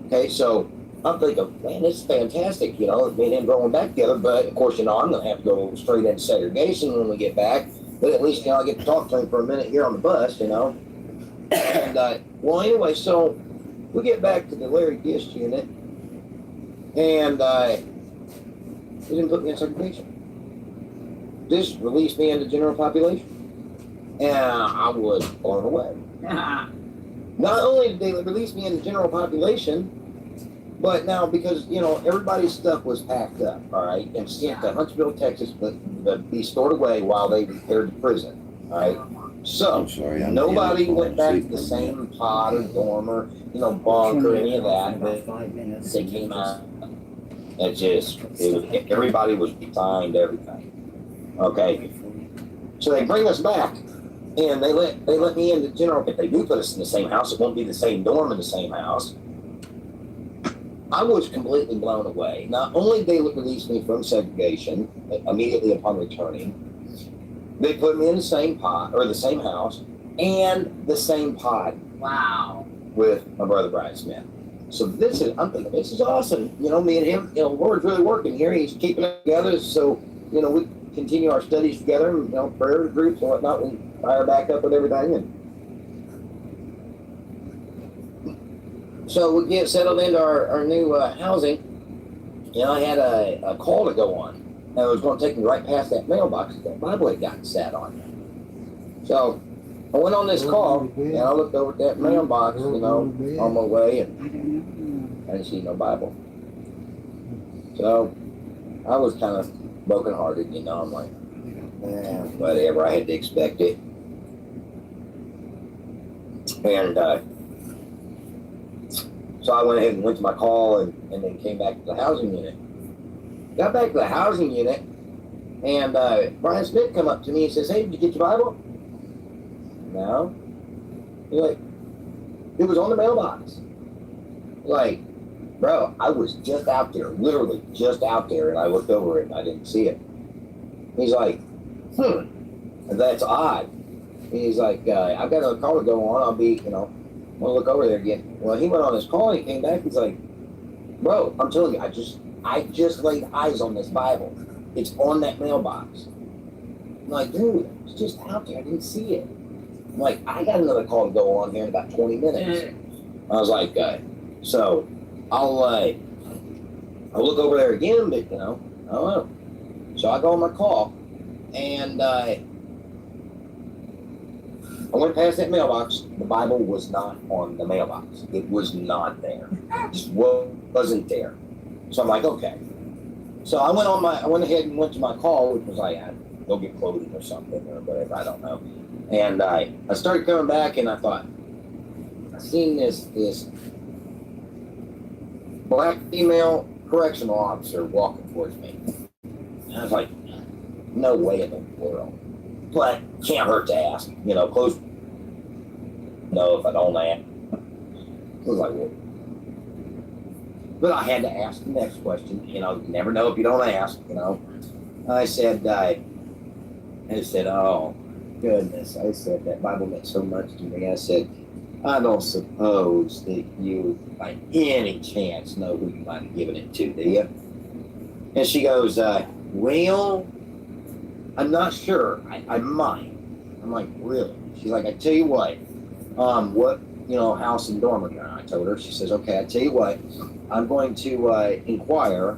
Okay, so I'm thinking, man, this is fantastic, me and him going back together. But of course, I'm going to have to go straight into segregation when we get back. But at least, I get to talk to him for a minute here on the bus, And well, anyway, so we get back to the Larry Gist unit, and they didn't put me in segregation. Just released me into general population, and I was blown away. Not only did they release me into general population, but now because everybody's stuff was packed up, all right, and sent to Huntsville, Texas, but be stored away while they repaired the prison, all right. So nobody went back to the same pod or dorm or bunk or any of that. They came out. Everybody was behind everything. Okay, so they bring us back, and they let me into general. If they do put us in the same house, it won't be the same dorm in the same house. I was completely blown away. Not only did they release me from segregation immediately upon returning, they put me in the same pod or the same house and the same pod. Wow. With my brother Brian Smith. So I'm thinking this is awesome. Me and him, the Lord's really working here. He's keeping it together. So, we continue our studies together, and, prayer groups and whatnot. We fire back up with everything. And so we get settled into our new housing. I had a call to go on. And it was going to take me right past that mailbox that Bible had gotten sat on. So I went on this call, and I looked over at that mailbox, on my way, and I didn't see no Bible. So I was kind of brokenhearted, I'm like, whatever, I had to expect it. And so I went ahead and went to my call and then came back to the housing unit. Got back to the housing unit, and Brian Smith come up to me and says, "Hey, did you get your Bible?" No. He's like, it was on the mailbox. Like, bro, I was just out there, literally just out there, and I looked over it and I didn't see it. He's like, that's odd. And he's like, I've got another call to go on. I'll be, want to look over there again. Well, he went on his call and he came back. He's like, bro, I'm telling you, I just laid eyes on this Bible. It's on that mailbox. I'm like, dude, it's just out there. I didn't see it. I'm like, I got another call to go on here in about 20 minutes. I was like, so I'll look over there again, but I don't know. So I go on my call, and I went past that mailbox. The Bible was not on the mailbox. It was not there. It just wasn't there. So I'm like, okay. So I went ahead and went to my call, which was like, I'd go get clothing or something or whatever, I don't know. And I started coming back, and I thought, I seen this black female correctional officer walking towards me. And I was like, no way in the world. But can't hurt to ask, close. No, if I don't ask. I was like, well. But I had to ask the next question. You never know if you don't ask, I said, oh, goodness. I said, that Bible meant so much to me. I said, I don't suppose that you, by any chance, know who you might have given it to, do you? And she goes, well, I'm not sure. I might. I'm like, really? She's like, I tell you what, house and dorm are you in? I told her. She says, okay, I tell you what, I'm going to inquire,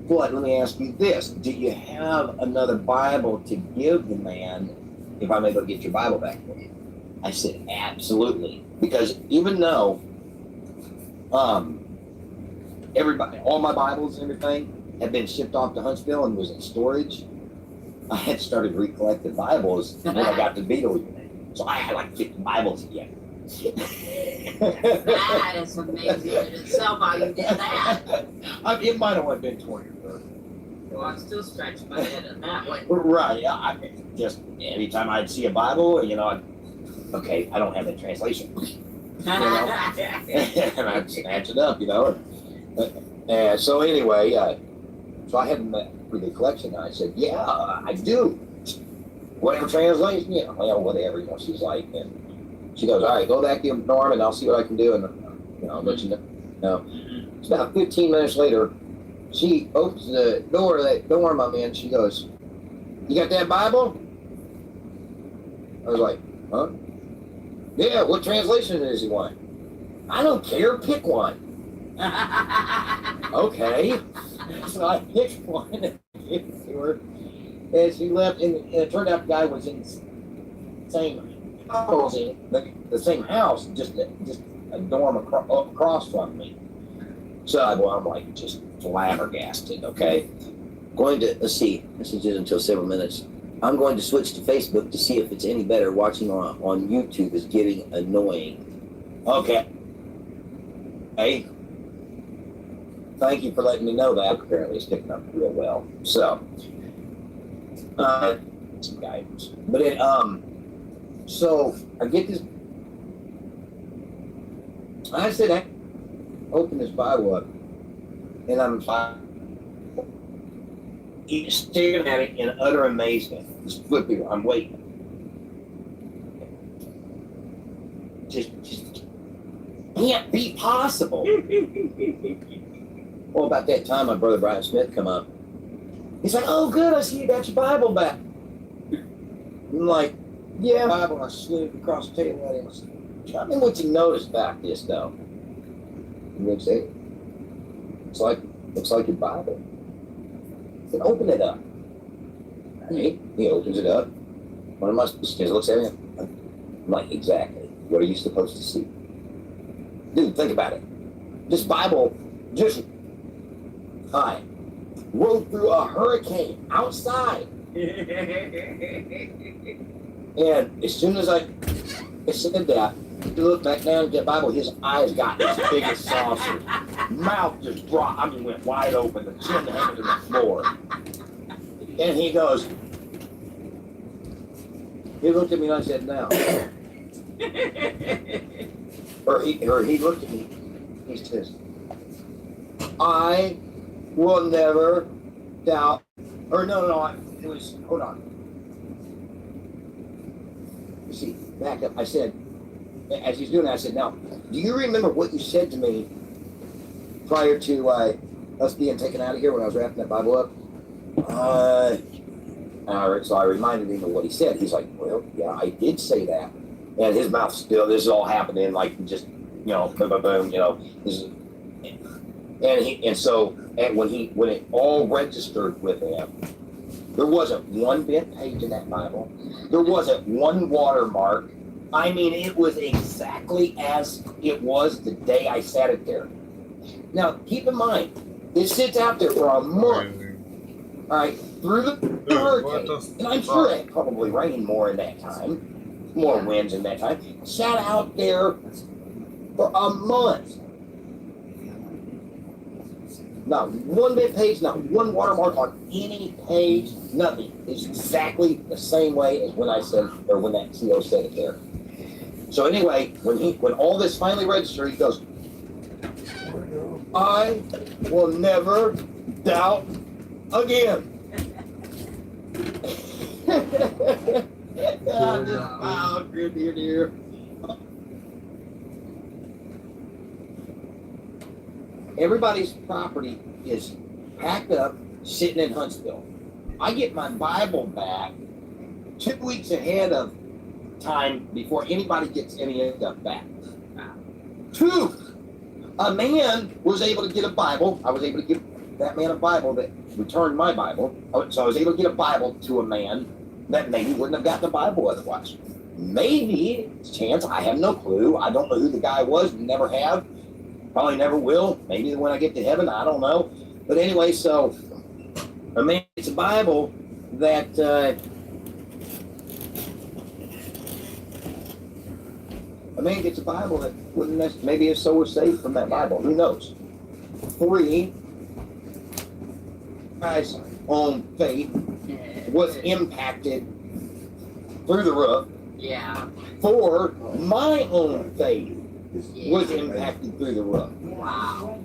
but let me ask you this. Do you have another Bible to give the man if I'm able to get your Bible back for you? I said, absolutely. Because even though everybody, all my Bibles and everything had been shipped off to Huntsville and was in storage, I had started recollecting Bibles when I got to Beetle Unit. So I had like 50 Bibles again. That is amazing in itself how you did that. It might have only been 20 or 30. Well, I'm still stretching my head in that way. Right. I just, anytime I'd see a Bible, okay, I don't have the translation. And I'd snatch it up, And so anyway, so I hadn't met with the collection. And I said, yeah, I do. Whatever translation, whatever, she's like. And she goes, all right, go back to your dorm and I'll see what I can do. And, I'll let you know. It's about 15 minutes later, she opens the door of that dorm I'm in. She goes, you got that Bible? I was like, huh? Yeah, what translation does he want? I don't care, pick one. Okay. So I picked one and gave it to her. And she left, and it turned out the guy was in the same house, the same house, just a dorm across from me. So I'm like just flabbergasted, okay? Going to, let's see, this is just until several minutes. I'm going to switch to Facebook to see if it's any better. Watching on YouTube is getting annoying. Okay. Hey. Thank you for letting me know that. Apparently it's picking up real well. So, some guidance. But so I get this. I said, I open this Bible up, and I'm staring at it in utter amazement. Just flipping. I'm waiting. Just can't be possible. Well, about that time, my brother Brian Smith come up. He's like, "Oh, good. I see you got your Bible back." I'm like, "Yeah, Bible." I slid across the table at him. I said, "Tell me what you noticed about this, though." He looks at it. Looks like your Bible. I said, "Open it up." He opens it up. One of my sisters looks at him. I'm like, "Exactly. What are you supposed to see?" Dude, think about it. This Bible just rode through a hurricane outside. And as soon as I said that, he looked back down at the Bible, his eyes got as big as saucers. Mouth just dropped, went wide open, the chin hanging to the floor. And he goes, he looked at me and I said, "Now." or he looked at me, he says, "I will never doubt," or no, it was, hold on. You see, back up. I said, as he's doing that, I said, "Now, do you remember what you said to me prior to us being taken out of here when I was wrapping that Bible up?" So I reminded him of what he said. He's like, "Well, yeah, I did say that." And his mouth still, this is all happening like just, boom, boom, this is, and when it all registered with him, there wasn't one bent page in that Bible. There wasn't one watermark. It was exactly as it was the day I sat it there. Now, keep in mind, It sits out there for a month. All right, through the hurricane, and I'm sure it probably rained more in that time, more winds in that time. Sat out there for a month. Not one bit page, not one watermark on any page, nothing. It's exactly the same way as when I said, or when that CO said it there. So anyway, when all this finally registered, he goes, I will never doubt again. Oh, dear. Everybody's property is packed up, sitting in Huntsville. I get my Bible back 2 weeks ahead of time before anybody gets any of stuff back. 2. A man was able to get a Bible. I was able to give that man a Bible that returned my Bible. So I was able to get a Bible to a man that maybe wouldn't have gotten a Bible otherwise. Maybe, chance, I have no clue. I don't know who the guy was, never have. Probably never will. Maybe when I get to heaven, I don't know. But anyway, so a man gets a Bible that wouldn't maybe his soul was saved from that Bible. Who knows? 3, guys' own faith was impacted through the roof. Yeah. 4, my own faith was impacted through the roof. Wow.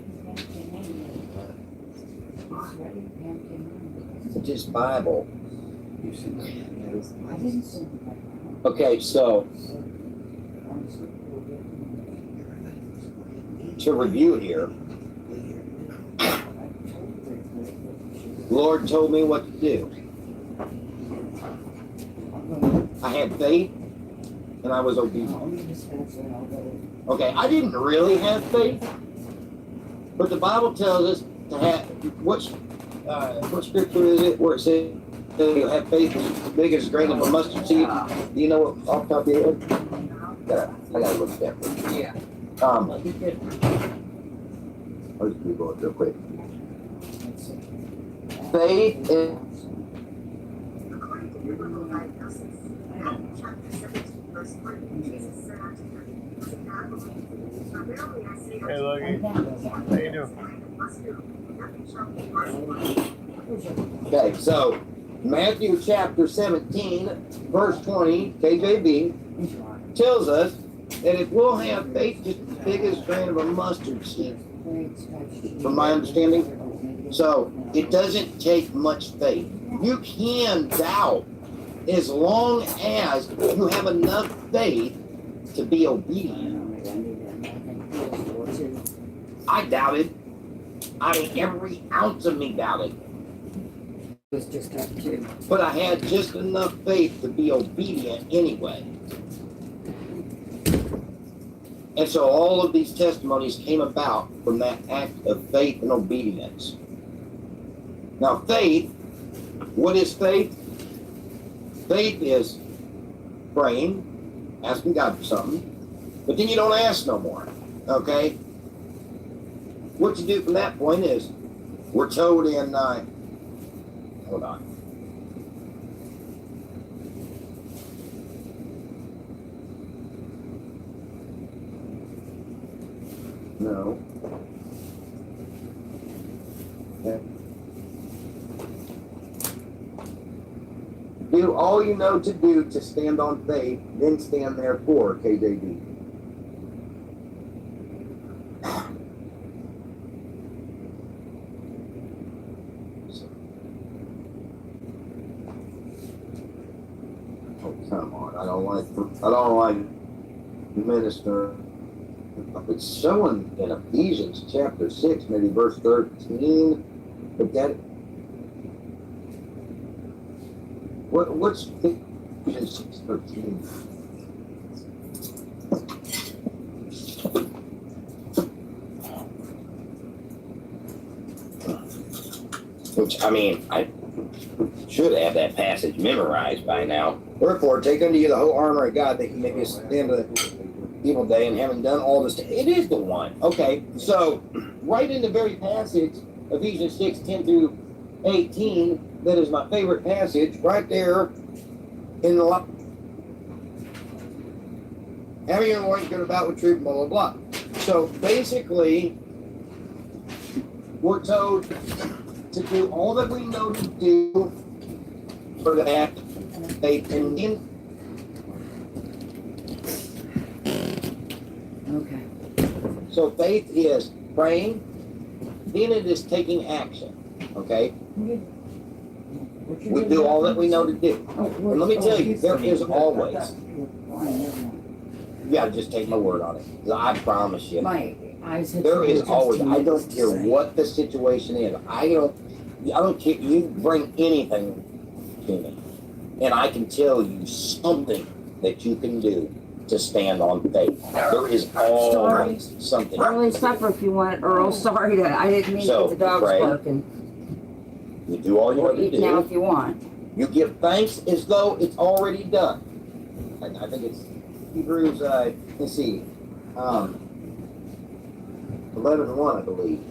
This Bible. Okay, so to review here, Lord told me what to do. I had faith and I was obedient. Okay, I didn't really have faith, but the Bible tells us to have, what scripture is it where it says you have faith as big as a grain of a mustard seed? Do you know what off the top of your head? I gotta look at that. Yeah. I'll just Google it real quick. Faith is Hey, Logie. How you doing? Okay, so Matthew chapter 17, verse 20, KJV, tells us that if we'll have faith just as big as a grain of a mustard seed, from my understanding. So it doesn't take much faith. You can doubt as long as you have enough faith to be obedient. I doubted. I mean, every ounce of me doubted. But I had just enough faith to be obedient anyway. And so all of these testimonies came about from that act of faith and obedience. Now, faith, what is faith? Faith is praying, asking God for something, but then you don't ask no more, okay? What you do from that point is, we're told in, hold on. No. Okay. Do all you know to do to stand on faith, then stand therefore, KJV. Oh, come on. I don't like minister. It's showing in Ephesians chapter 6, maybe verse 13, but that what's Ephesians 6:13? Which, I mean, I should have that passage memorized by now. Wherefore, take unto you the whole armor of God, that you may be stand to the evil day, and having done all this, it is the one. Okay, so right in the very passage Ephesians 6, 10 through 18, that is my favorite passage, right there in the having your loins girded about with truth, blah, blah, blah. So basically, we're told to do all that we know to do for that faith in Him. Okay. So faith is praying, then it is taking action. Okay? We do all that we know to do. And let me tell you, there is always. You gotta just take my word on it. 'Cause I promise you. There is always, I don't care what the situation is. I don't care. You bring anything to me, and I can tell you something that you can do to stand on faith. There is always something. Early supper if you want, Earl. Sorry that I didn't mean So, the dogs pray. barking. You do all you Or know to eat do. now if you want. You give thanks as though it's already done. And I think it's Hebrews, let's see, 11:1, I believe.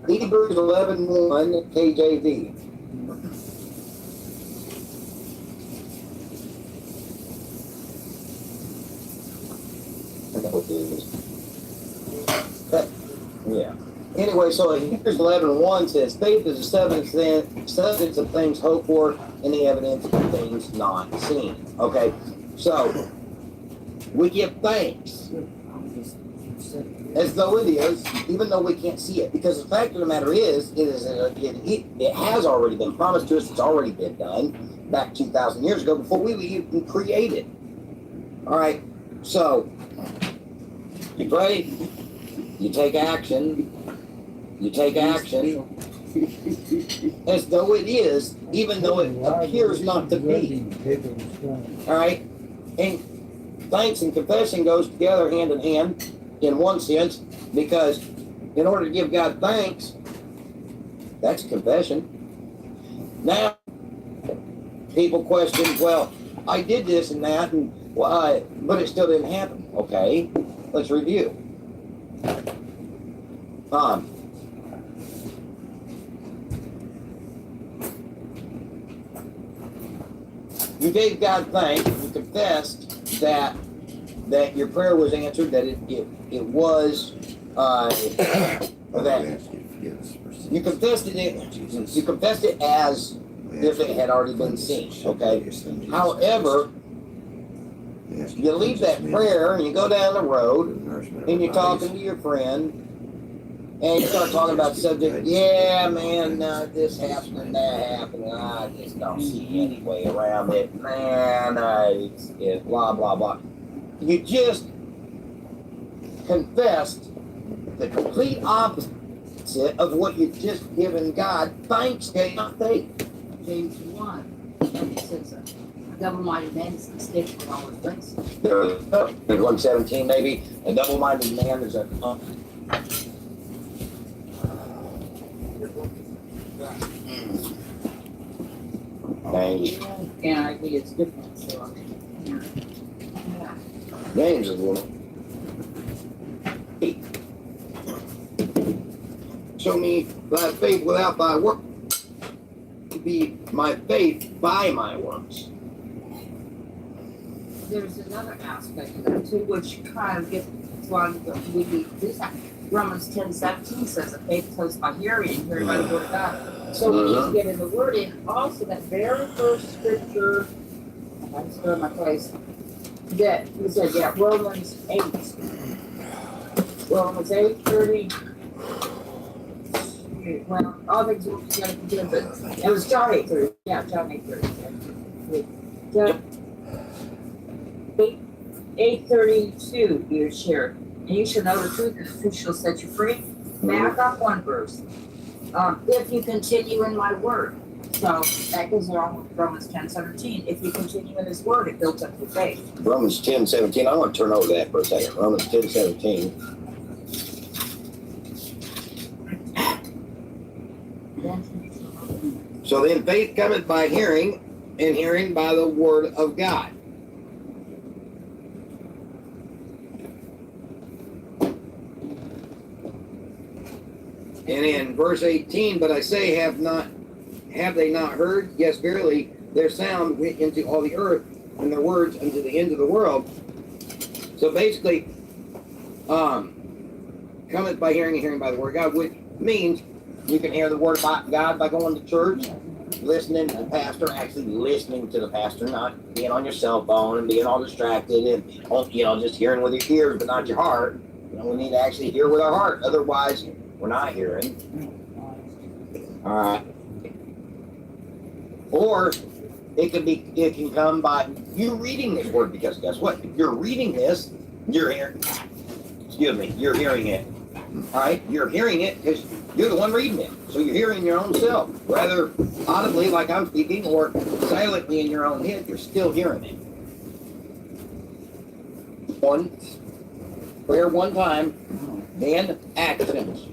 Hebrews 11:1, KJV. I know what it is. Yeah. Anyway, so Hebrews 11:1 says, faith is the substance of things hoped for and the evidence of things not seen. Okay, so we give thanks as though it is, even though we can't see it. Because the fact of the matter is, it has already been promised to us. It's already been done back 2,000 years ago before we were even created. All right, so you pray, you take action. You take action as though it is, even though it appears not to be. All right? And thanks and confession goes together hand in hand in one sense, because in order to give God thanks, that's confession. Now, people question, well, I did this and that, and well, but it still didn't happen. Okay, let's review. You gave God thanks. You confessed that your prayer was answered. That it was that you confessed it. You confessed it as if it had already been seen. Okay. However, you leave that prayer and you go down the road and you're talking to your friend. And you start talking about the subject, yeah, man, this happened and that happened, and I just don't see any way around it, man, it's blah, blah, blah. You just confessed the complete opposite of what you've just given God thanks to, not faith. James 1. It says a double-minded man is mistaken with all his ways. There's 117 maybe. A double-minded man is a... NIV is different, so James is one. Show me thy faith without thy work, to be my faith by my works. there's another aspect of that too, which kind of gets why we need to do that. Romans 10:17 says that faith comes by hearing and hearing by the word of God. So we need to get in the word in. Also, that very first scripture, I'm still in my place, that we said, yeah, Romans 8. Romans 8:30. Well, all things will be together for good, but it was John 8:30. Yeah, John 8:30. John 8:32, dear share. And you shall know the truth, and the truth shall set you free. Back up one verse. If you continue in my word. So that goes along with Romans 10:17. If you continue in his word, it builds up your faith. Romans 10:17. I want to turn over that for a second. Romans 10:17. So then faith cometh by hearing, and hearing by the word of God. And in verse 18, but I say, have they not heard? Yes, verily, their sound went into all the earth, and their words unto the end of the world. So basically, cometh by hearing and hearing by the word of God, which means you can hear the word of God by going to church, listening to the pastor, actually listening to the pastor, not being on your cell phone and being all distracted and, just hearing with your ears but not your heart. We need to actually hear with our heart. Otherwise, we're not hearing. All right. Or it can come by you reading this word, because guess what? If you're reading this, you're hearing it. All right? You're hearing it because you're the one reading it. So you're hearing your own self. Whether audibly like I'm speaking or silently in your own head, you're still hearing it. Prayer one time, then actions.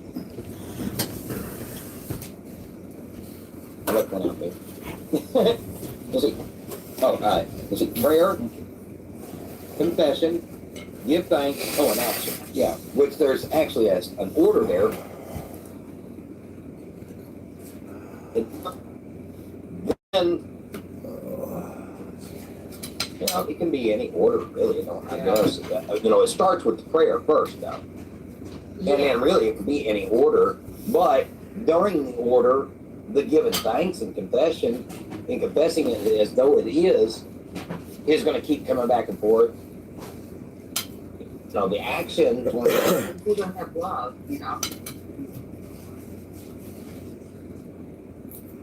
Look one out there. Is it prayer, confession, give thanks, and action. Yeah, which there's actually an order there. Then, it can be any order, really. I guess. It starts with the prayer first, though. And then really it can be any order, but during the order, the giving thanks and confessing it as though it is going to keep coming back and forth. So the action. We don't have love,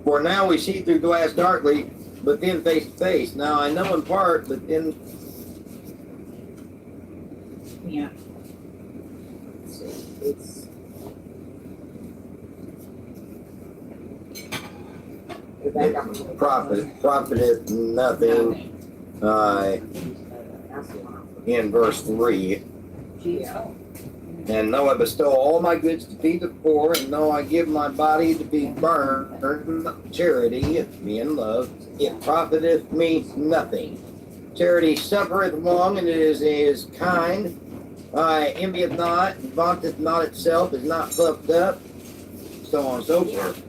For now we see through glass darkly, but then face to face. Now I know in part, but then. Yeah. It's Profiteth nothing. In verse 3. And though I bestow all my goods to feed the poor, and though I give my body to be burned, charity, being love, it profiteth me nothing. Charity suffereth long, and it is kind. Envieth not, vaunteth not itself, is not puffed up, so on and so forth.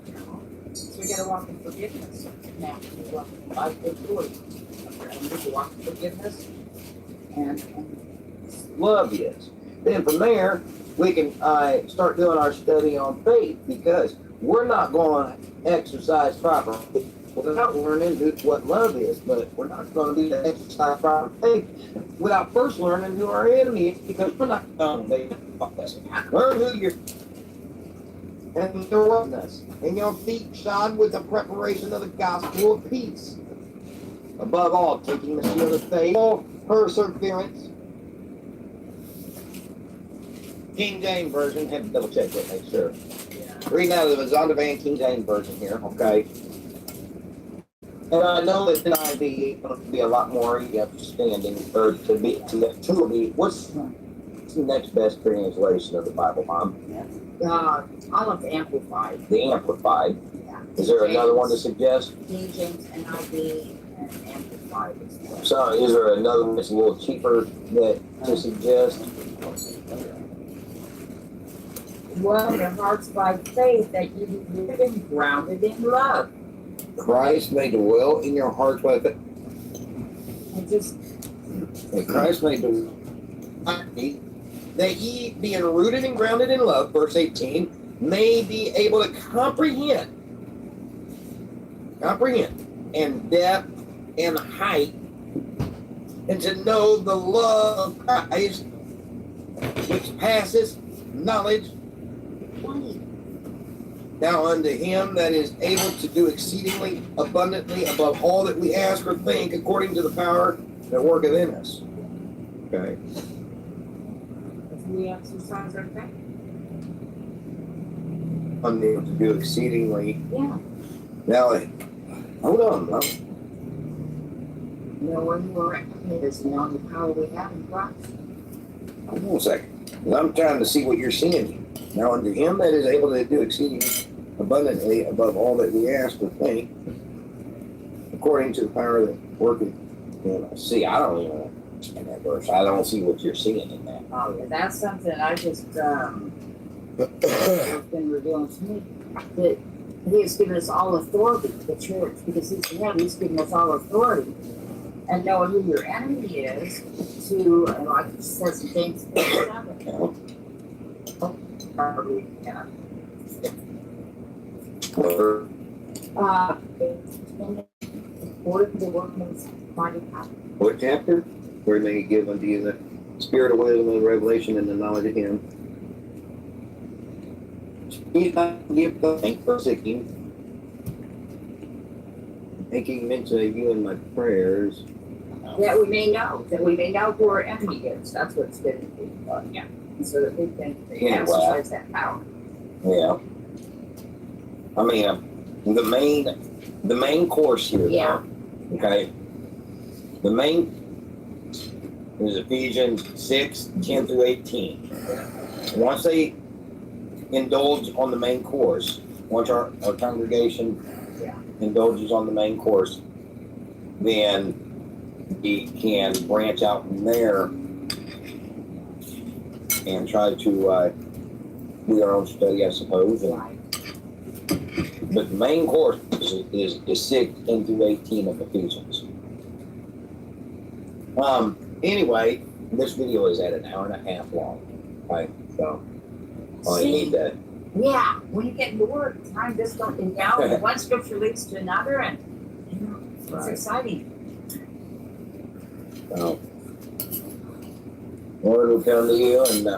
So we gotta walk in forgiveness. Now, we walk in life with joy. We need to walk in forgiveness and love is. Then from there, we can start doing our study on faith, because we're not going to exercise properly without learning what love is, but we're not going to be to exercise proper faith without first learning who our enemy is, because we're not going to learn who you're and your oneness, and your feet shod with the preparation of the gospel of peace. Above all, taking the shield of faith, all perseverance. King James Version, have to double check that, make sure. Reading out of the Zondervan King James Version here, okay? And I know that NIV is going to be a lot more understanding, or to be, what's the next best translation of the Bible, Mom? I love the Amplified. The Amplified. Yeah. Is there another one to suggest? King James, NIV, and Amplified as well. So is there another one that's a little cheaper to suggest? Well, your hearts by faith that you be rooted and grounded in love. Christ may dwell in your hearts by faith. Christ may dwell that ye, being rooted and grounded in love, verse 18, may be able to comprehend, and depth and height, and to know the love of Christ, which passes knowledge. Now unto him that is able to do exceedingly abundantly above all that we ask or think, according to the power that worketh in us. Okay. We exercise our faith. Unable to do exceedingly. Yeah. Now, hold on. Where you are at is now the power we have in Christ. Hold on a second. I'm trying to see what you're seeing. Now unto him that is able to do exceedingly abundantly above all that we ask or think, according to the power that worketh in us. See, I don't even understand that verse. I don't see what you're seeing in that. Oh, yeah, that's something I just, has been revealing to me that He has given us all authority, the church, because He's the head. He's given us all authority. And knowing who your enemy is, to, and like it says in James 4:7. What chapter? Where may He give unto you the spirit of wisdom and revelation and the knowledge of Him. He's not give thanks for seeking, making mention of you in my prayers. That we may know who our enemy is. That's what's been done, yeah. And so that we can exercise that power. Yeah. I mean, the main course here. Yeah. Okay. The main is Ephesians 6:10 through 18. Once they indulge on the main course, once our congregation indulges on the main course, then we can branch out from there and try to do our own study, I suppose. But the main course is 6:10 through 18 of Ephesians. Anyway, this video is at an hour and a half long. Right? So I need that. Yeah, when you get into work, time just don't, and now one scripture leads to another, and it's exciting. So, Lord will come to you and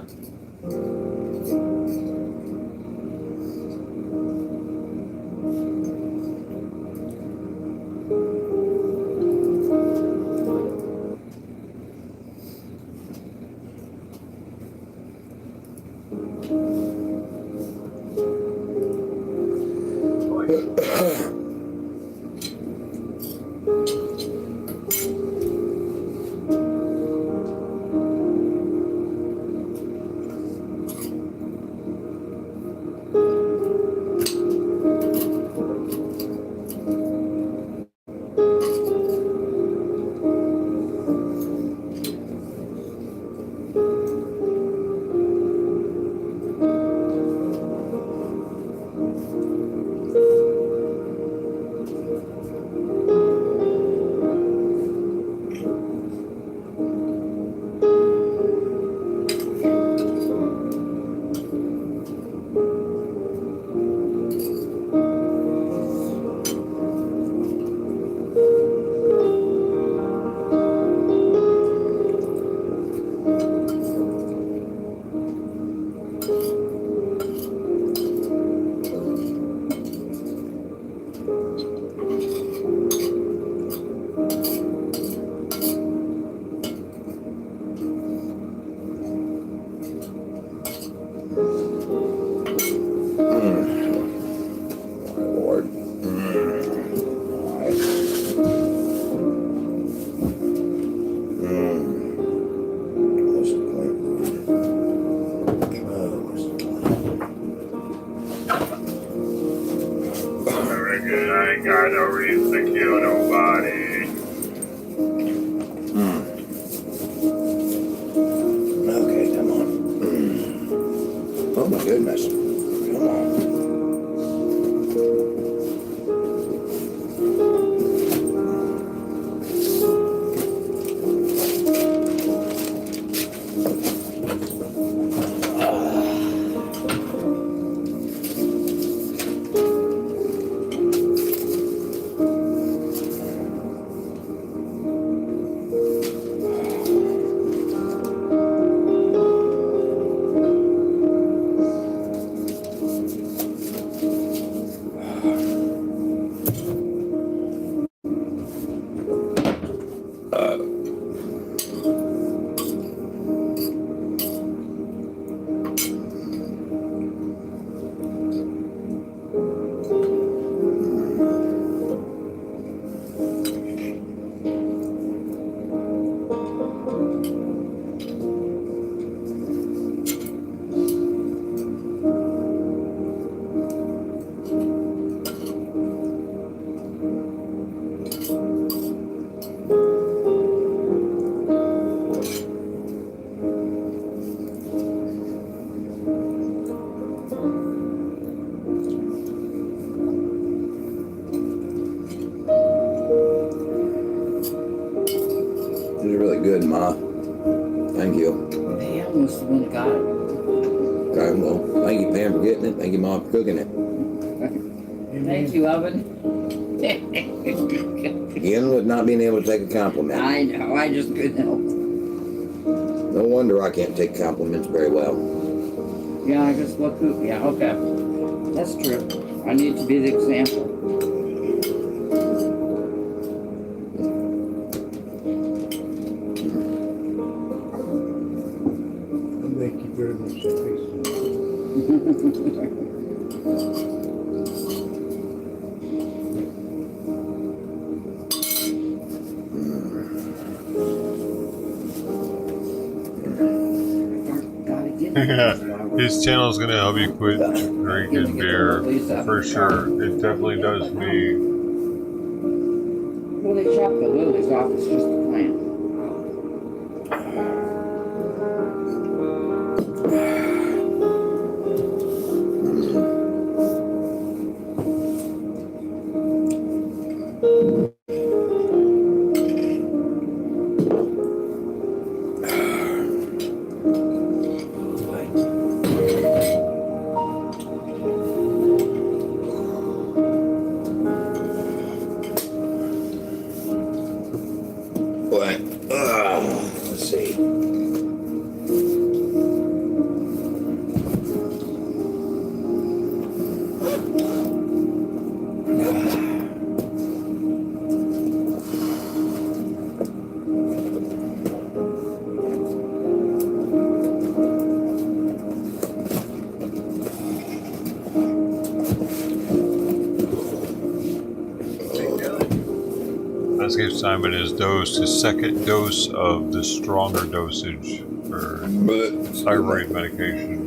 I ain't got no reason to kill nobody. Okay, come on. Oh my goodness. Come on. These are really good, Ma. Thank you. Pam was the one that got it. Okay, well, thank you, Pam, for getting it. Thank you, Mom, for cooking it. Thank you, Oven. Again, with not being able to take a compliment. I know, I just couldn't help. No wonder I can't take compliments very well. Yeah, I guess what poop. Yeah, okay. That's true. I need to be the example. Thank you very much. His channel is going to help you quit drinking beer for sure. It definitely does me. Well, they chop the lilies off. It's just a plant. Let's see. Let's give Simon his dose, his second dose of the stronger dosage for thyroid medication.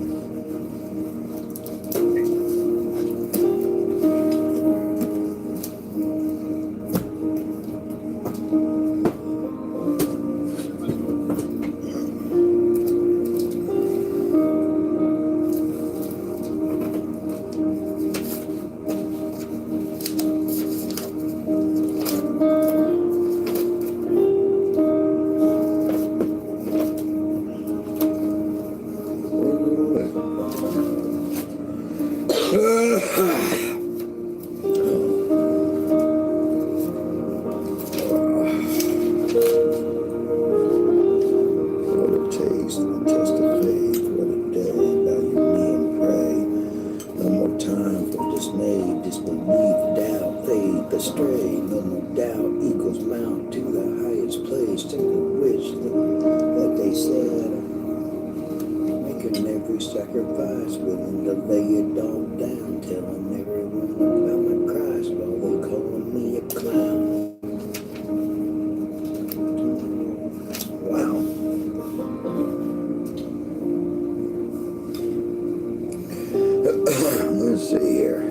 Let's see here.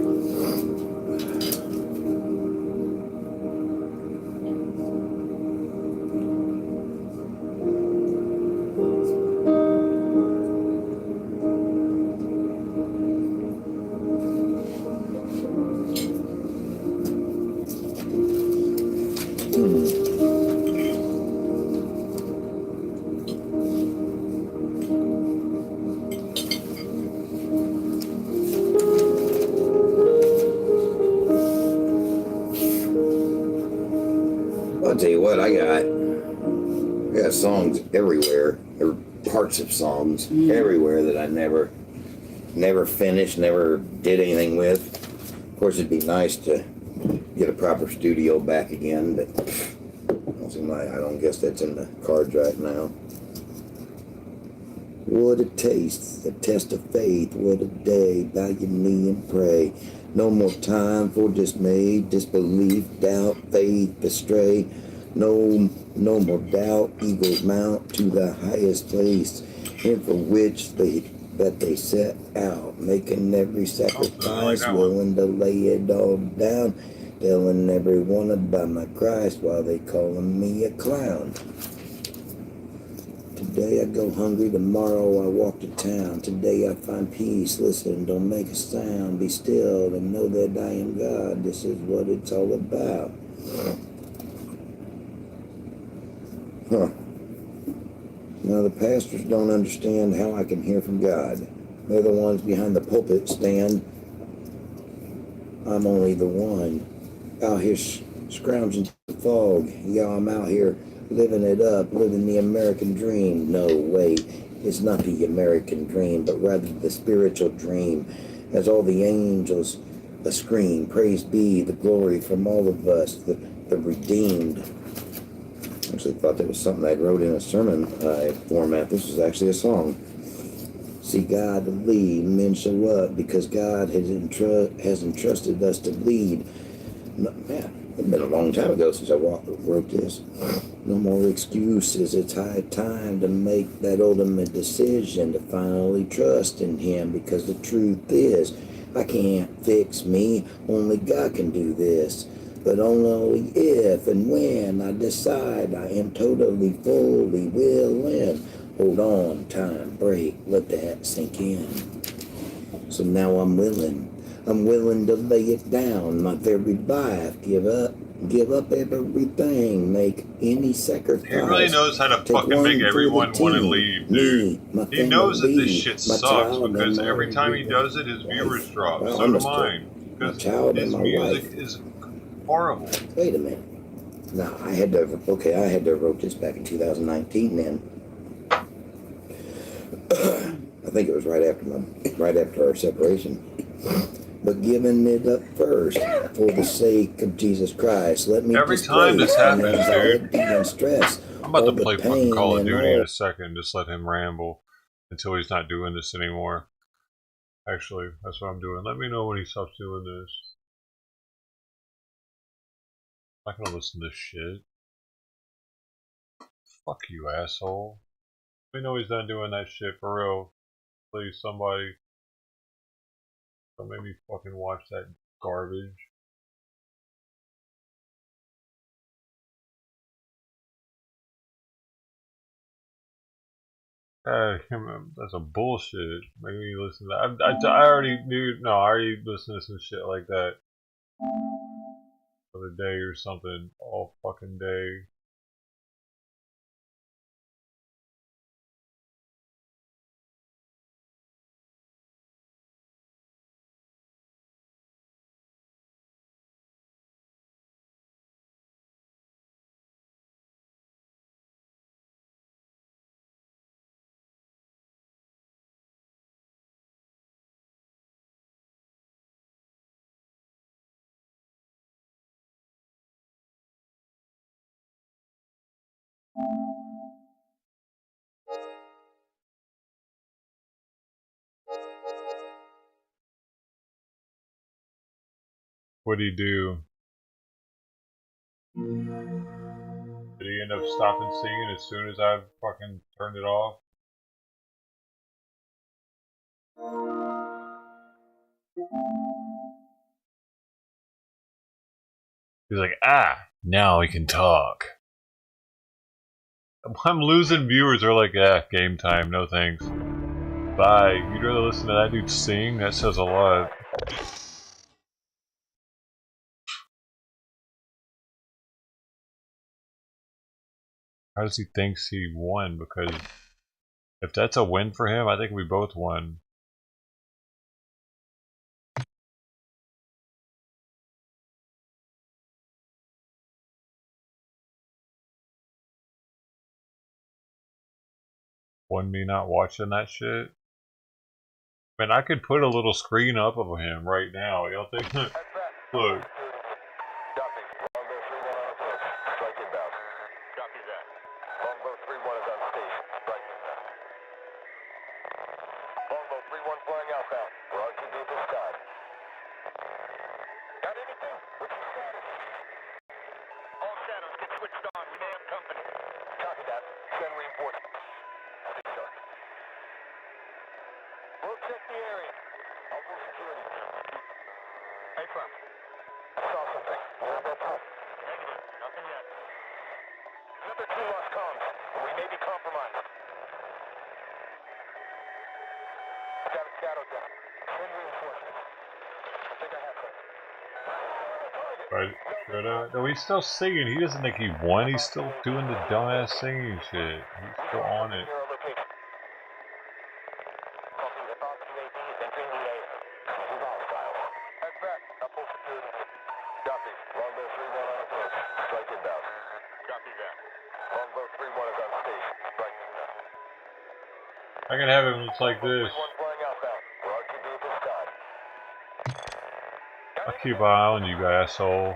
I'll tell you what, I got songs everywhere, or parts of songs everywhere that I never finished, never did anything with. Of course, it'd be nice to get a proper studio back again, but I don't guess that's in the cards right now. What a taste, a test of faith, what a day, bow your knee and pray. No more time for dismay, disbelief, doubt, faith, astray. No more doubt, eagles mount to the highest place, and for which they set out, making every sacrifice, willing to lay it all down, telling everyone about my Christ while they calling me a clown. Today I go hungry, tomorrow I walk to town. Today I find peace, listen, don't make a sound. Be still and know that I am God. This is what it's all about. Huh. Now the pastors don't understand how I can hear from God. They're the ones behind the pulpit stand. I'm only the one out here scrounging the fog. Yeah, I'm out here living it up, living the American dream. No, wait, it's not the American dream, but rather the spiritual dream. As all the angels scream, praise be the glory from all of us, the redeemed. I actually thought that was something I wrote in a sermon format. This was actually a song. See God to lead, men show up because God has entrusted us to lead. No, man, it's been a long time ago since I wrote this. No more excuses. It's high time to make that ultimate decision to finally trust in Him, because the truth is, I can't fix me. Only God can do this. But only if and when I decide I am totally, fully willing. Hold on, time, break, let that sink in. So now I'm willing to lay it down, my very life, give up everything, make any sacrifice. He really knows how to Take fucking make everyone want to team, leave, me, dude. my He knows that this family, shit my sucks child, because and my every time he does it, his viewers wife. drop. Well, So I do must mine. my Because child and his my music wife. is horrible. Wait a minute. Now, I had to have wrote this back in 2019 then. I think it was right after our separation. But giving it up first for the sake of Jesus Christ. Let me Every time this happens, dude. and stress. I'm about to play fucking Call of and Duty in all. a second. Just let him ramble until he's not doing this anymore. Actually, that's what I'm doing. Let me know when he stops doing this. I'm not gonna listen to this shit. Fuck you, asshole. Let me know he's done doing that shit for real. Please, somebody. Don't make me fucking watch that garbage. That's a bullshit. Make me listen to that. I already knew. No, I already listened to some shit like that the other day or something. All fucking day. What'd he do? Did he end up stopping singing as soon as I fucking turned it off? He's like, now we can talk. I'm losing viewers. They're like, game time, no thanks. Bye. You'd rather listen to that dude sing? That says a lot. How does he think he won? Because if that's a win for him, I think we both won. Won me not watching that shit? Man, I could put a little screen up of him right now. Y'all think? Look. Shadow down. Send reinforcements. I think I have some. On the target. Right? No, he's still singing. He doesn't think he won. He's still doing the dumbass singing shit. He's still on it. I can have him look like this. I'll keep an eye on you, asshole.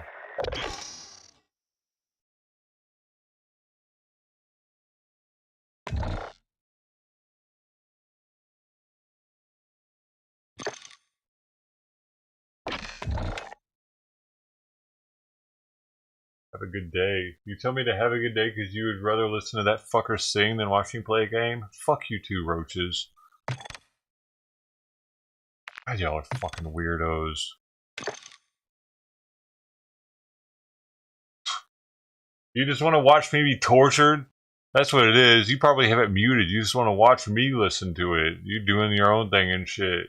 Have a good day. You tell me to have a good day because you would rather listen to that fucker sing than watch me play a game? Fuck you two roaches. God, y'all are fucking weirdos. You just want to watch me be tortured? That's what it is. You probably have it muted. You just want to watch me listen to it. You doing your own thing and shit.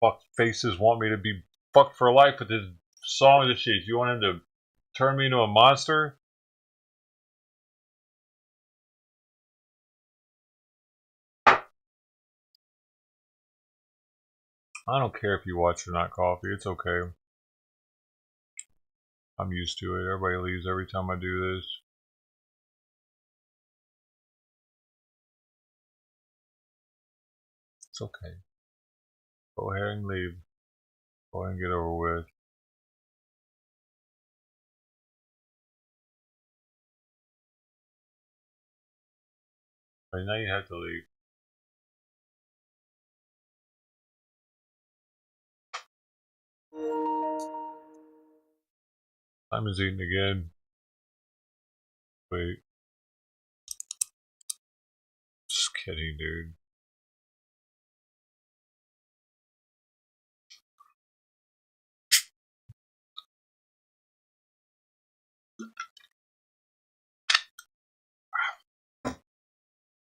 Fuck faces want me to be fucked for life with this song and this shit. You want him to turn me into a monster? I don't care if you watch or not, Coffee. It's okay. I'm used to it. Everybody leaves every time I do this. It's okay. Go ahead and leave. Go ahead and get over with. Right now you have to leave. Simon's eating again. Wait. Just kidding, dude.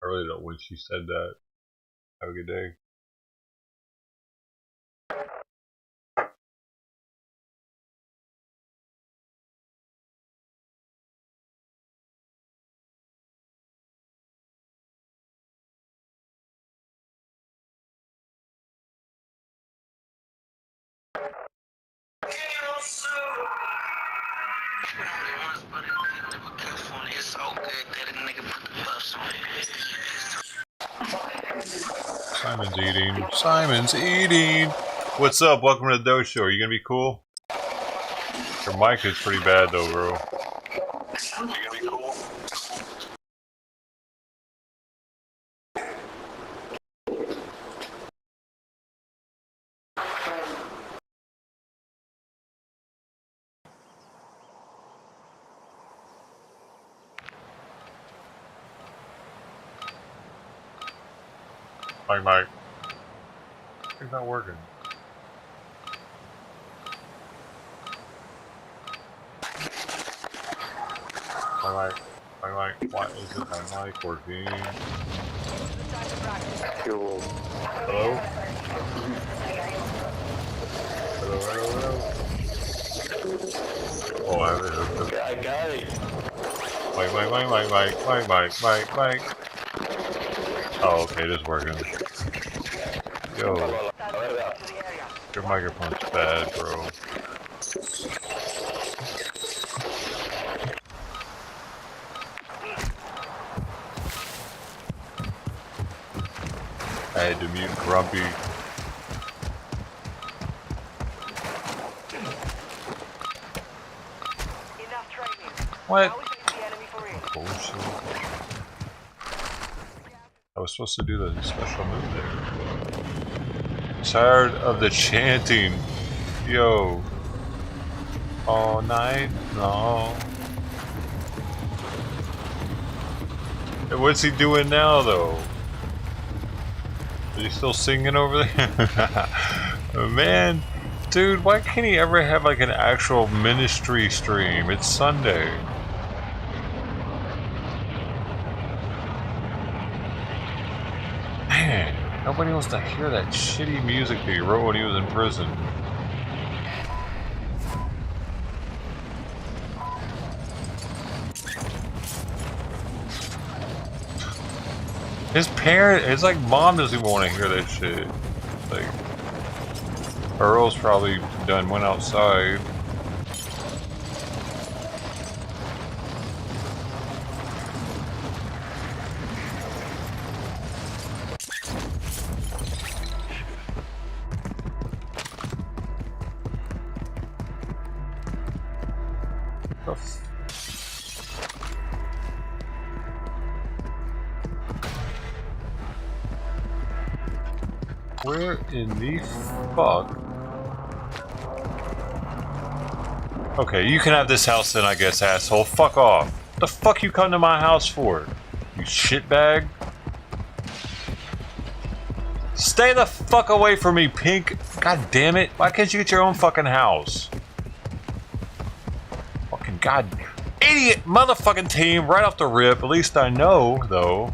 I really don't wish you said that. Have a good day. Simon's eating. Simon's eating. What's up? Welcome to the doeshow. Are you gonna be cool? Your mic is pretty bad though, bro. You gonna be cool? Mike. It's not working. Mike. Why isn't my mic working? Hello? Hello? Oh, I have it. I got it. Mike. Oh, okay, it is working. Yo. Your microphone's bad, bro. I had to mute Grumpy. What? Bullshit. I was supposed to do the special move there. Tired of the chanting. Yo. All night long. Hey, what's he doing now, though? Is he still singing over there? Man, dude, why can't he ever have like an actual ministry stream? It's Sunday. Man, nobody wants to hear that shitty music that he wrote when he was in prison. His parent, it's like mom doesn't even want to hear that shit. Like, Earl's probably done went outside. Where in the fuck? Okay, you can have this house then, I guess, asshole. Fuck off. What the fuck you come to my house for? You shitbag? Stay the fuck away from me, Pink. God damn it. Why can't you get your own fucking house? Fucking god. Idiot motherfucking team right off the rip. At least I know, though.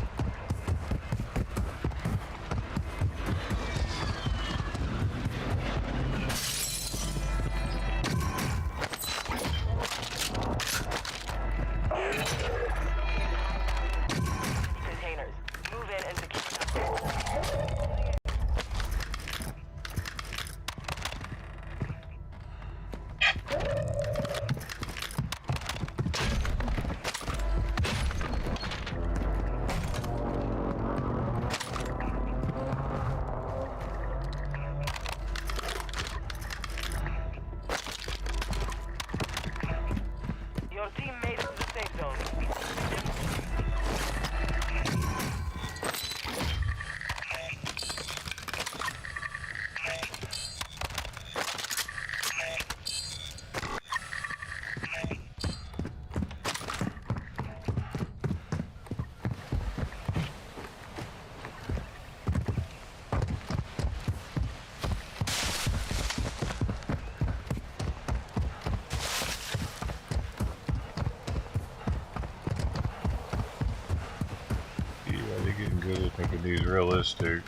Good at making these realistic.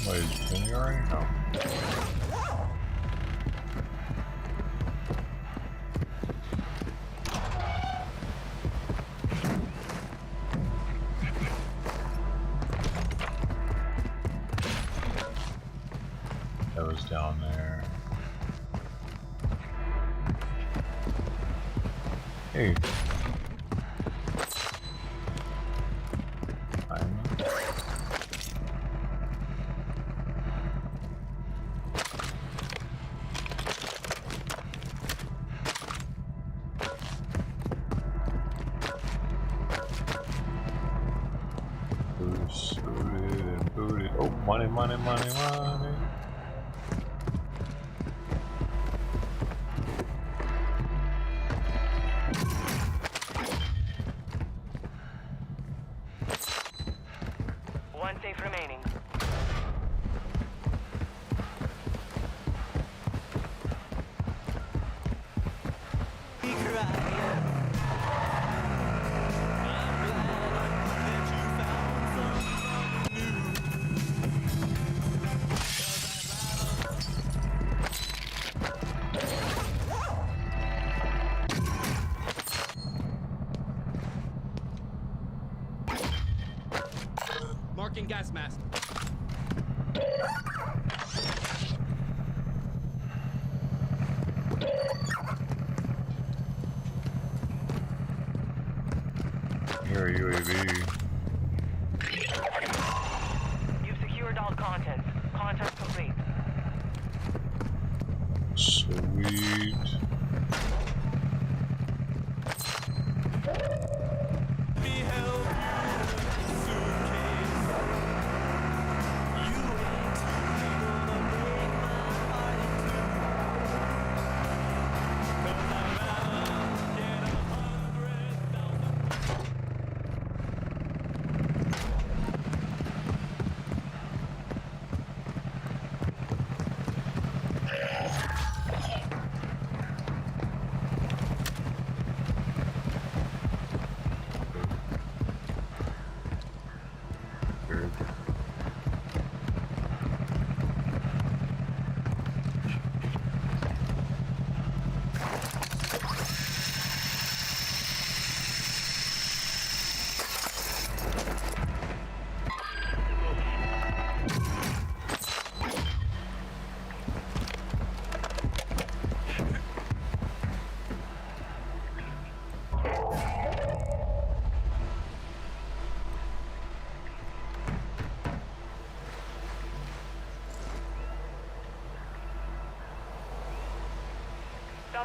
Wait, can you already? No. That was down there. Hey. Money, money, money, money. One safe remaining. Marking gas mask.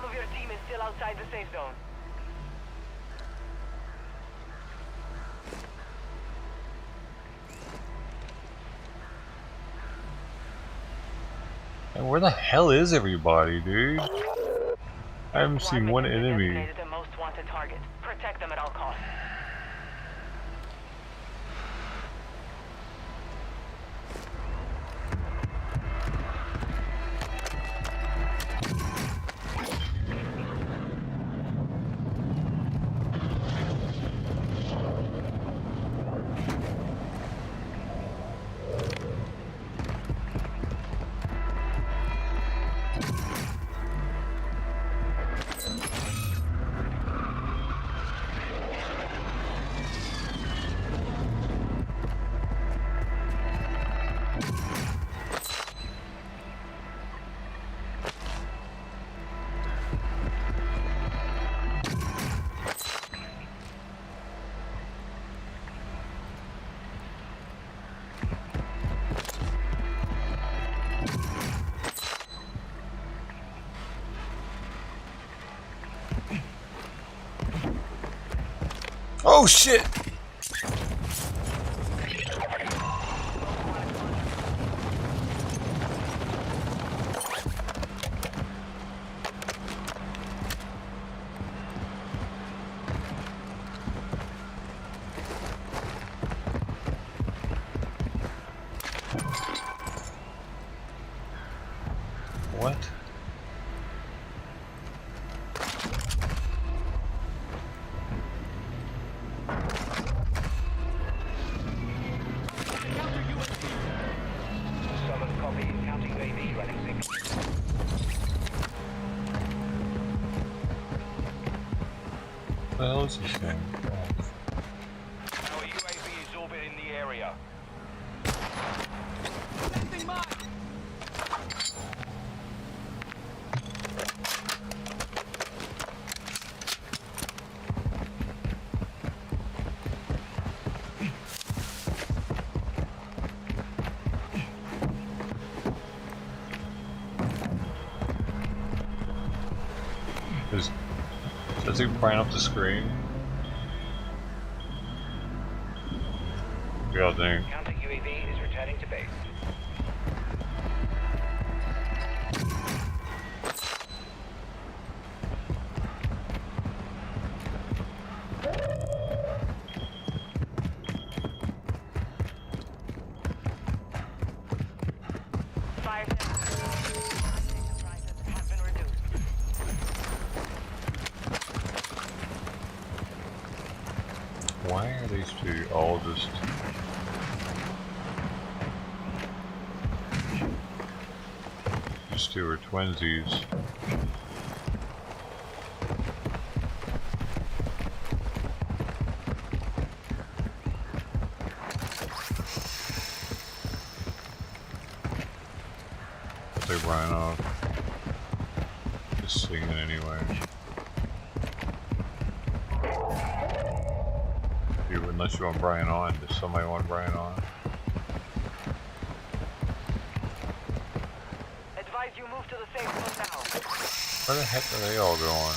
of your team is still outside the safe zone. And where the hell is everybody, dude? I haven't seen one enemy. Designated the most wanted target. Protect them at all costs. Oh shit! What? What the hell is this thing? Our UAV is orbiting the area. Does it bring up the screen? Yeah, dang. Counter UAV is returning to base. Why are these two all just... These two are twinsies. They ran off. Just singing anyway. Unless you want Brian on. Does somebody want Brian on? Advise you move to the safe zone now. Where the heck are they all going?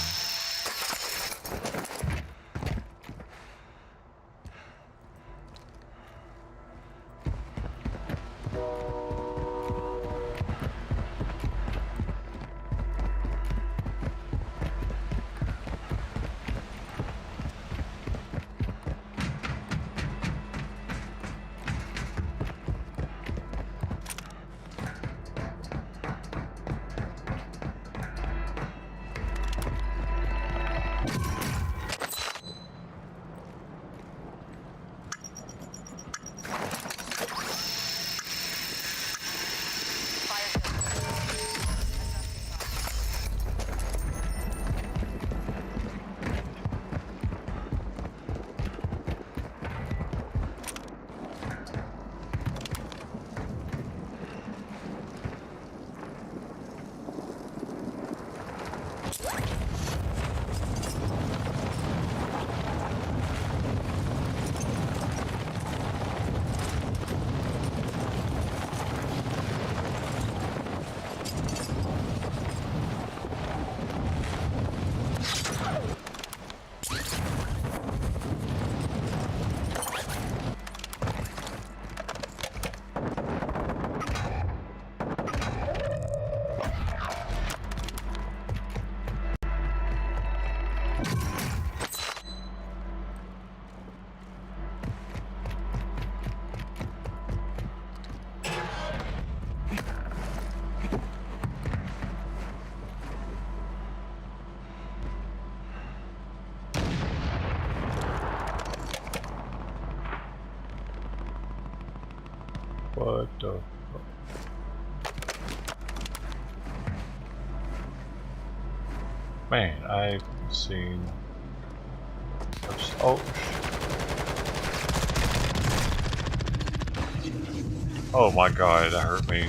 What the fuck? Man, I've seen. Oh. Oh my god, that hurt me.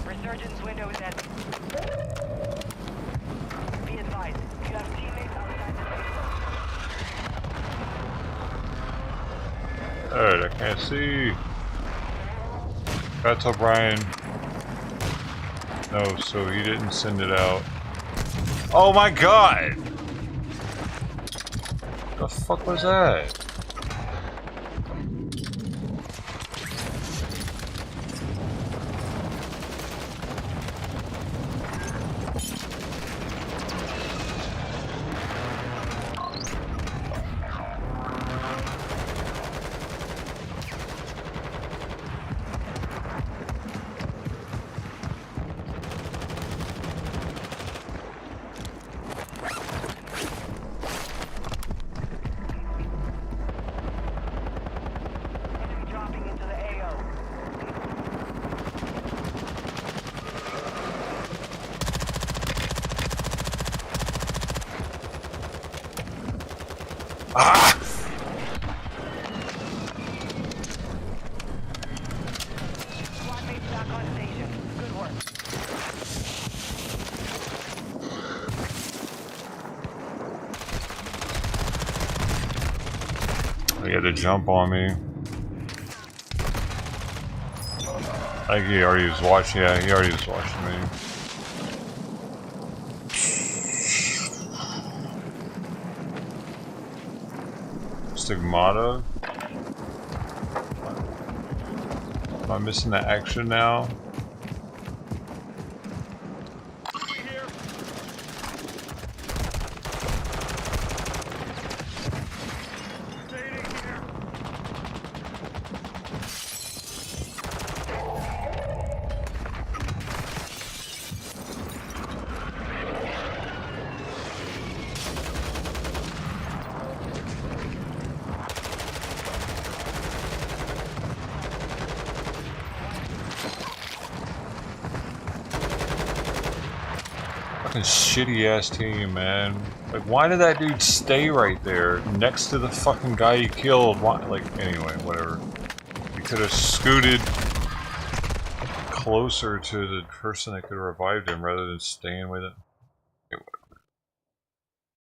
Resurgence window is empty. Be advised, you have teammates outside the safe zone. Alright, I can't see. That's O'Brien. No, so he didn't send it out. Oh my god! The fuck was that? Dropping into the AO. Ah! Squad mates back on station. Good work. He had to jump on me. I think he already was watching. Yeah, he already was watching me. Stigmata? Am I missing the action now? Fucking shitty ass team, man. Like, why did that dude stay right there next to the fucking guy he killed? Why? Like, anyway, whatever. He could have scooted closer to the person that could have revived him rather than staying with him. Okay, whatever.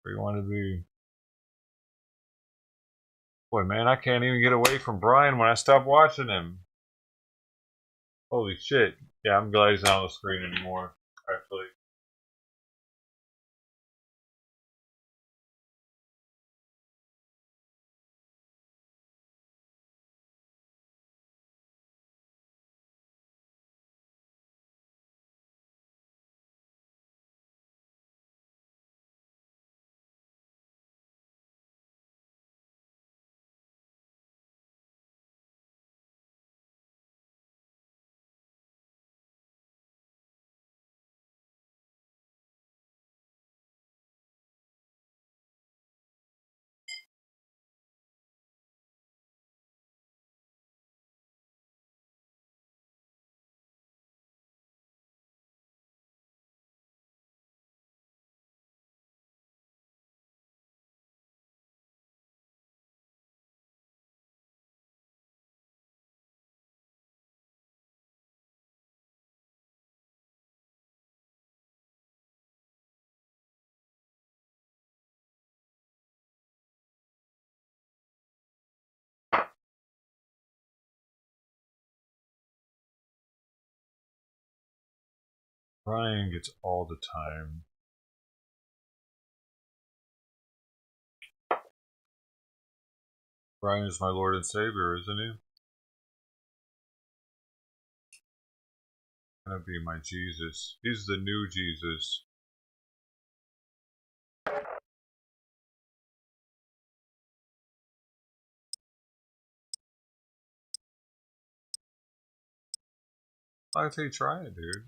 Where you want to be? Boy, man, I can't even get away from Brian when I stop watching him. Holy shit. Yeah, I'm glad he's not on the screen anymore, actually. Ryan gets all the time. Ryan is my Lord and Savior, isn't he? Gonna be my Jesus. He's the new Jesus. I say try it, dude.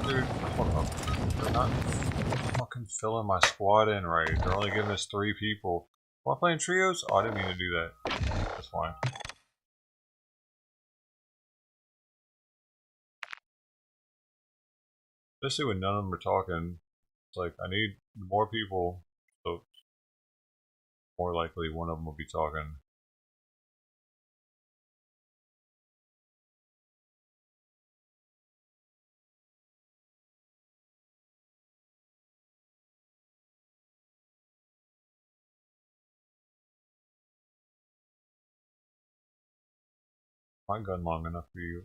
Dude, hold up. They're not fucking filling my squad in right. They're only giving us 3 people. Am I playing trios? Oh, I didn't mean to do that. That's fine. Especially when none of them are talking. It's like, I need more people. So, more likely one of them will be talking. My gun long enough for you.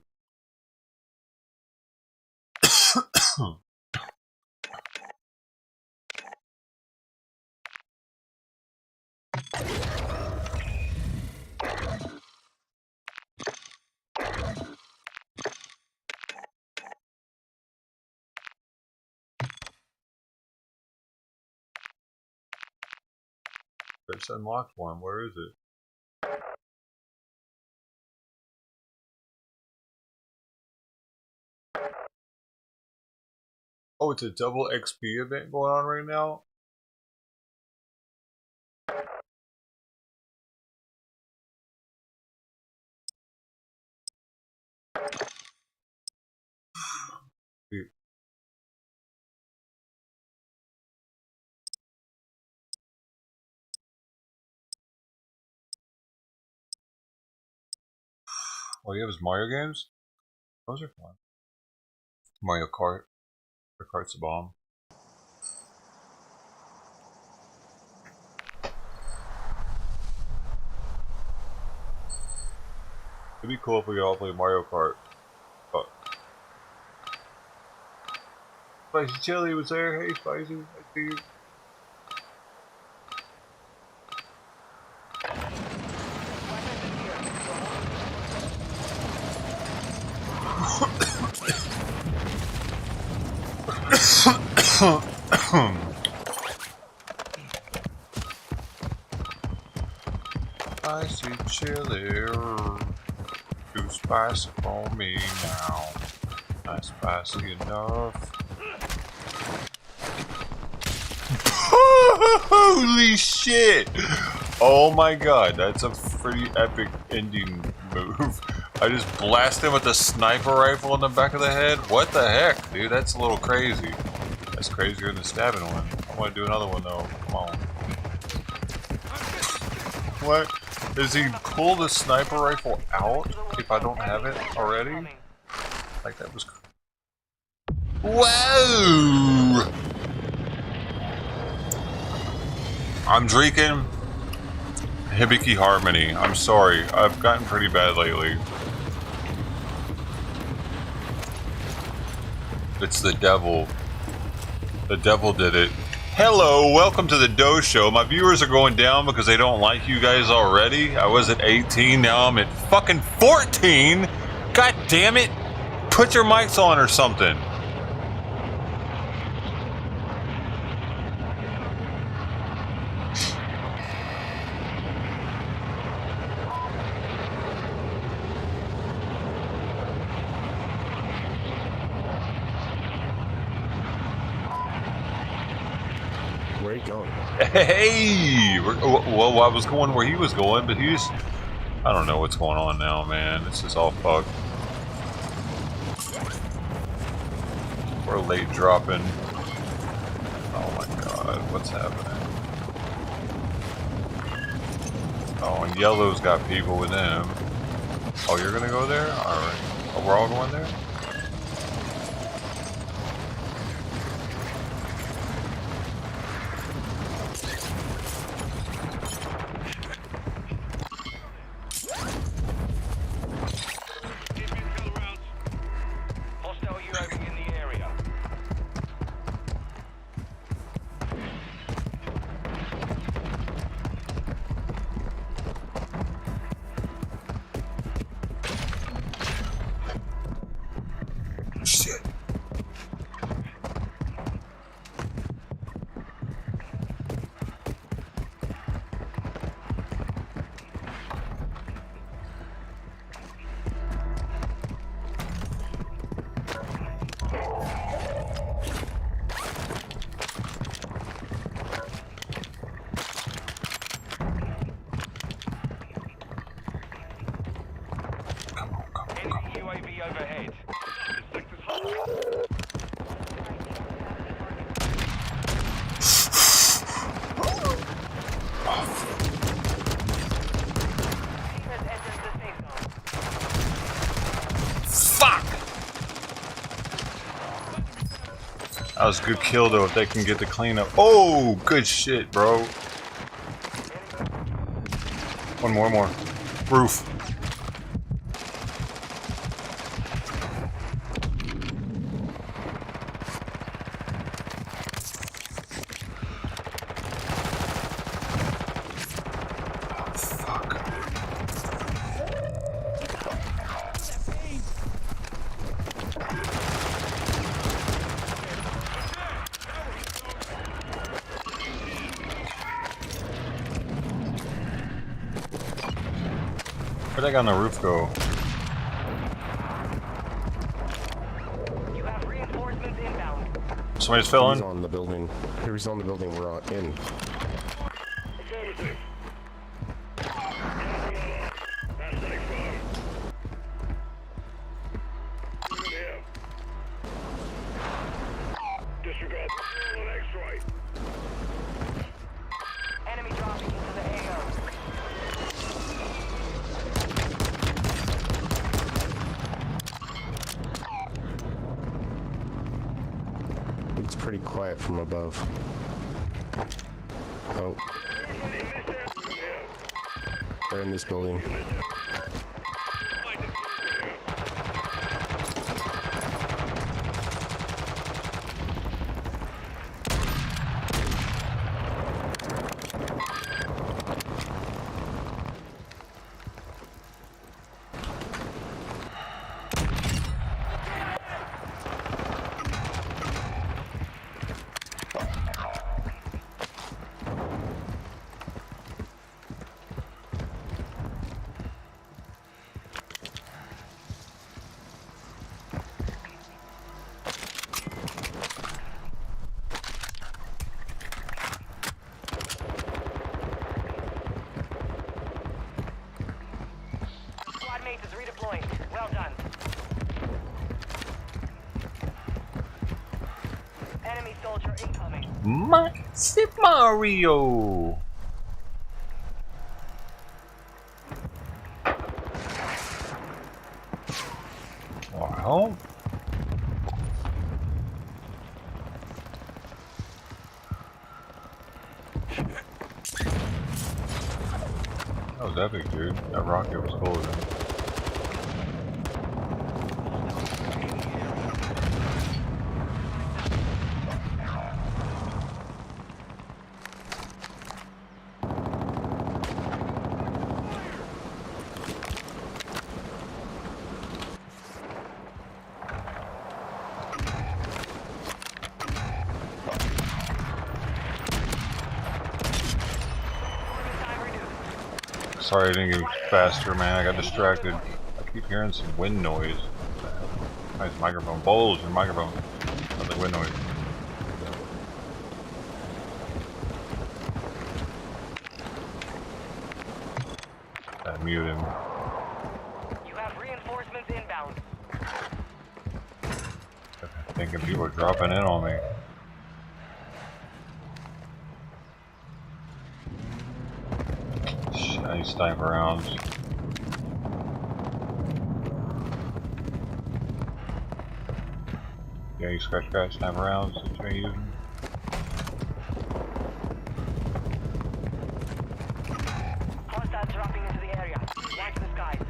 There's unlocked one. Where is it? Oh, it's a double XP event going on right now? Dude. Oh, you have his Mario games? Those are fun. Mario Kart. Mario Kart's a bomb. It'd be cool if we could all play Mario Kart. But Spicy Chili was there. Hey, Spicy. I see you. Spicy chili, too spicy for me now. Not spicy enough. Holy shit! Oh my god, that's a pretty epic ending move. I just blast him with a sniper rifle in the back of the head. What the heck, dude? That's a little crazy. That's crazier than the stabbing one. I want to do another one though. Come on. What? Does he pull the sniper rifle out if I don't have it already? Like that was... Whoa! I'm drinking Hibiki Harmony. I'm sorry. I've gotten pretty bad lately. It's the devil. The devil did it. Hello, welcome to the Doe Show. My viewers are going down because they don't like you guys already. I was at 18, now I'm at fucking 14. God damn it. Put your mics on or something. Where are you going? Hey! Well, I was going where he was going, but he's... I don't know what's going on now, man. This is all fucked. We're late dropping. Oh my god, what's happening? Oh, and yellow's got people with him. Oh, you're gonna go there? Alright. Oh, we're all going there? Hostile UAV in the area. Shit. Enemy UAV overhead. Fuck! That was a good kill though if they can get the cleanup. Oh, good shit, bro. One more. Roof. Where'd that guy on the roof go? You have reinforcements inbound. Somebody's fell in? He's on the building. He's on the building we're in. Disregard an X-ray. Enemy dropping into the AO. It's pretty quiet from above. Oh. They're in this building. Squad mate is redeploying. Well done. Enemy soldier incoming. Super Mario! Well... That was epic, dude. That rocket was cool, dude. Sorry I didn't get faster, man. I got distracted. I keep hearing some wind noise. Nice microphone. Bowls your microphone. Sounds like wind noise. mute him. You have reinforcements inbound. Thinking people are dropping in on me. Shit, I need sniper rounds. Yeah, you scratch sniper rounds that you're using. Hostiles dropping into the area. Watch the skies.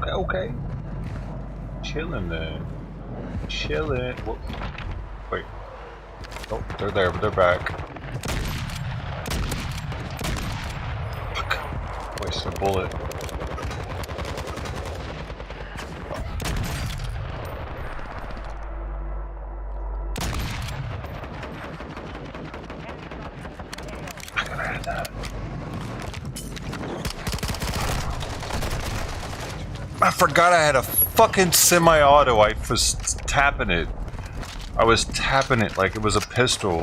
Okay. Chilling then. Chilling. Whoa. Wait. Oh, they're there, but they're back. Fuck. Waste a bullet. I could have had that. I forgot I had a fucking semi-auto. I was tapping it. I was tapping it like it was a pistol.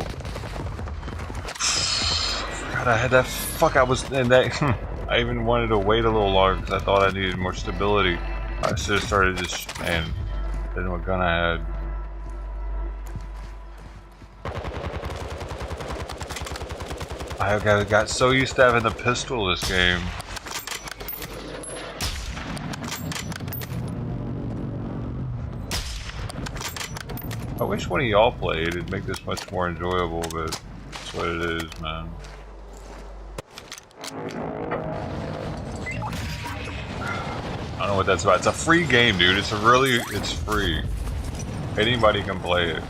God, I had that. Fuck, I was in that. I even wanted to wait a little longer because I thought I needed more stability. I should have started just, man, didn't know what gun I had. I got so used to having the pistol this game. I wish one of y'all played, it'd make this much more enjoyable, but that's what it is, man. I don't know what that's about. It's a free game, dude. It's free. Anybody can play it.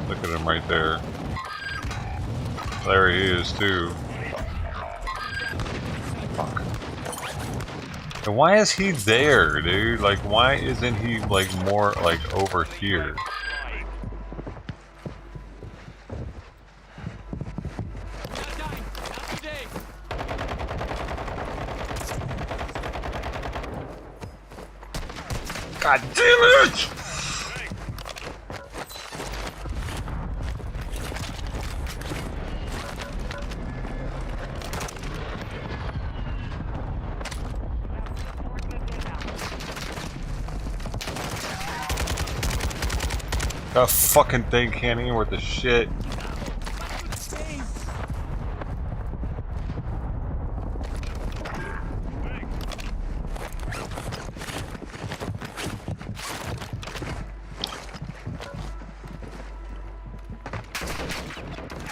Look at him right there. There he is, too. Fuck. And why is he there, dude? Like, why isn't he, like, more, like, over here? God damn it! That fucking thing can't even worth the shit.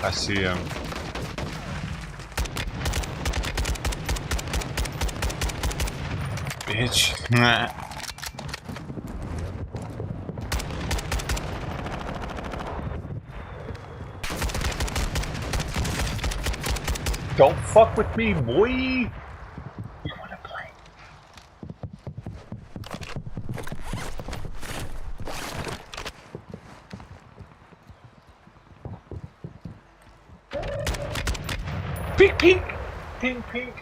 I see him. Bitch. Don't fuck with me, boy! You wanna play? Pink, pink! Pink, pink!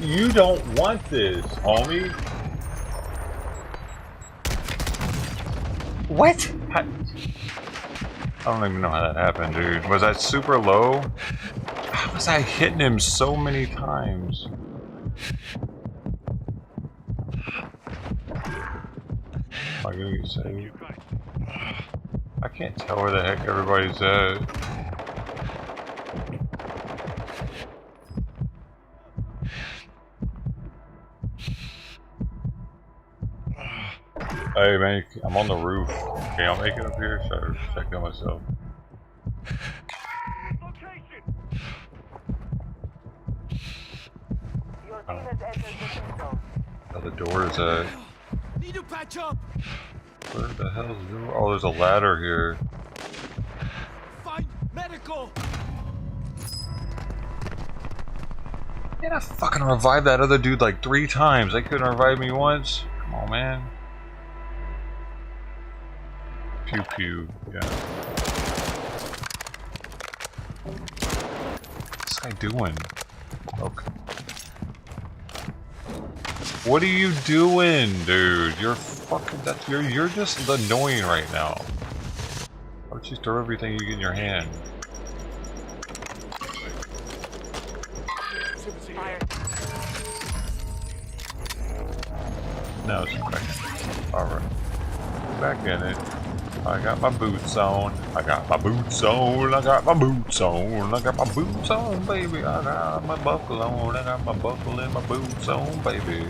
You don't want this, homie! What? I don't even know how that happened, dude. Was I super low? How was I hitting him so many times? Am I gonna get saved? I can't tell where the heck everybody's at. Hey man, I'm on the roof. Okay, I'll make it up here. Should I check on myself? door is that? Need to patch up. Where the hell is the door? Oh, there's a ladder here. Find medical. Man, I fucking revived that other dude like 3 times. They couldn't revive me once. Come on, man. Pew pew. Yeah. What's this guy doing? Okay. What are you doing, dude? You're fucking. You're just annoying right now. Why don't you throw everything you get in your hand? No, it's back. Alright. Back in it. I got my boots on. I got my boots on. I got my boots on. I got my boots on, baby. I got my buckle on. I got my buckle and my boots on, baby.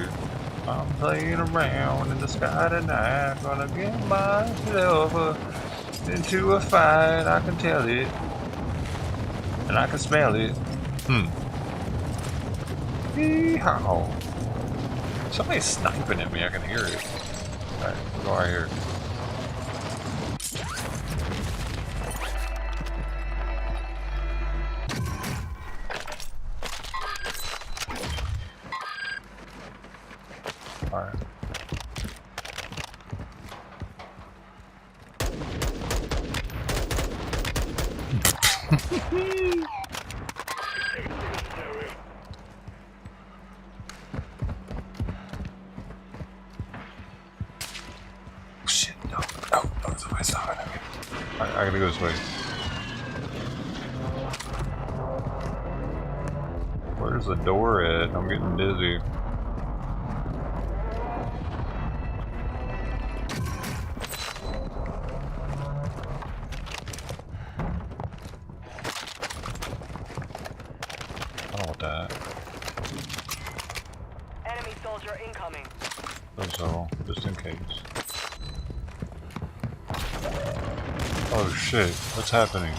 I'm playing around in the sky tonight. Gonna get myself into a fight. I can tell it. And I can smell it. Yeehaw. Somebody's sniping at me, I can hear it. Alright, we'll go right here. Alright. Shit, no, somebody's stopping at me. Alright, I gotta go this way. Where's the door at? I'm getting dizzy. I don't want that. Enemy soldier incoming. So, just in case. Oh shit, what's happening?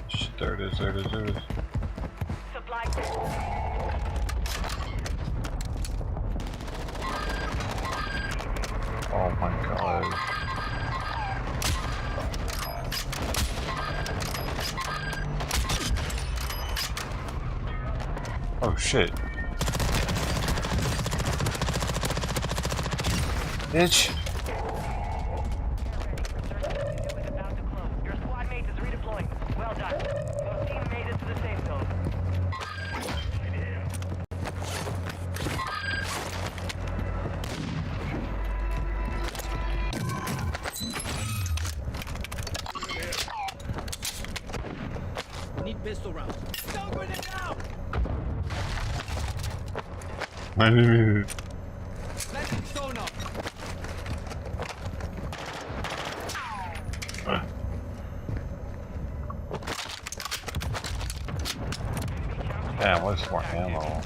Shit, there it is, there it is, there it is. Supply. Oh my god. Oh shit. Bitch. Your squad mate is redeploying. Well done. Your team made it to the safe zone. Need pistol rounds. Don't bring it down. My name is. Let's zone up. Damn, what's more ammo?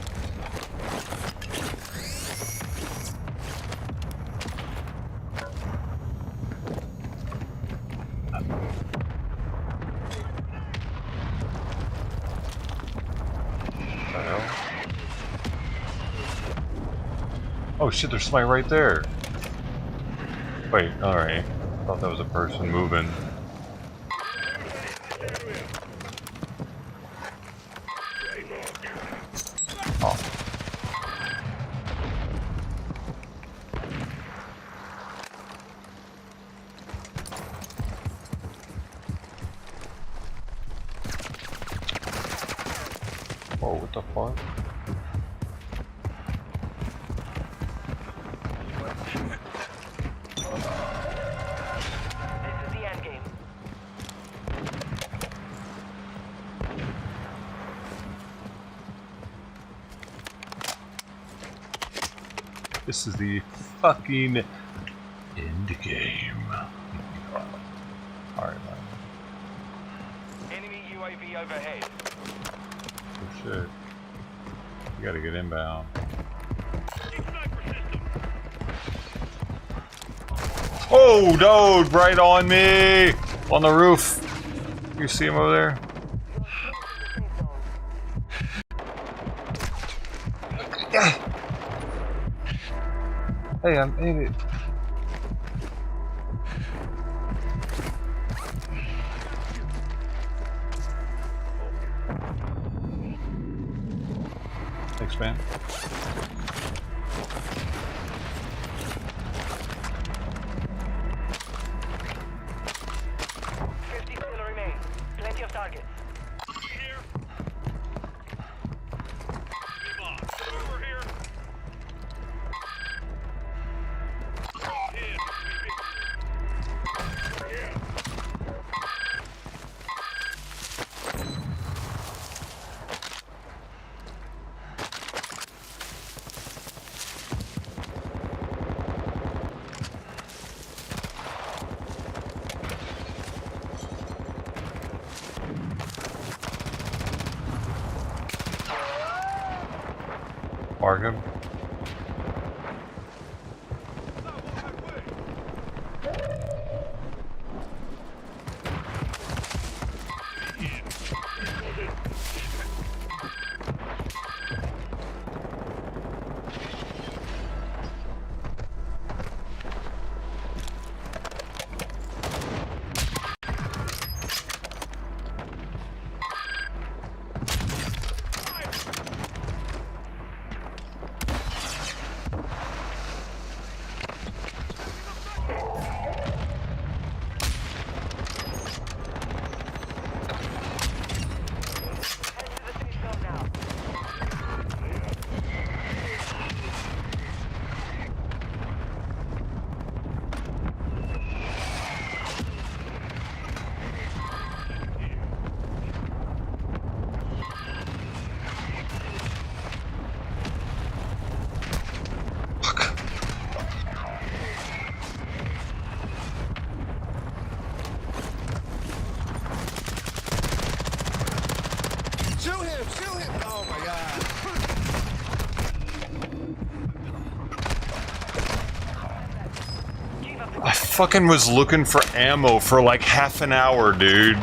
Oh shit, there's somebody right there. Wait, alright. I thought that was a person moving. Oh. Whoa, what the fuck? This is the end game. This is the fucking end game. Alright, man. Enemy UAV overhead. Oh shit. You gotta get inbound. Oh, dude, right on me! On the roof. You see him over there? Hey, I'm in it. Thanks, man. Plenty of targets. Mark him. Shoot him! Shoot him! Oh my god! I fucking was looking for ammo for like half an hour, dude.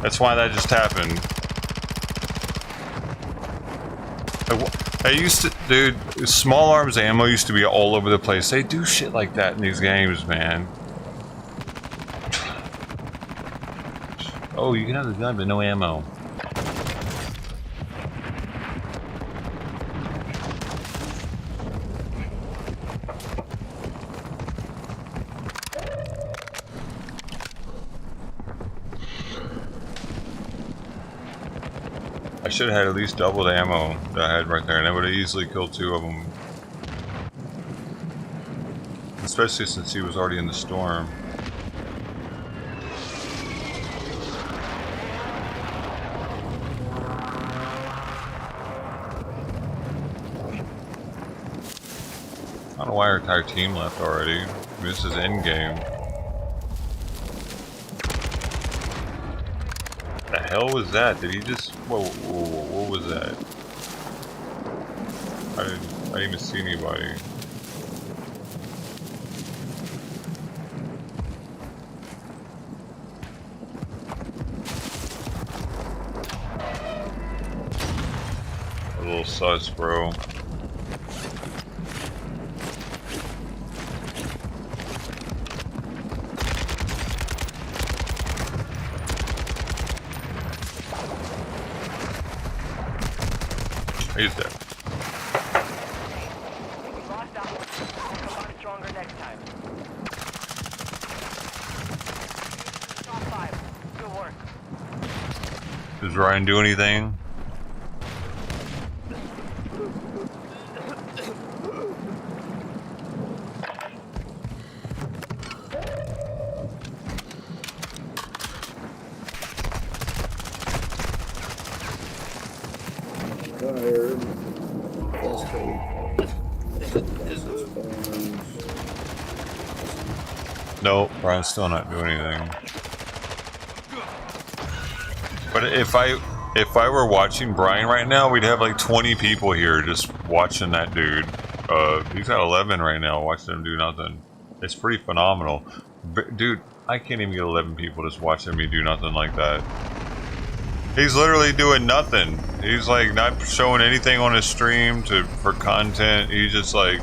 That's why that just happened. I used to, dude, small arms ammo used to be all over the place. They do shit like that in these games, man. Oh, you can have the gun, but no ammo. I should have had at least double the ammo that I had right there, and I would have easily killed two of them. Especially since he was already in the storm. I don't know why our entire team left already. I mean, this is endgame. The hell was that? Did he just... Whoa, what was that? I didn't even see anybody. A little sus, bro. He's dead. Lost that one. Come on stronger next time. Top 5. Good work. Does Ryan do anything? Nope, Brian's still not doing anything. But if I were watching Brian right now, we'd have like 20 people here just watching that dude. He's at 11 right now, watching him do nothing. It's pretty phenomenal. But, dude, I can't even get 11 people just watching me do nothing like that. He's literally doing nothing. He's like not showing anything on his stream for content. He's just like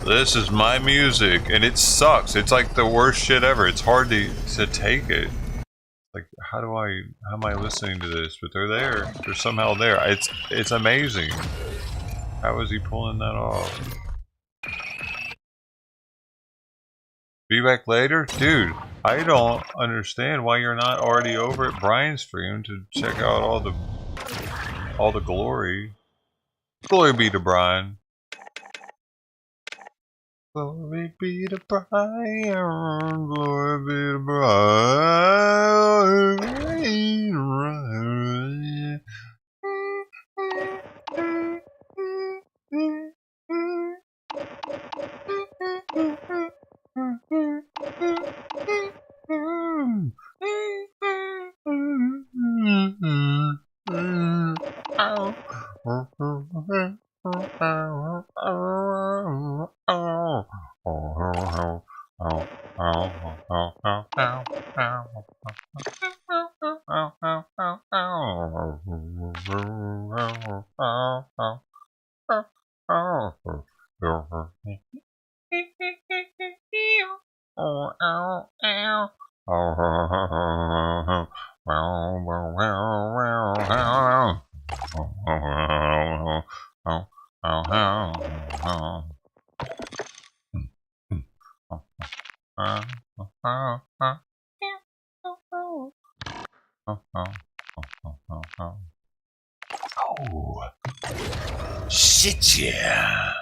This is my music, and it sucks. It's like the worst shit ever. It's hard to take it. Like, how am I listening to this? But they're there. They're somehow there. It's amazing. How is he pulling that off? Be back later? Dude, I don't understand why you're not already over at Brian's stream to check out all the glory. Glory be to Brian. Glory be to Brian. Glory be to Brian. Oh, shit, yeah.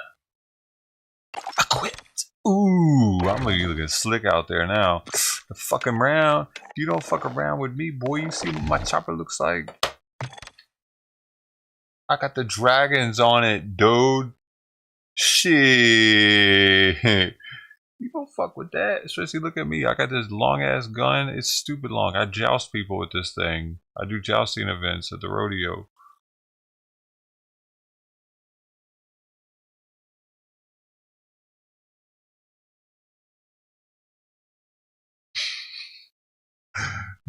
I quit. Ooh, I'm gonna be looking slick out there now. The fucking around. You don't fuck around with me, boy. You see what my chopper looks like? I got the dragons on it, dude. Shit. You don't fuck with that. Especially look at me. I got this long ass gun. It's stupid long. I joust people with this thing. I do jousting events at the rodeo.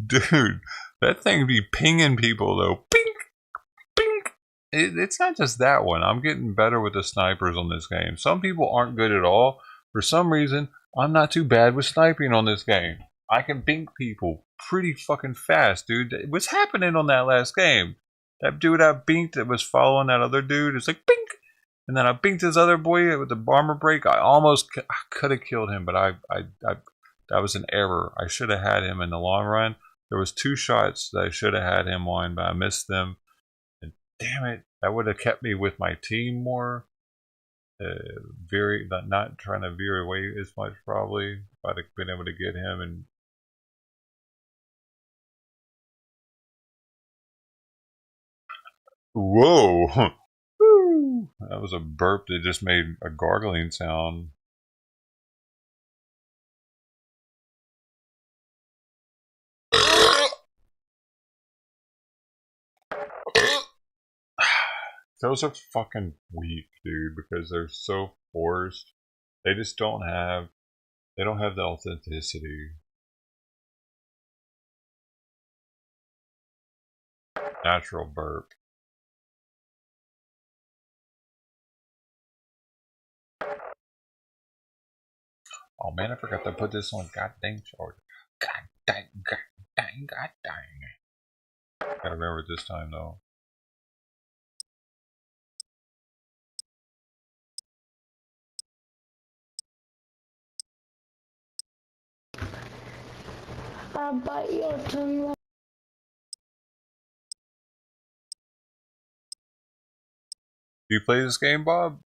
Dude, that thing be pinging people though. Ping! Ping! It's not just that one. I'm getting better with the snipers on this game. Some people aren't good at all. For some reason, I'm not too bad with sniping on this game. I can bink people pretty fucking fast, dude. What's happening on that last game? That dude I binked that was following that other dude, it's like bink! And then I binked his other boy with the armor break. I could have killed him, but that was an error. I should have had him in the long run. There was 2 shots that I should have had him on, but I missed them. And damn it, that would have kept me with my team more. Not trying to veer away as much probably. If I'd have been able to get him and whoa! That was a burp that just made a gargling sound. Those are fucking weak, dude, because they're so forced. They just don't have the authenticity. Natural burp. Oh man, I forgot to put this on goddamn charger. God dang. Gotta remember it this time though. I bite your tongue. Do you play this game, Bob?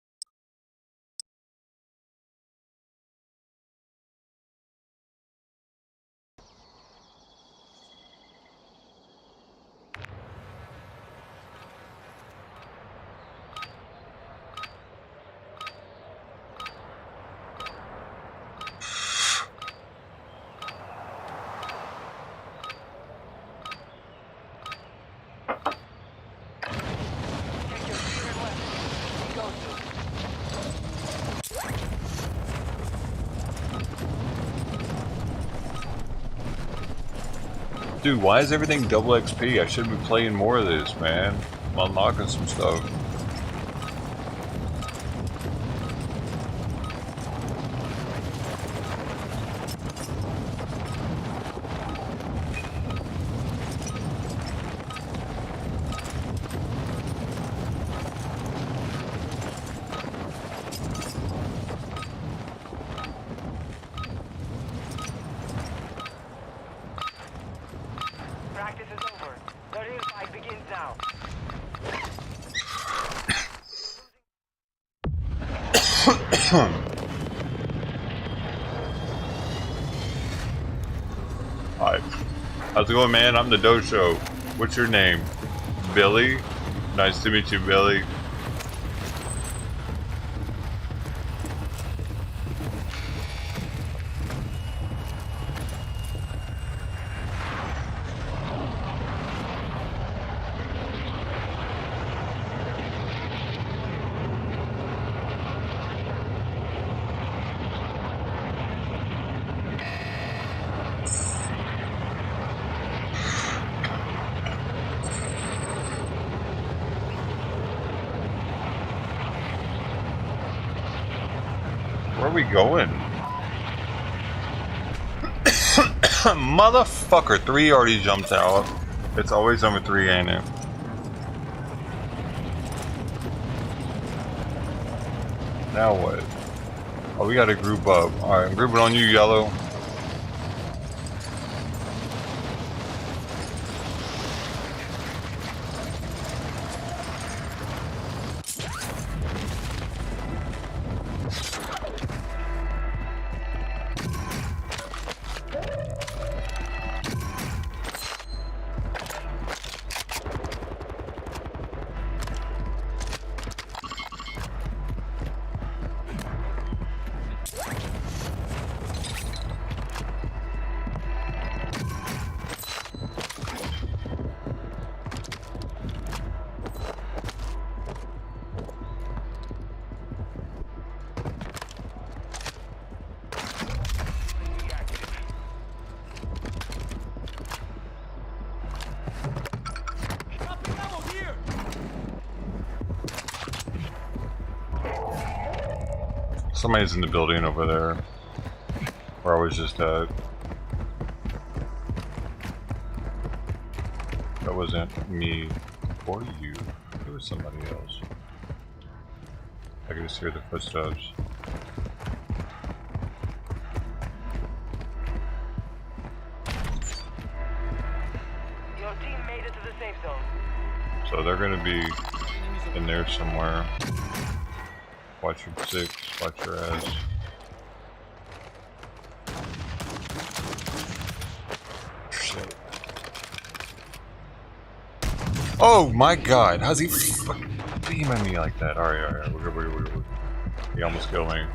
Dude, why is everything double XP? I should be playing more of this, man. I'm unlocking some stuff. Hi. How's it going, man? I'm the doeshow. What's your name? Billy? Nice to meet you, Billy. Where are we going? Motherfucker, 3 already jumped out. It's always number 3, ain't it? Now what? Oh, we gotta group up. Alright, I'm grouping on you, Yellow. Somebody's in the building over there. Where I was just at. That wasn't me or you. It was somebody else. I could just hear the footsteps. Your team made it to the safe zone. So they're gonna be in there somewhere. Watch your 6, watch your ass. Shit. Oh my god, how's he fucking beaming me like that? Alright, we're good, we're good. He almost killed me.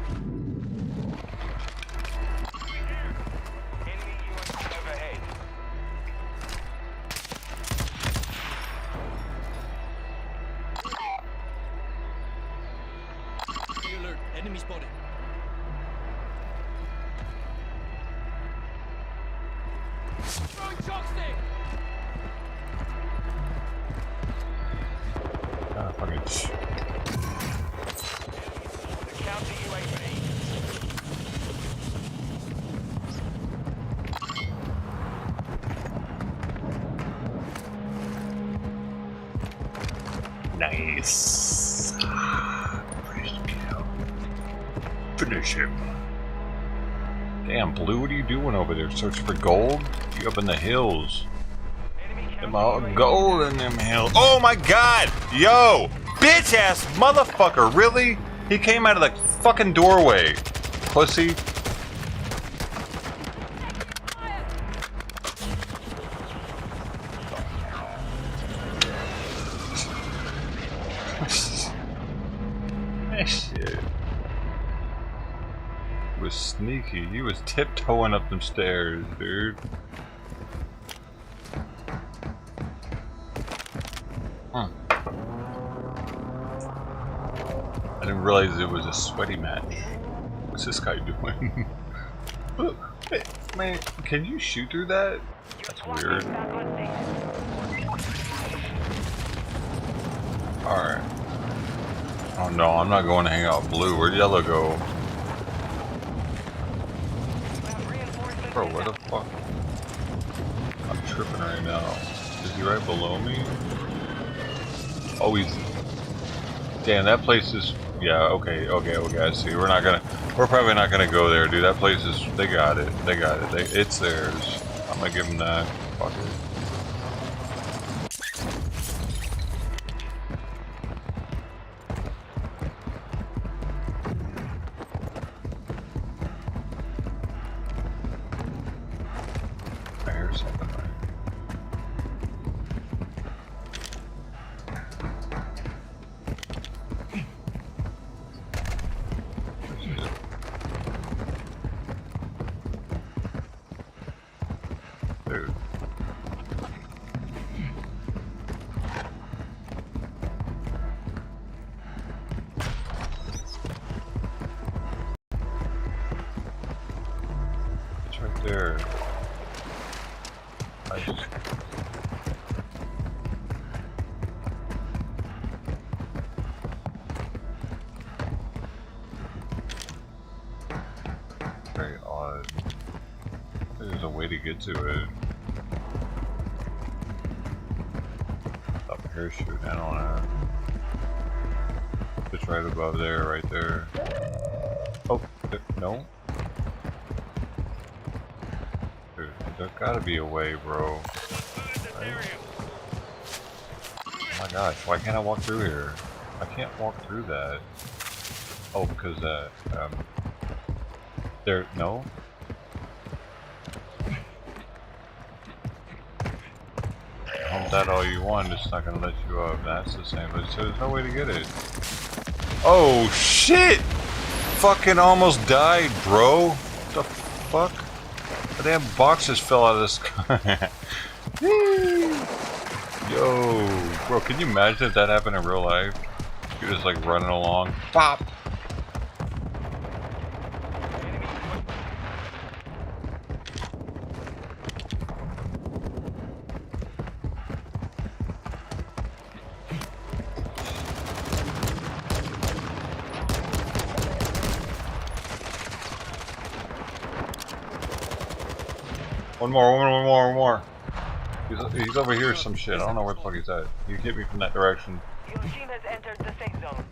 Enemy spotted. Throwing shock stick. Ah, fucking Counter UAV. nice. Finish him. Damn, Blue, what are you doing over there? Searching for gold? You up in the hills. Them all gold in them hills. Oh my god! Yo! Bitch ass motherfucker, really? He came out of the fucking doorway. Pussy. Shit. Was sneaky. He was tiptoeing up them stairs, dude. Huh. I didn't realize it was a sweaty match. What's this guy doing? Hey, man, can you shoot through that? That's weird. Alright. Oh no, I'm not going to hang out with Blue. Where'd Yellow go? Bro, where the fuck? I'm tripping right now. Is he right below me? Oh, he's... Damn, that place is... Yeah, okay, I see. We're probably not gonna go there, dude. That place is... They got it. It's theirs. I'm gonna give them that. Fuck it. there. Nice. Very odd. There's a way to get to it. A parachute, I don't know. It's right above there, right there. Oh, no. There's gotta be a way, bro. Right? Oh my gosh, why can't I walk through here? I can't walk through that. Oh, because there, no? Hump that all you want, it's not gonna let you up. That's the same, but so there's no way to get it. Oh shit! Fucking almost died, bro. What the fuck? The damn box just fell out of the sky. Yo, bro, can you imagine if that happened in real life? You're just like running along. Pop! One more. He's over here some shit. I don't know where the fuck he's at. He hit me from that direction. Your team has entered the safe zone.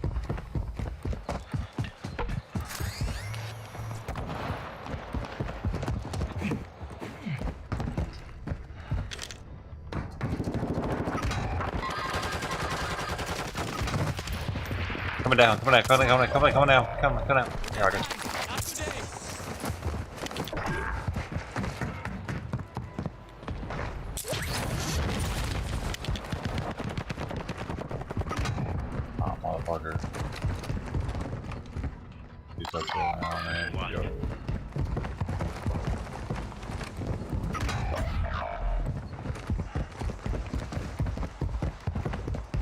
Coming down. Come down. Here, I got you. Motherfucker. He's up there now, man. Yo.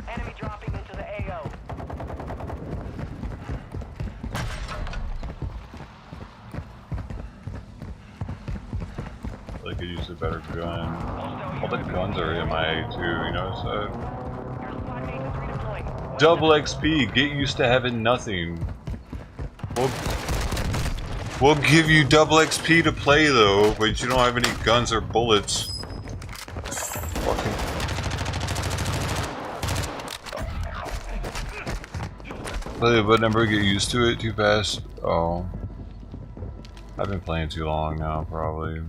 Enemy dropping into the AO. I could use a better gun. All the guns are MIA too, you know, so. Double XP, get used to having nothing. We'll give you double XP to play though, but you don't have any guns or bullets. Fucking. But never get used to it too fast. Oh. I've been playing too long now, probably.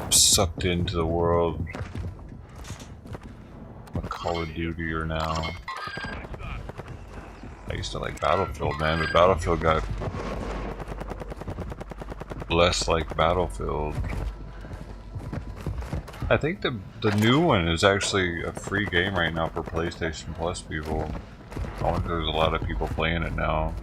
Sucked into the world. I'm a Call of Duty-er now. I used to like Battlefield, man, but Battlefield got less like Battlefield. I think the new one is actually a free game right now for PlayStation Plus people. I wonder if there's a lot of people playing it now.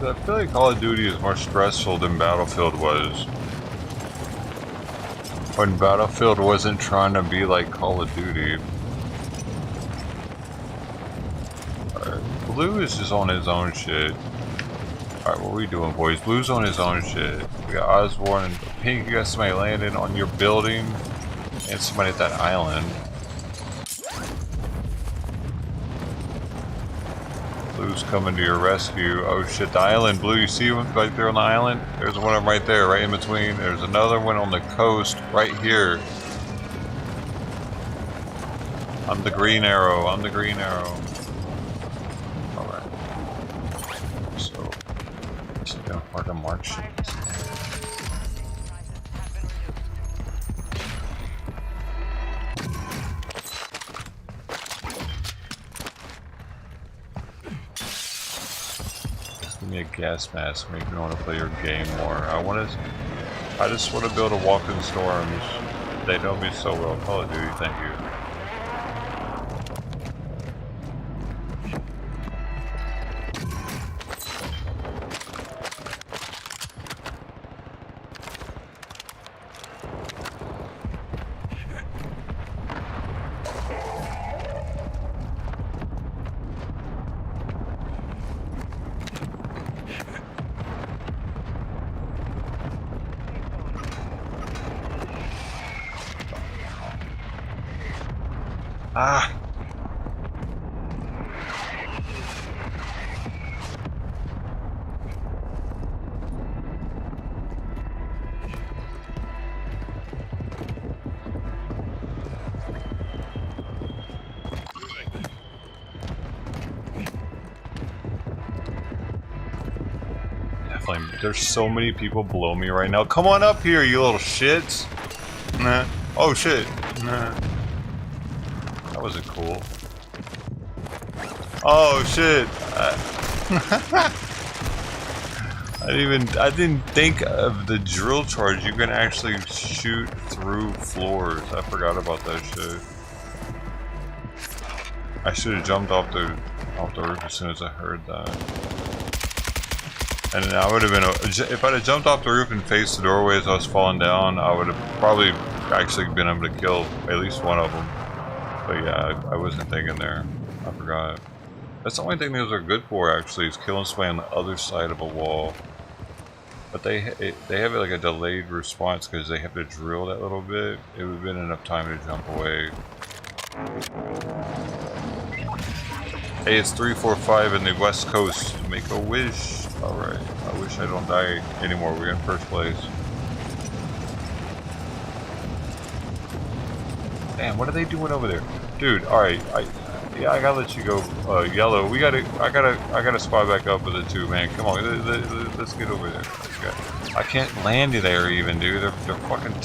I feel like Call of Duty is more stressful than Battlefield was. When Battlefield wasn't trying to be like Call of Duty. Alright, Blue is just on his own shit. Alright, what are we doing, boys? Blue's on his own shit. We got Osborne and Pink. You got somebody landing on your building and somebody at that island. Blue's coming to your rescue. Oh shit, the island, Blue, you see him right there on the island? There's one of them right there, right in between. There's another one on the coast, right here. I'm the green arrow, Alright. So, just gonna park a mark shit. Give me a gas mask, make me want to play your game more. I just want to build a walk in storms. They know me so well. Call of Duty, thank you. Ah! Definitely, there's so many people below me right now. Come on up here, you little shits! Nah. Oh shit! Nah. That wasn't cool. Oh shit! I didn't think of the drill charge. You can actually shoot through floors. I forgot about that shit. I should have jumped off the roof as soon as I heard that. And I would have been, if I'd have jumped off the roof and faced the doorway as I was falling down, I would have probably actually been able to kill at least one of them. But yeah, I wasn't thinking there. I forgot. That's the only thing those are good for, actually, is killing somebody on the other side of a wall. But they have like a delayed response because they have to drill that little bit. It would have been enough time to jump away. Hey, it's 345 in the West Coast. Make a wish. Alright. I wish I don't die anymore. We're in first place. Damn, what are they doing over there? Dude, alright. Yeah, I gotta let you go, Yellow. I gotta spy back up with the two, man. Come on, let's get over there. I can't land there even, dude. They're fucking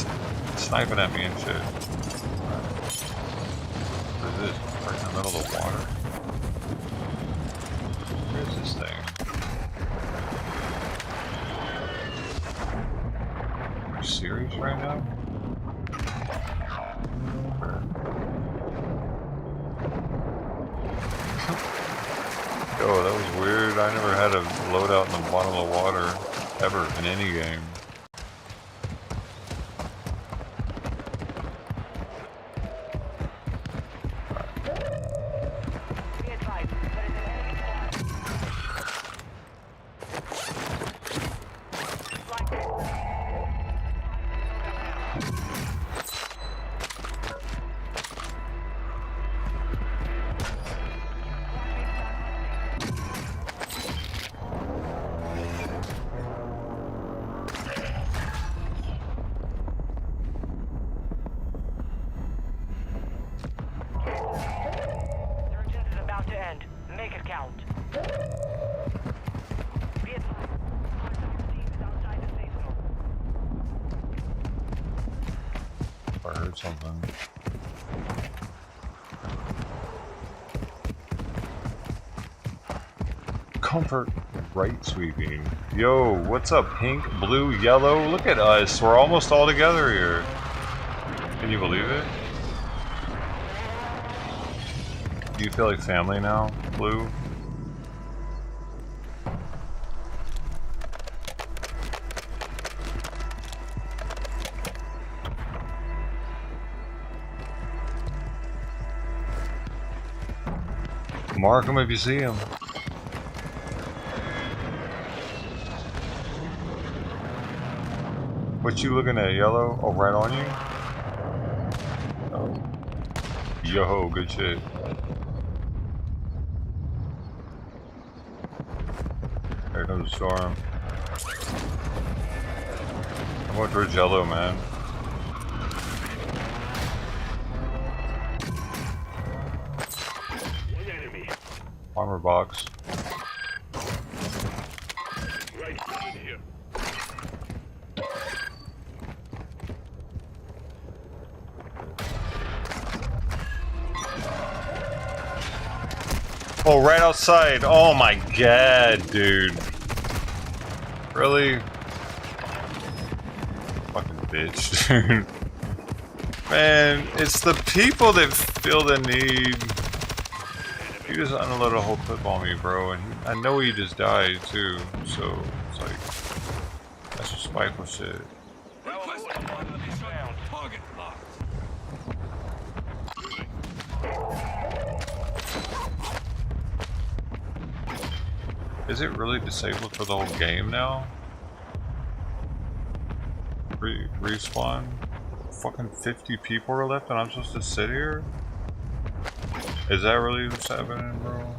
sniping at me and shit. What is this? Right in the middle of the water? Where's this thing? Are you serious right now? Yo, that was weird. I never had a loadout in the bottom of the water ever in any game. I heard something. Comfort right sweeping. Yo, what's up, pink, blue, yellow? Look at us. We're almost all together here. Can you believe it? Do you feel like family now, blue? Mark him if you see him. What you looking at, yellow? Oh, right on you? Oh. Yo, good shit. Here comes the storm. I'm going towards yellow, man. Armor box. Oh, right outside. Oh my god, dude. Really? Fucking bitch, dude. Man, it's the people that feel the need. He just unloaded a whole clip on me, bro, and I know he just died too, so it's like, that's just spiteful shit. Is it really disabled for the whole game now? Respawn? Fucking 50 people are left and I'm supposed to sit here? Is that really what's happening, bro?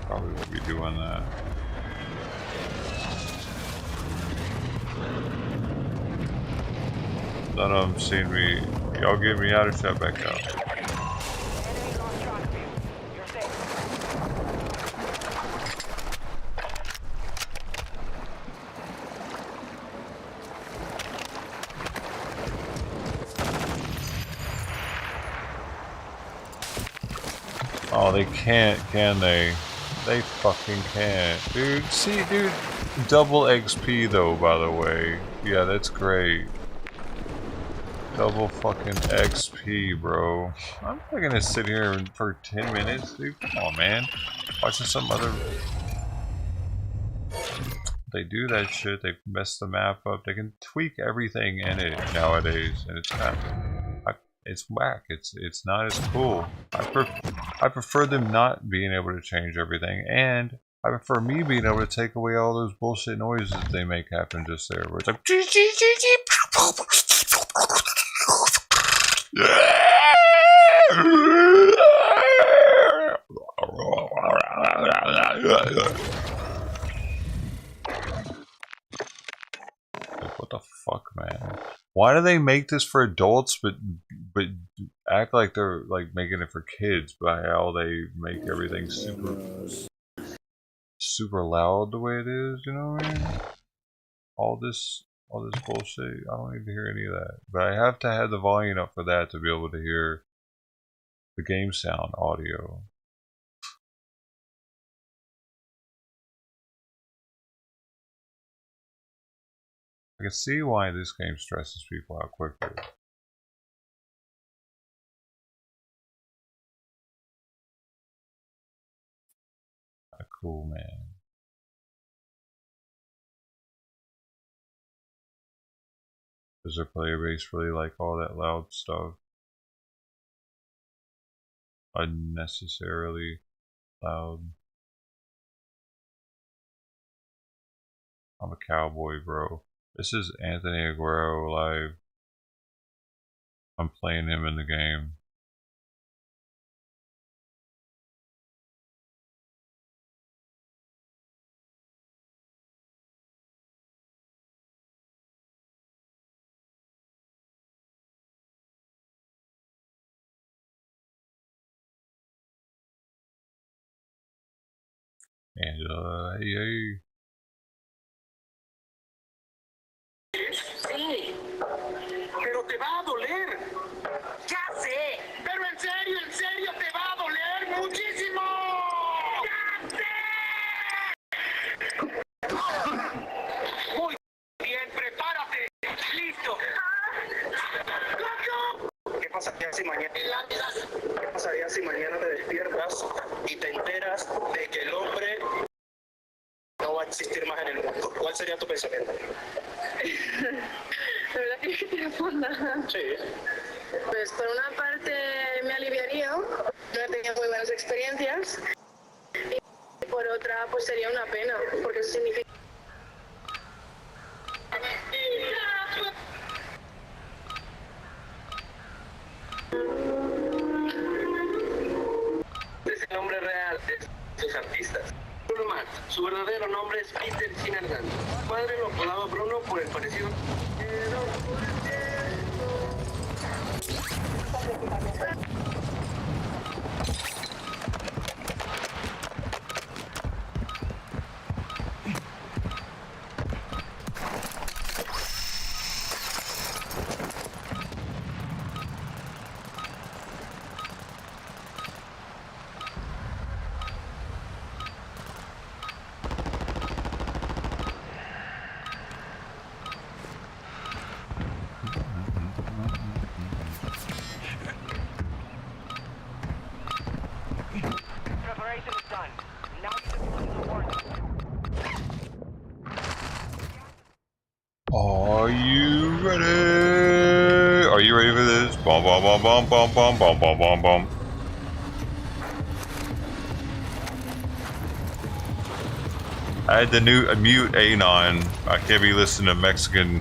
Probably won't be doing that. None of them seen me. Y'all get me out or shut back out. Oh, they can't, can they? They fucking can't. Dude, see, dude, double XP though, by the way. Yeah, that's great. Double fucking XP, bro. I'm not gonna sit here for 10 minutes, dude. Come on, man. Watching some other... They do that shit, they mess the map up, they can tweak everything in it nowadays, and it's kind of... It's whack. It's not as cool. I prefer them not being able to change everything, and I prefer me being able to take away all those bullshit noises they make happen just there, where it's like what the fuck, man? Why do they make this for adults but act like they're like making it for kids by how they make everything super loud the way it is, you know what I mean? All this bullshit, I don't need to hear any of that. But I have to have the volume up for that to be able to hear the game sound audio. I can see why this game stresses people out quickly. Cool, man. Does their player base really like all that loud stuff? Unnecessarily loud. I'm a cowboy, bro. This is Anthony Aguero live. I'm playing him in the game. Angela, hey. Sí, pero te va a doler. Ya sé, pero en serio te va a doler muchísimo. ¡Ya sé! Muy bien, prepárate. Listo. ¿Qué pasaría si mañana? ¿Qué pasaría si mañana te despiertas y te enteras de que el hombre no va a existir más en el mundo? ¿Cuál sería tu pensamiento? La verdad que te responda. Sí. Pues por una parte me aliviaría, no he tenido muy buenas experiencias, y por otra pues sería una pena, porque eso significa... Ese nombre real de sus artistas. Bruno Mars, su verdadero nombre es Peter Sinergan. Su padre lo apodaba Bruno por el parecido. Are you ready? Are you ready for this? Bum bum bum bum bum bum bum bum bum bum. I had to mute Anon. I can't be listening to Mexican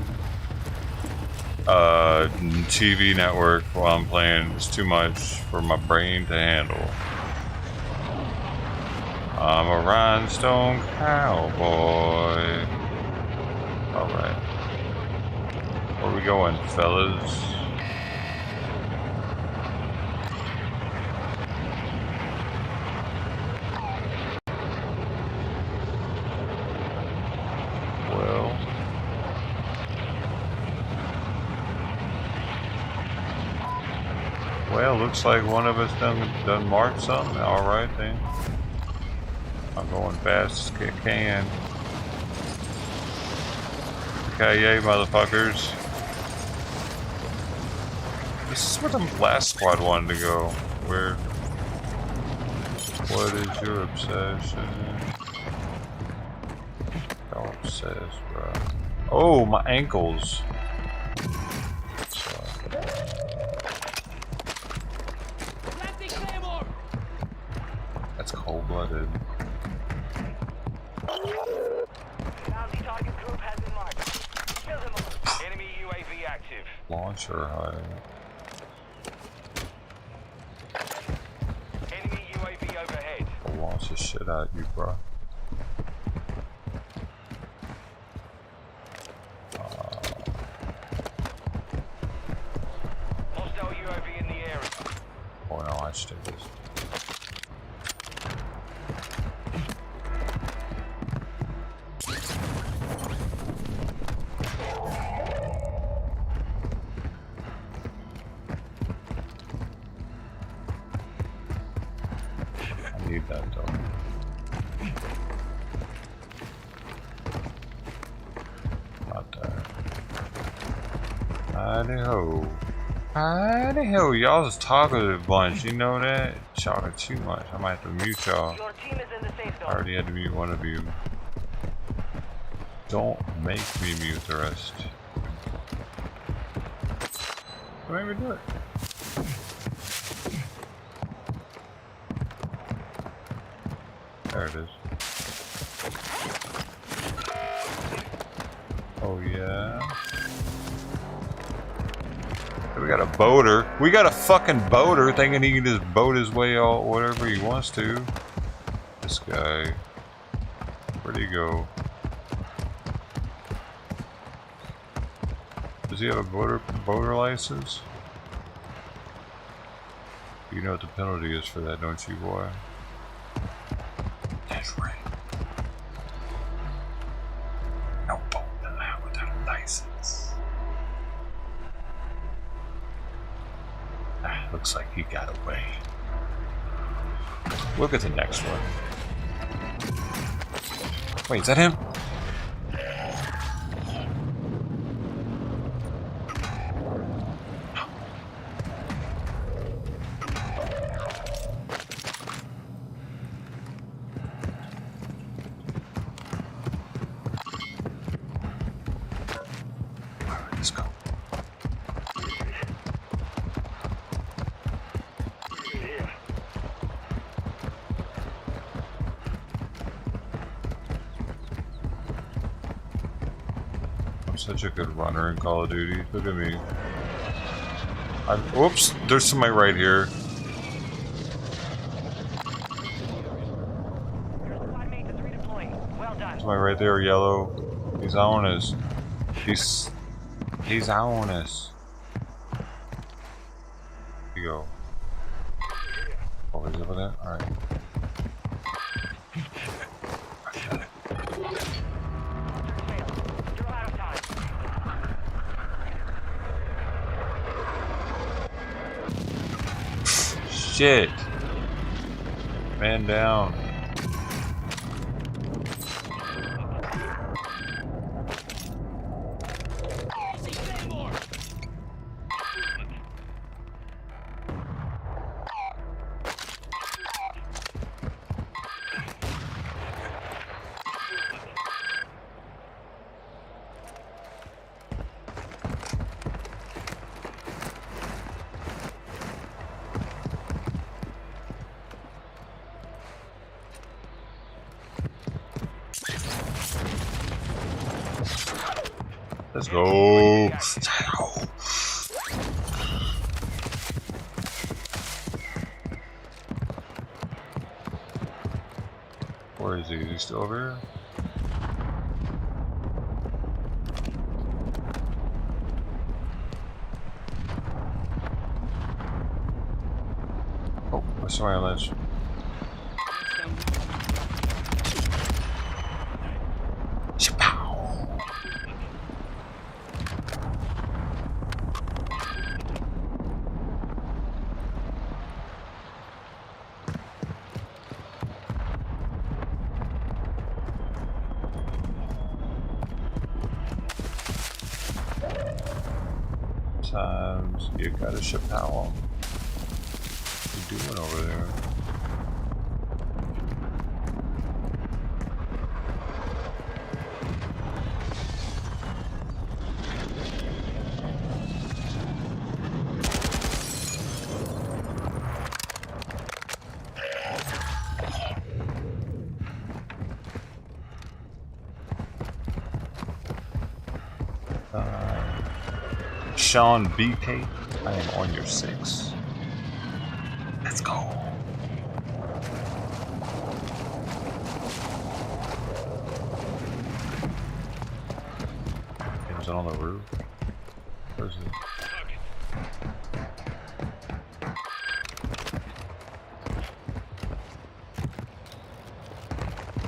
TV network while I'm playing is too much for my brain to handle. I'm a rhinestone cowboy. Alright. Where we going, fellas? Well, looks like one of us done marked something. Alright then. I'm going fast as I can. Okay, yay, motherfuckers. This is where the last squad wanted to go. Where? What is your obsession? Don't obsess, bro. Oh, my ankles. That's cold-blooded. Enemy UAV active. Launcher high. Enemy UAV overhead. I'll launch the shit out of you, bro. Hostile UAV in the area. Oh no, I should do this. Need that though. Not there. Howdy ho. Howdy ho. Y'all just talking a bunch, you know that? Talking too much. I might have to mute y'all. Your team is in the safe zone. I already had to mute one of you. Don't make me mute the rest. Don't even do it. There it is. Oh yeah. We got a boater. We got a fucking boater thinking he can just boat his way out whatever he wants to. This guy. Where'd he go? Does he have a boater license? You know what the penalty is for that, don't you, boy? That's right. No boat allowed without a license. Ah, looks like he got away. Look at the next one. Wait, is that him? Let's go. I'm such a good runner in Call of Duty. Look at me. Whoops, there's somebody right here. Somebody right there, yellow. He's on us. He's on us. Here you go. Oh, is it over there? Alright. Shit. Man down. Let's go. Where is he? Is he still over here? Oh, I saw a ledge. Sometimes you gotta chappelle 'em. What are you doing over there? Sean BK, I am on your 6. Let's go. Is it on the roof? Where is it?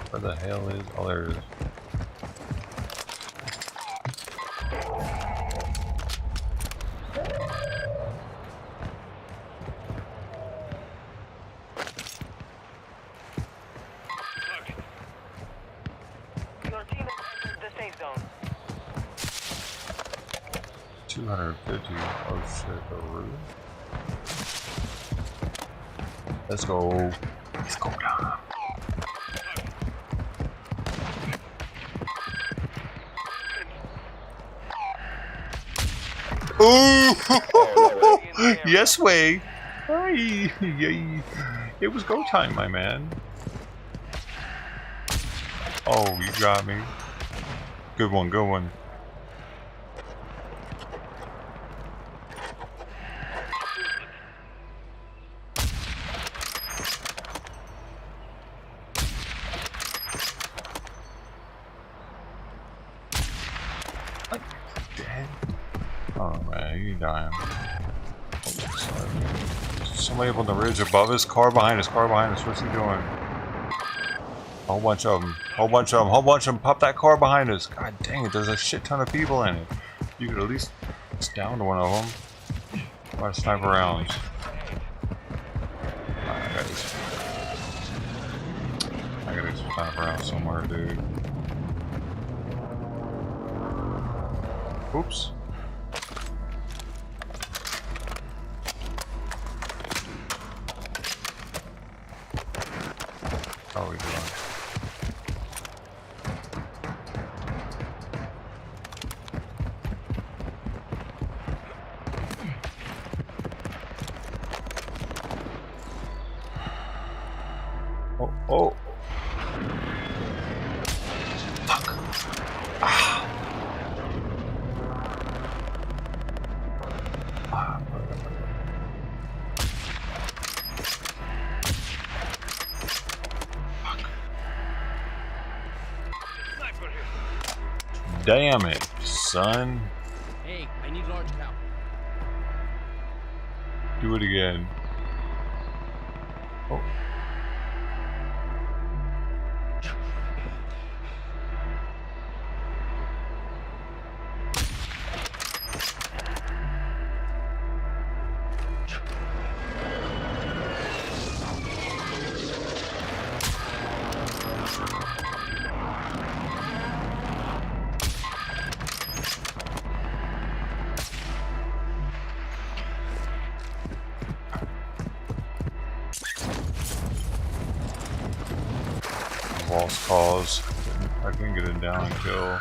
Where the hell is? Oh, there it is. Your team has entered the safe zone. 250. Oh shit, the roof. Let's go. Let's go down. Ooh! Yes way! Hey! Yay! It was go time, my man. Oh, you got me. Good one, good one. What? Dead? Oh man, you dying. Somebody up on the ridge above us. Car behind us. Car behind us. What's he doing? A whole bunch of them. Whole bunch of them. Whole bunch of them. Pop that car behind us. God dang it. There's a shit ton of people in it. You could at least down to one of them. By sniper rounds. I got these sniper rounds somewhere, dude. Oops. How are we doing? Oh, oh. Fuck. Ah. Ah. Damn it, son. Hey, I need large cow. Do it again. Oh. Lost cause. I can get it down and kill.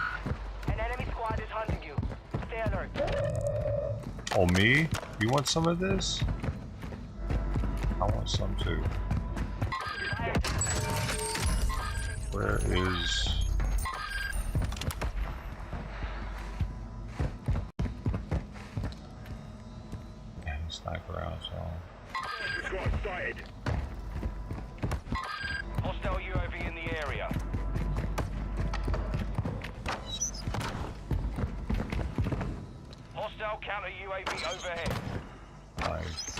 An enemy squad is hunting you. Stay alert. Oh, me? You want some of this? I want some too. Where is... Man, sniper out, so... Hostile UAV in the area. Hostile counter UAV overhead. Nice.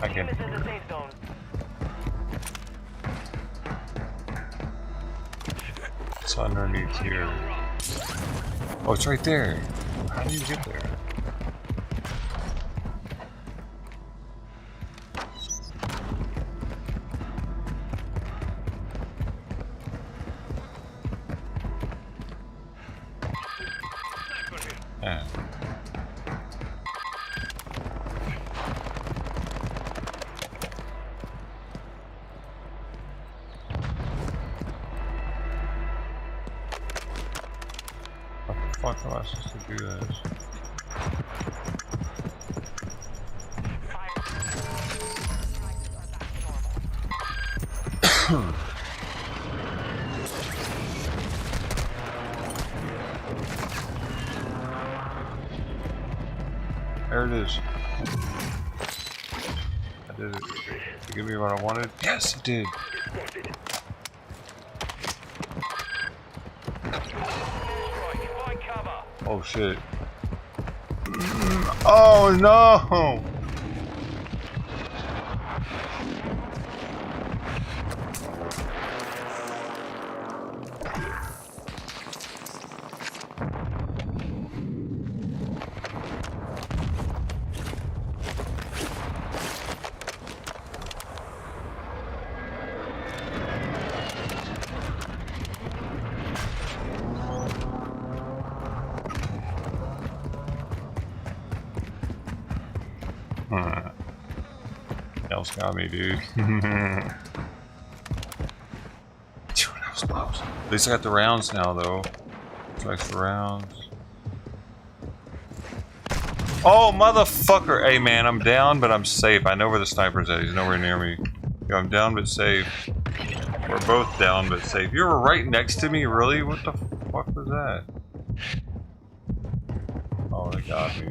I can Team is in the safe zone. It's underneath here. Oh, it's right there. How do you get there? Yeah. How the fuck am I supposed to do this? There it is. I did it. Did it give me what I wanted? Yes, it did. Oh shit. Oh no! Else got me, dude. At least I got the rounds now, though. Flex the rounds. Oh, motherfucker! Hey, man, I'm down, but I'm safe. I know where the sniper's at. He's nowhere near me. Yo, I'm down, but safe. We're both down, but safe. You were right next to me? Really? What the fuck was that? Oh, they got me.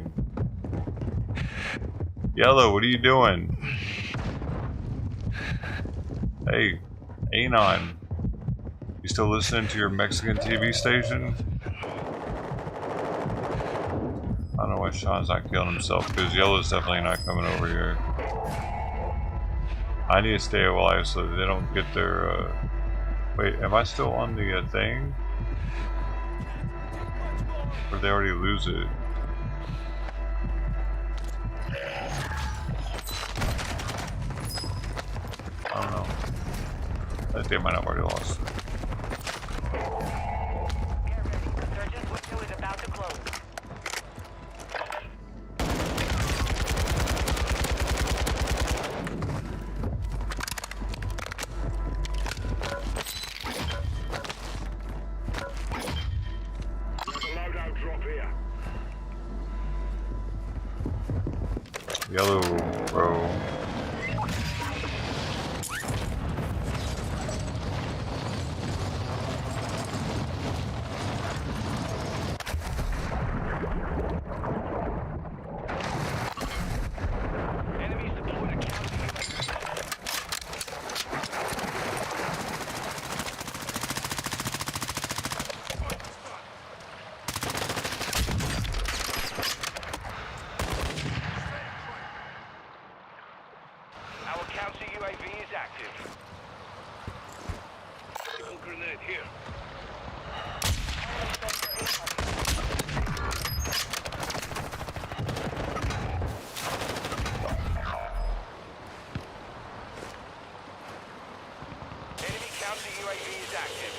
Yellow, what are you doing? Hey, Anon. You still listening to your Mexican TV station? I don't know why Sean's not killing himself, because Yellow's definitely not coming over here. I need to stay alive so that they don't get their, Wait, am I still on the thing? Or they already lose it? I don't know. I think they might have already lost it. Surgeon's window is about to close. Loadout drop here. Yellow, bro. Our counter UAV is active. Stun grenade here. Enemy counter UAV is active.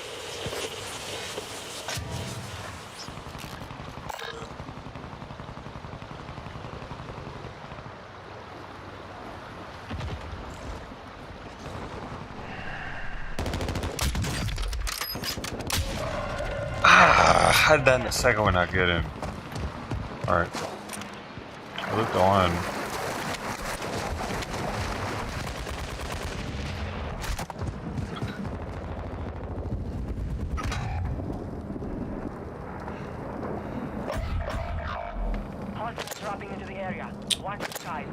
How did that in the second one not get him? Alright. I looked on. Watch the skies.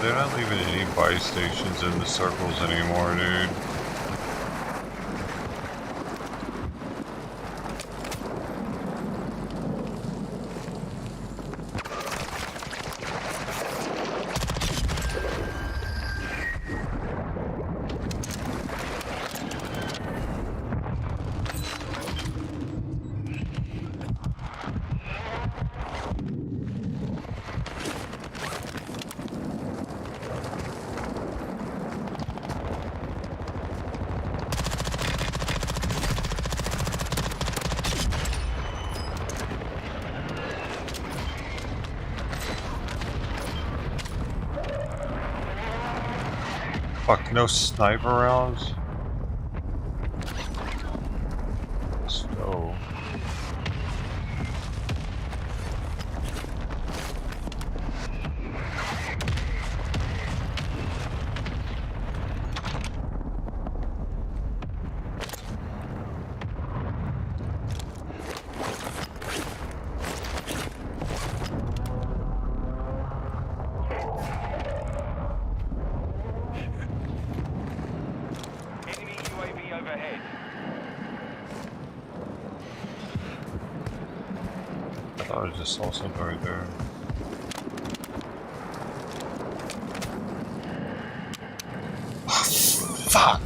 They're not leaving any buy stations in the circles anymore, dude. Fuck, no sniper rounds? So... I just saw something right there. Fuck!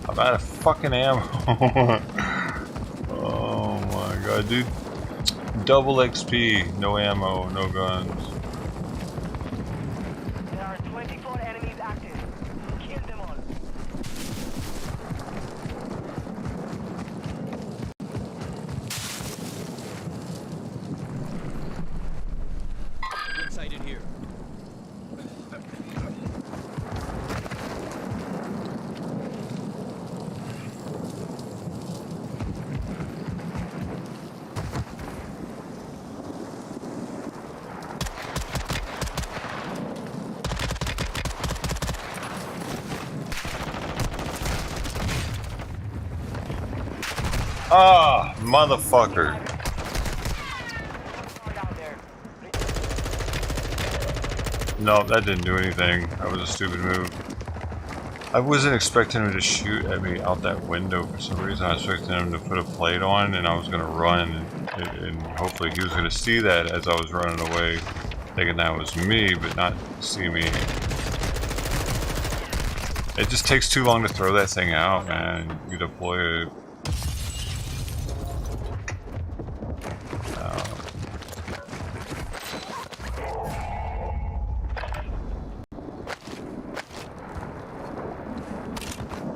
I'm out of fucking ammo. Oh my god, dude. Double XP, no ammo, no guns. There are 24 enemies active. Kill them all. Sighted here. Ah, motherfucker. No, that didn't do anything. That was a stupid move. I wasn't expecting him to shoot at me out that window for some reason. I was expecting him to put a plate on and I was going to run and hopefully he was going to see that as I was running away, thinking that was me, but not see me. It just takes too long to throw that thing out, man. You deploy it.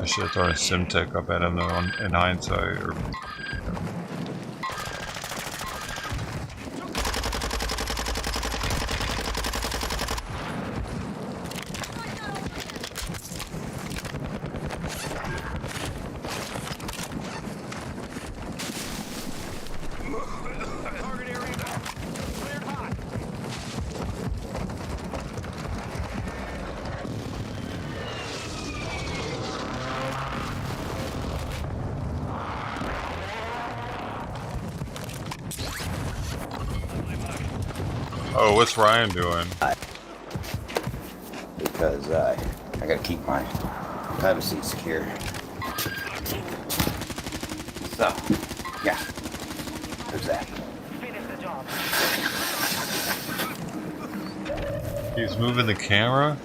I should have thrown a Simtech up at him though in hindsight. Or, oh, what's Ryan doing? Because I gotta keep my privacy secure. So, yeah, there's that. He's moving the camera?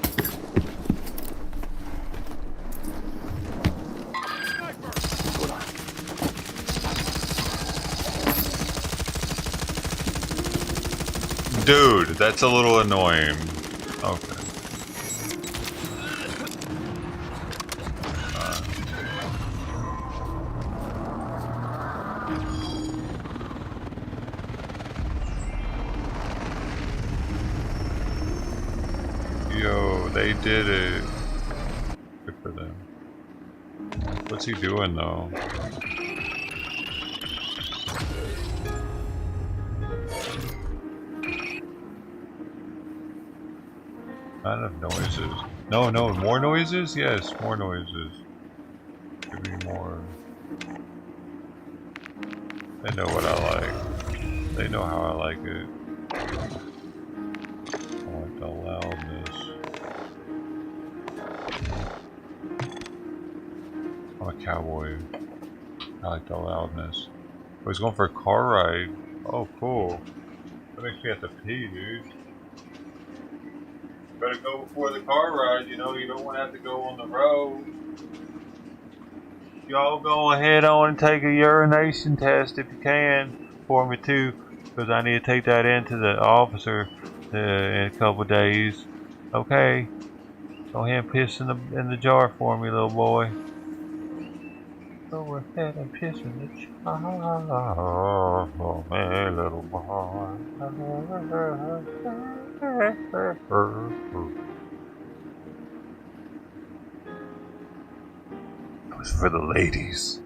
Dude, that's a little annoying. Okay. did it. Good for them. What's he doing though? Not enough noises. No, more noises? Yes, more noises. Give me more. They know what I like. They know how I like it. I like the loudness. I'm a cowboy. I like the loudness. Oh, he's going for a car ride. Oh, cool. That makes me have to pee, dude. Better go before the car ride, you know, you don't want to have to go on the road. Y'all go ahead on and take a urination test if you can for me too, because I need to take that into the officer in a couple days. Okay, go ahead and piss in the jar for me, little boy. Go ahead and piss in the jar for me, little boy. It was for the ladies.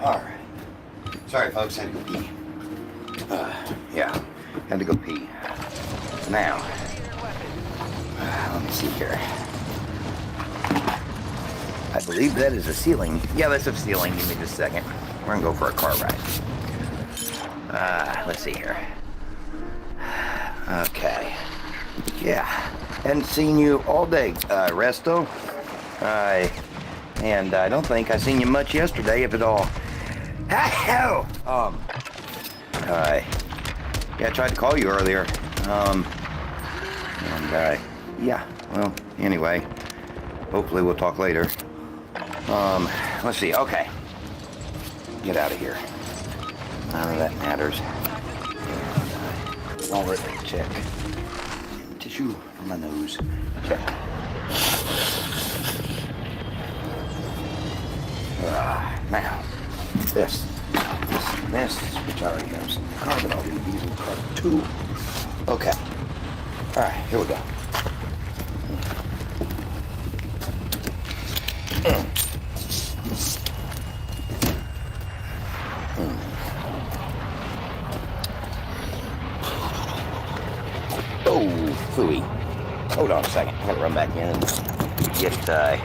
Alright. Sorry, folks, had to go pee. Yeah, had to go pee. Now, let me see here. I believe that is a ceiling. Yeah, that's a ceiling. Give me just a second. We're gonna go for a car ride. Let's see here. Okay. Yeah, hadn't seen you all day, Resto. And I don't think I seen you much yesterday, if at all. Yeah, I tried to call you earlier. Yeah, well, anyway, hopefully we'll talk later. Let's see, okay. Get out of here. None of that matters. Wallet, check. Tissue for my nose, check. Now, this, which already has carbon, I'll do diesel carbon 2. Okay. Alright, here we go. Oh, phooey. Hold on a second. I'm gonna run back in and get, alright.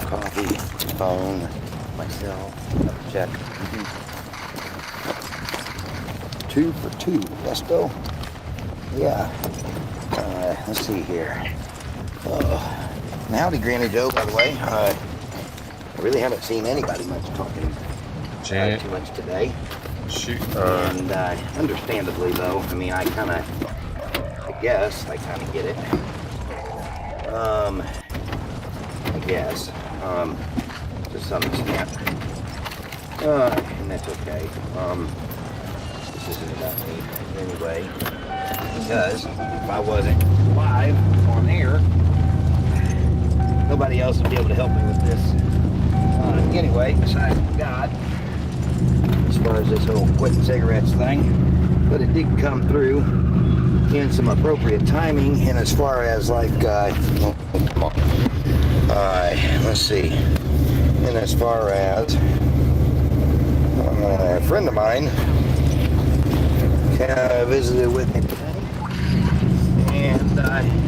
Coffee, phone, myself, check. 2 for 2, let's go. Yeah. Let's see here. Howdy, Granny Joe, by the way. I really haven't seen anybody much talking too much today. And understandably, though, I mean, I guess I kind of get it. I guess, to some extent. And that's okay. This isn't about me anyway, because if I wasn't live on air, nobody else would be able to help me with this. Anyway, besides God, as far as this whole quitting cigarettes thing, but it did come through in some appropriate timing, and as far as like, let's see, and as far as a friend of mine visited with me today, and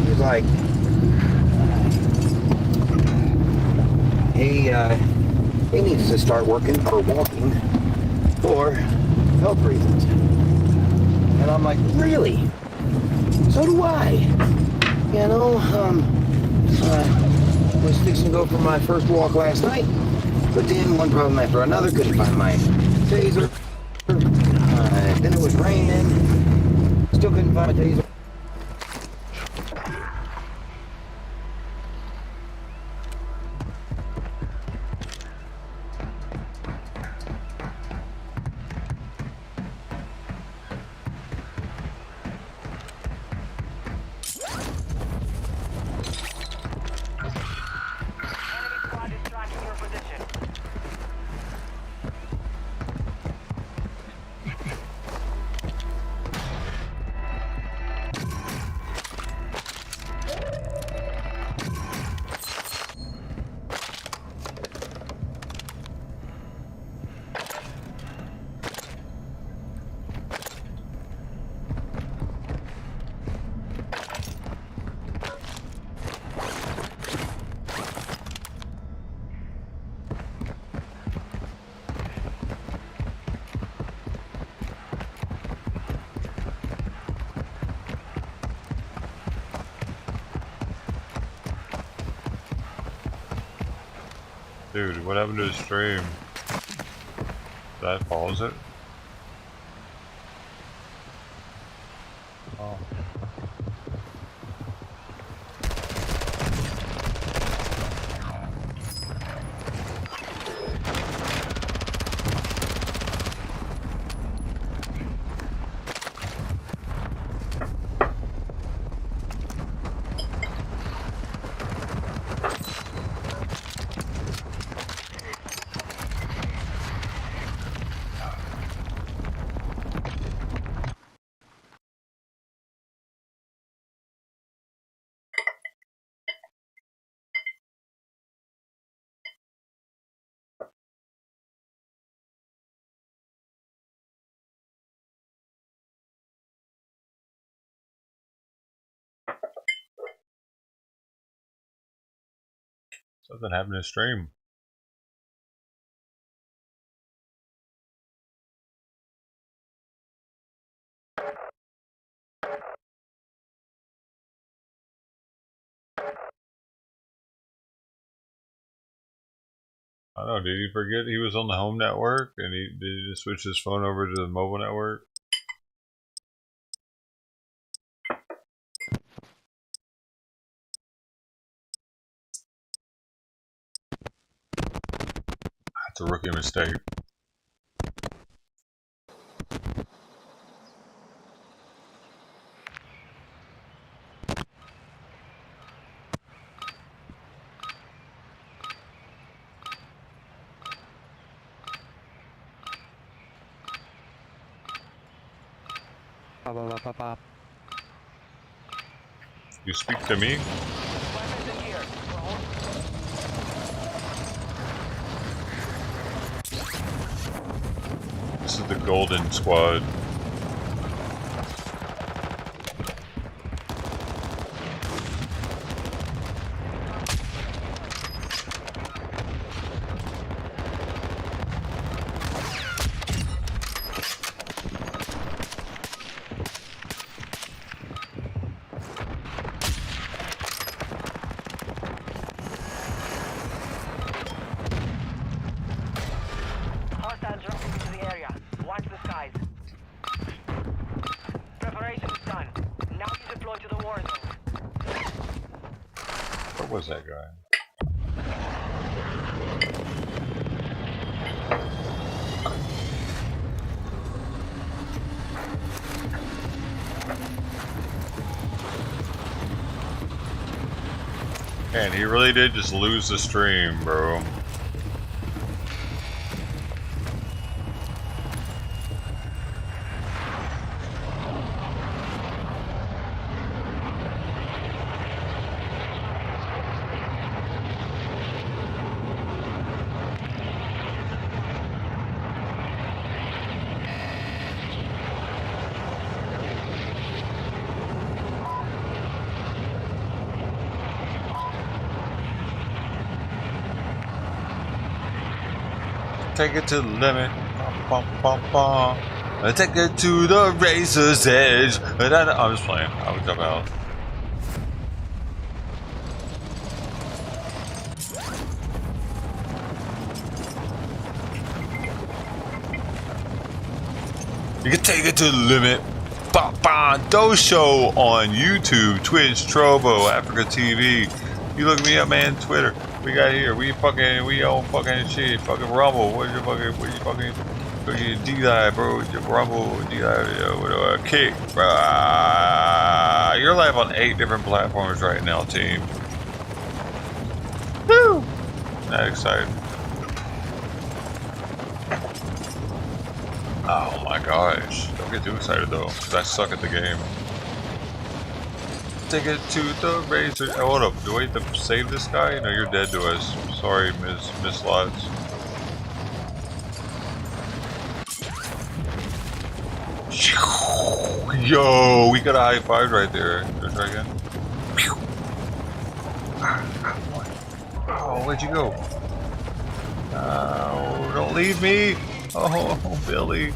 he was like, he needs to start working or walking for health reasons. And I'm like, really? So do I. You know, I was fixing to go for my first walk last night, but then one problem after another, couldn't find my taser. Then it was raining, still couldn't find my taser. Dude, what happened to the stream? Did I pause it? Oh. Something happened to stream. I don't know, did he forget he was on the home network and did he just switch his phone over to the mobile network? That's a rookie mistake. You speak to me? This is the Golden Squad. was that guy? Man, he really did just lose the stream, bro. Take it to the limit. I take it to the razor's edge. I'm just playing. I would come out. You can take it to the limit. Doeshow on YouTube, Twitch, Trovo, Africa TV. You look me up, man. Twitter. We got here. We own fucking shit. Fucking Rumble. What's your fucking D-Live, bro? Your Rumble, D-Live, Kick. You're live on 8 different platforms right now, team. Woo! Not excited. Oh my gosh. Don't get too excited though, because I suck at the game. Take it to the razor. Oh, hold up. Do I have to save this guy? No, you're dead to us. Sorry, Miss Lots. Yo, we got a high five right there. Let's try again. Oh, where'd you go? Oh, don't leave me. Oh, Billy.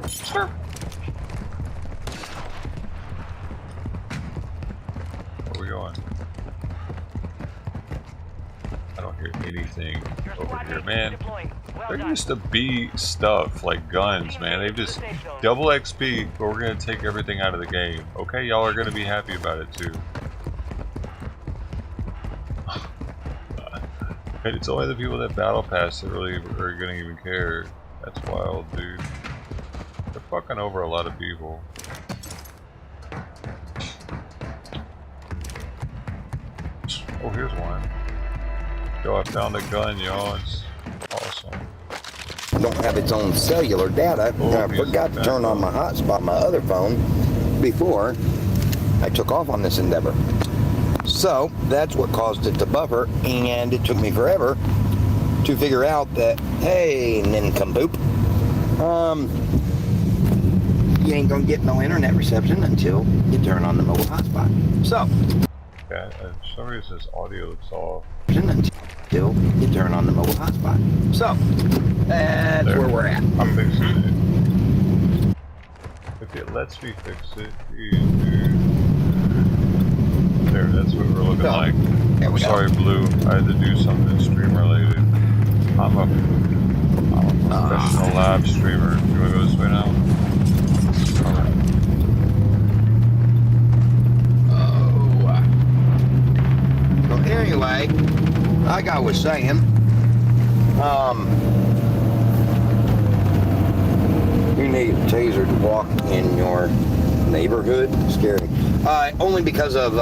Sure. Where are we going? I don't hear anything over here, man. There used to be stuff like guns, man. They've just double XP, but we're gonna take everything out of the game. Okay, y'all are gonna be happy about it too. And it's only the people that battle pass that really are gonna even care. That's wild, dude. They're fucking over a lot of people. Oh, here's one. Yo, I found a gun, y'all. It's awesome. Don't have its own cellular data. I forgot to turn on my hotspot on my other phone before I took off on this endeavor. So that's what caused it to buffer, and it took me forever to figure out that, hey, nincompoop, you ain't gonna get no internet reception until you turn on the mobile hotspot. So, yeah, for some reason this audio looks off. Until you turn on the mobile hotspot. So, that's where we're at. I'm fixing it. If it lets me fix it, there, that's what we're looking like. I'm sorry, Blue. I had to do something stream related. I'm a professional live streamer. You wanna go this way now? So anyway, like I was saying, you need a taser to walk in your neighborhood. Scary. Only because of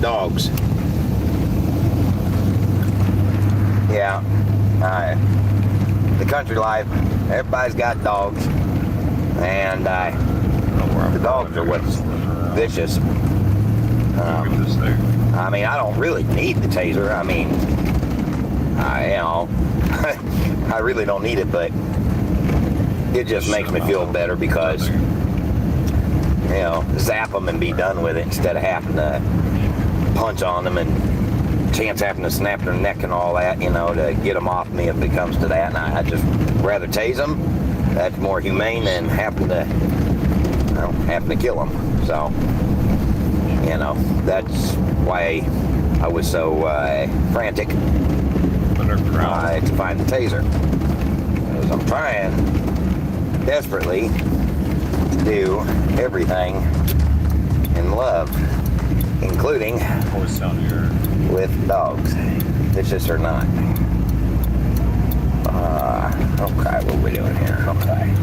dogs. Yeah. The country life, everybody's got dogs, and the dogs are what's vicious. I mean, I don't really need the taser. I mean, I really don't need it, but it just makes me feel better because, zap them and be done with it instead of having to punch on them and chance having to snap their neck and all that, to get them off me if it comes to that. And I just rather tase them. That's more humane than having to kill them. So, that's why I was so frantic to find the taser. Because I'm trying desperately to do everything in love, including with dogs, vicious or not. Okay, what are we doing here? Okay.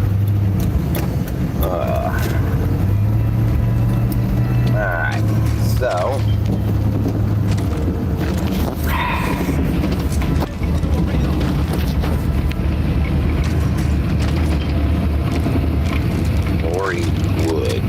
Alright, so Lori Wood.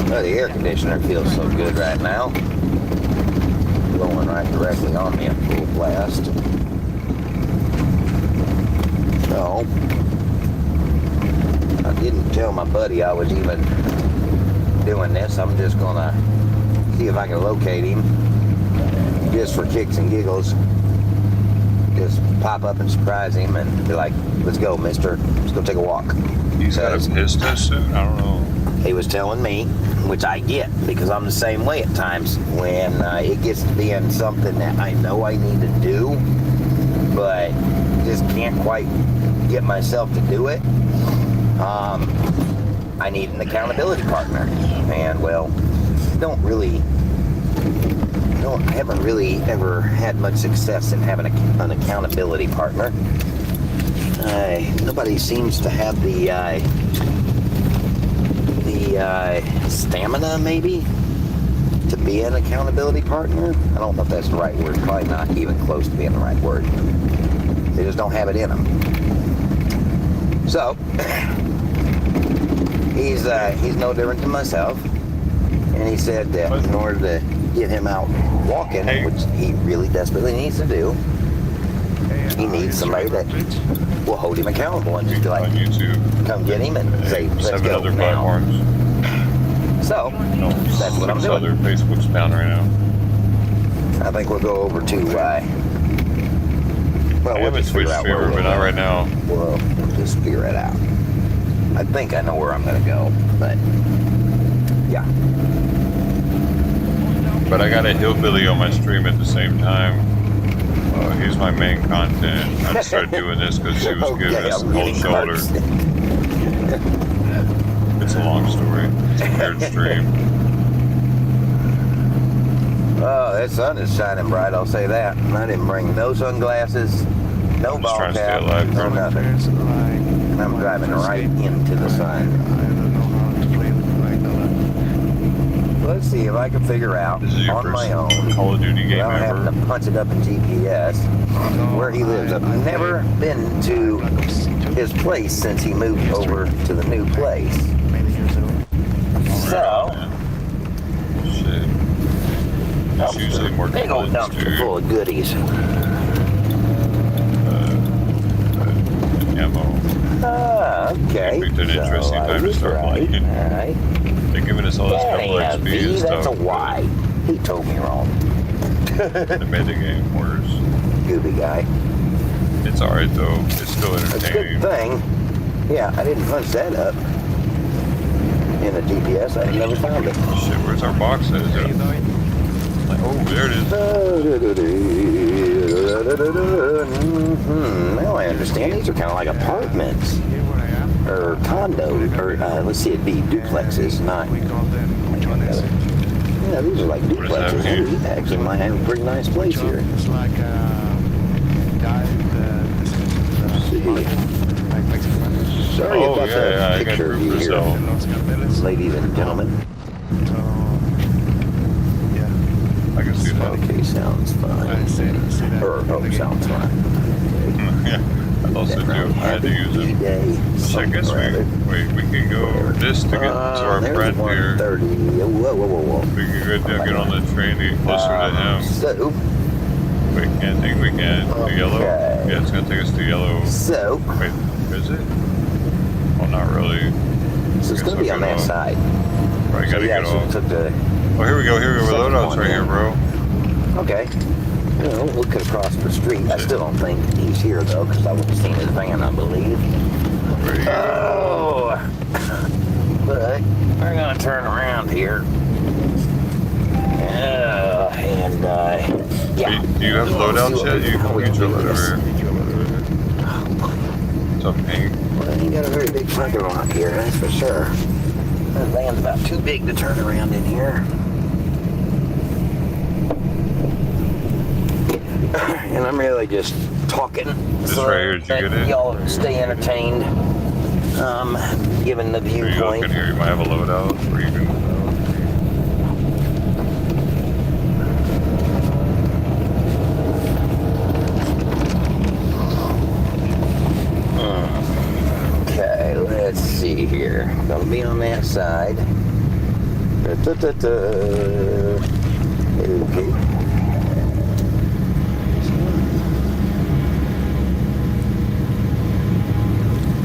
Well, the air conditioner feels so good right now. Blowing right directly on me at full blast. So, I didn't tell my buddy I was even doing this. I'm just gonna see if I can locate him, just for kicks and giggles. Just pop up and surprise him and be like, "Let's go, mister. Let's go take a walk." He's got a pistol soon? I don't know. He was telling me, which I get, because I'm the same way at times, when it gets to being something that I know I need to do, but just can't quite get myself to do it. I need an accountability partner. And, well, I haven't really ever had much success in having an accountability partner. Nobody seems to have the stamina, maybe, to be an accountability partner. I don't know if that's the right word. Probably not even close to being the right word. They just don't have it in them. So, he's no different than myself. And he said that in order to get him out walking, which he really desperately needs to do, he needs somebody that will hold him accountable and just be like, come get him and say, let's go now. So, that's what I'm doing. Facebook's down right now. I think we'll go over to, we'll just figure out where but not right now. We'll just figure it out. I think I know where I'm going to go, but, yeah. But I got a hillbilly on my stream at the same time. He's my main content. I just started doing this because he was giving us the cold shoulder. It's a long story. It's a weird stream. Oh, that sun is shining bright, I'll say that. I didn't bring no sunglasses, no ball cap, no nothing. And I'm driving right into the sun. Let's see if I can figure out on my own, Call of Duty game without having to punch it up in GPS, where he lives. I've never been to his place since he moved over to the new place. So, It's usually more big old dumpster full of goodies. Ammo. Okay. I picked an interesting time to start playing. Alright. They're giving us all this That double ain't a XP V, and that's stuff. a Y. He told me wrong. They made the game worse. Gooby guy. It's alright though. It's still entertaining. Good thing. Yeah, I didn't punch that up in the GPS. I never found it. Shit, where's our box at? Is it? Like, oh, there it is. Now I understand. These are kind of like apartments. Or condos. Or, let's see, it'd be duplexes, not... Yeah, these are like duplexes. We actually might have a pretty nice place here. It's like Sorry about the picture of you here, ladies and gentlemen. I can see that. Okay, sounds fine. Sounds fine. Yeah, I also do. I had to use it. So I guess we could go this to get to our friend here. Whoa. We could go get on the train to get closer to him. We can't think we can. To yellow? Yeah, it's gonna take us to yellow. So. Wait, is it? Well, not really. So it's gonna be on that side. Right, gotta get off. Took the Oh, here we go. Loadout's right here, bro. Okay. We'll look across the street. I still don't think he's here, though, because I would have seen his van, I believe. Oh! But we're going to turn around here. Do you have loadouts yet? You can get your load over here. What's up, Hank? Well, you got a very big parking lot here, that's for sure. That land's about too big to turn around in here. And I'm really just talking. This so right here, did you get it? Y'all stay entertained. Given the viewpoint. Are you looking here? You might have a loadout where you can. Okay, let's see here. Gonna be on that side. Okay.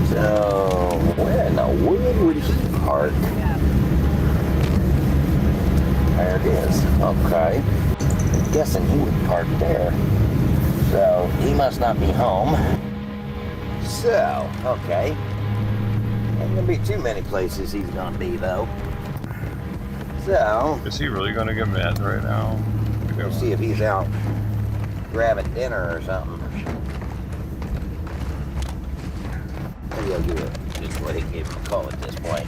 So, where in the wood would he park? There it is. Okay. I'm guessing he would park there. So, he must not be home. So, okay. Ain't gonna be too many places he's gonna be, though. So... Is he really gonna get mad right now? Let's see if he's out grabbing dinner or something. Maybe I'll give it. Just let him give him a call at this point.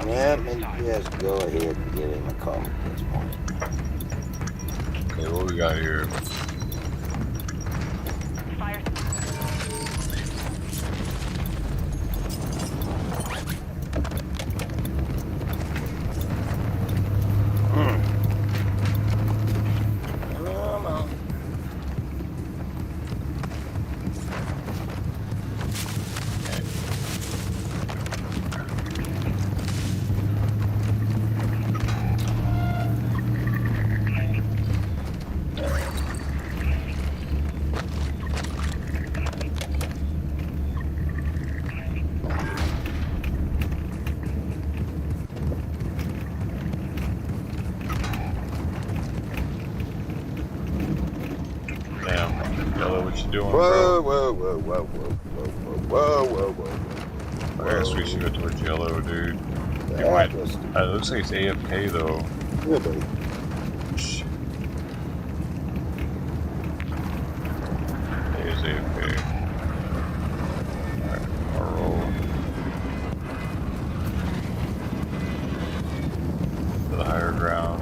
Yeah, maybe just go ahead and give him a call at this point. Okay, what we got here? Whoa. I guess we should go towards yellow, dude. It looks like it's AFK though. Yeah, buddy. Shit. It is AFK. Alright, I'll roll. To the higher ground.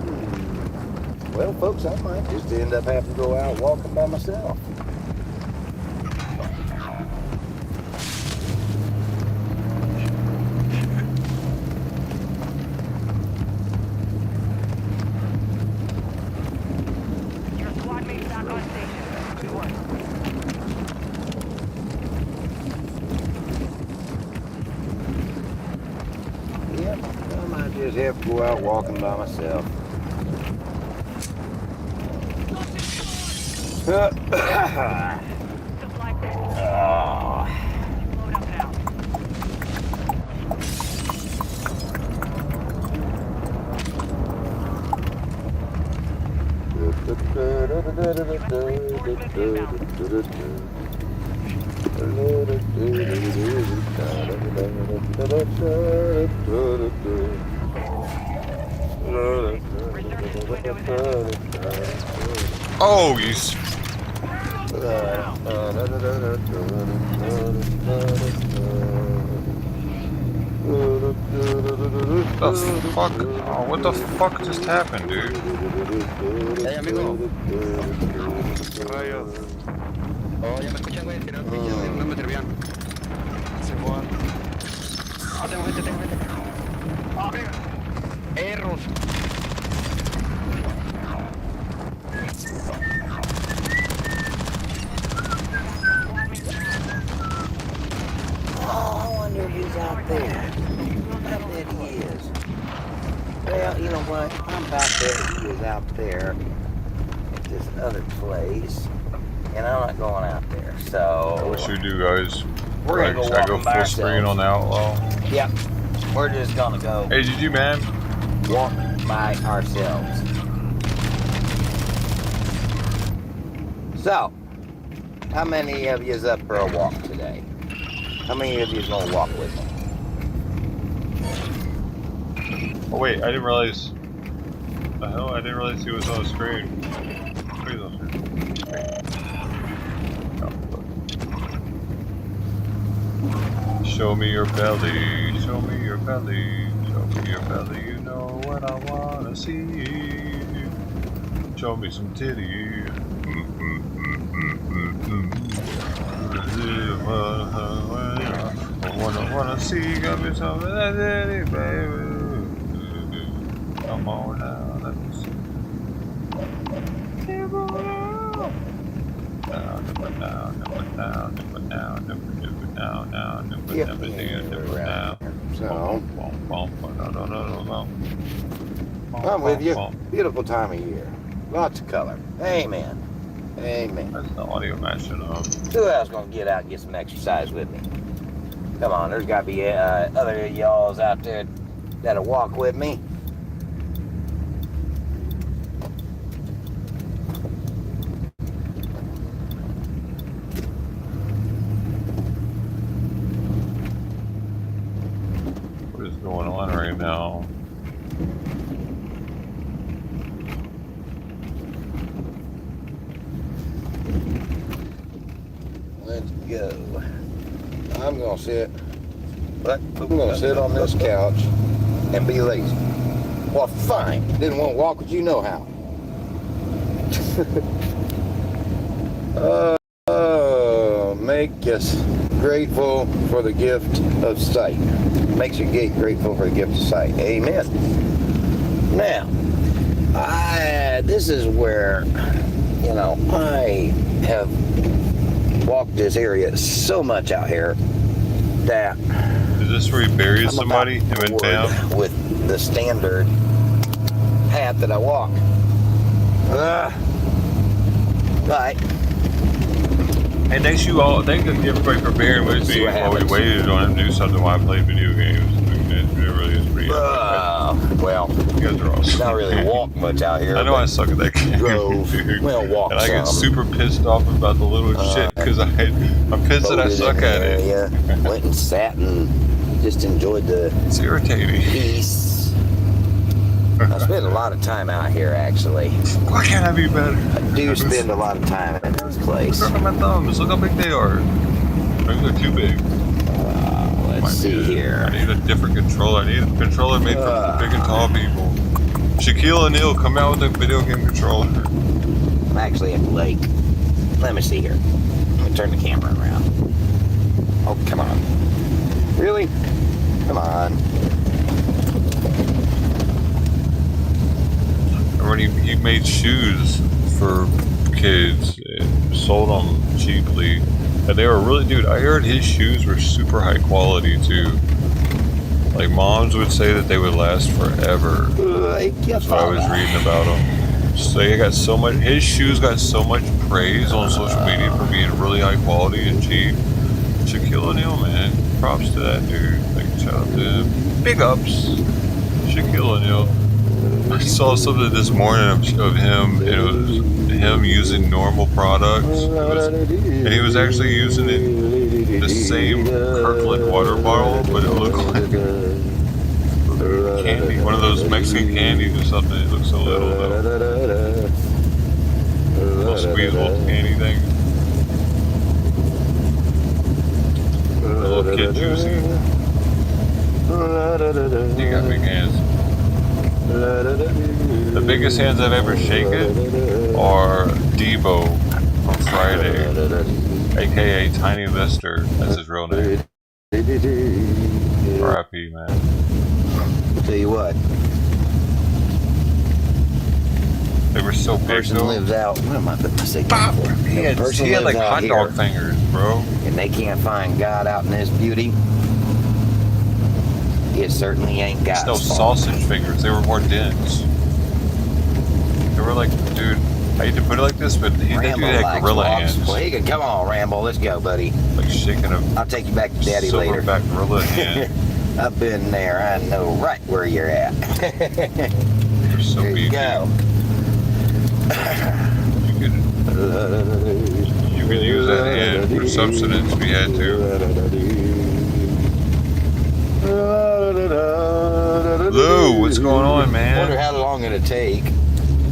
Well, folks, I might just end up having to go out walking by myself. Just have to go out walking by myself. Oh, you. The fuck? Oh, what the fuck just happened, dude? Hey, amigo. ¿Qué rayos? Oh, ya me escuchan, güey. Tiró el pinche de no me servían. Se fue. Ah, tengo gente. Ah, venga. Erros. Oh, I wonder if he's out there. I bet he is. Well, you know what? I'm about there. He is out there at this other place. And I'm not going out there, so... What should we do, guys? We're gonna go Should I go walking by full screen on the Outlaw? Yep. We're just gonna go... Hey, did you, man? Walk by ourselves. So, how many of you is up for a walk today? How many of you is gonna walk with me? Oh wait, I didn't realize. The hell? I didn't really see what was on the screen. Where's on the screen? Show me your belly. Show me your belly. Show me your belly. You know what I wanna see. Show me some titties. I wanna see. Got me some of that titty, baby. Come on now, let me see. I'm with you. Beautiful time of year. Lots of color. Amen. Amen. That's the audio matching up. Who else gonna get out and get some exercise with me? Come on, there's gotta be other y'alls out there that'll walk with me. What is going on right now? Let's go. I'm gonna sit. I'm gonna sit on this couch and be lazy. Well, fine. Didn't want to walk with you, no how. Make us grateful for the gift of sight. Makes you grateful for the gift of sight. Amen. Now, this is where, you know, I have walked this area so much out here that is this where he buried somebody in town? With the standard path that I walk. But and thank you everybody for bearing with me while we waited on him to do something while I played video games. It really is pretty well, you guys are awesome. Not really walk much out here. I know I suck at that game. Dude. We'll walk and I get some. super pissed off about the little shit because I'm pissed that I suck at it. Went and sat and just enjoyed the it's irritating. Peace. I spend a lot of time out here, actually. Why can't I be better? I do spend a lot of time in this place. Look at my thumbs. Look how big they are. Maybe they're too big. Let's see here. I need a different controller. I need a controller made for big and tall people. Shaquille O'Neal, come out with a video game controller. I'm actually at the lake. Let me see here. Let me turn the camera around. Oh, come on. Really? Come on. When he made shoes for kids and sold them cheaply, and they were really, dude, I heard his shoes were super high quality too. Like moms would say that they would last forever. That's what I was reading about them. So he got so much, his shoes got so much praise on social media for being really high quality and cheap. Shaquille O'Neal, man, props to that dude. Like, shout out to him. Big ups, Shaquille O'Neal. I saw something this morning of him, and it was him using normal products, and he was actually using the same Kirkland water bottle, but it looked like candy, one of those Mexican candies or something. It looks so little though. Little squeezable candy thing. A little kid juicy. You got big hands. The biggest hands I've ever shaken are Debo on Friday, aka Tiny Lister. That's his real name. R.I.P. man. Tell you what. They were so big Person though. lives out. What am I putting my signal for? He had like hot dog fingers, bro. And they can't find God out in this beauty. It certainly ain't God's It's no fault. sausage fingers. They were more dense. They were like, dude, I hate to put it like this, but they had gorilla hands. Well, he can come on, Rambo. Let's go, buddy. Like shaking a. I'll take you back to Daddy later. Silverback gorilla hand. I've been there. I know right where you're at. They're so There you go. You could use that hand for substance if you had to. Lou! Lou, what's going on, man? Wonder how long it'll take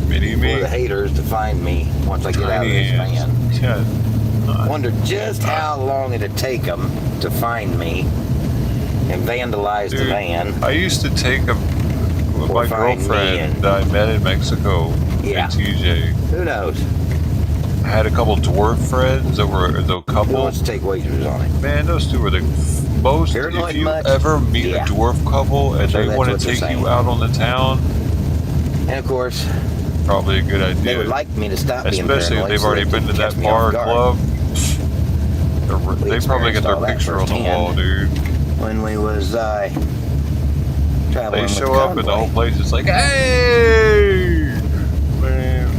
Mini for me. the haters to find me once I get out of Tiny this hands. van. Yeah. Wonder just how long it'll take them to find me and vandalize the van. I used to take my girlfriend that I met in Mexico Yeah. and TJ. Who knows? I had a couple dwarf friends that were the couple. Who wants to take wagers on it? Man, those two were the most. Paranoid If you much? ever meet Yeah. a dwarf couple and Sure, they that's want what to they're take saying. you out on the town, And of course, probably a good idea. they would like me to stop being Especially if paranoid they've so already they been can to catch that me bar off or guard. club. They probably get experienced all their that picture on the firsthand. wall, dude. When we was traveling They with show the up and the convoy. whole place is like, hey, man.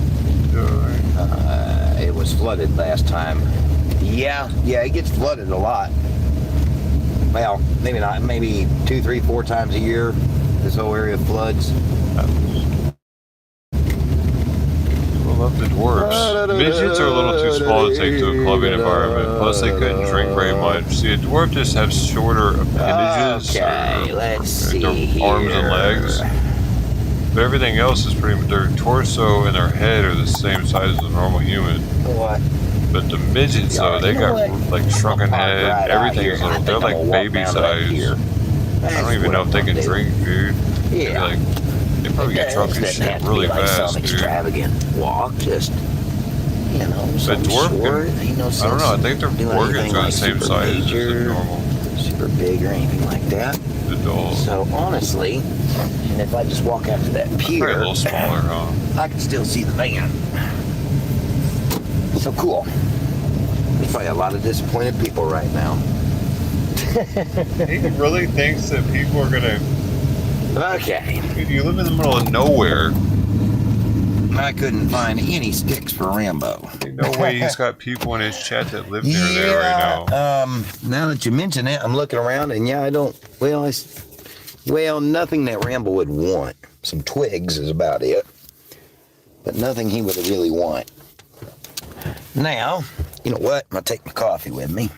It was flooded last time. Yeah, it gets flooded a lot. Well, maybe not. Maybe 2, 3, 4 times a year. This whole area floods. People love the dwarves. Midgets are a little too small to take to a clubbing environment. Plus, they couldn't drink very much. See, a dwarf just has shorter appendages. Okay, let's see their arms and here. legs. But everything else is pretty much, their torso and their head are the same size as a normal human. What? But the midgets, though, they got like shrunken head. right out Everything's here. little. They're I'm like gonna walk baby down to that size. pier. I don't even know if they can drink, dude. Yeah. Like, they probably get drunk as shit really fast, some dude. extravagant walk, just But dwarf short. can, Ain't no I don't sense know, I think their doing organs anything are the like same super size as major, the normal super big or anything like that. adult. So honestly, and if I just walk out to that Probably a pier, little smaller, huh? I can still see the van. So cool. There's probably a lot of disappointed people right now. He really thinks that people are gonna... Okay. Dude, you live in the middle of nowhere. I couldn't find any sticks for Rambo. Ain't no way he's got people in his chat that live near there right now. Now that you mention it, I'm looking around and yeah, I don't, well, nothing that Rambo would want. Some twigs is about it. But nothing he would really want. Now, you know what? I'm going to take my coffee with me.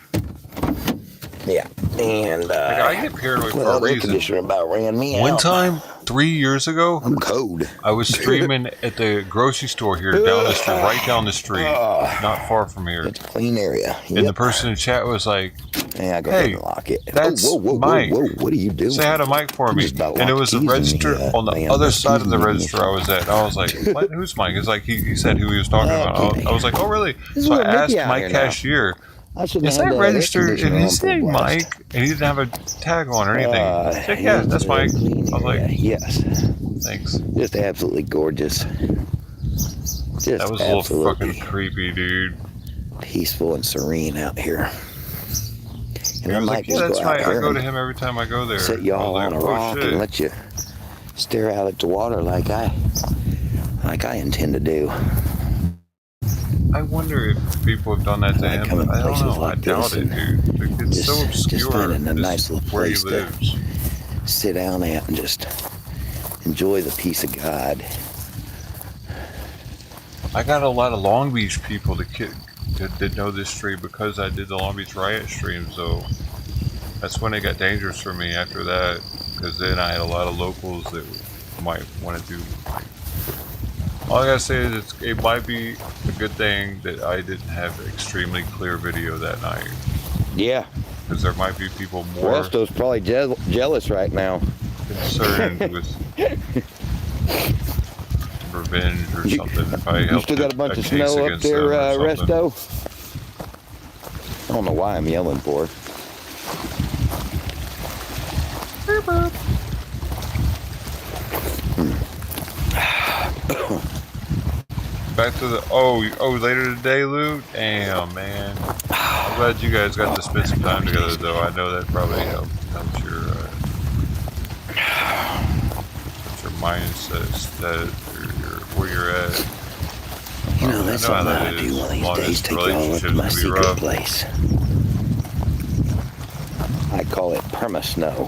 Yeah. And, I get paranoid for a well, the air reason. conditioner about ran me out. One time, 3 years ago, I'm cold. I was streaming at the grocery store here down the street, right down the street, not far from here. It's a clean area. And the person in chat was like, yeah, go ahead hey, and lock it. that's Mike. Whoa, what are you doing? Say hi to Mike for me. Just about And it locked was the keys in register the, on the man, other the side of keys the in the register I was at. And I was like, what? Who's Mike? It's like, he said who he was talking about. I was like, oh, really? This is So I what Mickey asked out my here now. cashier, I shouldn't is have that the air registered? conditioner And he on said full blast. Mike, and he didn't have a tag on or anything. I said, yeah, that's Mike. I was like, yes. Thanks. Just absolutely gorgeous. Just That was a little fucking creepy, dude. peaceful and serene out here. And I He was might like, yeah, just that's go out right. I here go to and him every time I go there. sit y'all I on was a like, rock oh, shit. and let you stare out at the water like I intend to do. I wonder if people have done that to him. come in I don't places know. like I doubt this it, and dude. It's so just obscure. finding a this- nice little where he place to lives. sit down at and just enjoy the peace of God. I got a lot of Long Beach people that know this stream because I did the Long Beach riot stream. So that's when it got dangerous for me after that, because then I had a lot of locals that might want to do. All I gotta say is it might be a good thing that I didn't have extremely clear video that night. Yeah. Because there might be people more Resto's probably jealous right now. concerned with revenge or something. If I You helped still got a bunch of case snow up against there, them or something. Resto? I don't know why I'm yelling for. Back to the later today, Lou. Damn, man. I'm glad you guys got to spend some time together, though. I know that probably helps your mindset, where you're at. You know, that's something I do one of these days, take y'all up to my secret place. I call it perma-snow.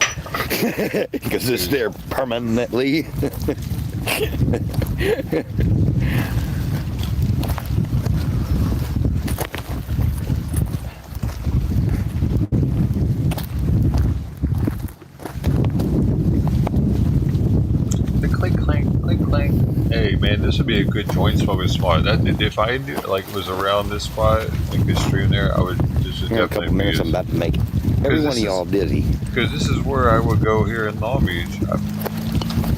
Because it's there permanently. Hey man, this would be a good joint smoking spot. That if I knew like it was around this spot, like this stream there, I would. This would In a definitely couple minutes, be. I'm about to make every one of y'all dizzy. Because this is where I would go here in Long Beach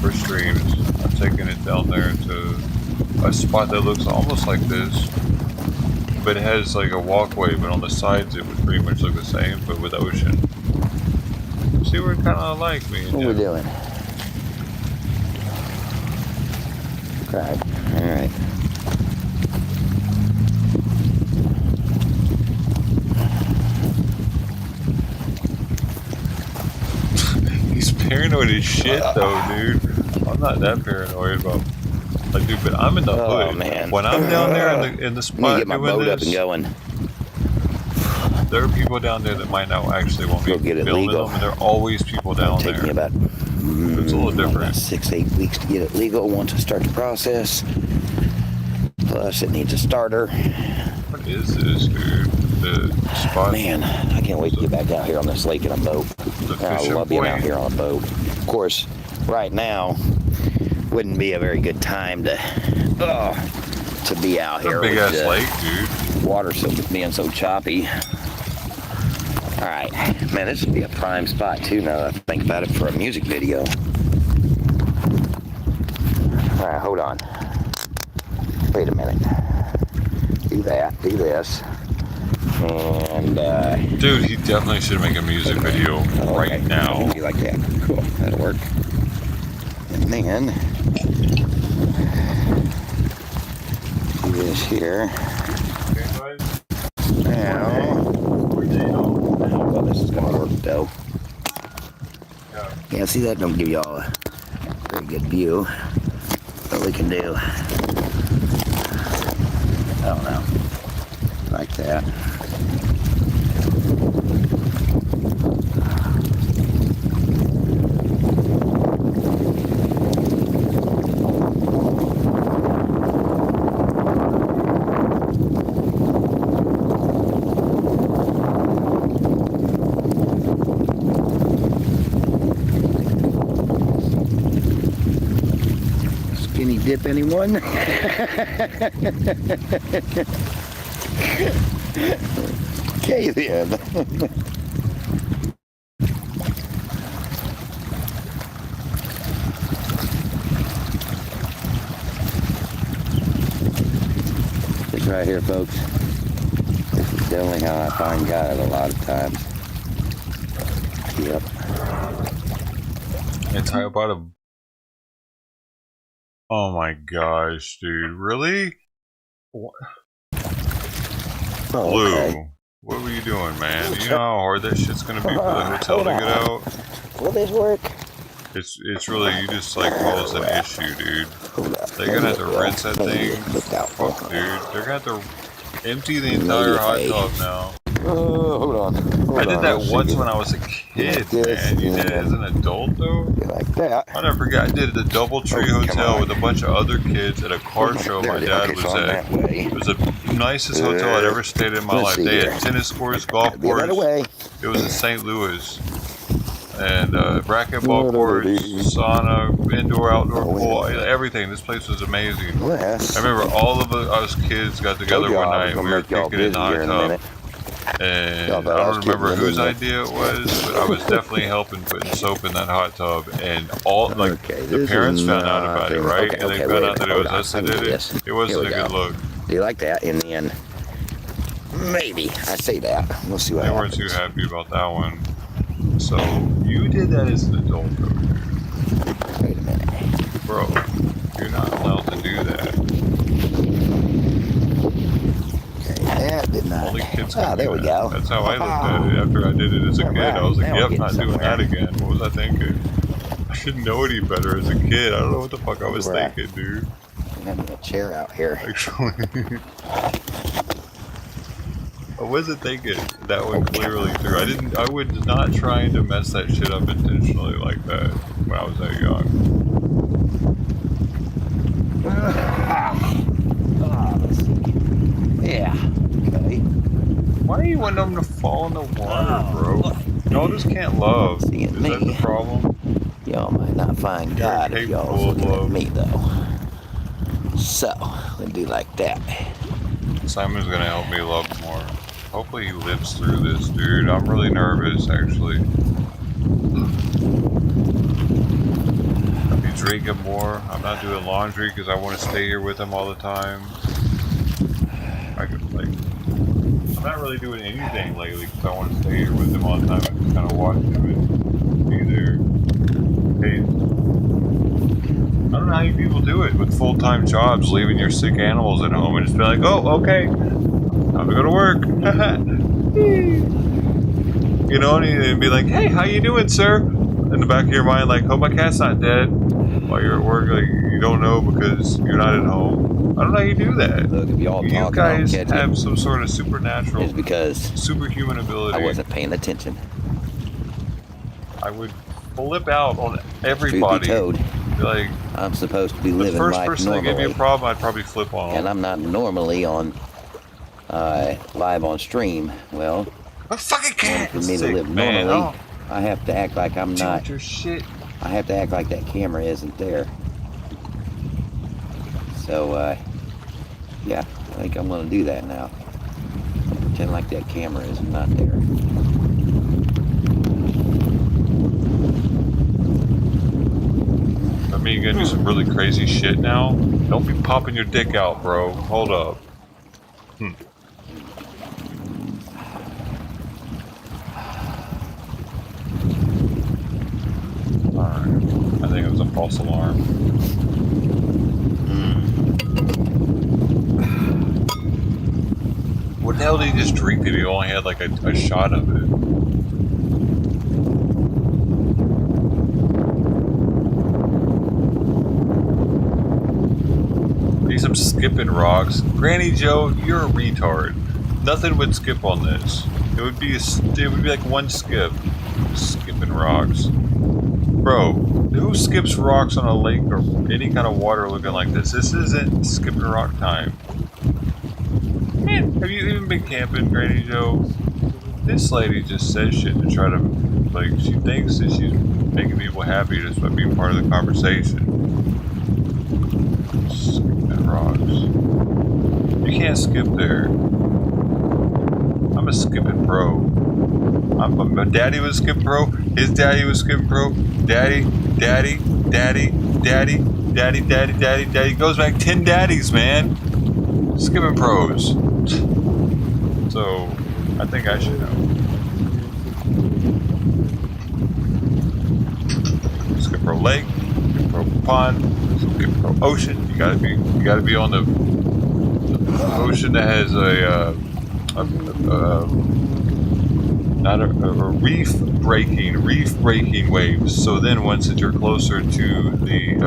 for streams. I'm taking it down there to a spot that looks almost like this, but it has like a walkway, but on the sides it would pretty much look the same, but with ocean. See, we're kind of like me. What are we doing? Right. All right. He's paranoid as shit, though, dude. I'm not that paranoid about, like, dude. But I'm in the hood. Oh man. When I'm down there in the spot get my doing boat this, up and going. There are people down there that might not actually want me get it filming legal. them. There are always people down there. Take me about it's a little different. 6-8 weeks to get it legal once I start the process. Plus, it needs a starter. What is this, dude? The spot? Man, I can't wait to get back out here on this lake in a boat. I love being out here on a boat. Of course, right now wouldn't be a very good time to be out here. Big ass lake, dude. Water being so choppy. All right, man, this would be a prime spot too. Now that I think about it, for a music video. All right, hold on. Wait a minute. Do that. Do this. And dude, he definitely should make a music video right now. You like that? Cool. That'll work. And then do this here. Now, well, this is gonna work though. Yeah, see, that don't give y'all a very good view. What we can do, I don't know, like that. Skinny dip, anyone? Okay then. This right here, folks. This is definitely how I find God a lot of times. Yep. It's how about a. Oh my gosh, dude! Really? What? Oh, Blue, okay. what were you doing, man? You know how hard that shit's gonna be for the hotel to get out? Will this work? It's really, you just like caused an issue, dude. They're gonna have to rinse that thing. Fuck, dude. They're gonna have to empty the entire hot tub now. Hold on. I did that once when I was a kid, man. You did it as an adult, though? Like that. I'll never forget. I did it at the DoubleTree Hotel with a bunch of other kids at a car show my dad was at. It was the nicest hotel I'd ever stayed in my life. They had tennis courts, golf course. It was in St. Louis. And racquetball courts, sauna, indoor, outdoor pool, everything. This place was amazing. I remember all of us kids got together one night. We were kicking in the hot tub. And I don't remember whose idea it was, but I was definitely helping putting soap in that hot tub. And all, like, the parents found out about it, right? And they found out that it was us that did it. It wasn't a good look. Do you like that? In the end, maybe. I say that. We'll see what happens. They weren't too happy about that one. So, you did that as an adult, though. Wait a minute. Bro, you're not allowed to do that. That did not. Only kids Ah, there we go. That's how I looked at it. After I did it as a kid, I was like, yep, not doing that again. What was I thinking? I didn't know any better as a kid. I don't know what the fuck I was thinking, dude. I'm having a chair out here. Actually. I wasn't thinking that one clearly through. I was not trying to mess that shit up intentionally like that when I was that young. Let's see. Yeah. Okay. Why do you want them to fall in the water, bro? Y'all just can't love. Is that the problem? Y'all might not find God if y'all look at me, though. So, we'll do like that. Simon's gonna help me love more. Hopefully he lives through this, dude. I'm really nervous, actually. I'll be drinking more. I'm not doing laundry because I want to stay here with him all the time. I could, like, I'm not really doing anything lately because I want to stay here with him all the time and just kind of watch him and be there. Hey, I don't know how you people do it with full-time jobs, leaving your sick animals at home and just be like, oh, okay, time to go to work. You know, and be like, hey, how you doing, sir? In the back of your mind, like, hope my cat's not dead. While you're at work, like, you don't know because you're not at home. I don't know how you do that. Look, if y'all You guys have some sort of supernatural, it's because superhuman ability. I wasn't paying attention. I would flip out on everybody. Truth be told, be like, I'm supposed to be living the first life person that gave me a normally, problem, I'd probably flip on. and I'm not normally on live on stream. Well, a fucking cat. For me to live normally, I have to act like I'm not. Your shit. I have to act like that camera isn't there. So, yeah, I think I'm going to do that now. I'll pretend like that camera is not there. I mean, you're gonna do some really crazy shit now? Don't be popping your dick out, bro. Hold up. Alright. I think it was a false alarm. What the hell did he just drink if he only had like a shot of it? I'm skipping rocks. Granny Joe, you're a retard. Nothing would skip on this. It would be like one skip. Skipping rocks. Bro, who skips rocks on a lake or any kind of water looking like this? This isn't skipping rock time. Man, have you even been camping, Granny Joe? This lady just says shit to try to, like, she thinks that she's making people happy just by being part of the conversation. Skipping rocks. You can't skip there. I'm a skipping pro. My daddy was a skipping pro. His daddy was a skipping pro. Daddy. Goes back 10 daddies, man. Skipping pros. So, I think I should know. Skip pro lake, skip pro pond, skip pro ocean. You gotta be on the ocean that has not a reef breaking waves. So then once that you're closer to the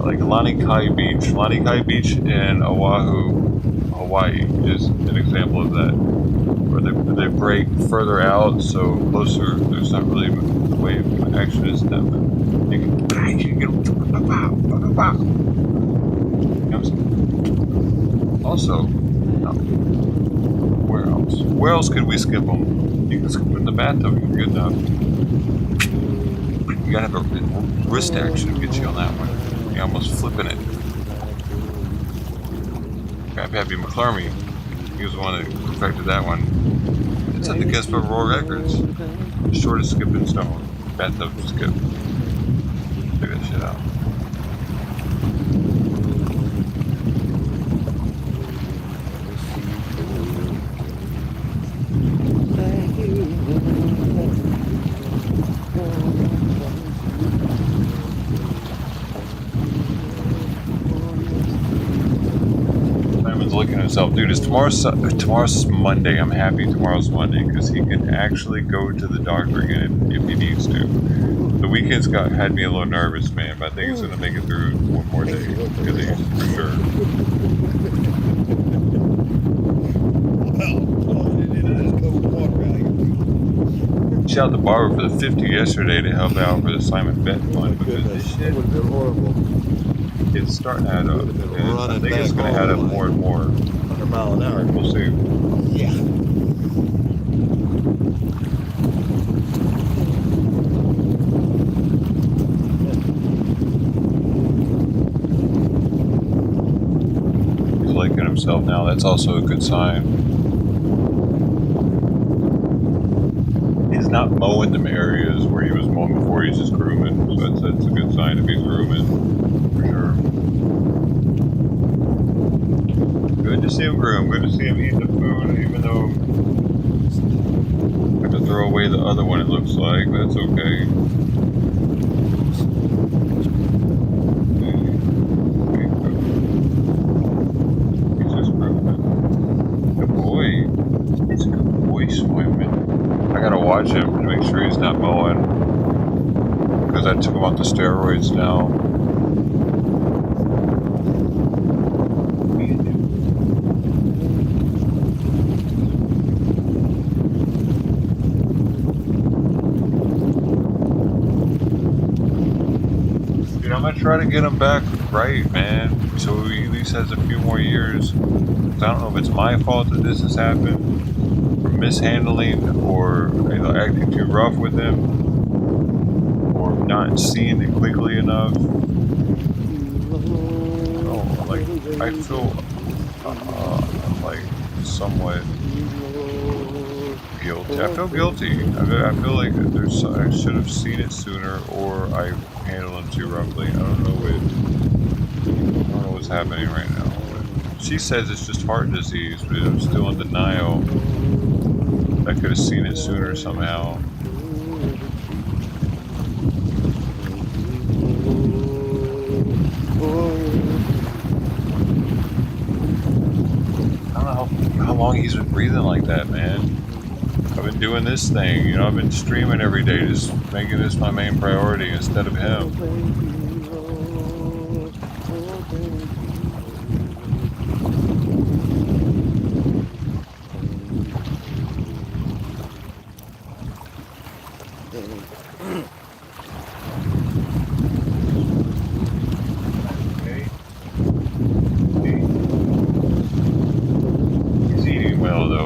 like Lani Kai Beach in Oahu, Hawaii is an example of that, where they break further out, so closer there's not really the wave action isn't that bad. You can get also, where else? Where else could we skip them? You can skip them in the bathtub if you're good enough. You gotta have a wrist action to get you on that one. You're almost flipping it. Happy McClurmy. He was the one that perfected that one. It's at the Guinness Book of World Records. The shortest skipping stone. Bathtub skip. Check that shit out. Looking at himself, dude. It's tomorrow's Monday. I'm happy tomorrow's Monday because he can actually go to the doctor again if he needs to. The weekends had me a little nervous, man, but I think he's gonna make it through one more day. For sure. Shout out to Barbara for the 50 yesterday to help out for the Simon Bet Fund because this shit it's starting to add up. And I think it's going to add up more and more. 100 mile an hour. We'll see. Yeah. himself now. That's also a good sign. He's not mowing them areas where he was mowing before. He's just grooming. So that's a good sign if he's grooming, for sure. Good to see him groom. Good to see him eat the food, even though I have to throw away the other one. It looks like that's okay. He's just grooming. Good boy. He's a good boy swimming. I gotta watch him to make sure he's not mowing, because I took him off the steroids now. Dude, I'm gonna try to get him back right, man, so he at least has a few more years. I don't know if it's my fault that this has happened, mishandling, or acting too rough with him, or not seeing it quickly enough. Oh, like I feel like somewhat guilty. I feel guilty. I feel like I should have seen it sooner, or I handled him too roughly. I don't know what's happening right now. She says it's just heart disease, but I'm still in denial. I could have seen it sooner somehow. I don't know how long he's been breathing like that, man. I've been doing this thing, you know, I've been streaming every day, just making this my main priority instead of him.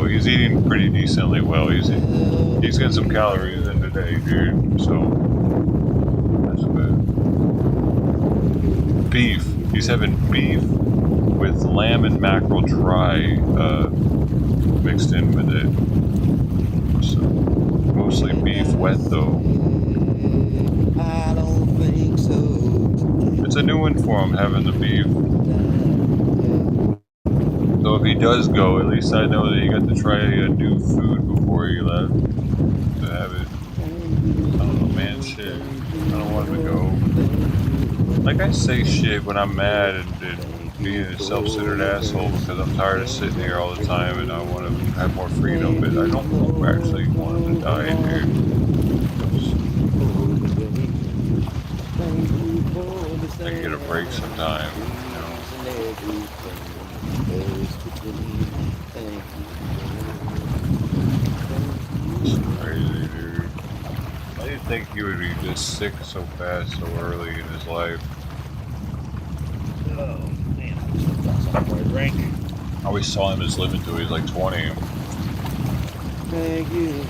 He's eating pretty decently well. He's getting some calories in today, dude. So that's good. Beef. He's having beef with lamb and mackerel dry mixed in with it. So mostly beef wet though. I don't think so. It's a new one for him having the beef. So if he does go, at least I know that he got to try a new food before he left. To have it. I don't know, man, shit. I don't want him to go. Like, I say shit when I'm mad and being a self-centered asshole because I'm tired of sitting here all the time and I want to have more freedom, but I don't actually want him to die, dude. I get a break sometime, you know. It's crazy, dude. I didn't think he would be this sick so fast, so early in his life. Oh, man. That's a drink. I always saw him as living till he was like 20. Thank you.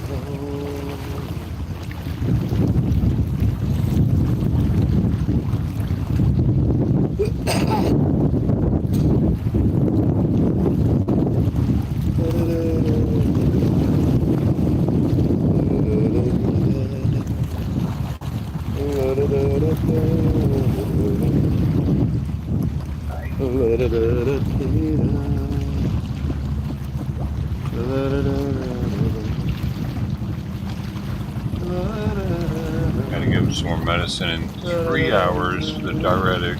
Gotta give him some more medicine in 3 hours, the diuretic.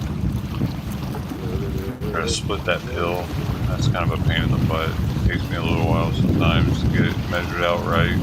Try to split that pill. That's kind of a pain in the butt. It takes me a little while sometimes to get it measured out right.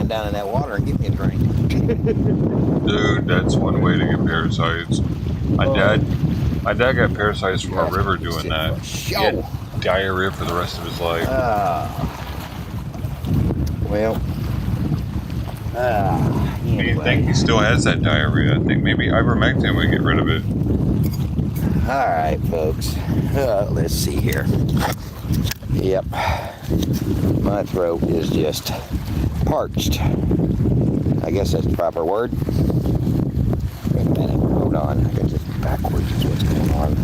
Down in that water and get me a drink. Dude, that's one way to get parasites. My My dad got parasites from a river doing that. He had diarrhea for the rest of his life. Anyway. Do you think he still has that diarrhea? I think maybe ivermectin would get rid of it. Alright, folks. Let's see here. Yep. My throat is just parched. I guess that's the proper word. Wait a minute. Hold on. I got this backwards is what's going on.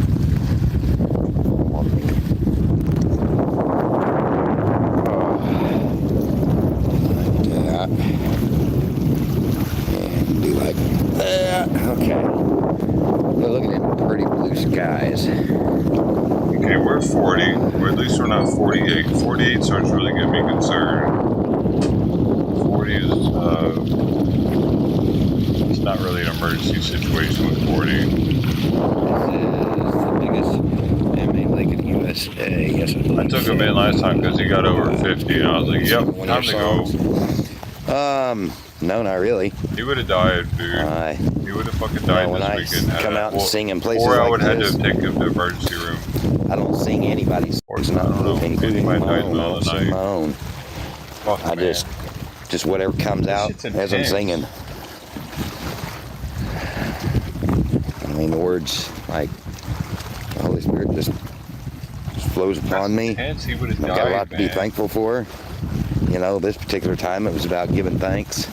Like that. And do like that. Okay. We're looking at pretty blue skies. Okay, we're 40, or at least we're not 48. 48 starts really getting me concerned. 40 is, it's not really an emergency situation with 40. This is the biggest man-made lake in the USA. Yes, I took him in last time because he got over 50, and I was like, yep, time to go. No, not really. He would have died, dude. He would have fucking died when this weekend. I come out and sing in places or I like would have had this, to have taken him to emergency room. I don't sing anybody's songs, including my own. I don't sing my own. I just whatever comes out as I'm singing. I mean, the words, like, the Holy Spirit just flows upon me. He would have died, I've got a lot to be thankful for. You know, this particular time it was about giving thanks.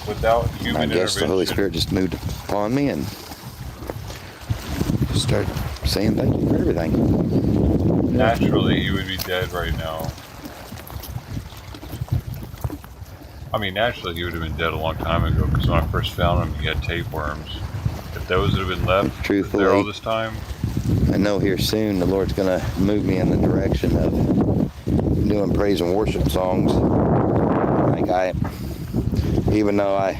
Without human I guess the Holy Spirit just moved upon me and just started saying thank you for everything. Naturally, he would be dead right now. I mean, naturally, he would have been dead a long time ago, because when I first found him, he had tapeworms. If those would have been left there all this time... I know here soon the Lord's going to move me in the direction of doing praise and worship songs. Like even though I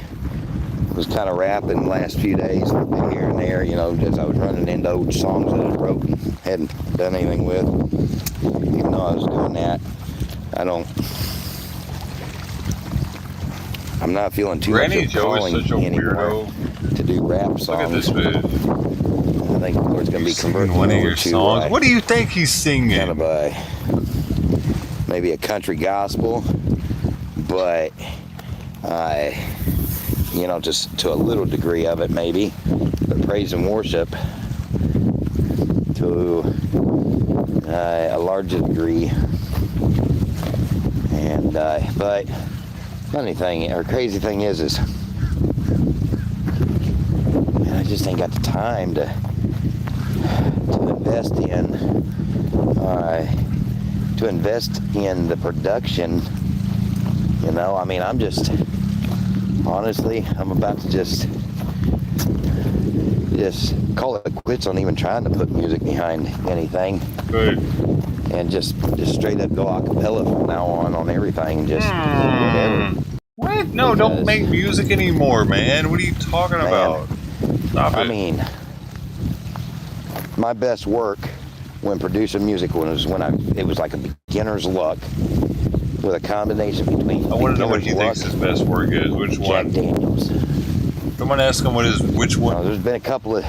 was kind of rapping the last few days, here and there, you know, as I was running into old songs that I wrote and hadn't done anything with. Even though I was doing that, I'm not feeling too much of calling anymore to do rap songs. Look at this bitch. I think the Lord's going to be converting one of over your to songs. What do you think he's singing? Kind of maybe a country gospel, but you know, just to a little degree of it maybe, but praise and worship to a larger degree. And but funny thing or crazy thing is man, I just ain't got the time to invest in the production. You know, I mean, I'm about to just call it quits on even trying to put music behind anything. Good. And just straight up go a cappella from now on everything, just whatever. What? No, don't make music anymore, man. What are you talking about? Stop it. I mean, my best work when producing music was when it was like a beginner's luck with a combination between. I want to know what he thinks his best work is. Which one? Jack Daniels. Someone ask him which one. There's been a couple of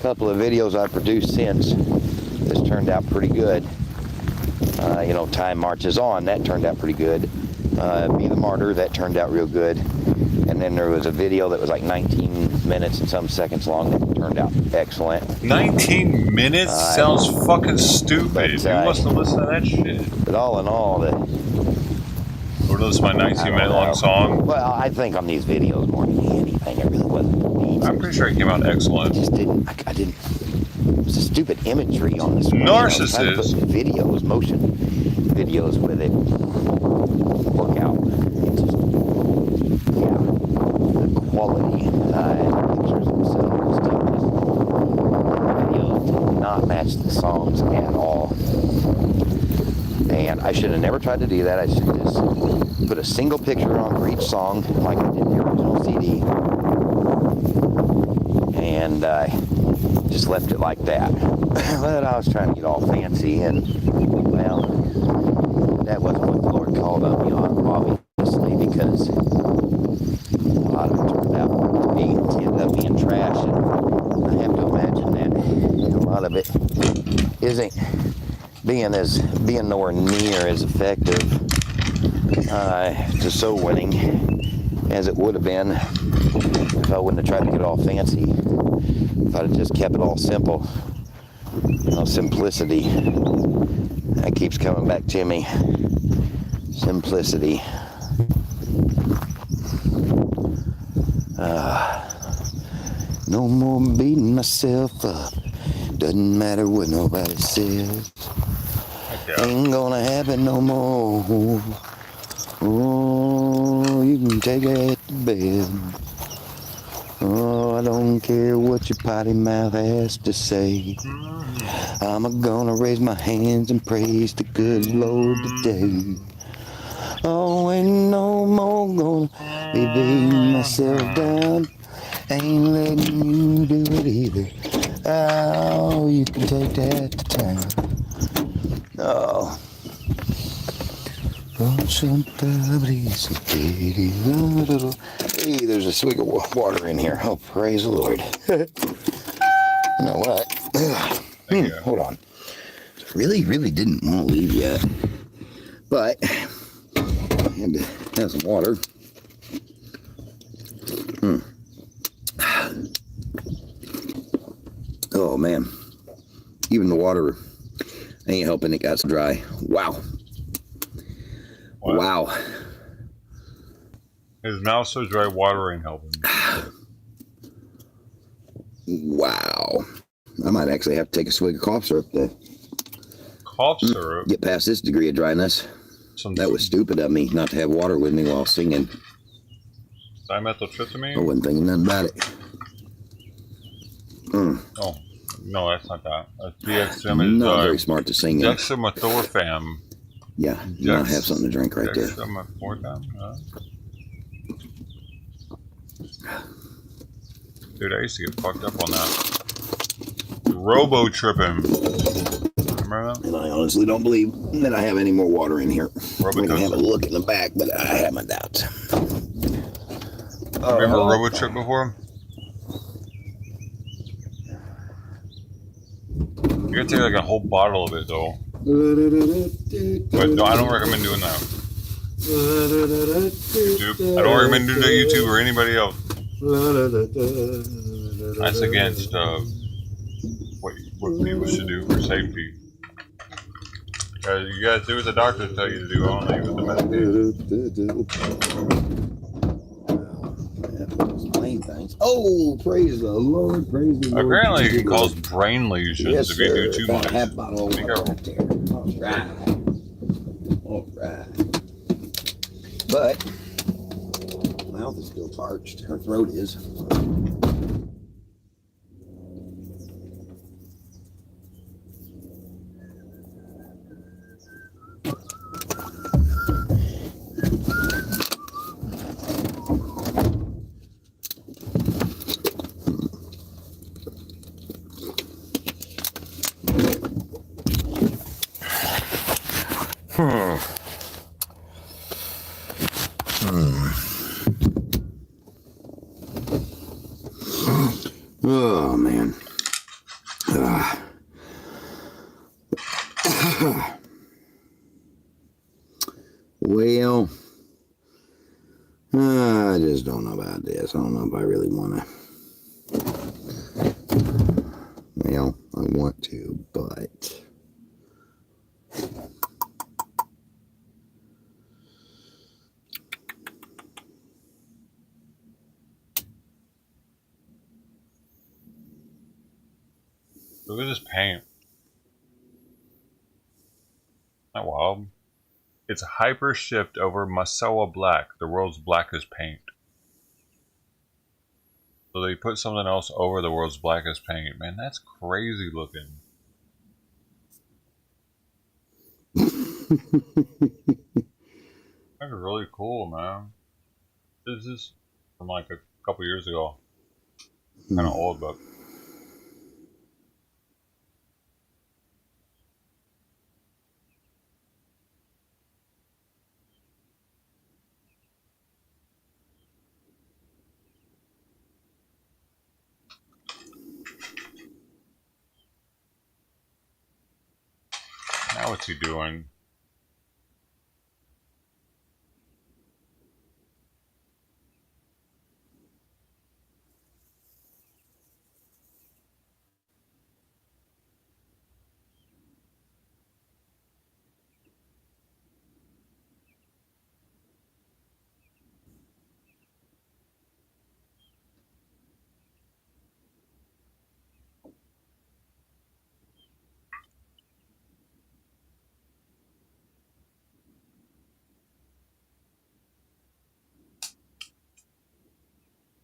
videos I produced since that's turned out pretty good. You know, Time Marches On, that turned out pretty good. Be the Martyr, that turned out real good. And then there was a video that was like 19 minutes and some seconds long that turned out excellent. 19 minutes? Sounds fucking stupid. You must have listened to that shit. But all in all, Or listen to my 19-minute long song? Well, I think on these videos more than anything, it really wasn't for me. I'm pretty sure it came out excellent. I didn't. It was a stupid imagery on this. Narcissist. You know, put videos, motion videos with it. Work out. It's just, yeah, the quality, pictures themselves and stuff. The videos did not match the songs at all. And I should have never tried to do that. I should have just put a single picture on for each song, like I did the original CD. And just left it like that. But I was trying to get all fancy, and well, that wasn't what the Lord called on me on, obviously, because a lot of it turned out to be ended up being trash, and I have to imagine that a lot of isn't being nowhere near as effective to soul winning as it would have been if I wouldn't have tried to get it all fancy. If I'd have just kept it all simple. You know, simplicity. That keeps coming back to me. Simplicity. No more beating myself up. Doesn't matter what nobody says. Ain't gonna happen no more. Oh, you can take it to bed. Oh, I don't care what your potty mouth has to say. I'm gonna raise my hands and praise the good Lord today. Oh, ain't no more gonna be beating myself down. Ain't letting you do it either. Oh, you can take that to town. Oh. Hey, there's a swig of water in here. Oh, praise the Lord. You know what? Hold on. Really didn't want to leave yet. But, I had to have some water. Oh, man. Even the water ain't helping. It got so dry. Wow. Wow. His mouth so dry, water ain't helping. Wow. I might actually have to take a swig of cough syrup to Cough syrup? Get past this degree of dryness. That was stupid of me not to have water with me while singing. Dimethyltryptamine? I wasn't thinking nothing about it. Oh, no, that's not that. DXM is not very smart to sing. Dextromethorphan. Yeah, you might have something to drink right there. Dude, I used to get fucked up on that. Robo-tripping. Remember that? And I honestly don't believe that I have any more water in here. We can have a look in the back, but I have my doubts. Remember Robo-trip before? You gotta take like a whole bottle of it though. But no, I don't recommend doing that. YouTube. I don't recommend doing that YouTube or anybody else. That's against what people should do for safety. You guys do what the doctors tell you to do, only with the medication. Oh, praise the Lord, praise the Lord. Apparently it can cause brain lesions if you do too much. Be careful. All right. But my mouth is still parched. Her throat is. Oh, man. Well, I just don't know about this. I don't know if I really want to. Well, I want to, but... Look at this paint. Isn't that wild? It's hyper shift over Masawa Black, the world's blackest paint. So they put something else over the world's blackest paint. Man, that's crazy looking. That's really cool, man. This is from like a couple years ago. Kind of old, but. Now what's he doing?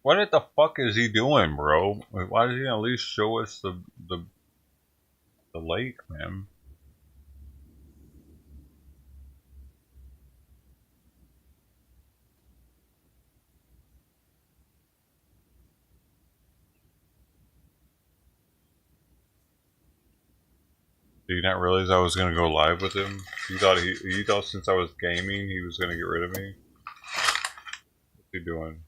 What the fuck is he doing, bro? Like, why does he at least show us the lake, man? Did you not realize I was gonna go live with him? You thought he thought since I was gaming he was gonna get rid of me? What's he doing?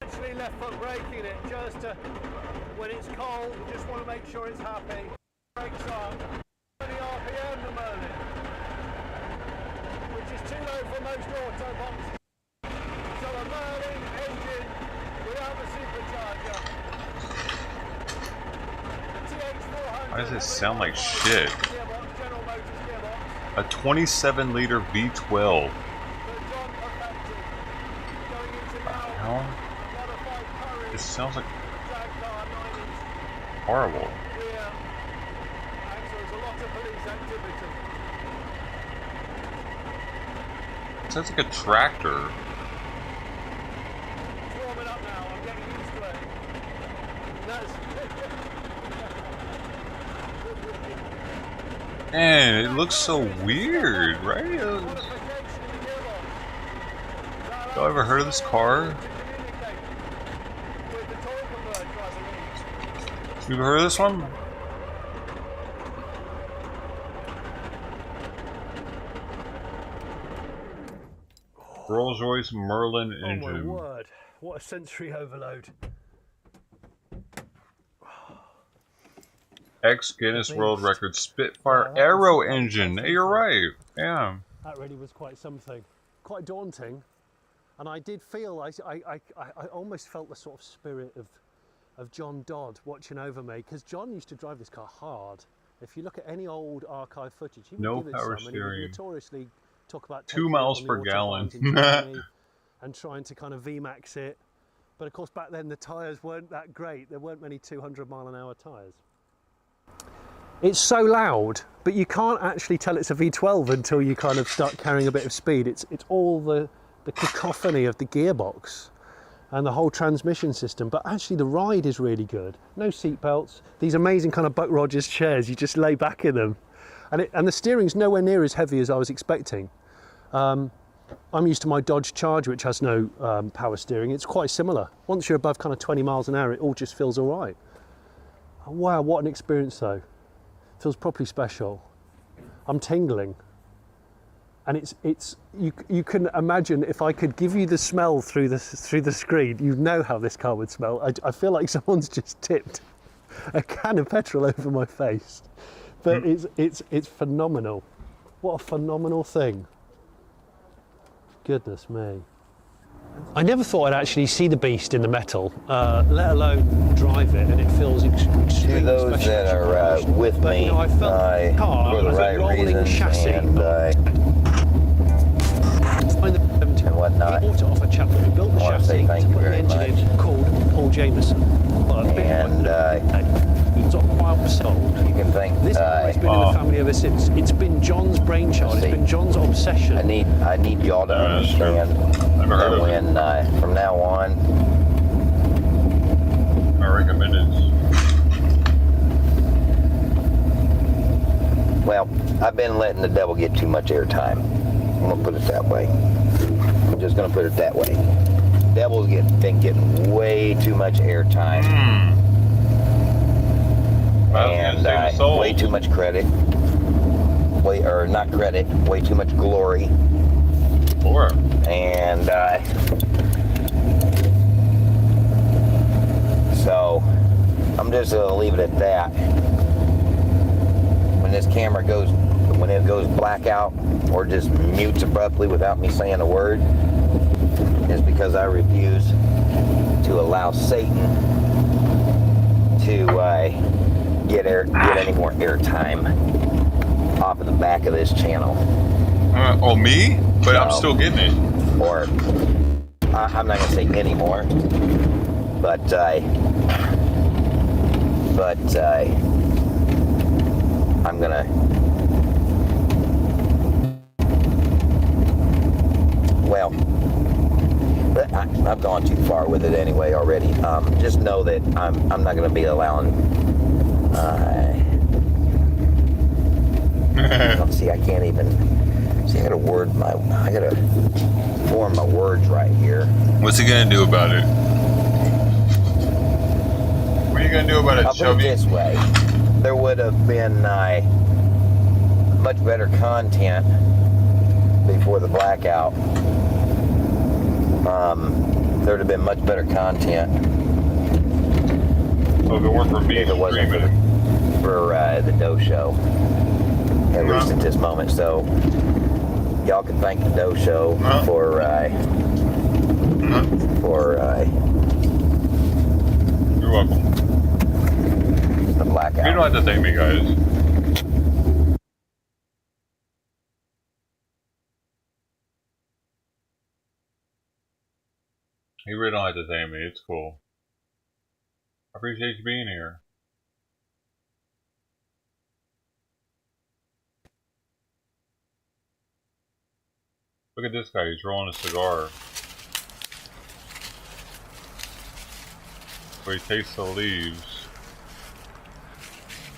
Actually left foot braking it just to, when it's cold, you just want to make sure it's happy. Brakes on. 20 RPM the Merlin, which is too low for most autobots. So a Merlin engine without the supercharger. The TH400. Why does it sound like shit? A 27-liter V12. Hell? This sounds like horrible. It sounds like a tractor. Man, it looks so weird, right? Y'all ever heard of this car? You ever heard of this one? Rolls-Royce Merlin engine. Oh my word, what a sensory overload. Ex-Guinness World Record Spitfire Aero engine. Hey, you're right. Yeah. That really was quite something. Quite daunting. And I did feel, I almost felt the sort of spirit of John Dodd watching over me, because John used to drive this car hard. If you look at any old archive footage, he would no give it power some, steering. And he would notoriously talk about 2 miles per gallon and trying to kind of VMAX it. But of course back then the tyres weren't that great. There weren't many 200-mile-an-hour tyres. It's so loud, but you can't actually tell it's a V12 until you kind of start carrying a bit of speed. It's all the cacophony of the gearbox and the whole transmission system, but actually the ride is really good. No seat belts, these amazing kind of Buck Rogers chairs, you just lay back in them. And the steering's nowhere near as heavy as I was expecting. I'm used to my Dodge Charger, which has no power steering. It's quite similar. Once you're above kind of 20 miles an hour, it all just feels all right. Wow, what an experience though. Feels properly special. I'm tingling. And it's you can imagine if I could give you the smell through the screen, you'd know how this car would smell. I feel like someone's just tipped a can of petrol over my face. But it's phenomenal. What a phenomenal thing. Goodness me. I never thought I'd actually see the beast in the metal, let alone drive it, and it feels extremely special. To those that are with but, me, you know, I felt the car for the as right a rolling reasons chassis. and whatnot, he bought it off a chap who built the I want to say chassis thank to you put the very engine much. in, called Paul Jameson. Well, And he sort of sold. you can thank This car has been in the family of us. It's been John's brainchild. It's been John's obsession. I need y'all to understand that when from now on, I recommend it. well, I've been letting the devil get too much airtime. I'm gonna put it that way. I'm just gonna put it that way. Devil's been getting way too much airtime. And way too much credit. Way too much glory. And so I'm just gonna leave it at that. When this camera goes, when it goes blackout or just mutes abruptly without me saying a word, is because I refuse to allow Satan to get any more airtime off of the back of this channel. Oh, me? But I'm still getting it. Or I'm not gonna say anymore, but I'm gonna. Well, I've gone too far with it anyway already. Just know that I'm not gonna be allowing. See, I can't even. See, I gotta form my words right here. What's he gonna do about it? What are you gonna do about it, I'll put it this way. There would have been much better content before the blackout. There would have been much better content. Oh, if it weren't for me, if it wasn't for the doeshow. At least at this moment. So y'all can thank the doeshow for You're welcome. The blackout. You don't have to thank me, guys. You really don't have to thank me. It's cool. I appreciate you being here. Look at this guy. He's rolling a cigar. So he tastes the leaves.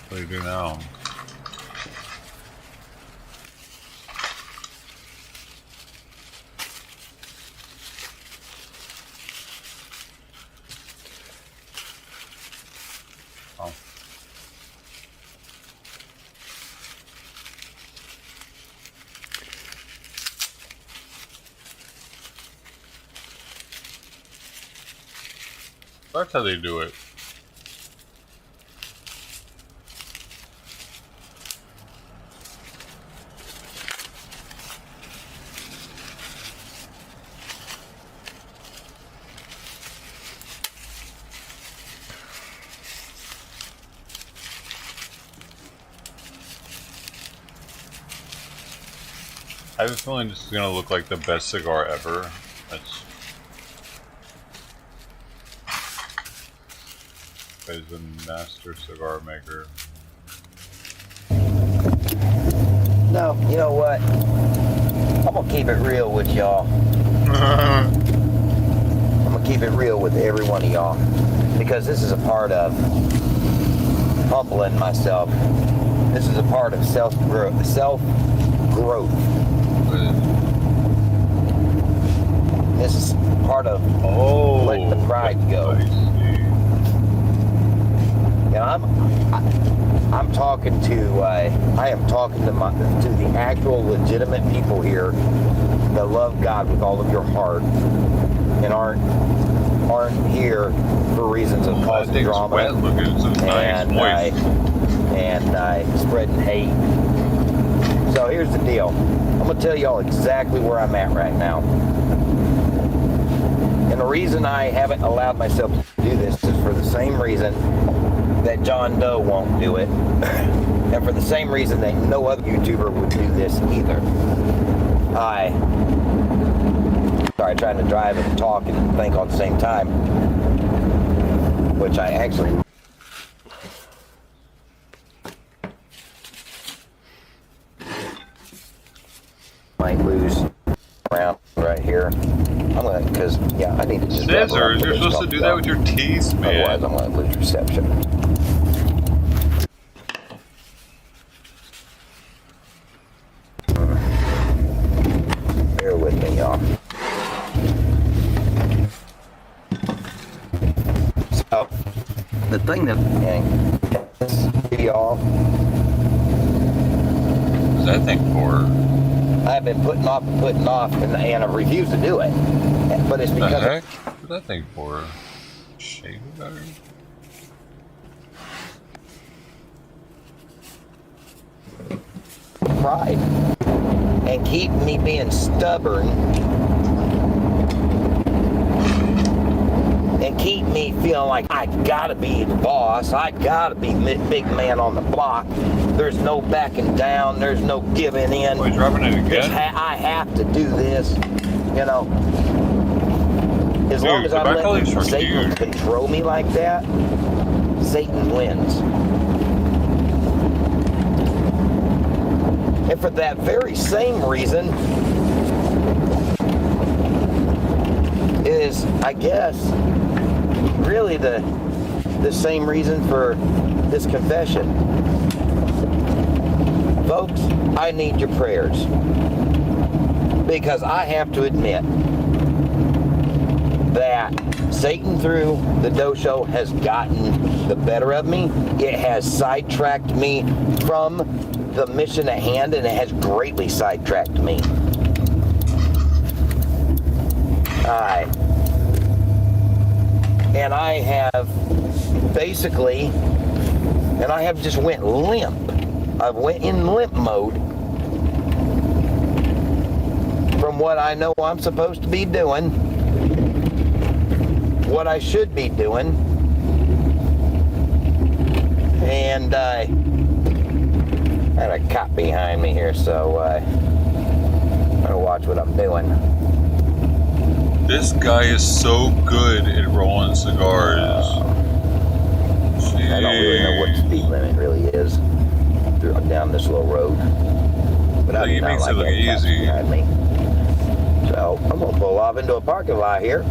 What do you do now? Oh. That's how they do it. I have a feeling this is gonna look like the best cigar ever. That's he's the master cigar maker. No, you know what? I'm gonna keep it real with y'all. I'm gonna keep it real with every one of y'all, because this is a part of humbling myself. This is a part of self-growth. This is part of letting the pride go. And I'm talking to I am talking to the actual legitimate people here that love God with all of your heart and aren't here for reasons of causing drama and spreading hate. So here's the deal. I'm gonna tell y'all exactly where I'm at right now. And the reason I haven't allowed myself to do this is for the same reason that John Doe won't do it, and for the same reason that no other YouTuber would do this either. Sorry, trying to drive and talk and think at the same time, which I actually. might lose around right here. I'm gonna, because yeah, I need to just. Scissors, you're supposed to do that with your teeth, man. Otherwise, I'm gonna lose reception. Bear with me, y'all. So, the thing that y'all. What's that thing for? I've been putting off, and I've refused to do it. But it's because. What the heck? What's that thing for? Shave better? Pride. And keep me being stubborn. And keep me feeling like I gotta be the boss. I gotta be big man on the block. There's no backing down. There's no giving in. He's rubbing it again? I have to do this. You know. As long as I let Satan control me like that, Satan wins. And for that very same reason is, I guess, really the same reason for this confession. Folks, I need your prayers. Because I have to admit that Satan through the doushow has gotten the better of me. It has sidetracked me from the mission at hand, and it has greatly sidetracked me. And I have basically, and I have just went limp. I went in limp mode from what I know I'm supposed to be doing, what I should be doing, and I had a cop behind me here, so I'm gonna watch what I'm doing. This guy is so good at rolling cigars. I don't really know what the speed limit really is down this little road, but I do not like that easy behind me. So I'm gonna pull off into a parking lot here.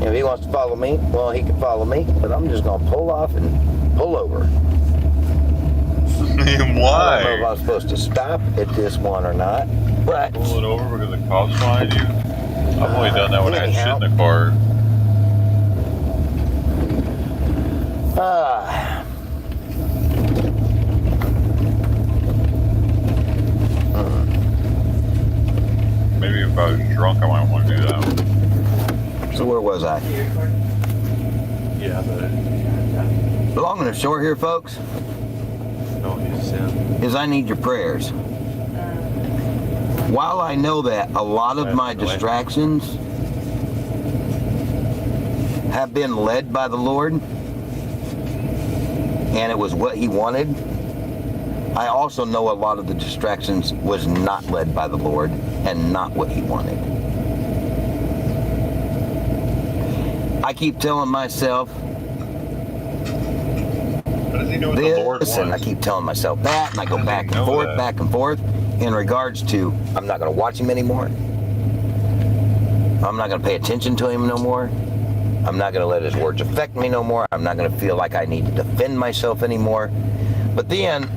If he wants to follow me, well, he can follow me, but I'm just gonna pull off and pull over. Why? I don't know if I'm supposed to stop at this one or not, but pull it over because the cops find you. I've only done that when I had shit in the car. Maybe if I was drunk, I might want to do that. So where was I? Yeah, but long and short here, folks, is I need your prayers. While I know that a lot of my distractions have been led by the Lord, and it was what He wanted, I also know a lot of the distractions was not led by the Lord and not what He wanted. I keep telling myself this, and I keep telling myself that, and I go back and forth in regards to I'm not going to watch him anymore. I'm not going to pay attention to him no more. I'm not going to let his words affect me no more. I'm not going to feel like I need to defend myself anymore. But then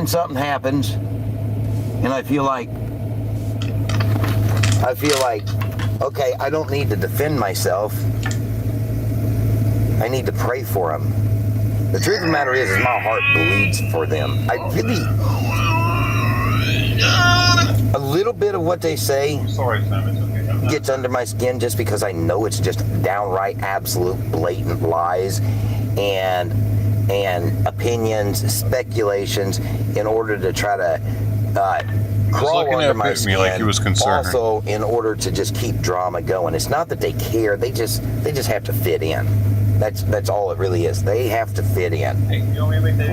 something happens, and I feel like, okay, I don't need to defend myself. I need to pray for them. The truth of the matter is my heart bleeds for them. I really, a little bit of what they say gets under my skin just because I know it's just downright, absolute, blatant lies and opinions, speculations in order to try to crawl under my skin. Like he was concerned. Also, in order to just keep drama going. It's not that they care; they just have to fit in. That's all it really is. They have to fit in.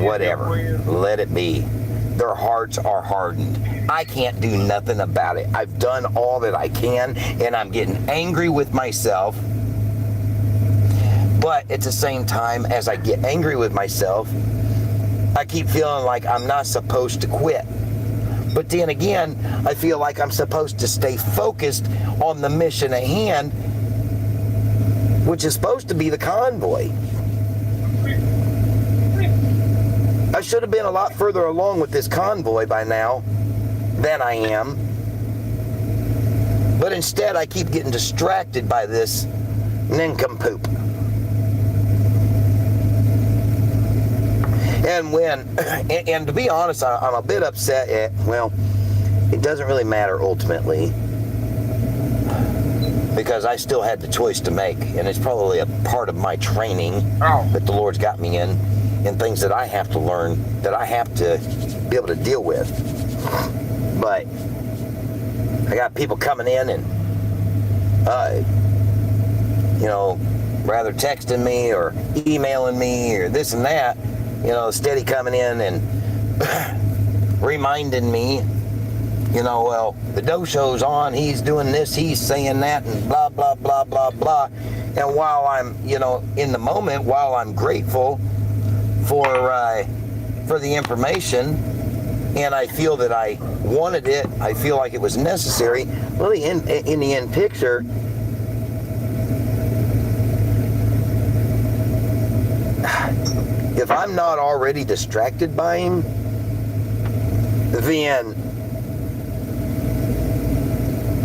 Whatever. Let it be. Their hearts are hardened. I can't do nothing about it. I've done all that I can, and I'm getting angry with myself. But at the same time, as I get angry with myself, I keep feeling like I'm not supposed to quit. But then again, I feel like I'm supposed to stay focused on the mission at hand, which is supposed to be the convoy. I should have been a lot further along with this convoy by now than I am. But instead, I keep getting distracted by this nincompoop. And to be honest, I'm a bit upset at, well, it doesn't really matter ultimately, because I still had the choice to make, and it's probably a part of my training that the Lord's got me in, and things that I have to learn, that I have to be able to deal with. But I got people coming in and, rather texting me or emailing me or this and that, steady coming in and reminding me, well, the doshow's on, he's doing this, he's saying that, and blah, blah, blah, blah, blah. And while I'm, in the moment, while I'm grateful for the information, and I feel that I wanted it, I feel like it was necessary, really in the end picture, if I'm not already distracted by him, then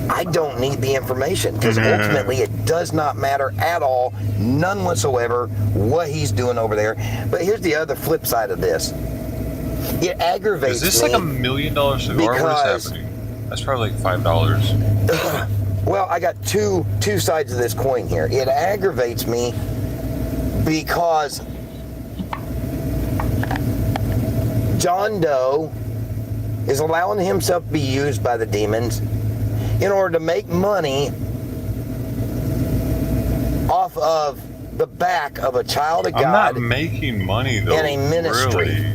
I don't need the information, because ultimately it does not matter at all, none whatsoever, what he's doing over there. But here's the other flip side of this. It aggravates me. Is this like $1 million cigar? What is happening? That's probably like $5. Well, I got two sides of this coin here. It aggravates me because John Doe is allowing himself to be used by the demons in order to make money off of the back of a child of God. I'm not making money though. In a ministry. Really,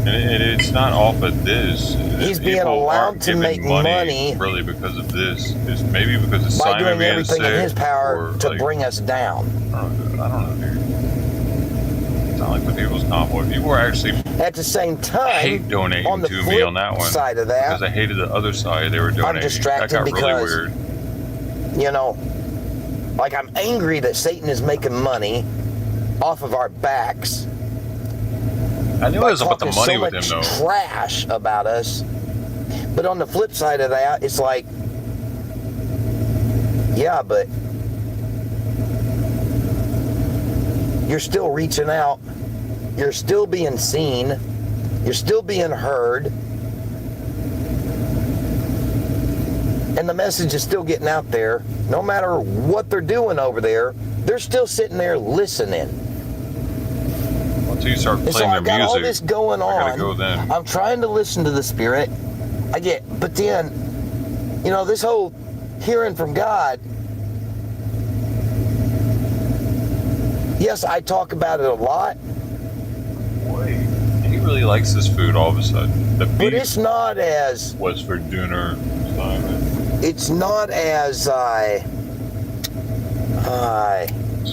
and it's not off of this. He's being allowed to make money really because of this. It's maybe because of by Simon doing everything in his power to like, bring us down. I don't know, dude. It's not like the people's convoy. People were actually at the same time hate donating on the to me on that one side of that, because I hated the other side. They were donating. I'm distracted that got because, really weird. Like I'm angry that Satan is making money off of our backs. I knew it was about the money so with him though. Trash about us. But on the flip side of that, it's like, yeah, but you're still reaching out. You're still being seen. You're still being heard. And the message is still getting out there. No matter what they're doing over there, they're still sitting there listening. Until you start playing so their I've got music. all this going on. I gotta go then. I'm trying to listen to the Spirit. But then, this whole hearing from God, yes, I talk about it a lot. Boy, he really likes this food all of a sudden. The beef but it's not as was for dinner, Simon. It's not as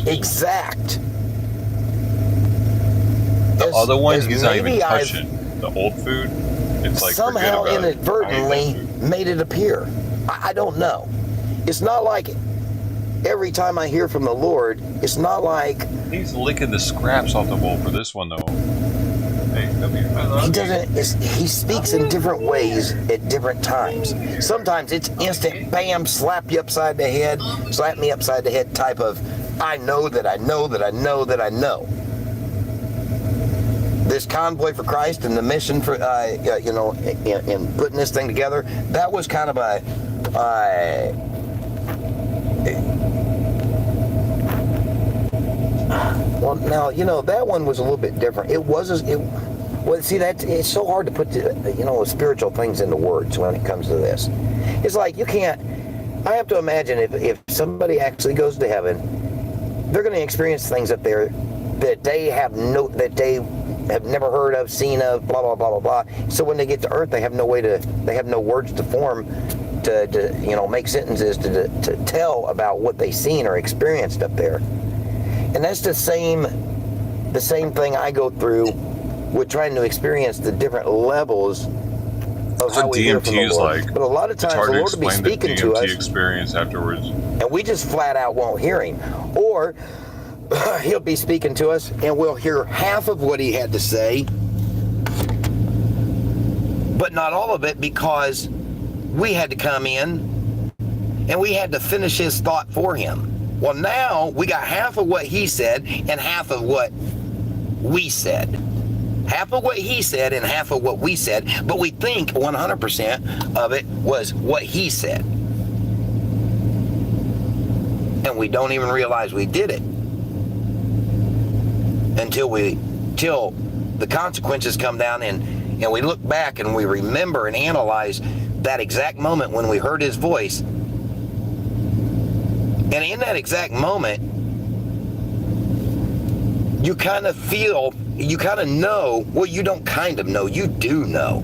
exact. The other one, he's not even touching. The old food, it's like somehow inadvertently made it appear. I don't know. It's not like every time I hear from the Lord, it's not like he's licking the scraps off the bowl for this one though. Hey, come here. He doesn't. He speaks in different ways at different times. Sometimes it's instant, bam, slap you upside the head, slap me upside the head type of, I know that I know that I know that I know. This convoy for Christ and the mission for, in putting this thing together, that was kind of a, well, now, that one was a little bit different. It's so hard to put spiritual things into words when it comes to this. It's like I have to imagine if somebody actually goes to heaven, they're going to experience things up there that they have never heard of, seen of, blah, blah, blah, blah, blah. So when they get to earth, they have no words to form to make sentences to tell about what they've seen or experienced up there. And that's the same the same thing I go through with trying to experience the different levels of how we hear from the Lord. But a lot of times the Lord will be speaking to us, experience afterwards, and we just flat out won't hear him. Or he'll be speaking to us and we'll hear half of what he had to say, but not all of it, because we had to come in and we had to finish his thought for him. Well, now we got half of what he said and half of what we said. Half of what he said and half of what we said, but we think 100% of it was what he said. And we don't even realize we did it until the consequences come down, and we look back and we remember and analyze that exact moment when we heard his voice. And in that exact moment, you kind of feel, you kind of know, well, you don't kind of know, you do know.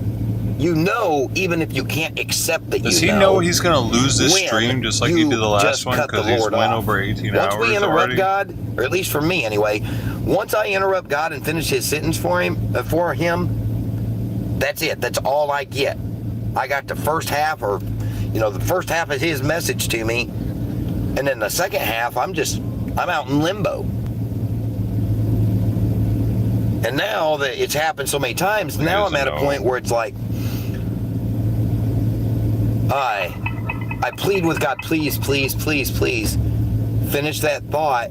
You know, even if you can't accept that. Does he know he's going to lose this stream just like he did the last one, because he's went over 18 hours already? Once we interrupt already? God, or at least for me anyway, once I interrupt God and finish his sentence for him, that's it. That's all I get. I got the first half, or the first half of his message to me, and then the second half, I'm out in limbo. And now that it's happened so many times, now I'm at a point where it's like, I plead with God, please, please, please, please, finish that thought.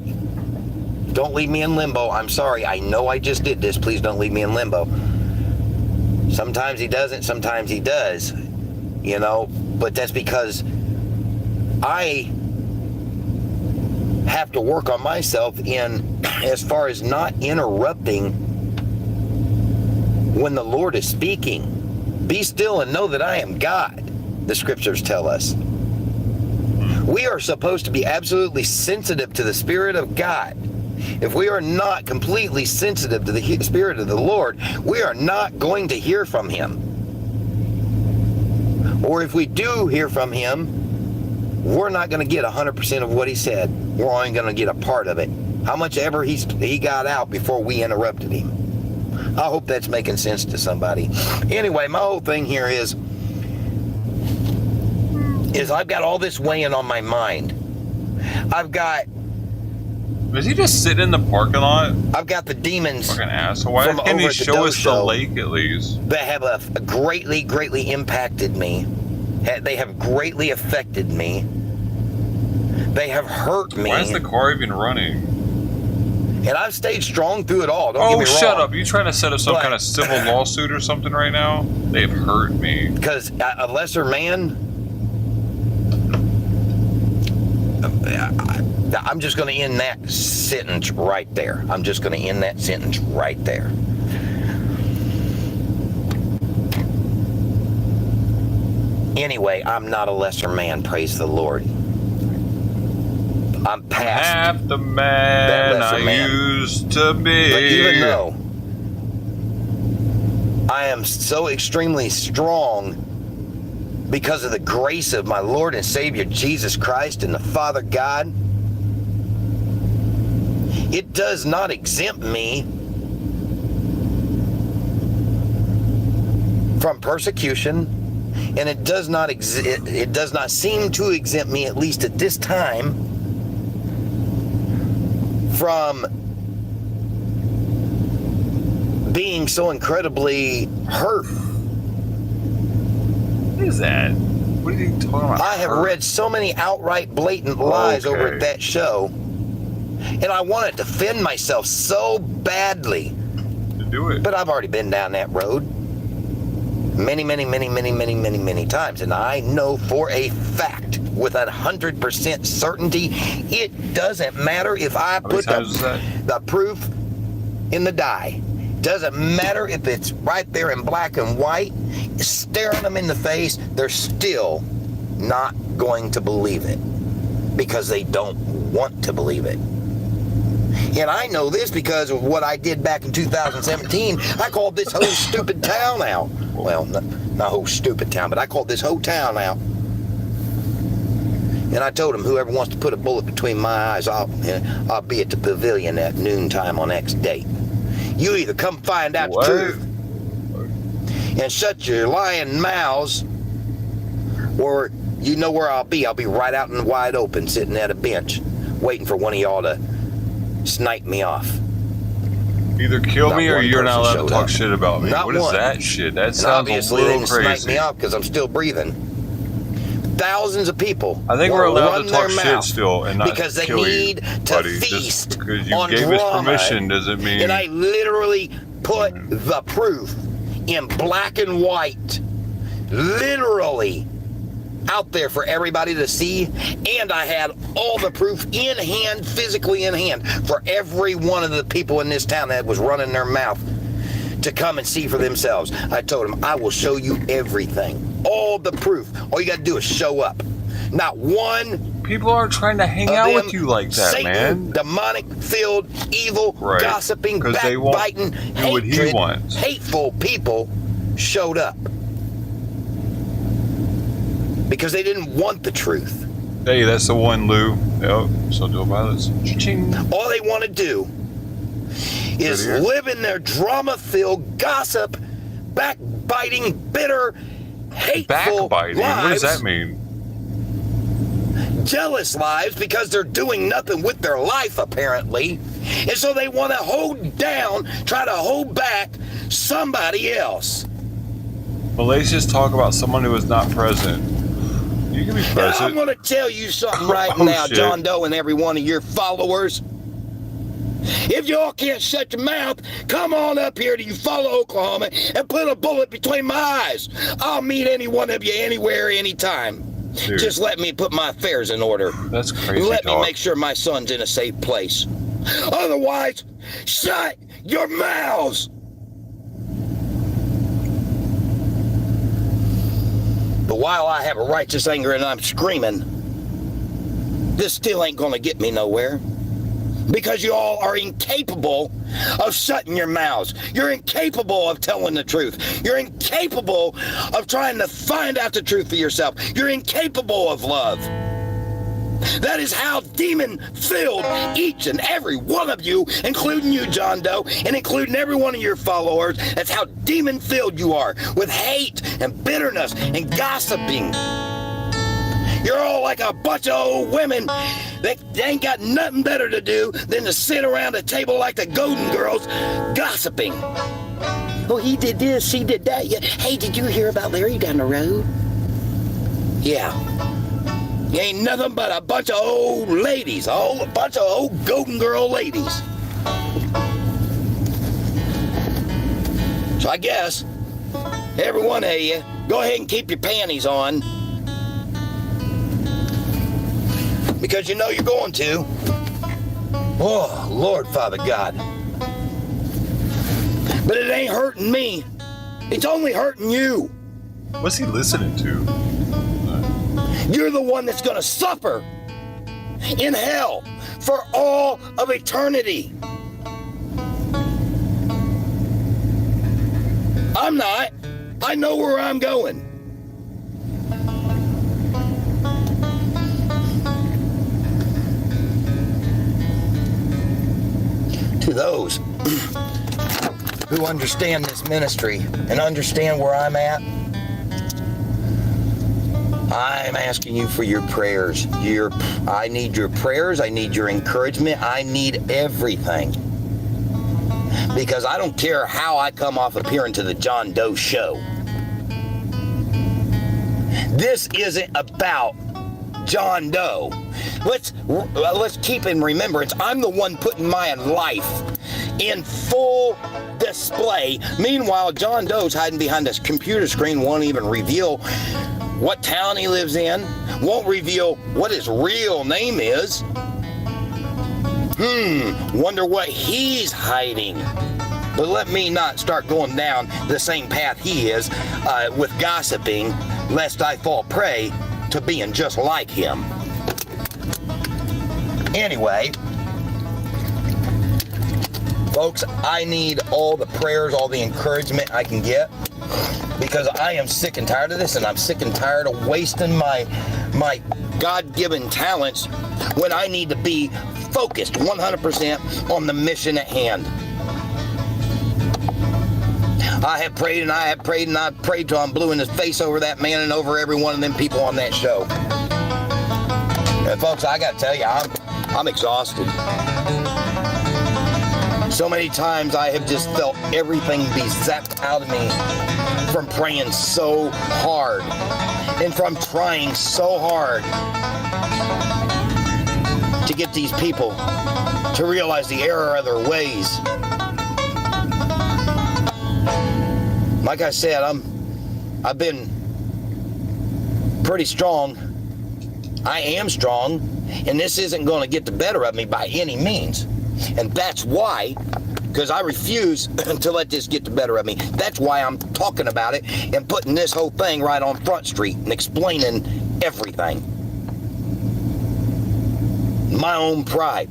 Don't leave me in limbo. I'm sorry. I know I just did this. Please don't leave me in limbo. Sometimes he doesn't. Sometimes he does. But that's because I have to work on myself in as far as not interrupting when the Lord is speaking. Be still and know that I am God, the scriptures tell us. We are supposed to be absolutely sensitive to the Spirit of God. If we are not completely sensitive to the Spirit of the Lord, we are not going to hear from him. Or if we do hear from him, we're not going to get 100% of what he said. We're only going to get a part of it. How much ever he got out before we interrupted him. I hope that's making sense to somebody. Anyway, my whole thing here is I've got all this weighing on my mind. Is he just sitting in the parking lot? I've got the demons. Fucking asshole. Why can't he show us the lake at least? That have greatly, greatly impacted me. They have greatly affected me. They have hurt me. Why is the car even running? And I've stayed strong through it all. Don't get me wrong. Shut up. You trying to set up some kind of civil lawsuit or something right now? They've hurt me. Because a lesser man, I'm just going to end that sentence right there. I'm just going to end that sentence right there. Anyway, I'm not a lesser man, praise the Lord. I'm past half the man I used to be. But even though I am so extremely strong because of the grace of my Lord and Savior Jesus Christ and the Father God, it does not exempt me from persecution, and it does not seem to exempt me, at least at this time, from being so incredibly hurt. What is that? What are you talking about? I have read so many outright blatant lies over at that show, and I want to defend myself so badly. To do it. But I've already been down that road many times, and I know for a fact, with 100% certainty, it doesn't matter if I put the proof in the die. Doesn't matter if it's right there in black and white, staring them in the face, they're still not going to believe it because they don't want to believe it. And I know this because of what I did back in 2017. I called this whole stupid town out. Well, not whole stupid town, but I called this whole town out. And I told them, whoever wants to put a bullet between my eyes, I'll be at the pavilion at noontime on X date. You either come find out the truth and shut your lying mouths, or you know where I'll be. I'll be right out in the wide open, sitting at a bench, waiting for one of y'all to snipe me off. Either kill me or you're not allowed to talk shit about me. What is that shit? That sounds a obviously little they didn't crazy. snipe me off because I'm still breathing. Thousands of people. I think we're allowed to talk their shit mouth still and not because they kill need you, to buddy. feast Just because you on gave us drama. permission doesn't mean. And I literally put the proof in black and white, literally out there for everybody to see, and I had all the proof in hand, physically in hand, for every one of the people in this town that was running their mouth to come and see for themselves. I told them, I will show you everything, all the proof. All you got to do is show up. Not one. People aren't trying to hang out with you like that, Satan, man. Demonic-filled, evil, gossiping, backbiting, hateful people showed up. Because they didn't want the truth. Hey, that's the one, Lou. Yep, so do violence. All they want to do is live in their drama-filled, gossip, backbiting, bitter, hateful backbiting? lives. What does that mean? Jealous lives, because they're doing nothing with their life, apparently. And so they want to hold down, try to hold back somebody else. Well, let's just talk about someone who is not present. You can be present. Now, I'm going to tell you something right now, shit. John Doe and every one of your followers. If y'all can't shut your mouth, come on up here to Eufaula, Oklahoma, and put a bullet between my eyes. I'll meet any one of you anywhere, anytime. Dude. Just let me put my affairs in order. That's crazy. Let me make sure my son's in a safe place. Otherwise, shut your mouths. But while I have a righteous anger and I'm screaming, this still ain't gonna get me nowhere. Because you all are incapable of shutting your mouths. You're incapable of telling the truth. You're incapable of trying to find out the truth for yourself. You're incapable of love. That is how demon-filled each and every one of you, including you, John Doe, and including every one of your followers, that's how demon-filled you are, with hate and bitterness and gossiping. You're all like a bunch of old women that ain't got nothing better to do than to sit around a table like the Golden Girls gossiping. Oh, he did this, she did that. Yeah. Hey, did you hear about Larry down the road? Yeah. You ain't nothing but a bunch of old ladies, a bunch of old Golden Girl ladies. So I guess, every one of you, go ahead and keep your panties on. Because you know you're going to. Oh, Lord, Father God. But it ain't hurting me. It's only hurting you. What's he listening to? You're the one that's going to suffer in hell for all of eternity. I'm not. I know where I'm going. To those who understand this ministry and understand where I'm at, I'm asking you for your prayers. I need your prayers. I need your encouragement. I need everything. Because I don't care how I come off appearing to the John Doe show. This isn't about John Doe. Let's keep in remembrance, I'm the one putting my life in full display. Meanwhile, John Doe's hiding behind this computer screen, won't even reveal what town he lives in, won't reveal what his real name is. Wonder what he's hiding. But let me not start going down the same path he is with gossiping, lest I fall prey to being just like him. Anyway, folks, I need all the prayers, all the encouragement I can get, because I am sick and tired of this, and I'm sick and tired of wasting my God-given talents when I need to be focused 100% on the mission at hand. I have prayed and I have prayed and I've prayed till I'm blue in the face over that man and over every one of them people on that show. And folks, I got to tell you, I'm exhausted. So many times I have just felt everything be zapped out of me from praying so hard and from trying so hard to get these people to realize the error of their ways. Like I said, I've been pretty strong. I am strong, and this isn't going to get the better of me by any means. And that's why, because I refuse to let this get the better of me. That's why I'm talking about it and putting this whole thing right on Front Street and explaining everything. My own pride.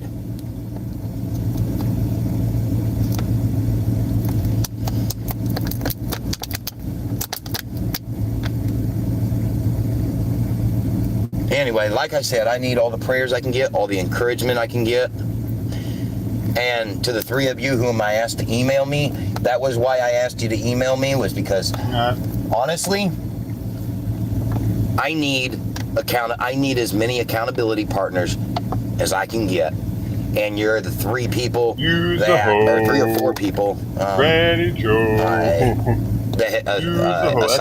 Anyway, like I said, I need all the prayers I can get, all the encouragement I can get. And to the three of you whom I asked to email me, that was why I asked you to email me, was because honestly, I need as many accountability partners as I can get. And you're the three people or 3 or 4 people. Granny Joe. Aside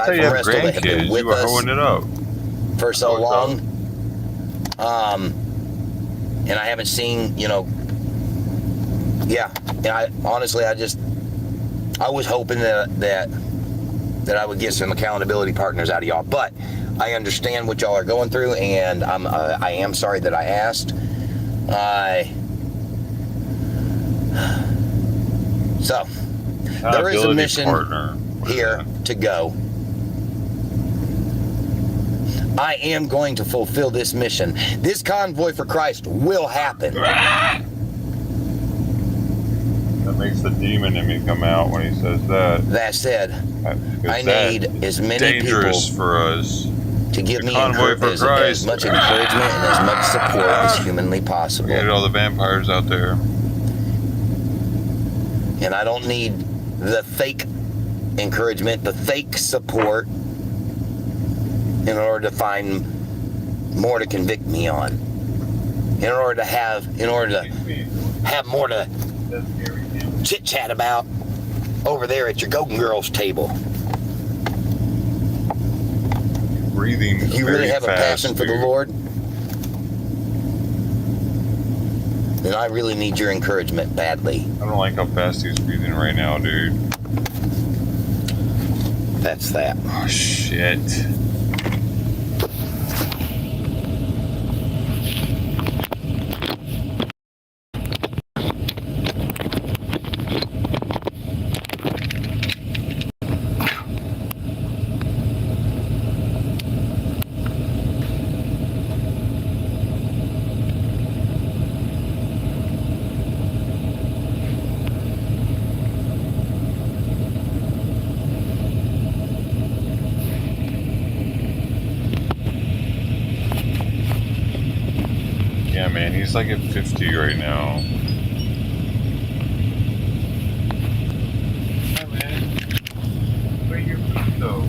from the rest of that have been with us it up for so long. And I haven't seen, yeah. And I was hoping that I would get some accountability partners out of y'all. But I understand what y'all are going through, and I am sorry that I asked. So there is a mission here to go. I am going to fulfill this mission. This convoy for Christ will happen. That makes the demon in me come out when he says that. That said, I need as many people for us to give me as much encouragement and as much support as humanly possible. Get all the vampires out there. And I don't need the fake encouragement, the fake support, in order to find more to convict me on. In order to have more to chit-chat about over there at your Golden Girls table. Breathing. If you really have a passion for the Lord, then I really need your encouragement badly. I don't like how fast he's breathing right now, dude. That's that. Oh, shit. Yeah, man, he's like at 50 right now. Yeah, man. Where your feet though?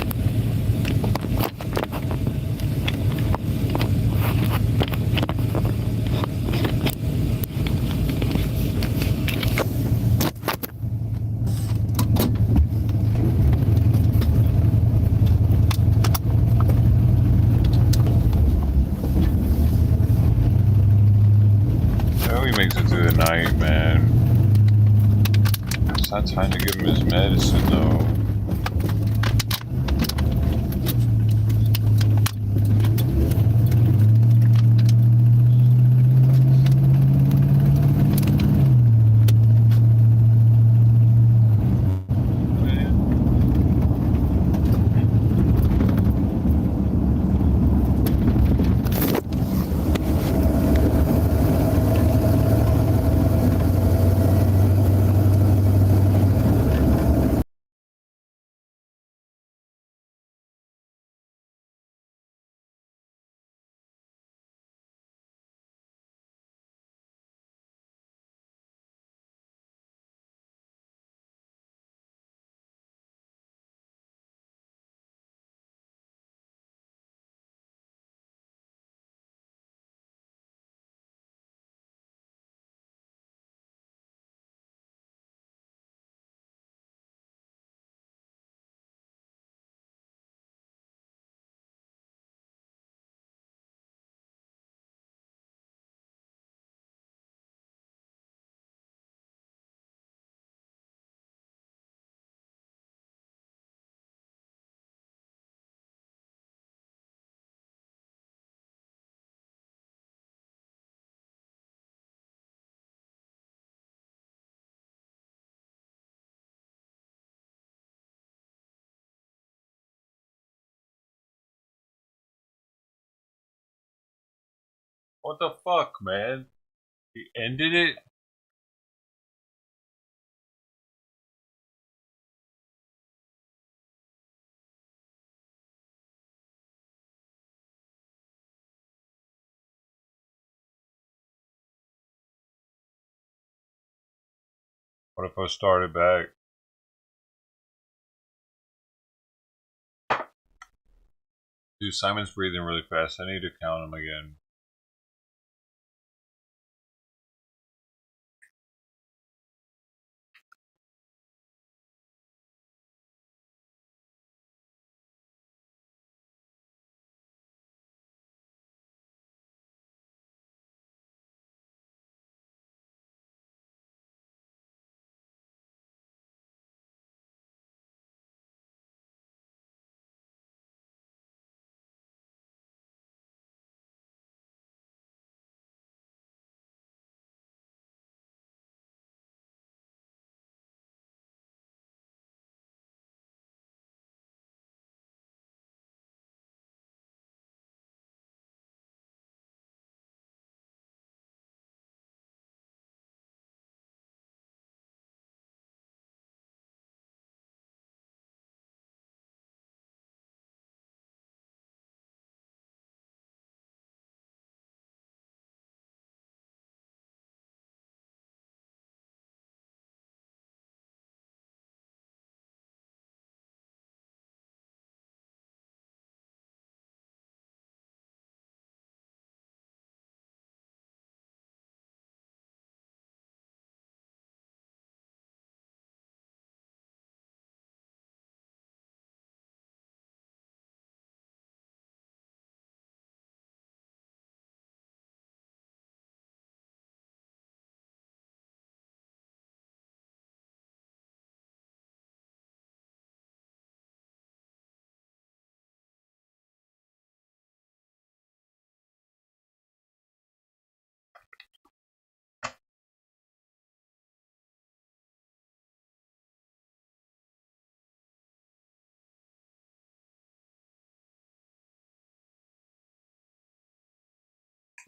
Makes it through the night, man. It's not time to give him his medicine, though. What the fuck, man? He ended it? What if I started back? Dude, Simon's breathing really fast. I need to count him again.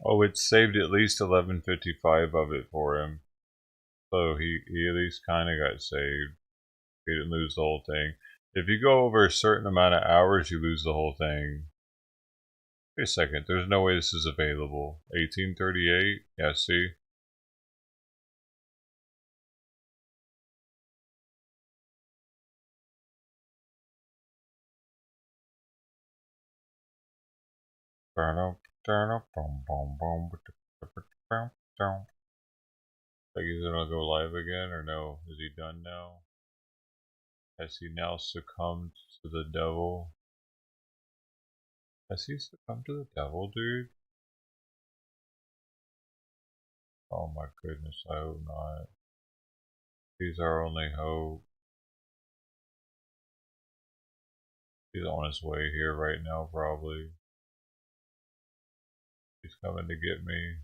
Oh, it saved at least 1155 of it for him. So he at least kind of got saved. He didn't lose the whole thing. If you go over a certain amount of hours, you lose the whole thing. Wait a second, there's no way this is available. 1838? Yeah, see? Like he's gonna go live again or no? Is he done now? Has he now succumbed to the devil? Has he succumbed to the devil, dude? Oh my goodness, I hope not. He's our only hope. He's on his way here right now, probably. He's coming to get me.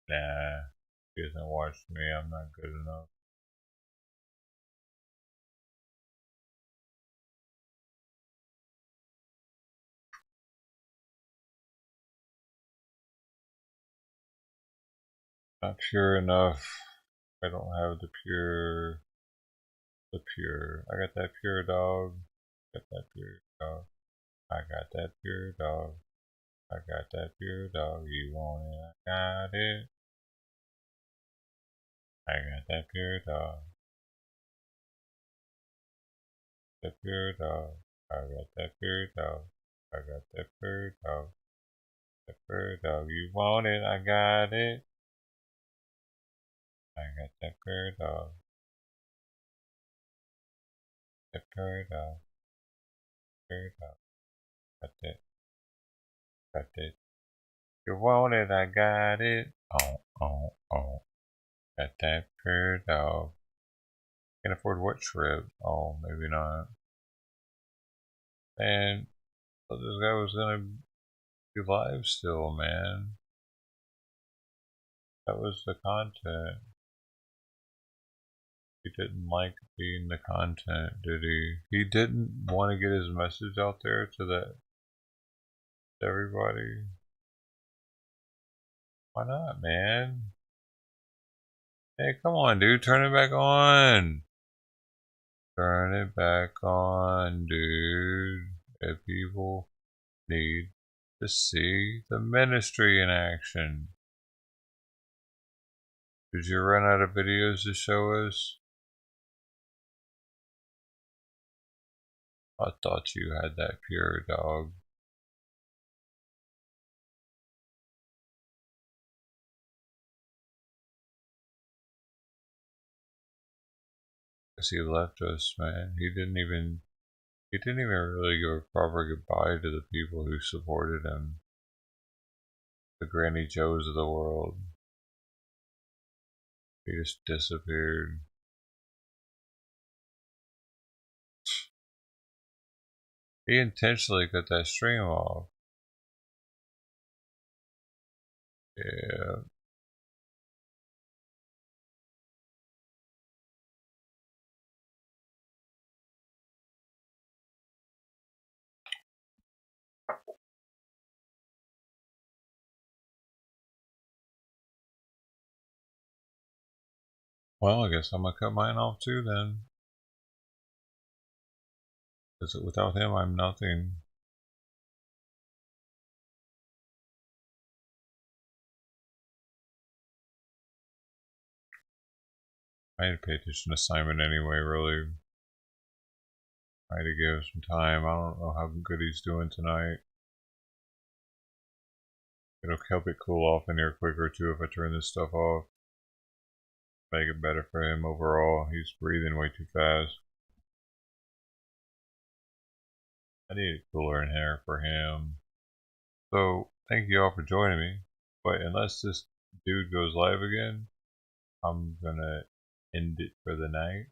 Nah, he hasn't watched me. I'm not good enough. Not pure enough. I don't have the pure. I got that pure dog. Got that pure dog. I got that pure dog. I got that pure dog. You want it? I got it. I got that pure dog. That pure dog. I got that pure dog. I got that pure dog. That pure dog. You want it? I got it. I got that pure dog. That pure dog. Pure dog. Got that. Got that. You want it? I got it. Oh. Got that pure dog. Can't afford what trip? Oh, maybe not. And this guy was gonna be live still, man. That was the content. He didn't like being the content, did he? He didn't want to get his message out there to everybody. Why not, man? Hey, come on, dude. Turn it back on. Turn it back on, dude. If people need to see the ministry in action. Did you run out of videos to show us? I thought you had that pure, dog. Cause he left us, man. He didn't even really give a proper goodbye to the people who supported him. The Granny Joes of the world. He just disappeared. He intentionally cut that stream off. Yeah. Well, I guess I'm gonna cut mine off too then. Because without him, I'm nothing. I had to pay attention to Simon anyway, really. I had to give him some time. I don't know how good he's doing tonight. It'll help it cool off in here quicker too if I turn this stuff off. Make it better for him overall. He's breathing way too fast. I need it cooler in here for him. So, thank you all for joining me. But unless this dude goes live again, I'm gonna end it for the night.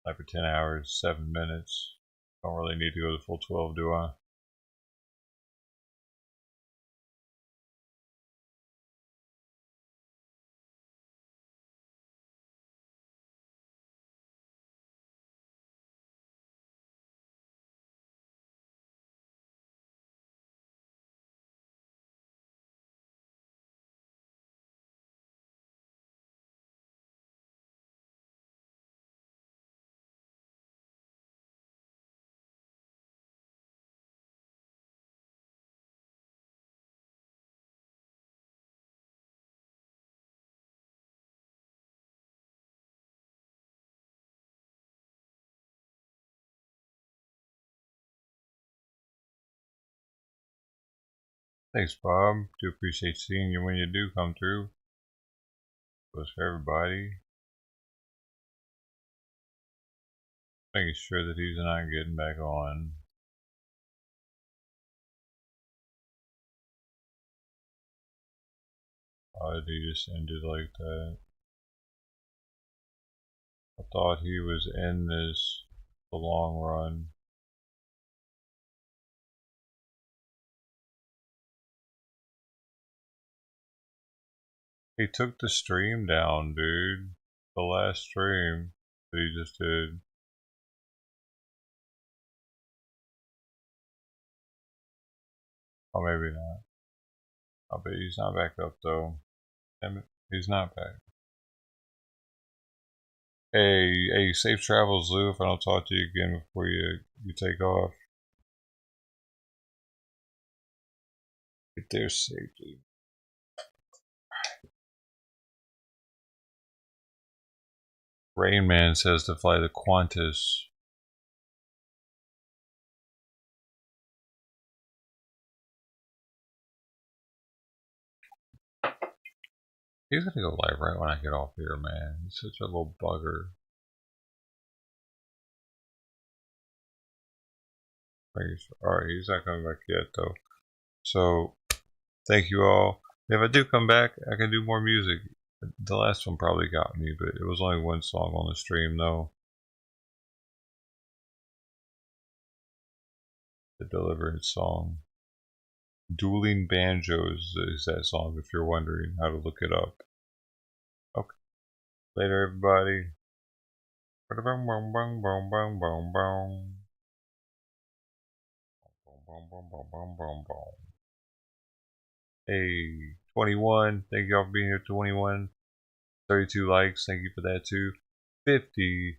Live for 10 hours, 7 minutes. Don't really need to go the full 12, do I? Thanks, Bob. Do appreciate seeing you when you do come through. Goes for everybody. Making sure that he's not getting back on. Why did he just end it like that? I thought he was in this the long run. He took the stream down, dude. The last stream that he just did. Oh, maybe not. I bet he's not back up though. Damn it, he's not back. Hey, safe travels, Lou. If I don't talk to you again before you take off. Get there safely. Rain Man says to fly the Qantas. He's gonna go live right when I get off here, man. He's such a little bugger. Alright, he's not coming back yet though. So, thank you all. If I do come back, I can do more music. The last one probably got me, but it was only one song on the stream though. The Deliverance song. Dueling Banjos is that song if you're wondering how to look it up. Later, everybody. Boom, boom, boom, boom, boom, boom, boom. Boom, boom, boom, boom, boom, boom. Hey, 21. Thank y'all for being here. 21. 32 likes. Thank you for that too. 50.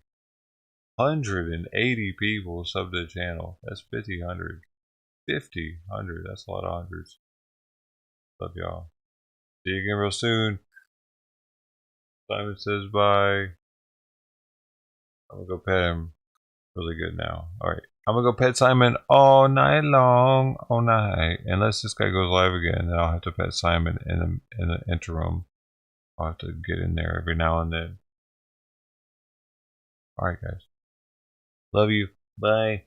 180 people sub to the channel. That's 50, 100. 50, 100. That's a lot of hundreds. Love y'all. See you again real soon. Simon says bye. I'm gonna go pet him really good now. Alright. I'm gonna go pet Simon all night long. All night. Unless this guy goes live again, then I'll have to pet Simon in the interim. I'll have to get in there every now and then. Alright guys. Love you. Bye.